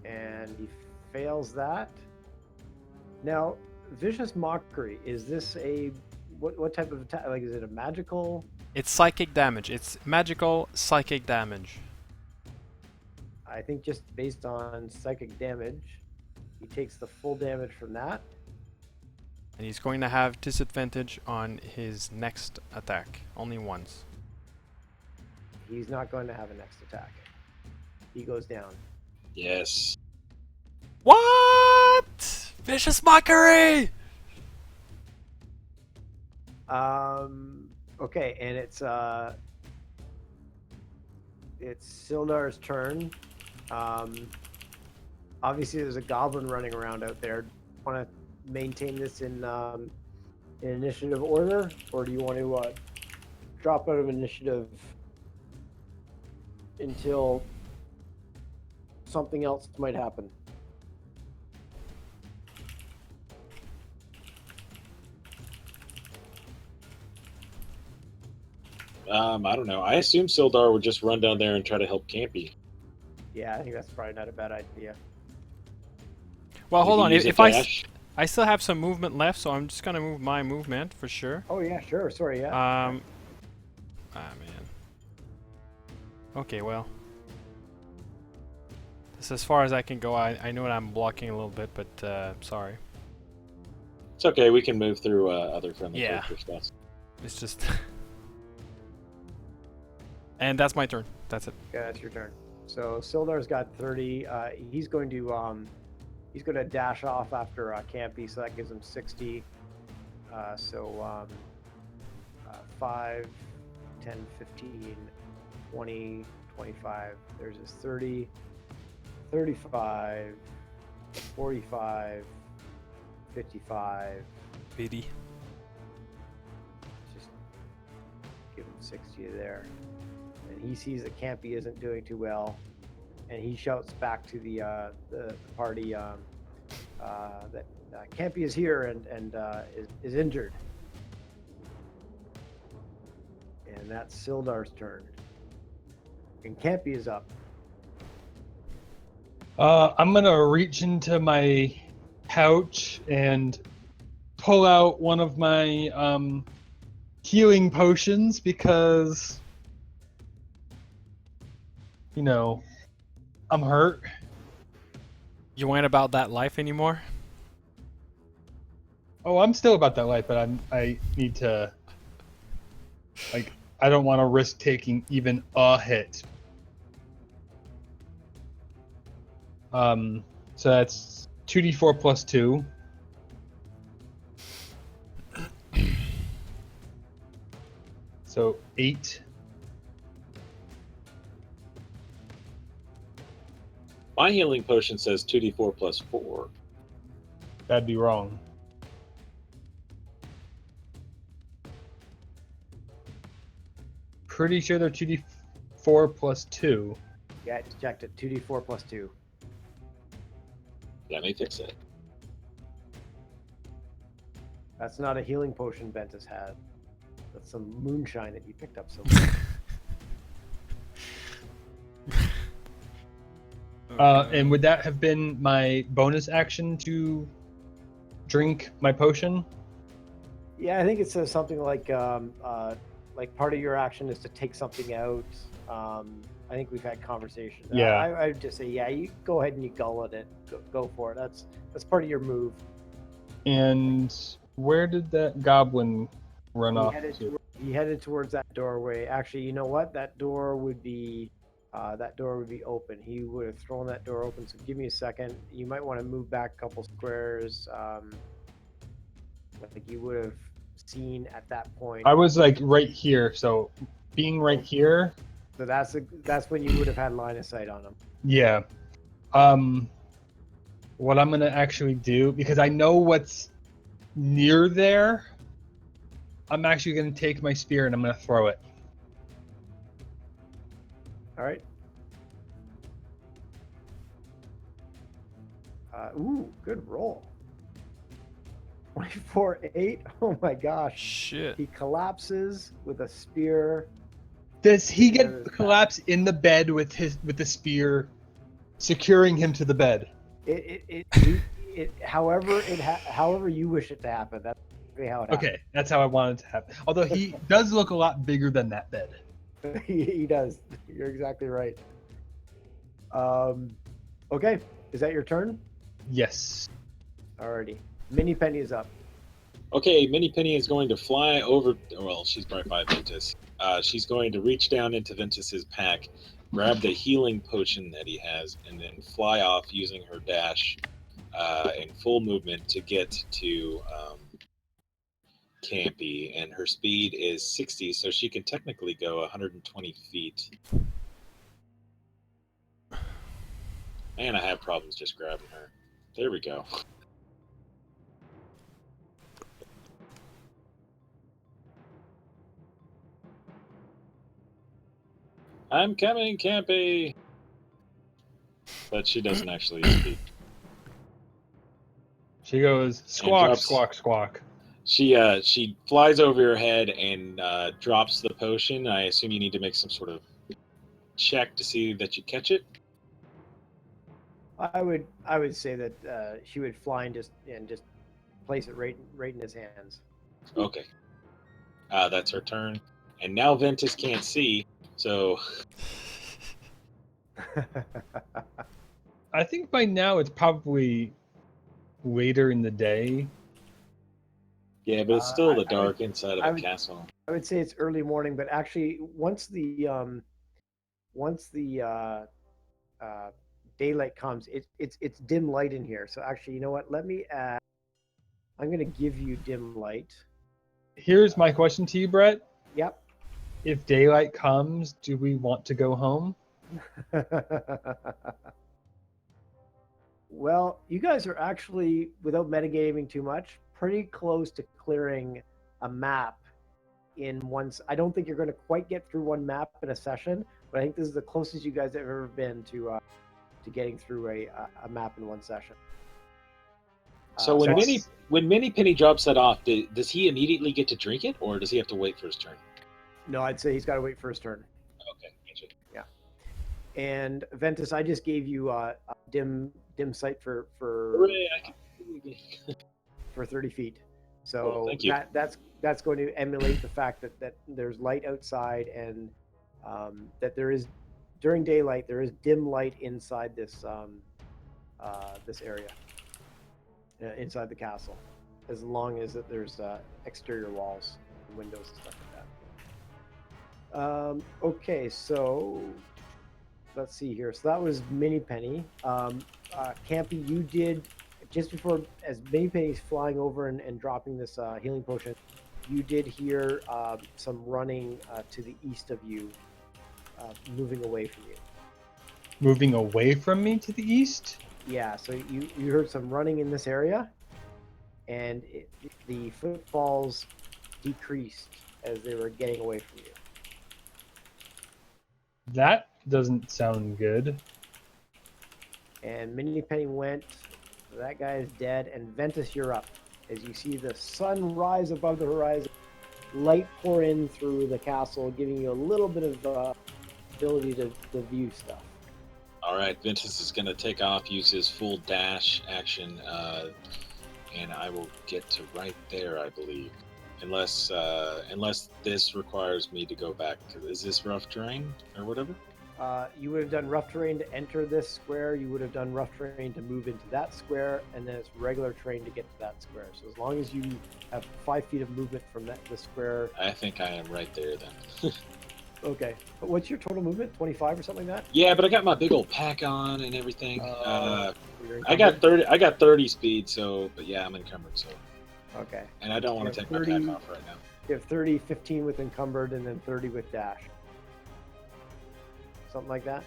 Speaker 4: And he fails that. Now, vicious mockery. Is this a what type of attack? Like, is it a magical?
Speaker 1: It's psychic damage. It's magical psychic damage.
Speaker 4: I think just based on psychic damage, he takes the full damage from that.
Speaker 1: And he's going to have disadvantage on his next attack. Only once.
Speaker 4: He's not going to have a next attack. He goes down.
Speaker 3: Yes.
Speaker 1: What? Vicious mockery!
Speaker 4: Okay, and it's Sildar's turn. Obviously, there's a goblin running around out there. Want to maintain this in initiative order, or do you want to drop out of initiative until something else might happen?
Speaker 3: I don't know. I assume Sildar would just run down there and try to help Campy.
Speaker 4: Yeah, I think that's probably not a bad idea.
Speaker 1: Well, hold on.
Speaker 3: Use a
Speaker 1: If I
Speaker 3: dash.
Speaker 1: I still have some movement left, so I'm just gonna move my movement for sure.
Speaker 4: Oh yeah, sure. Sorry, yeah.
Speaker 1: Ah man. Okay, well. This is as far as I can go. I know that I'm blocking a little bit, but sorry.
Speaker 3: It's okay. We can move through other friendly
Speaker 1: Yeah.
Speaker 3: character spots.
Speaker 1: It's just. And that's my turn. That's it.
Speaker 4: Okay, that's your turn. So Sildar's got 30. He's going to dash off after Campy, so that gives him 60. So 5, 10, 15, 20, 25. There's his 30, 35, 45, 55.
Speaker 1: Pity.
Speaker 4: Just give him 60 there. And he sees that Campy isn't doing too well, and he shouts back to the party that Campy is here and is injured. And that's Sildar's turn. And Campy is up.
Speaker 2: I'm gonna reach into my pouch and pull out one of my healing potions because, you know, I'm hurt.
Speaker 1: You ain't about that life anymore?
Speaker 2: Oh, I'm still about that life, but I need to, like, I don't want to risk taking even a hit. So that's 2d4 plus 2. So 8.
Speaker 3: My healing potion says 2d4 plus 4.
Speaker 2: That'd be wrong. Pretty sure they're 2d4 plus 2.
Speaker 4: Yeah, I just checked it. 2d4 plus 2.
Speaker 3: Let me fix it.
Speaker 4: That's not a healing potion Ventus had. That's some moonshine that you picked up somewhere.
Speaker 2: And would that have been my bonus action to drink my potion?
Speaker 4: Yeah, I think it says something like part of your action is to take something out. I think we've had conversations.
Speaker 2: Yeah.
Speaker 4: I would just say, yeah, you go ahead and you gull at it. Go for it. That's part of your move.
Speaker 2: And where did that goblin run off to?
Speaker 4: He headed towards that doorway. Actually, you know what? That door would be open. He would have thrown that door open. So give me a second. You might want to move back a couple squares. Like you would have seen at that point.
Speaker 2: I was like right here, so being right here.
Speaker 4: So that's when you would have had line of sight on him.
Speaker 2: Yeah. What I'm gonna actually do, because I know what's near there, I'm actually gonna take my spear and I'm gonna throw it.
Speaker 4: All right. Ooh, good roll. 24-8. Oh my gosh.
Speaker 1: Shit.
Speaker 4: He collapses with a spear.
Speaker 2: Does he
Speaker 4: There
Speaker 2: get
Speaker 4: is that.
Speaker 2: collapsed in the bed with the spear, securing him to the bed?
Speaker 4: However you wish it to happen. That's exactly how it happens.
Speaker 2: Okay, that's how I wanted to happen. Although he does look a lot bigger than that bed.
Speaker 4: He does. You're exactly right. Okay. Is that your turn?
Speaker 2: Yes.
Speaker 4: Alrighty. Mini Penny is up.
Speaker 3: Okay, Minnie Penny is going to fly over. Well, she's right by Ventus. She's going to reach down into Ventus's pack, grab the healing potion that he has, and then fly off using her dash in full movement to get to Campy. And her speed is 60, so she can technically go 120 feet. And I have problems just grabbing her. There we go. I'm coming, Campy! But she doesn't actually speak.
Speaker 2: She goes squawk,
Speaker 3: drops-
Speaker 2: squawk, squawk.
Speaker 3: She flies over your head and drops the potion. I assume you need to make some sort of check to see that you catch it.
Speaker 4: I would say that she would fly and just place it right in his hands.
Speaker 3: Okay. That's her turn. And now Ventus can't see, so
Speaker 2: I think by now it's probably later in the day.
Speaker 3: yeah, but it's still
Speaker 4: I
Speaker 3: the dark inside of a castle.
Speaker 4: I would say it's early morning, but actually, once the daylight comes, it's dim light in here. So actually, you know what? Let me I'm going to give you dim light.
Speaker 2: Here's my question to you, Brett.
Speaker 4: Yep.
Speaker 2: If daylight comes, do we want to go home?
Speaker 4: Well, you guys are actually, without metagaming too much, pretty close to clearing a map in once. I don't think you're going to quite get through one map in a session, but I think this is the closest you guys have ever been to getting through a map in one session.
Speaker 3: So when
Speaker 2: that's-
Speaker 3: Mini Penny drops that off, does he immediately get to drink it, or does he have to wait for his turn?
Speaker 4: No, I'd say he's got to wait for his turn.
Speaker 3: Okay, gotcha.
Speaker 4: And Ventus, I just gave you a dim sight for
Speaker 3: Hooray, I can...
Speaker 4: for 30 feet. So
Speaker 3: Cool, thank you.
Speaker 4: that's going to emulate the fact that there's light outside, and that there is, during daylight, there is dim light inside this this area, inside the castle, as long as that there's exterior walls, and windows and stuff like that. Okay, so let's see here. So that was Mini Penny. Campy, you did, just before, as Mini Penny's flying over and dropping this healing potion, you did hear some running to the east of you, moving away from you.
Speaker 2: Moving away from me to the east?
Speaker 4: Yeah, so you heard some running in this area, and the footfalls decreased as they were getting away from you.
Speaker 2: That doesn't sound good.
Speaker 4: And Mini Penny went. That guy is dead. And Ventus, you're up. As you see the sun rise above the horizon, light pour in through the castle, giving you a little bit of ability to view stuff.
Speaker 3: All right, Ventus is going to take off, use his full dash action, and I will get to right there, I believe. Unless this requires me to go back. Is this rough terrain or whatever?
Speaker 4: You would have done rough terrain to enter this square. You would have done rough terrain to move into that square, and then it's regular terrain to get to that square. So as long as you have 5 feet of movement from the square.
Speaker 3: I think I am right there then.
Speaker 4: Okay. But what's your total movement? 25 or something like that?
Speaker 3: Yeah, but I got my big old pack on and everything.
Speaker 4: You're
Speaker 3: I got
Speaker 4: encumbered?
Speaker 3: 30. I got 30 speed, so but yeah, I'm encumbered. So,
Speaker 4: Okay.
Speaker 3: and I don't want to
Speaker 4: Yeah,
Speaker 3: take my
Speaker 4: 30.
Speaker 3: pack off right now.
Speaker 4: You have 30, 15 with encumbered, and then 30 with dash. Something like that?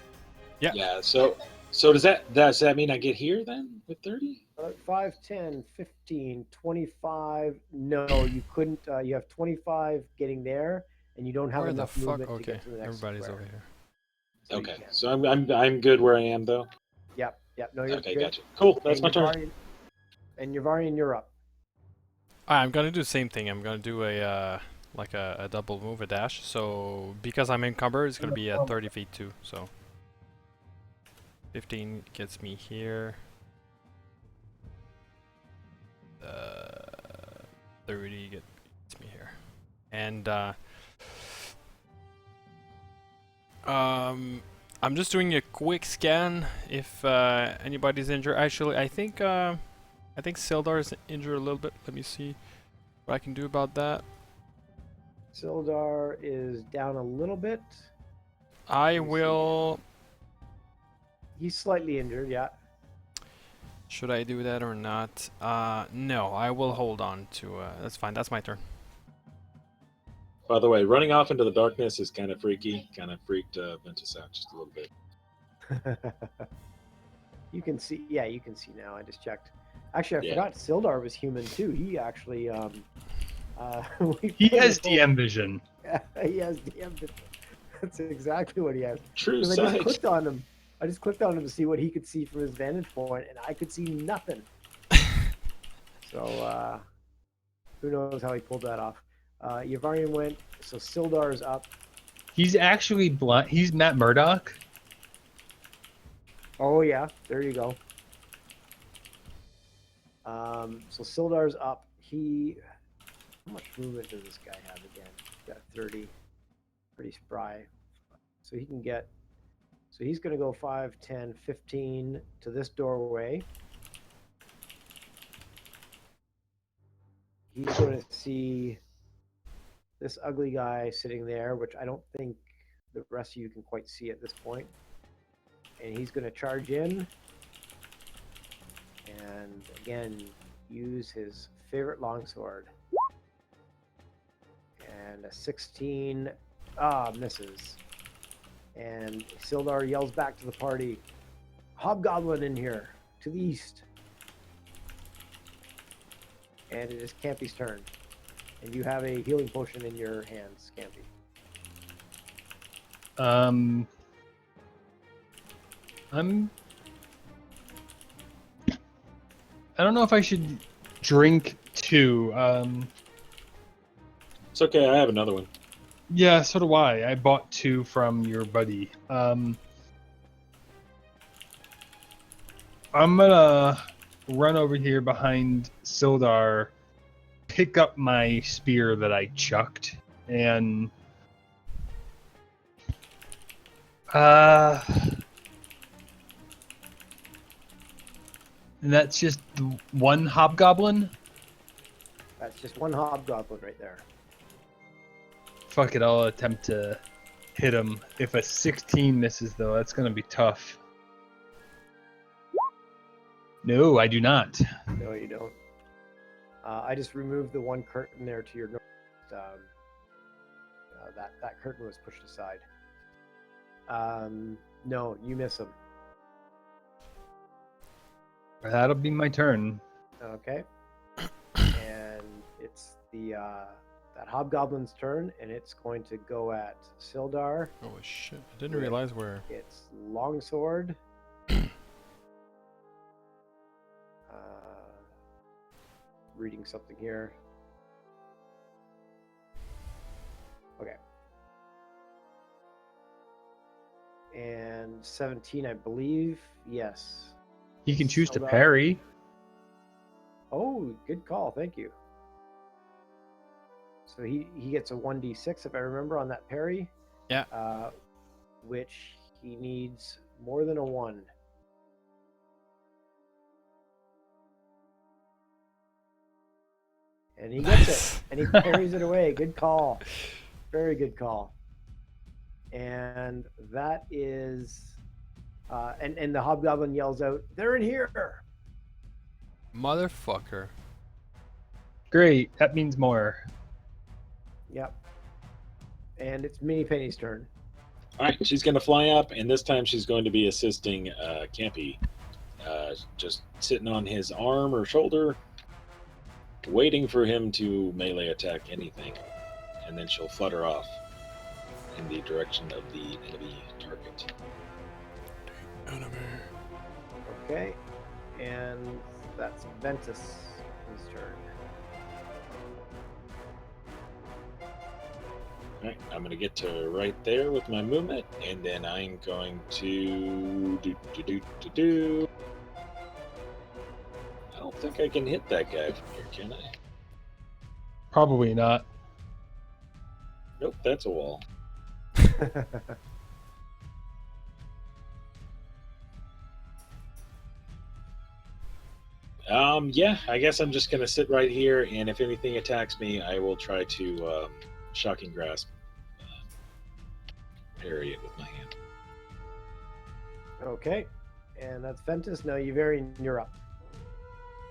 Speaker 1: Yeah.
Speaker 3: Yeah. So does that mean I get here then with 30?
Speaker 4: 5, 10, 15, 25. No, you couldn't. You have 25 getting there, and you don't have
Speaker 1: Where the
Speaker 4: enough
Speaker 1: fuck?
Speaker 4: movement to
Speaker 1: Okay,
Speaker 4: get to the next
Speaker 1: everybody's
Speaker 4: square.
Speaker 1: over here.
Speaker 4: So you
Speaker 3: Okay.
Speaker 4: can't.
Speaker 3: So I'm good where I am though.
Speaker 4: Yep. No, you're
Speaker 3: Okay,
Speaker 4: good.
Speaker 3: gotcha. Cool. That's
Speaker 4: And
Speaker 3: my turn.
Speaker 4: And Yavarian, you're up.
Speaker 1: I'm gonna do the same thing. I'm gonna do a like a double move, a dash. So because I'm encumbered, it's gonna be at 30 feet too. So 15 gets me here. 30 gets me here, and I'm just doing a quick scan if anybody's injured. Actually, I think Sildar is injured a little bit. Let me see what I can do about that.
Speaker 4: Sildar is down a little bit.
Speaker 1: I
Speaker 4: Let me see.
Speaker 1: will.
Speaker 4: He's slightly injured, yeah.
Speaker 1: Should I do that or not? No, I will hold on to. That's fine. That's my turn.
Speaker 3: By the way, running off into the darkness is kind of freaky. Kind of freaked Ventus out just a little bit.
Speaker 4: You can see, yeah, you can see now. I just checked. Actually, I
Speaker 3: Yeah.
Speaker 4: forgot Sildar was human too. He actually,
Speaker 2: He has DM vision.
Speaker 4: he has DM vision. That's exactly what he has.
Speaker 3: True
Speaker 4: 'Cause I just
Speaker 3: sight.
Speaker 4: clicked on him. I just clicked on him to see what he could see from his vantage point, and I could see nothing. So, who knows how he pulled that off? Yavarian went, so Sildar's up.
Speaker 2: He's actually blind. He's Matt Murdock.
Speaker 4: Oh yeah, there you go. So Sildar's up. How much movement does this guy have again? He's got 30. Pretty spry. So he can get. So he's going to go 5, 10, 15 to this doorway. He's going to see this ugly guy sitting there, which I don't think the rest of you can quite see at this point. And he's going to charge in. And again, use his favorite longsword. And a 16 misses. And Sildar yells back to the party, Hobgoblin in here, to the east. And it is Campy's turn. And you have a healing potion in your hands, Campy.
Speaker 2: I don't know if I should drink 2.
Speaker 3: It's okay. I have another one.
Speaker 2: Yeah, so do I. I bought 2 from your buddy. I'm gonna run over here behind Sildar, pick up my spear that I chucked, and that's just one hobgoblin.
Speaker 4: That's just one hobgoblin right there.
Speaker 2: Fuck it, I'll attempt to hit him. If a 16 misses, though, that's gonna be tough. No, I do not.
Speaker 4: No, you don't. I just removed the one curtain there to your north. That curtain was pushed aside. No, you miss him.
Speaker 2: That'll be my turn.
Speaker 4: Okay. And it's the that hobgoblin's turn, and it's going to go at Sildar.
Speaker 1: Oh shit! I didn't realize where.
Speaker 4: It's longsword. Reading something here. Okay. And 17, I believe. Yes.
Speaker 2: He can choose to
Speaker 4: Sildar.
Speaker 2: parry.
Speaker 4: Oh, good call. Thank you. So he gets a 1d6 if I remember on that parry.
Speaker 1: Yeah.
Speaker 4: Which he needs more than a 1. And he gets it. And he parries it away. Good call. Very good call. And that is and the hobgoblin yells out, "They're in here!"
Speaker 1: Motherfucker.
Speaker 2: Great, that means more.
Speaker 4: Yep. And it's Mini Penny's turn.
Speaker 3: All right, she's going to fly up, and this time she's going to be assisting Campy. Just sitting on his arm or shoulder, waiting for him to melee attack anything. And then she'll flutter off in the direction of the enemy target.
Speaker 4: Okay. And that's Ventus' turn.
Speaker 3: Alright, I'm going to get to right there with my movement, and then I'm going to do. I don't think I can hit that guy from here, can I?
Speaker 2: Probably not.
Speaker 3: Nope, that's a wall. Yeah, I guess I'm just going to sit right here, and if anything attacks me, I will try to Shocking Grasp, parry it with my hand.
Speaker 4: Okay. And that's Ventus. No, you're up.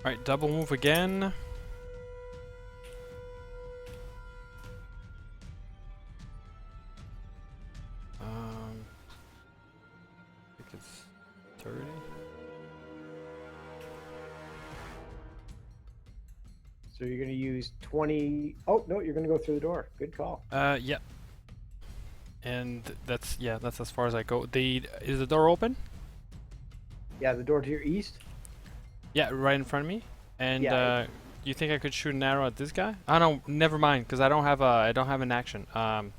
Speaker 1: Alright, double move again. I think it's 30.
Speaker 4: So you're going to use 20. Oh, no, you're going to go through the door. Good call.
Speaker 1: Yeah. And that's as far as I go. Is the door open?
Speaker 4: Yeah, the door to your east.
Speaker 1: Yeah, right in front of me. And
Speaker 4: Yeah.
Speaker 1: you think I could shoot an arrow at this guy? Oh no, never mind, because I don't have an action. I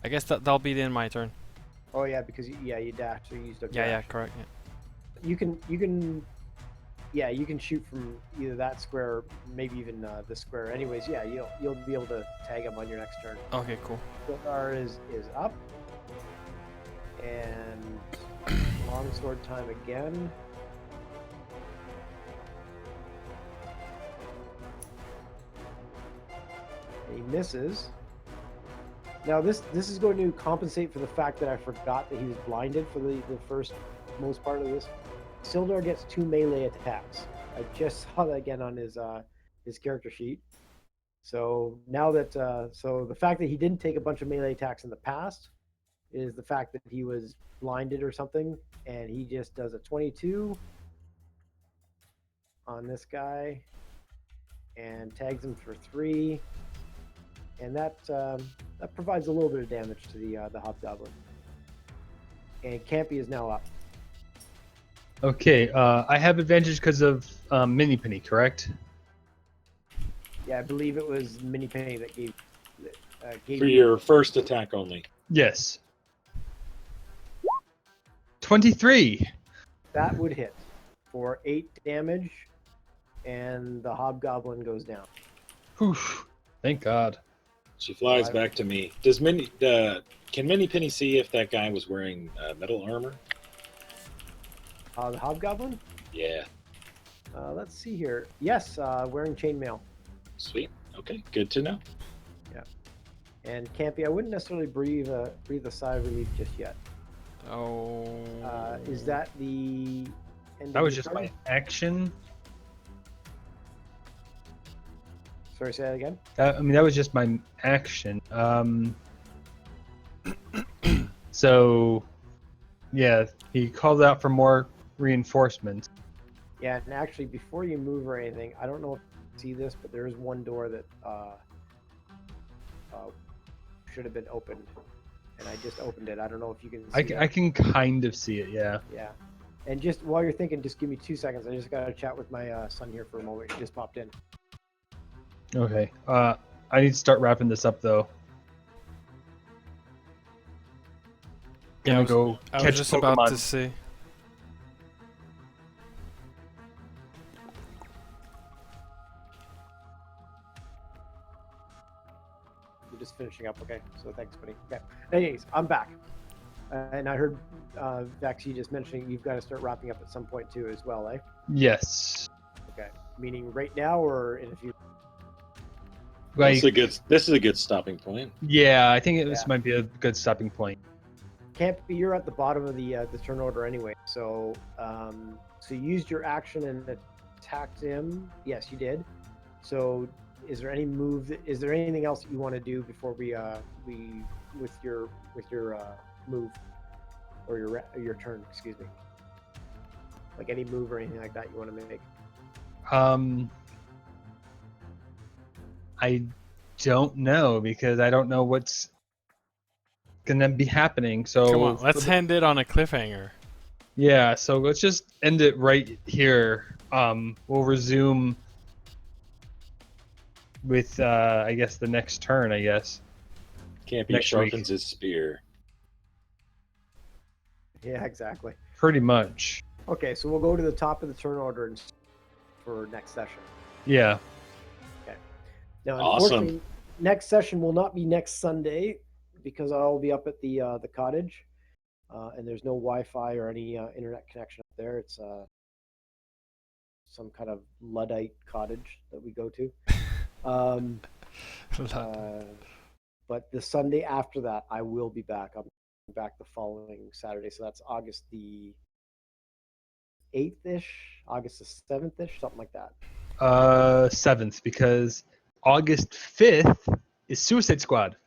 Speaker 1: guess that'll be the end of my turn.
Speaker 4: Oh yeah, because you dashed, so you used a
Speaker 1: Yeah,
Speaker 4: dash.
Speaker 1: correct. Yeah.
Speaker 4: You can shoot from either that square or maybe even this square. Anyways, yeah, you'll be able to tag him on your next turn.
Speaker 1: Okay, cool.
Speaker 4: Sildar is up, and longsword time again. He misses. Now this is going to compensate for the fact that I forgot that he was blinded for the first most part of this. Sildar gets 2 melee attacks. I just saw that again on his his character sheet. So now that so the fact that he didn't take a bunch of melee attacks in the past is the fact that he was blinded or something, and he just does a 22 on this guy and tags him for 3, and that provides a little bit of damage to the hobgoblin. And Campy is now up.
Speaker 2: Okay, I have advantage because of Mini Penny, correct?
Speaker 4: Yeah, I believe it was Mini Penny that gave
Speaker 3: For your first attack only.
Speaker 2: Yes. 23.
Speaker 4: That would hit for 8 damage, and the hobgoblin goes down.
Speaker 2: Whew. Thank God.
Speaker 3: She flies back to me. Can Mini Penny see if that guy was wearing metal armor?
Speaker 4: The hobgoblin?
Speaker 3: Yeah.
Speaker 4: Let's see here. Yes, wearing chainmail.
Speaker 3: Sweet. Okay. Good to know.
Speaker 4: And Campy, I wouldn't necessarily breathe a sigh of relief just yet.
Speaker 1: Oh.
Speaker 4: Is that the end?
Speaker 2: That
Speaker 4: of
Speaker 2: was
Speaker 4: your
Speaker 2: just
Speaker 4: turn?
Speaker 2: my action.
Speaker 4: Sorry, say that again.
Speaker 2: I mean, that was just my action. So, yeah, he called out for more reinforcements.
Speaker 4: Yeah, and actually, before you move or anything, I don't know if you see this, but there is one door that should have been opened, and I just opened it. I don't know if you can see
Speaker 2: I can kind of see it, yeah.
Speaker 4: Yeah. And just while you're thinking, just give me 2 seconds. I just got to chat with my son here for a moment. He just popped in.
Speaker 2: Okay. I need to start wrapping this up, though.
Speaker 1: Yeah,
Speaker 2: Gonna go
Speaker 1: I was
Speaker 2: catch
Speaker 1: just
Speaker 2: Pokemon.
Speaker 1: about to say.
Speaker 4: We're just finishing up. Okay. So thanks, buddy. Okay. Anyways, I'm back. And I heard Vax, you just mentioning you've got to start wrapping up at some point too, as well, eh?
Speaker 2: Yes.
Speaker 4: Okay. Meaning right now or in a few?
Speaker 2: Like,
Speaker 3: This is a good stopping point.
Speaker 2: yeah, I think this
Speaker 4: Yeah.
Speaker 2: might be a good stopping point.
Speaker 4: Campy, you're at the bottom of the turn order anyway. So so you used your action and attacked him. Yes, you did. So is there any move? Is there anything else that you want to do before we with your move or your turn? Excuse me. Like any move or anything like that you want to make?
Speaker 2: I don't know because I don't know what's gonna be happening. So
Speaker 1: Come on, let's end it on a cliffhanger.
Speaker 2: yeah, so let's just end it right here. We'll resume with I guess the next turn. I guess.
Speaker 3: Campy
Speaker 2: Next
Speaker 3: sharpens
Speaker 2: week.
Speaker 3: his spear.
Speaker 4: Yeah, exactly.
Speaker 2: Pretty much.
Speaker 4: Okay, so we'll go to the top of the turn order for next session.
Speaker 2: Yeah.
Speaker 4: Now,
Speaker 3: Awesome.
Speaker 4: unfortunately, next session will not be next Sunday because I'll be up at the cottage, and there's no Wi-Fi or any internet connection up there. It's some kind of Luddite cottage that we go to. But the Sunday after that, I will be back. I'm back the following Saturday, so that's August the 8th-ish, August the 7th-ish, something like that.
Speaker 2: 7th, because August 5th is Suicide Squad.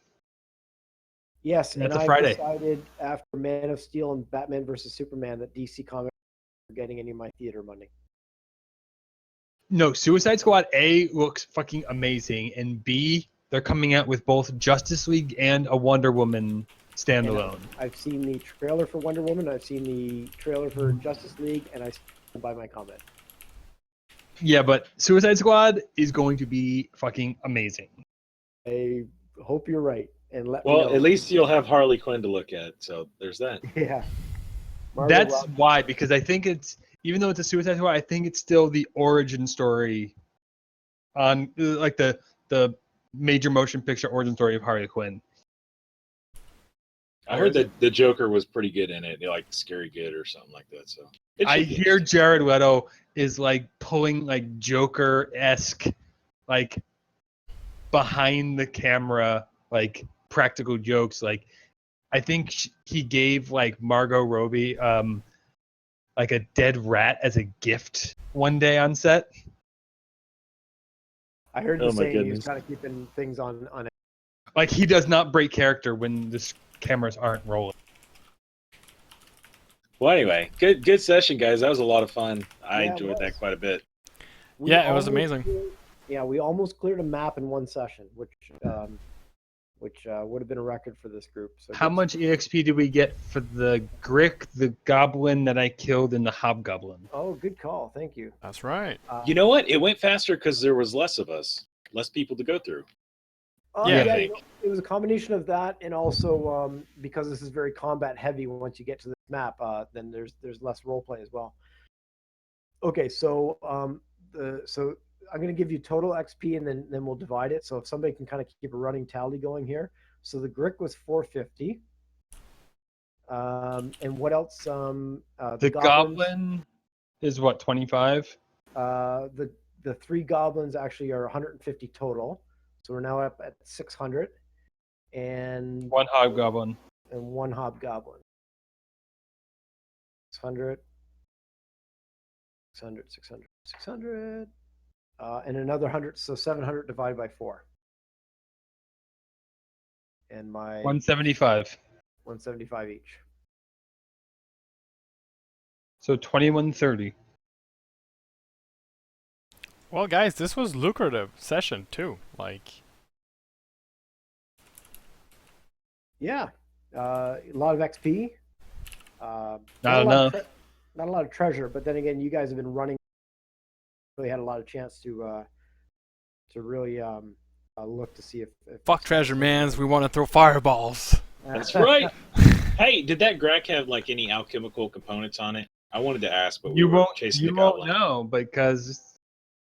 Speaker 4: Yes,
Speaker 2: And
Speaker 4: and
Speaker 2: that's a
Speaker 4: I
Speaker 2: Friday.
Speaker 4: decided after Man of Steel and Batman vs Superman that DC Comics are getting any of my theater money.
Speaker 2: No, Suicide Squad A looks fucking amazing, and B, they're coming out with both Justice League and a Wonder Woman standalone.
Speaker 4: I've seen the trailer for Wonder Woman, I've seen the trailer for Justice League, and I stand by my comment.
Speaker 2: Yeah, but Suicide Squad is going to be fucking amazing.
Speaker 4: I hope you're right, and let me
Speaker 3: Well,
Speaker 4: know.
Speaker 3: at least you'll have Harley Quinn to look at, so there's that.
Speaker 4: Yeah. Margot
Speaker 2: That's
Speaker 4: Robbie.
Speaker 2: why, because I think it's, even though it's a Suicide Squad, I think it's still the origin story on, like, the major motion picture origin story of Harley Quinn.
Speaker 3: I heard that the Joker was pretty good in it, like scary good or something like that. So it
Speaker 2: I
Speaker 3: should be
Speaker 2: hear
Speaker 3: interesting.
Speaker 2: Jared Leto is like pulling like Joker-esque, like behind the camera, like practical jokes. Like I think he gave like Margot Robbie like a dead rat as a gift one day on set.
Speaker 4: I heard
Speaker 3: Oh
Speaker 4: you
Speaker 3: my
Speaker 4: saying he was
Speaker 3: goodness.
Speaker 4: kind of keeping things on.
Speaker 2: Like he does not break character when the cameras aren't rolling.
Speaker 3: Well, anyway, good session, guys. That was a lot of fun. I
Speaker 4: Yeah, it
Speaker 3: enjoyed that
Speaker 4: was.
Speaker 3: quite a bit.
Speaker 4: We
Speaker 1: Yeah, it was
Speaker 4: almost
Speaker 1: amazing.
Speaker 4: we almost cleared a map in one session, which would have been a record for this group. So
Speaker 2: How
Speaker 4: good.
Speaker 2: much EXP do we get for the Grick, the Goblin that I killed, and the Hobgoblin?
Speaker 4: Oh, good call. Thank you.
Speaker 1: That's right.
Speaker 3: You know what? It went faster because there was less of us, less people to go through.
Speaker 1: Yeah.
Speaker 4: Yeah,
Speaker 3: I
Speaker 4: you
Speaker 3: think.
Speaker 4: know, it was a combination of that and also because this is very combat heavy. Once you get to this map, then there's less roleplay as well. Okay, so so I'm going to give you total XP and then we'll divide it. So if somebody can kind of keep a running tally going here. So the Grick was 450. And what else?
Speaker 2: The
Speaker 4: goblins,
Speaker 2: Goblin is what, 25?
Speaker 4: the three goblins actually are 150 total. So we're now up at 600. And
Speaker 2: One Hobgoblin.
Speaker 4: one hobgoblin. 600, 600, 600, 600, and another 100. So 700 divided by 4. And my
Speaker 2: 175.
Speaker 4: 175 each.
Speaker 2: So 2130.
Speaker 1: Well, guys, this was lucrative session too. Like,
Speaker 4: Yeah, a lot of XP.
Speaker 2: Not
Speaker 4: a lot
Speaker 2: enough.
Speaker 4: not a lot of treasure, but then again, you guys have been running. Really had a lot of chance to really look to see if
Speaker 1: fuck treasure mans, we want to throw fireballs.
Speaker 3: That's right. Hey, did that Grack have like any alchemical components on it? I wanted to ask, but we
Speaker 2: You
Speaker 3: were
Speaker 2: won't.
Speaker 3: chasing
Speaker 2: You
Speaker 3: the
Speaker 2: won't
Speaker 3: goblin.
Speaker 2: know because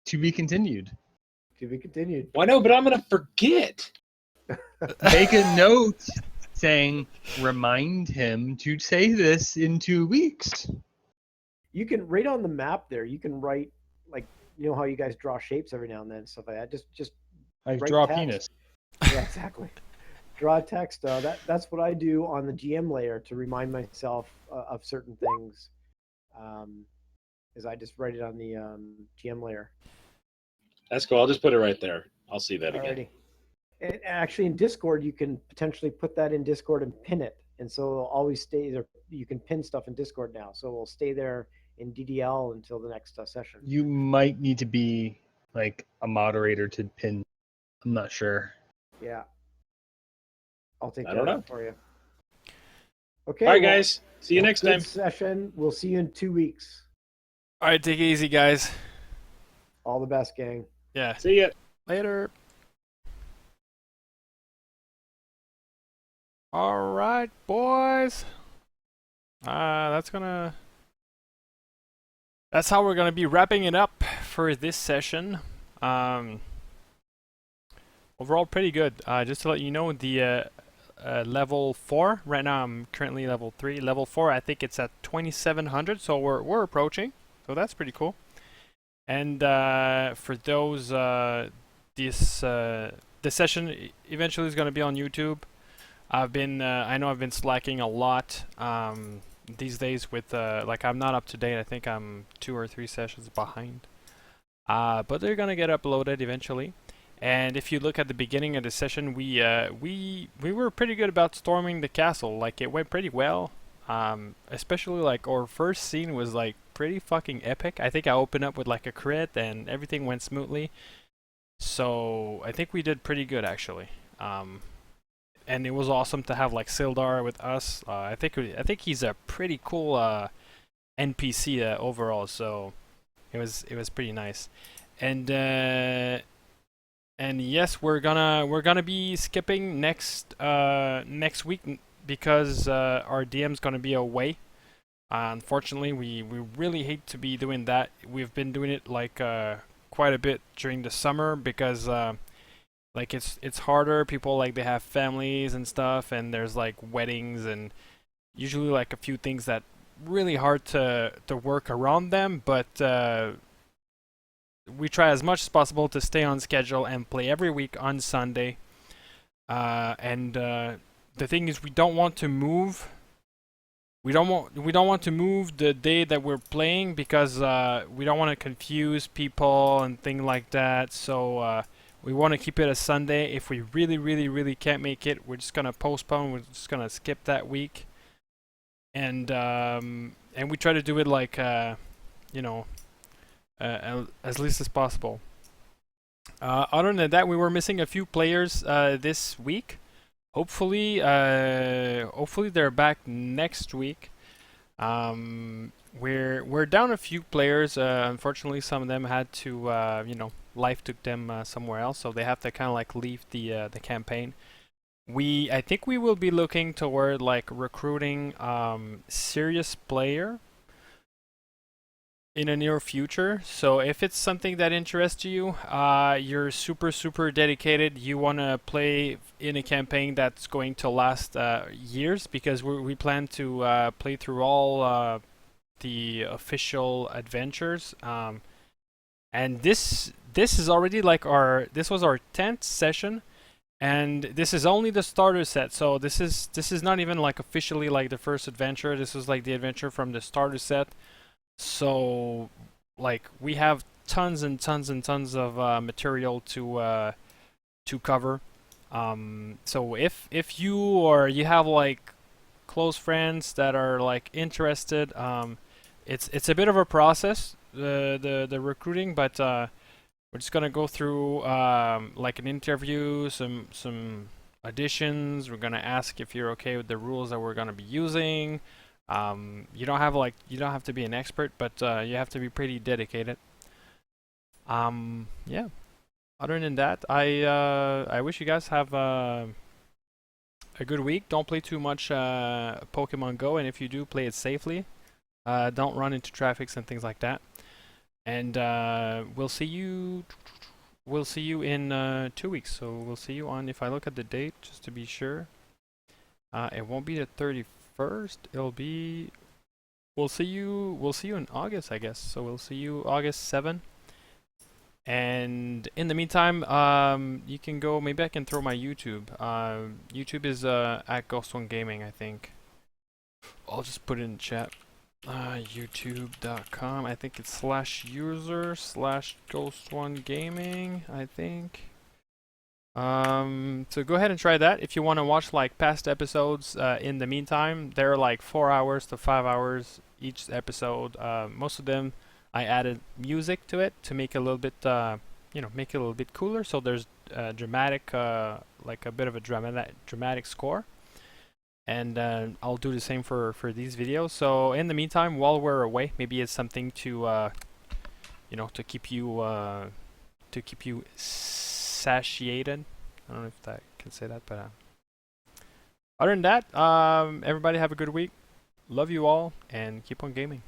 Speaker 2: to be continued.
Speaker 4: To be continued.
Speaker 3: Well, I know, but I'm gonna forget.
Speaker 2: Make a note saying, remind him to say this in 2 weeks.
Speaker 4: You can right on the map there. You can write like you know how you guys draw shapes every now and then, stuff like that. Just
Speaker 2: I
Speaker 4: Right
Speaker 2: draw a
Speaker 4: text.
Speaker 2: penis.
Speaker 4: yeah, exactly. Draw text. That's what I do on the GM layer to remind myself of certain things. Is I just write it on the GM layer.
Speaker 3: That's cool. I'll just put it right there. I'll see that again.
Speaker 4: Alrighty. And actually, in Discord, you can potentially put that in Discord and pin it, and so it'll always stay there. You can pin stuff in Discord now, so it'll stay there in DDL until the next session.
Speaker 2: You might need to be like a moderator to pin. I'm not sure.
Speaker 4: Yeah, I'll take
Speaker 3: I
Speaker 4: care
Speaker 3: don't
Speaker 4: of
Speaker 3: know.
Speaker 4: that for you. Okay.
Speaker 3: All right,
Speaker 4: well,
Speaker 3: guys. See you next
Speaker 4: good
Speaker 3: time.
Speaker 4: session. We'll see you in 2 weeks.
Speaker 1: All right, take it easy, guys.
Speaker 4: All the best, gang.
Speaker 1: Yeah,
Speaker 3: See ya.
Speaker 1: later. All right, boys. That's how we're gonna be wrapping it up for this session. Overall, pretty good. Just to let you know, the level 4. Right now, I'm currently level 3. Level 4, I think it's at 2,700, so we're approaching. So that's pretty cool. And for those, this session eventually is gonna be on YouTube. I know I've been slacking a lot these days with like I'm not up to date. I think I'm 2 or 3 sessions behind. But they're gonna get uploaded eventually. And if you look at the beginning of the session, we were pretty good about storming the castle. Like it went pretty well. Especially like our first scene was like pretty fucking epic. I think I opened up with like a crit and everything went smoothly. So I think we did pretty good actually. And it was awesome to have like Sildar with us. I think he's a pretty cool NPC overall. So it was pretty nice. And yes, we're gonna be skipping next week because our DM's gonna be away. Unfortunately, we really hate to be doing that. We've been doing it like quite a bit during the summer because. Like it's harder. People like they have families and stuff, and there's like weddings and usually like a few things that really hard to work around them. But we try as much as possible to stay on schedule and play every week on Sunday. And the thing is, we don't want to move. We don't want to move the day that we're playing because we don't want to confuse people and things like that. So. We want to keep it a Sunday. If we really can't make it, we're just gonna postpone. We're just gonna skip that week, and we try to do it like you know, as least as possible. Other than that, we were missing a few players this week. Hopefully they're back next week. We're down a few players. Unfortunately, some of them had to, life took them somewhere else, so they have to kind of like leave the campaign. I think we will be looking toward like recruiting serious player in the near future. So if it's something that interests you, you're super dedicated, you want to play in a campaign that's going to last years, because we plan to play through all the official adventures, and this is already like this was our 10th session, and this is only the starter set. So this is not even like officially like the first adventure. This is like the adventure from the starter set. So like we have tons and tons and tons of material to cover. So if you have like close friends that are like interested, it's a bit of a process, the recruiting, but we're just gonna go through like an interview, some auditions. We're gonna ask if you're okay with the rules that we're gonna be using. You don't have to be an expert, but you have to be pretty dedicated. Yeah. Other than that, I wish you guys have a good week. Don't play too much Pokemon Go, and if you do, play it safely. Don't run into traffics and things like that. And we'll see you in 2 weeks. So we'll see you on, if I look at the date just to be sure, it won't be the 31st. It'll be, we'll see you in August, I guess. So we'll see you August 7. And in the meantime, you can go, maybe I can throw my YouTube. YouTube is at Ghost One Gaming, I think. I'll just put it in chat. YouTube.com. I think it's /user/Ghost One Gaming, I think. So go ahead and try that if you want to watch like past episodes. In the meantime, they're like 4 hours to 5 hours each episode. Most of them I added music to it to make it a little bit, make it a little bit cooler. So there's dramatic, like a bit of a dramatic score. And I'll do the same for these videos. So in the meantime, while we're away, maybe it's something to to keep you satiated. I don't know if I can say that, but other than that, everybody have a good week. Love you all, and keep on gaming.